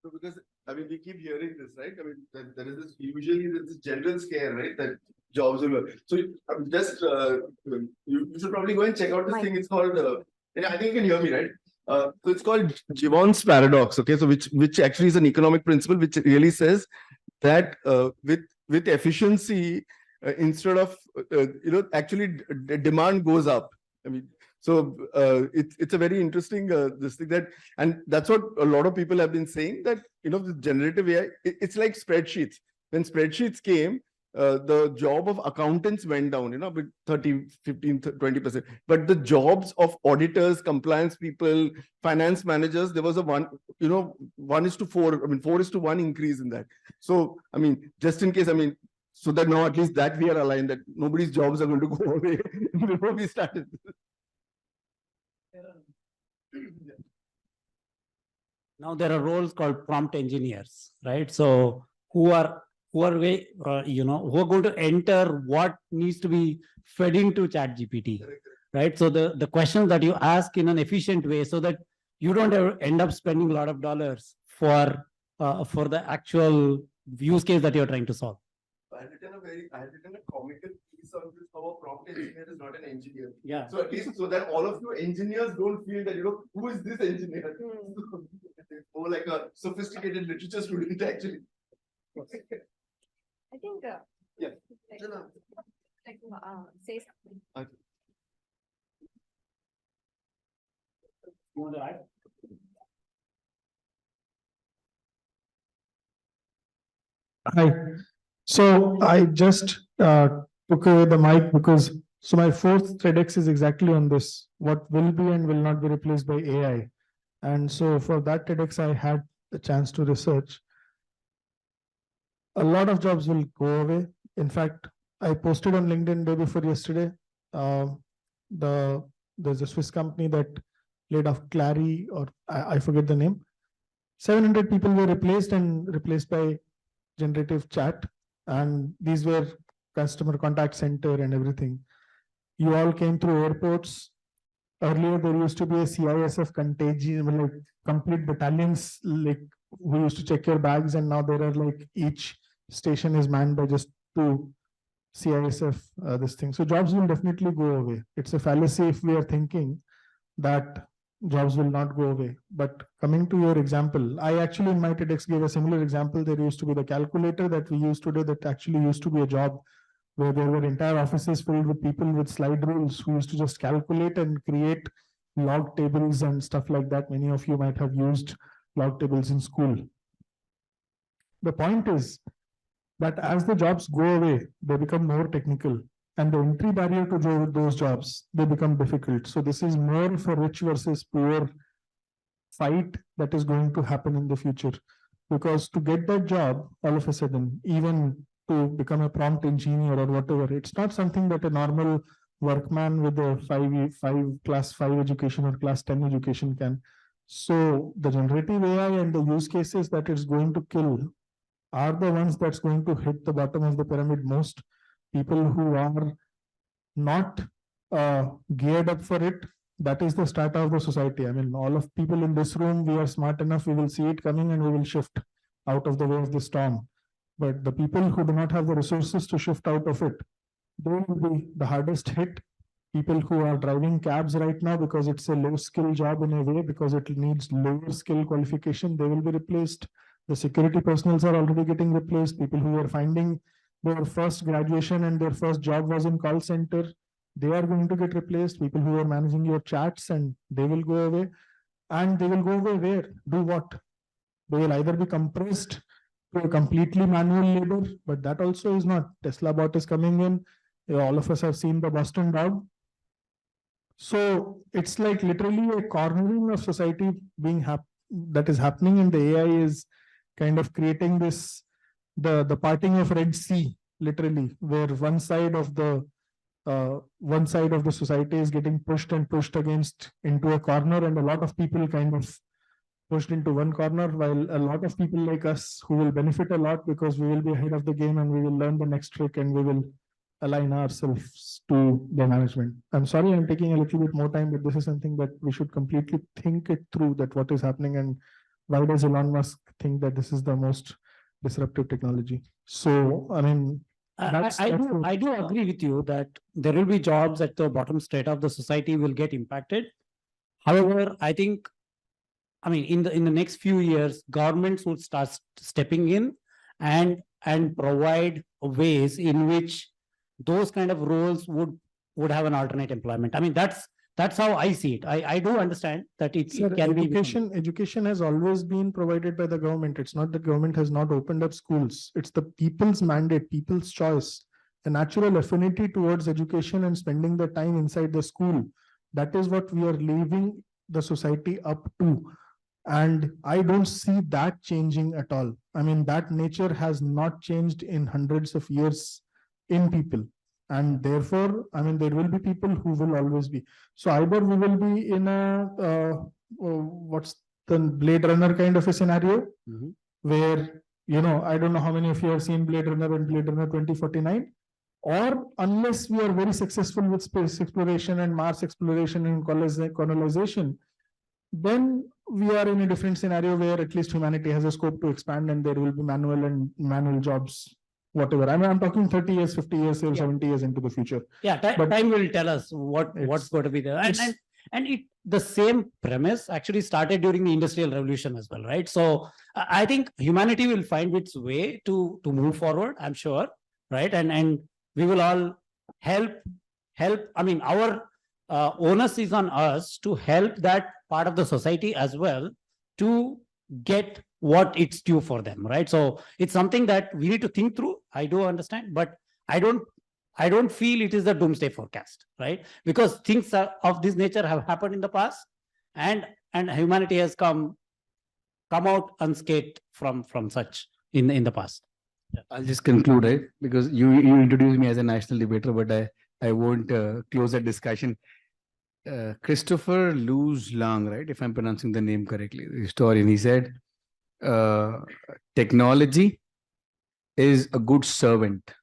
So because we keep hearing this, right? There is this usually there's this general scare, right? That jobs will. So just you should probably go and check out this thing. It's called. I think you can hear me, right? So it's called Givon's paradox. Okay, so which actually is an economic principle which really says that with efficiency instead of actually demand goes up. So it's a very interesting this thing that, and that's what a lot of people have been saying, that the generative AI, it's like spreadsheets. When spreadsheets came, the job of accountants went down, with 30, 15, 20%. But the jobs of auditors, compliance people, finance managers, there was a 1:4, 4:1 increase in that. So just in case, so that now at least that we are aligned, that nobody's jobs are going to go away before we started. Now there are roles called prompt engineers, right? So who are going to enter what needs to be fed into ChatGPT, right? So the questions that you ask in an efficient way so that you don't ever end up spending a lot of dollars for the actual use case that you're trying to solve. I had written a comical piece on this, how a prompt engineer is not an engineer. Yeah. So at least so that all of you engineers don't feel that, who is this engineer? It's more like a sophisticated literature student, actually. I think, Yeah. say something. Okay. You want to add? Hi. So I just took away the mic because so my fourth TEDx is exactly on this, what will be and will not be replaced by AI. And so for that TEDx, I had the chance to research. A lot of jobs will go away. In fact, I posted on LinkedIn day before yesterday. There's a Swiss company that laid off XLRI, or I forget the name. 700 people were replaced by generative chat, and these were customer contact center and everything. You all came through airports. Earlier, there used to be a CISF contagion, like complete battalions, like who used to check your bags, and now there are like each station is manned by just 2 CISF this thing. So jobs will definitely go away. It's a fallacy if we are thinking that jobs will not go away. But coming to your example, I actually in my TEDx gave a similar example. There used to be the calculator that we use today that actually used to be a job where there were entire offices filled with people with slide rules who used to just calculate and create log tables and stuff like that. Many of you might have used log tables in school. The point is that as the jobs go away, they become more technical, and the entry barrier to those jobs, they become difficult. So this is more of a rich versus poor fight that is going to happen in the future. Because to get that job, all of a sudden, even to become a prompt engineer or whatever, it's not something that a normal workman with a class 5 education or class 10 education can. So the generative AI and the use cases that it's going to kill are the ones that's going to hit the bottom of the pyramid most. People who are not geared up for it, that is the start of the society. I mean, all of people in this room, we are smart enough, we will see it coming and we will shift out of the way of the storm. But the people who do not have the resources to shift out of it, they will be the hardest hit. People who are driving cabs right now because it's a low skill job in a way, because it needs lower skill qualification, they will be replaced. The security personnel are already getting replaced. People who are finding their first graduation and their first job was in call center, they are going to get replaced. People who are managing your chats, and they will go away. And they will go away where? Do what? They will either be compressed to a completely manual labor, but that also is not. Tesla bot is coming in. All of us have seen the Boston dog. So it's like literally a cornering of society that is happening, and the AI is kind of creating this, the parting of Red Sea, literally, where one side of the society is getting pushed against into a corner, and a lot of people kind of pushed into one corner, while a lot of people like us who will benefit a lot because we will be ahead of the game and we will learn the next trick and we will align ourselves to the management. I'm sorry I'm taking a little bit more time, but this is something that we should completely think it through, that what is happening and why does Elon Musk think that this is the most disruptive technology. So, I mean, I do agree with you that there will be jobs at the bottom strata of the society will get impacted. However, I think, I mean, in the next few years, governments would start stepping in and provide ways in which those kind of roles would have an alternate employment. I mean, that's how I see it. I do understand that it can be. Education has always been provided by the government. It's not the government has not opened up schools. It's the people's mandate, people's choice, a natural affinity towards education and spending the time inside the school. That is what we are leaving the society up to. And I don't see that changing at all. I mean, that nature has not changed in hundreds of years in people. And therefore, I mean, there will be people who will always be. So either we will be in a, what's the Blade Runner kind of a scenario, where, I don't know how many of you have seen Blade Runner and Blade Runner 2049. or unless we are very successful with space exploration and Mars exploration and colonization, then we are in a different scenario where at least humanity has a scope to expand and there will be manual jobs, whatever. I mean, I'm talking 30 years, 50 years, or 70 years into the future. Yeah, But time will tell us what's going to be there. And the same premise actually started during the Industrial Revolution as well, right? So I think humanity will find its way to move forward, I'm sure, right? And we will all help. I mean, our onus is on us to help that part of the society as well to get what it's due for them, right? So it's something that we need to think through. I do understand, but I don't feel it is the doomsday forecast, right? Because things of this nature have happened in the past, and humanity has come out unscathed from such in the past. I'll just conclude, right? Because you introduced me as a national debater, but I won't close that discussion. Christopher Lewis Lang, right? If I'm pronouncing the name correctly, the historian, he said, technology is a good servant,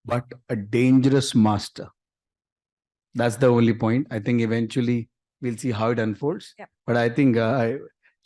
but a dangerous master. That's the only point. I think eventually we'll see how it unfolds. Yeah. But I think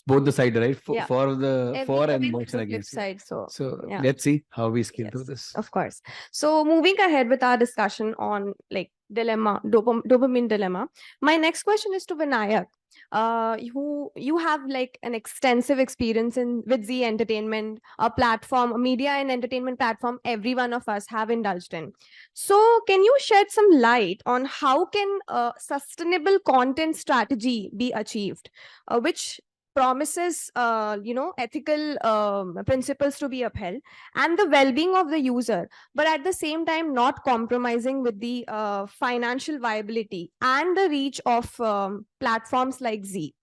both the side, right? For Every and coin both has a flip against. side. So yeah. Let's see how we scale through this. Of course. So moving ahead with our discussion on like dopamine dilemma. My next question is to Vinayak. You have like an extensive experience with Z Entertainment, a platform, a media and entertainment platform every one of us have indulged in. So can you shed some light on how can a sustainable content strategy be achieved, which promises ethical principles to be upheld and the well-being of the user, but at the same time not compromising with the financial viability and the reach of platforms like Z?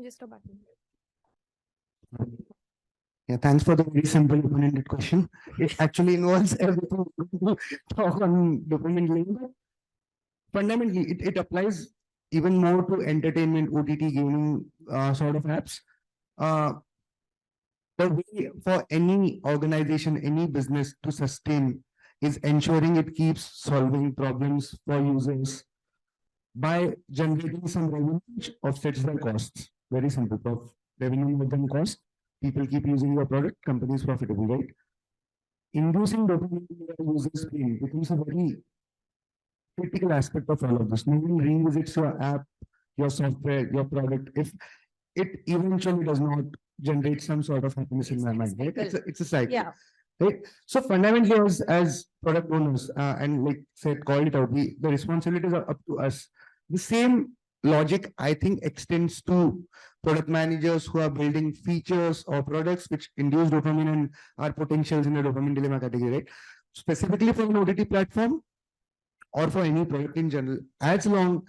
Just a button. Yeah, thanks for the very simple open-ended question. It actually involves everything to talk on dopamine dilemma. Fundamentally, it applies even more to entertainment, OTT, gaming sort of apps. The way for any organization, any business to sustain is ensuring it keeps solving problems for users by generating some revenue which offsets their costs. Very simple. Revenue more than cost. People keep using your product, company is profitable, right? Inducing dopamine in your user's brain becomes a very critical aspect of all of this. No one revisits your app, your software, your product if it eventually does not generate some sort of happiness in my mind, right? It's a cycle. Yeah. Right. So fundamentally, as product owners, and like said, called it out, the responsibilities are up to us. The same logic, I think, extends to product managers who are building features or products which induce dopamine and are potentials in the dopamine dilemma category, right? Specifically for an OTT platform or for any product in general, as long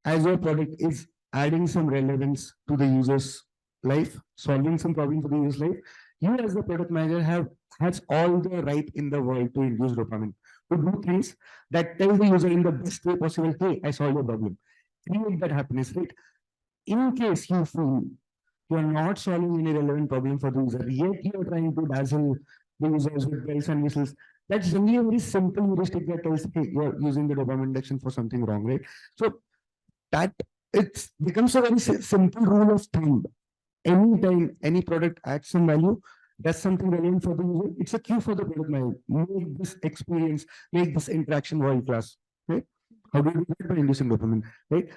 as your product is adding some relevance to the user's life, solving some problem for the user's life, you as the product manager has all the right in the world to induce dopamine, to do things that tell the user in the best way possible, hey, I solved your problem. Create that happiness, right? In case you feel you are not solving any relevant problem for the user, yet you are trying to dazzle the users with bells and whistles, that's generally a very simple heuristic that tells, hey, you're using the dopamine induction for something wrong, right? So that it becomes a very simple rule of thumb. Anytime any product adds some value, does something relevant for the user, it's a cue for the product manager. Make this experience, make this interaction world class, right? How do you do that? By inducing dopamine, right?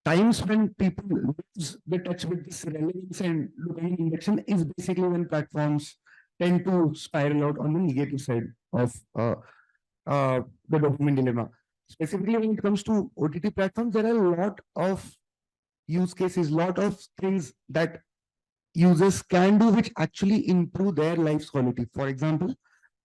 Times when people lose the touch with this relevance and dopamine induction is basically when platforms tend to spiral out on the negative side of the dopamine dilemma. Specifically when it comes to OTT platforms, there are a lot of use cases, lot of things that users can do which actually improve their life's quality. For example,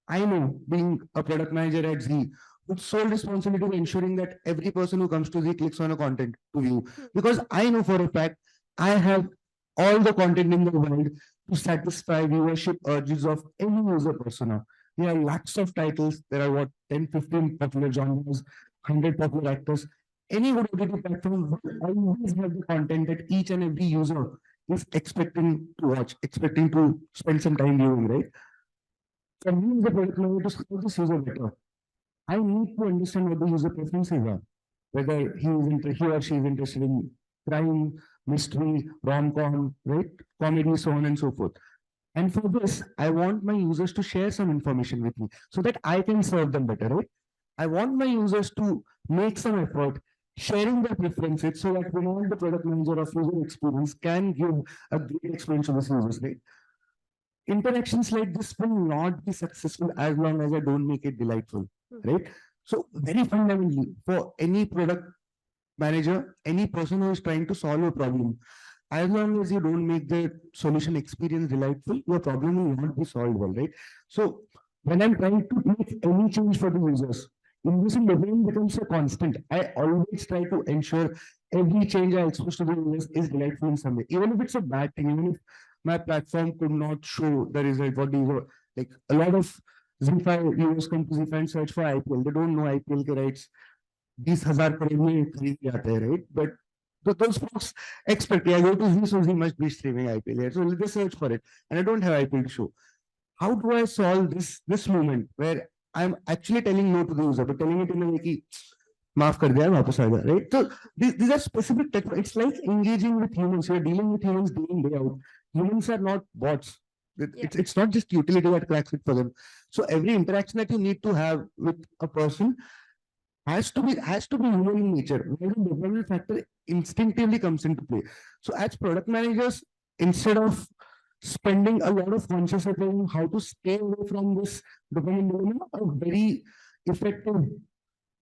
I know, being a product manager at Z, whose sole responsibility is ensuring that every person who comes to Z clicks on a content to view. Because I know for a fact, I have all the content in the world to satisfy viewership urges of any user persona. There are lots of titles. There are what, 10, 15 popular genres, 100 popular actors. Any good OTT platform will always have the content that each and every user is expecting to watch, expecting to spend some time viewing, right? For me, the product manager to serve this user better, I need to understand what the user preferences are, whether he or she is interested in crime, mystery, rom-com, right, comedy, so on and so forth. And for this, I want my users to share some information with me so that I can serve them better, right? I want my users to make some effort sharing their preferences so that the product manager of user experience can give a great experience to the users, right? Interactions like this will not be successful as long as I don't make it delightful, right? So very fundamentally, for any product manager, any person who is trying to solve a problem, as long as you don't make the solution experience delightful, your problem will not be solved well, right? So when I'm trying to make any change for the users, investing design becomes a constant. I always try to ensure every change I expose to the users is delightful in some way, even if it's a bad thing, even if my platform could not show the result. What the user, like a lot of ZIFI users come to ZIFI and search for IPL. They don't know IPL के rights 20,000 crore में खरीद के आते हैं, right? But those folks expect, I go to Z, so Z must be streaming IPL here. So they search for it, and I don't have IPL to show. How do I solve this moment where I'm actually telling no to the user, but telling it in a way कि माफ कर दिया वापस आ जा, right? So these are specific techniques. It's like engaging with humans. You're dealing with humans day in, day out. Humans are not bots. It's not just utility that cracks it for them. So every interaction that you need to have with a person has to be human in nature, where the dopamine factor instinctively comes into play. So as product managers, instead of spending a lot of conscious effort on how to stay away from this dopamine dilemma, a very effective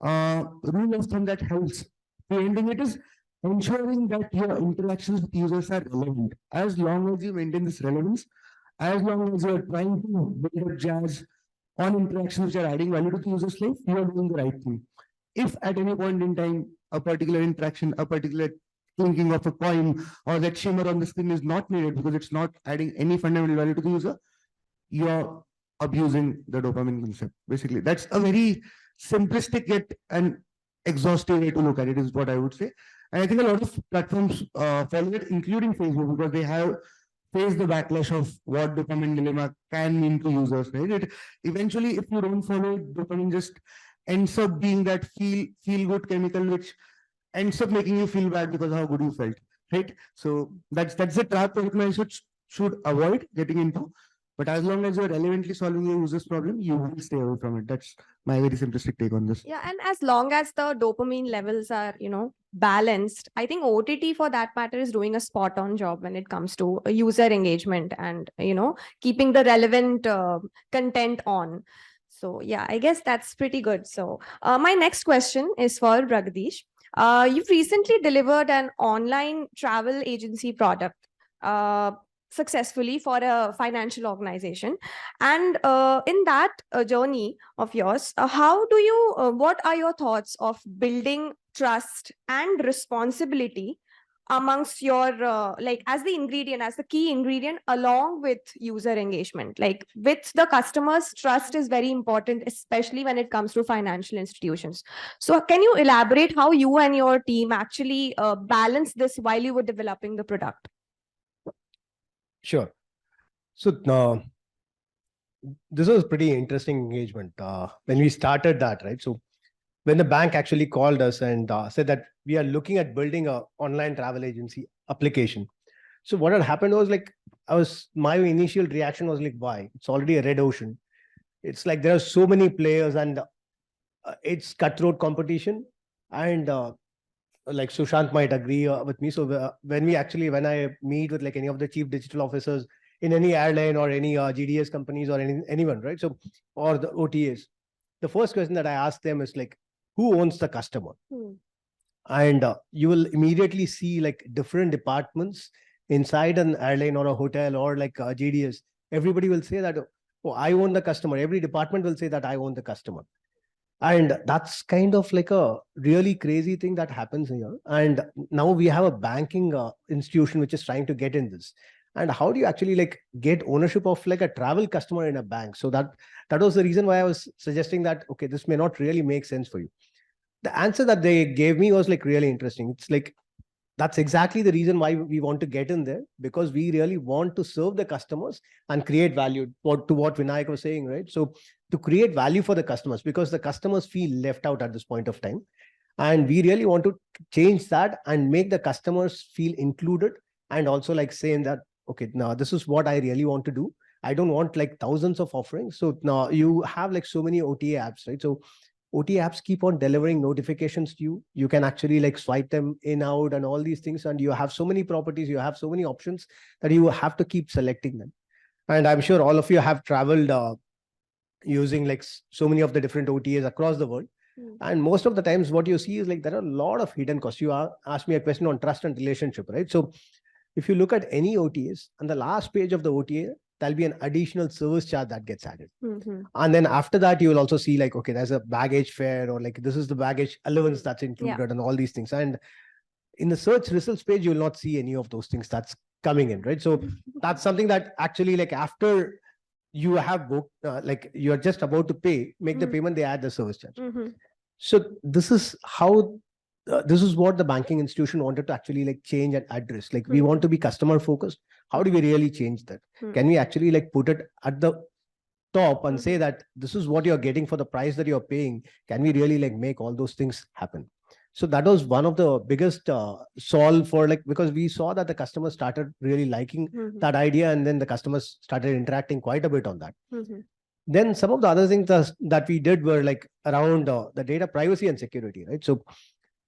rule of thumb that helps preventing it is ensuring that your interactions with users are relevant. As long as you maintain this relevance, as long as you're trying to build up jazz on interactions which are adding value to the user's life, you are doing the right thing. If at any point in time, a particular interaction, a particular clinking of a coin, or that shimmer on the screen is not needed because it's not adding any fundamental value to the user, you're abusing the dopamine concept. Basically, that's a very simplistic yet an exhaustive way to look at it, is what I would say. And I think a lot of platforms follow it, including Facebook, because they have faced the backlash of what dopamine dilemma can mean to users, right? It eventually, if you don't follow it, dopamine just ends up being that feel good chemical which ends up making you feel bad because of how good you felt, right? So that's the trap product manager should avoid getting into. But as long as you're relevantly solving your user's problem, you will stay away from it. That's my very simplistic take on this. Yeah, and as long as the dopamine levels are, balanced, I think OTT for that matter is doing a spot on job when it comes to user engagement and, keeping the relevant content on. So yeah, I guess that's pretty good. So my next question is for Bragadish. You've recently delivered an online travel agency product successfully for a financial organization. And in that journey of yours, what are your thoughts of building trust and responsibility amongst your, as the key ingredient along with user engagement? Like with the customers, trust is very important, especially when it comes to financial institutions. So can you elaborate how you and your team actually balance this while you were developing the product? Sure. So this was pretty interesting engagement when we started that, right? So when the bank actually called us and said that we are looking at building a online travel agency application. So what had happened was my initial reaction was like, why? It's already a red ocean. It's like there are so many players and it's cutthroat competition. And like Sushant might agree with me. So when I meet with like any of the chief digital officers in any airline or any GDS companies or anyone, right? So, or the OTAs, the first question that I ask them is like, who owns the customer? And you will immediately see like different departments inside an airline or a hotel or like GDS. Everybody will say that, oh, I own the customer. Every department will say that I own the customer. And that's kind of like a really crazy thing that happens here. And now we have a banking institution which is trying to get in this. And how do you actually like get ownership of like a travel customer in a bank? So that was the reason why I was suggesting that, okay, this may not really make sense for you. The answer that they gave me was like really interesting. It's like, that's exactly the reason why we want to get in there, because we really want to serve the customers and create value. To what Vinayak was saying, right? So to create value for the customers, because the customers feel left out at this point of time. And we really want to change that and make the customers feel included, and also like saying that, okay, now this is what I really want to do. I don't want like thousands of offerings. So now you have like so many OTA apps, right? So OTA apps keep on delivering notifications to you. You can actually like swipe them in, out, and all these things. And you have so many properties, you have so many options that you have to keep selecting them. And I'm sure all of you have traveled using like so many of the different OTAs across the world. And most of the times what you see is like there are a lot of hidden costs. You asked me a question on trust and relationship, right? So if you look at any OTAs, on the last page of the OTA, there'll be an additional service charge that gets added. And then after that, you will also see like, okay, there's a baggage fare, or like this is the baggage allowance that's included, and all these things. And in the search results page, you will not see any of those things that's coming in, right? So that's something that actually like after you have booked, like you're just about to pay, make the payment, they add the service charge. So this is how, this is what the banking institution wanted to actually like change and address. Like we want to be customer focused. How do we really change that? Can we actually like put it at the top and say that this is what you're getting for the price that you're paying? Can we really like make all those things happen? So that was one of the biggest solve for like, because we saw that the customers started really liking that idea, and then the customers started interacting quite a bit on that. Then some of the other things that we did were like around the data privacy and security, right? So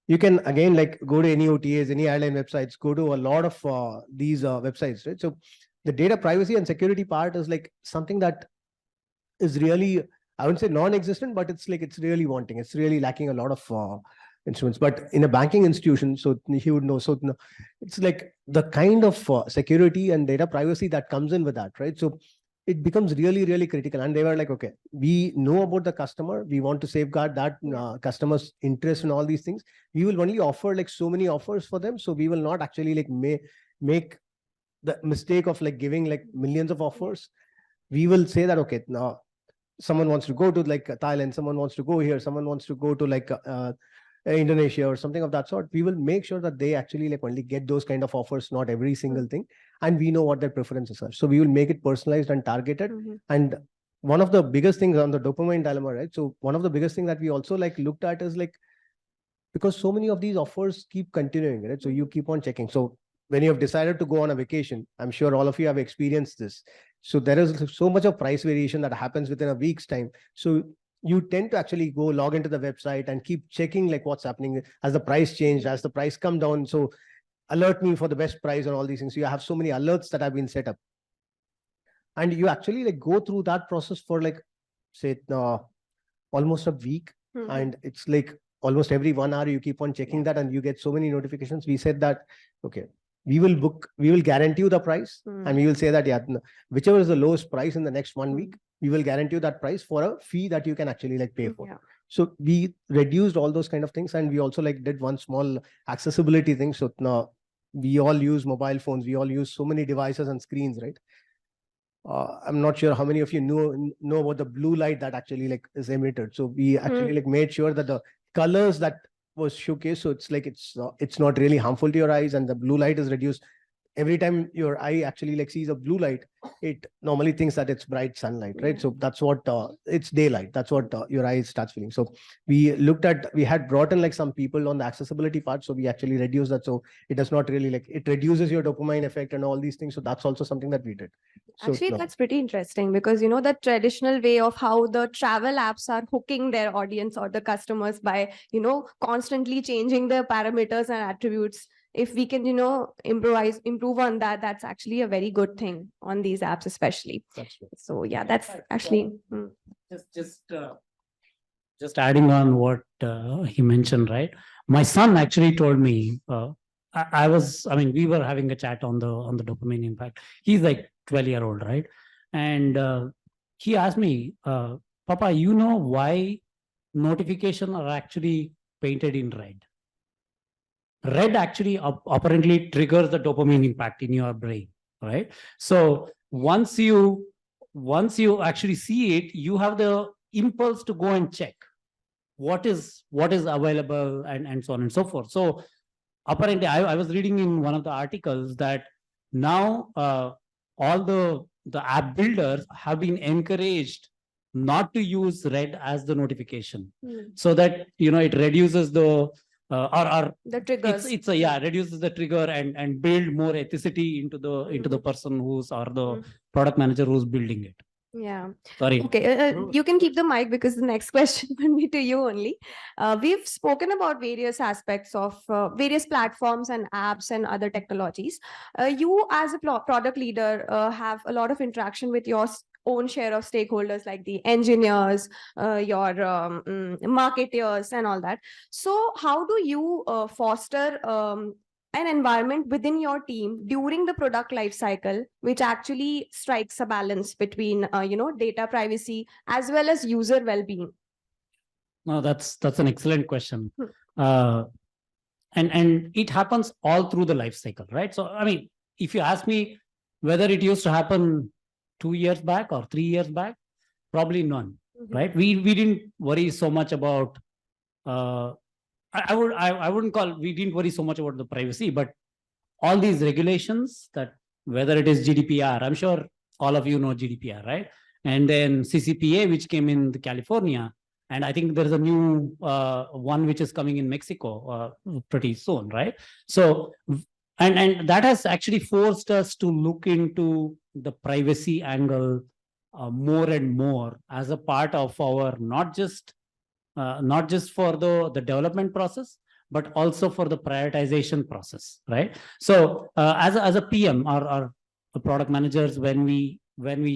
you can again like go to any OTAs, any airline websites, go to a lot of these websites, right? So the data privacy and security part is like something that is really, I wouldn't say non-existent, but it's like it's really wanting. It's really lacking a lot of instruments. But in a banking institution, so he would know. So it's like the kind of security and data privacy that comes in with that, right? So it becomes really, really critical. And they were like, okay, we know about the customer. We want to safeguard that customer's interest in all these things. We will only offer like so many offers for them. So we will not actually like make the mistake of like giving like millions of offers. We will say that, okay, now someone wants to go to like Thailand, someone wants to go here, someone wants to go to like Indonesia or something of that sort. We will make sure that they actually like only get those kind of offers, not every single thing. And we know what their preferences are. So we will make it personalized and targeted. And one of the biggest things on the dopamine dilemma, right? So one of the biggest things that we also like looked at is like, because so many of these offers keep continuing, right? So you keep on checking. So when you have decided to go on a vacation, I'm sure all of you have experienced this. So there is so much of price variation that happens within a week's time. So you tend to actually go log into the website and keep checking like what's happening. Has the price changed? Has the price come down? So alert me for the best price and all these things. So you have so many alerts that have been set up. And you actually like go through that process for like, say, almost a week. And it's like almost every 1 hour you keep on checking that, and you get so many notifications. We said that, okay, we will guarantee you the price, and we will say that, yeah, whichever is the lowest price in the next 1 week, we will guarantee you that price for a fee that you can actually like pay for. So we reduced all those kind of things, and we also like did one small accessibility thing. So now we all use mobile phones, we all use so many devices and screens, right? I'm not sure how many of you know about the blue light that actually like is emitted. So we actually like made sure that the colors that was showcased, so it's like it's not really harmful to your eyes, and the blue light is reduced. Every time your eye actually like sees a blue light, it normally thinks that it's bright sunlight, right? So that's what it's daylight. That's what your eye starts feeling. So we had brought in like some people on the accessibility part. So we actually reduced that. So it does not really like, it reduces your dopamine effect and all these things. So that's also something that we did. So, actually, that's pretty interesting, because, you know, the traditional way of how the travel apps are hooking their audience or the customers by, you know, constantly changing the parameters and attributes. If we can, you know, improve on that, that's actually a very good thing on these apps, especially. So yeah, that's actually just adding on what he mentioned, right? My son actually told me, I mean, we were having a chat on the dopamine impact. He's like 12-year-old, right? And he asked me, Papa, you know why notifications are actually painted in red? Red actually apparently triggers the dopamine impact in your brain, right? So once you actually see it, you have the impulse to go and check what is available and so on and so forth. So apparently, I was reading in one of the articles that now all the app builders have been encouraged not to use red as the notification, so that it reduces the or the triggers. It's a reduces the trigger and build more ethicity into the person who's or the product manager who's building it. Yeah. Sorry. Okay, you can keep the mic because the next question will be to you only. We've spoken about various aspects of various platforms and apps and other technologies. You as a product leader have a lot of interaction with your own share of stakeholders like the engineers, your marketers and all that. So how do you foster an environment within your team during the product life cycle, which actually strikes a balance between, data privacy as well as user well-being? No, that's an excellent question. And it happens all through the life cycle, right? So, I mean, if you ask me whether it used to happen 2 years back or 3 years back, probably none, right? We didn't worry so much about, I wouldn't call, we didn't worry so much about the privacy, but all these regulations that whether it is GDPR, I'm sure all of you know GDPR, right? And then CCPA, which came in California. And I think there's a new one which is coming in Mexico pretty soon, right? So, and that has actually forced us to look into the privacy angle more and more as a part of our not just for the development process, but also for the prioritization process, right? So as a PM or product managers, when we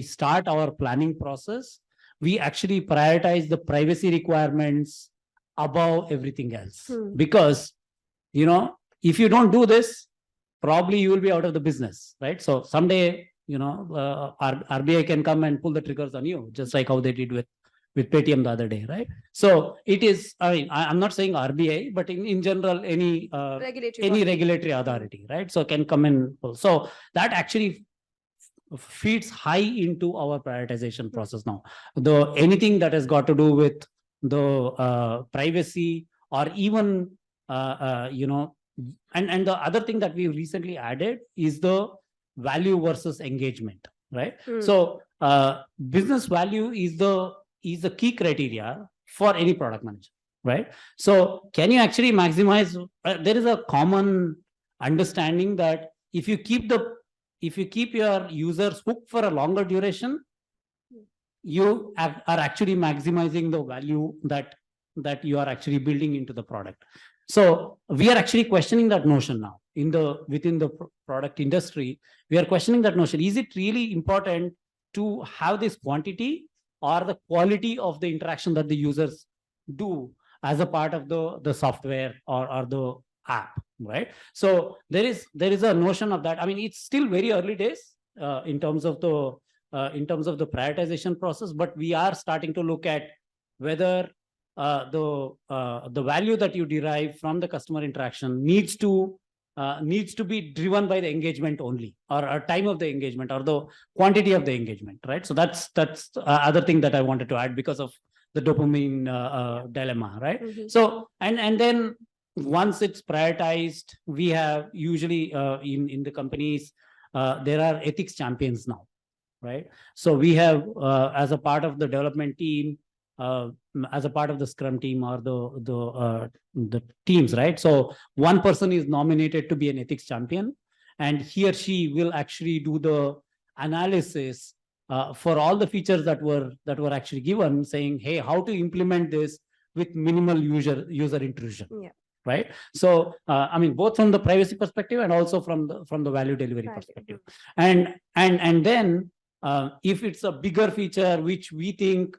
start our planning process, we actually prioritize the privacy requirements above everything else. Because, if you don't do this, probably you will be out of the business, right? So someday, RBI can come and pull the triggers on you, just like how they did with Paytm the other day, right? So it is, I mean, I'm not saying RBI, but in general, any regulatory authority, right? So can come in. So that actually feeds high into our prioritization process now. Anything that has got to do with the privacy or even, and the other thing that we recently added is the value versus engagement, right? So business value is the key criteria for any product manager, right? So can you actually maximize? There is a common understanding that if you keep your users hooked for a longer duration, you are actually maximizing the value that you are actually building into the product. So we are actually questioning that notion now within the product industry. We are questioning that notion. Is it really important to have this quantity or the quality of the interaction that the users do as a part of the software or the app, right? So there is a notion of that. I mean, it's still very early days in terms of the prioritization process, but we are starting to look at whether the value that you derive from the customer interaction needs to be driven by the engagement only, or time of the engagement, or the quantity of the engagement, right? So that's other thing that I wanted to add because of the dopamine dilemma, right? So and then once it's prioritized, we have usually in the companies there are ethics champions now, right? So we have as a part of the development team, as a part of the Scrum team or the teams, right? So one person is nominated to be an ethics champion, and he or she will actually do the analysis for all the features that were actually given, saying, hey, how to implement this with minimal user intrusion. Yeah. Right. So, I mean, both from the privacy perspective and also from the value delivery perspective. And then if it's a bigger feature, which we think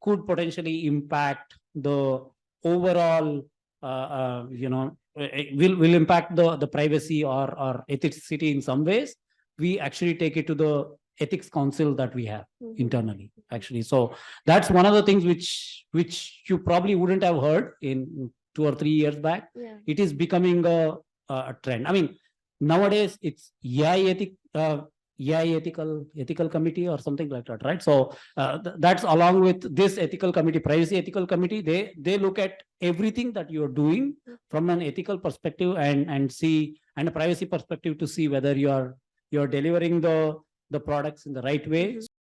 could potentially impact the overall, will impact the privacy or ethicity in some ways, we actually take it to the ethics council that we have internally, actually. So that's one of the things which you probably wouldn't have heard in 2 or 3 years back. Yeah. It is becoming a trend. I mean, nowadays it's AI ethic AI ethical committee or something like that, right? So that's along with this ethical committee, privacy ethical committee. They look at everything that you're doing from an ethical perspective and a privacy perspective to see whether you're delivering the products in the right way.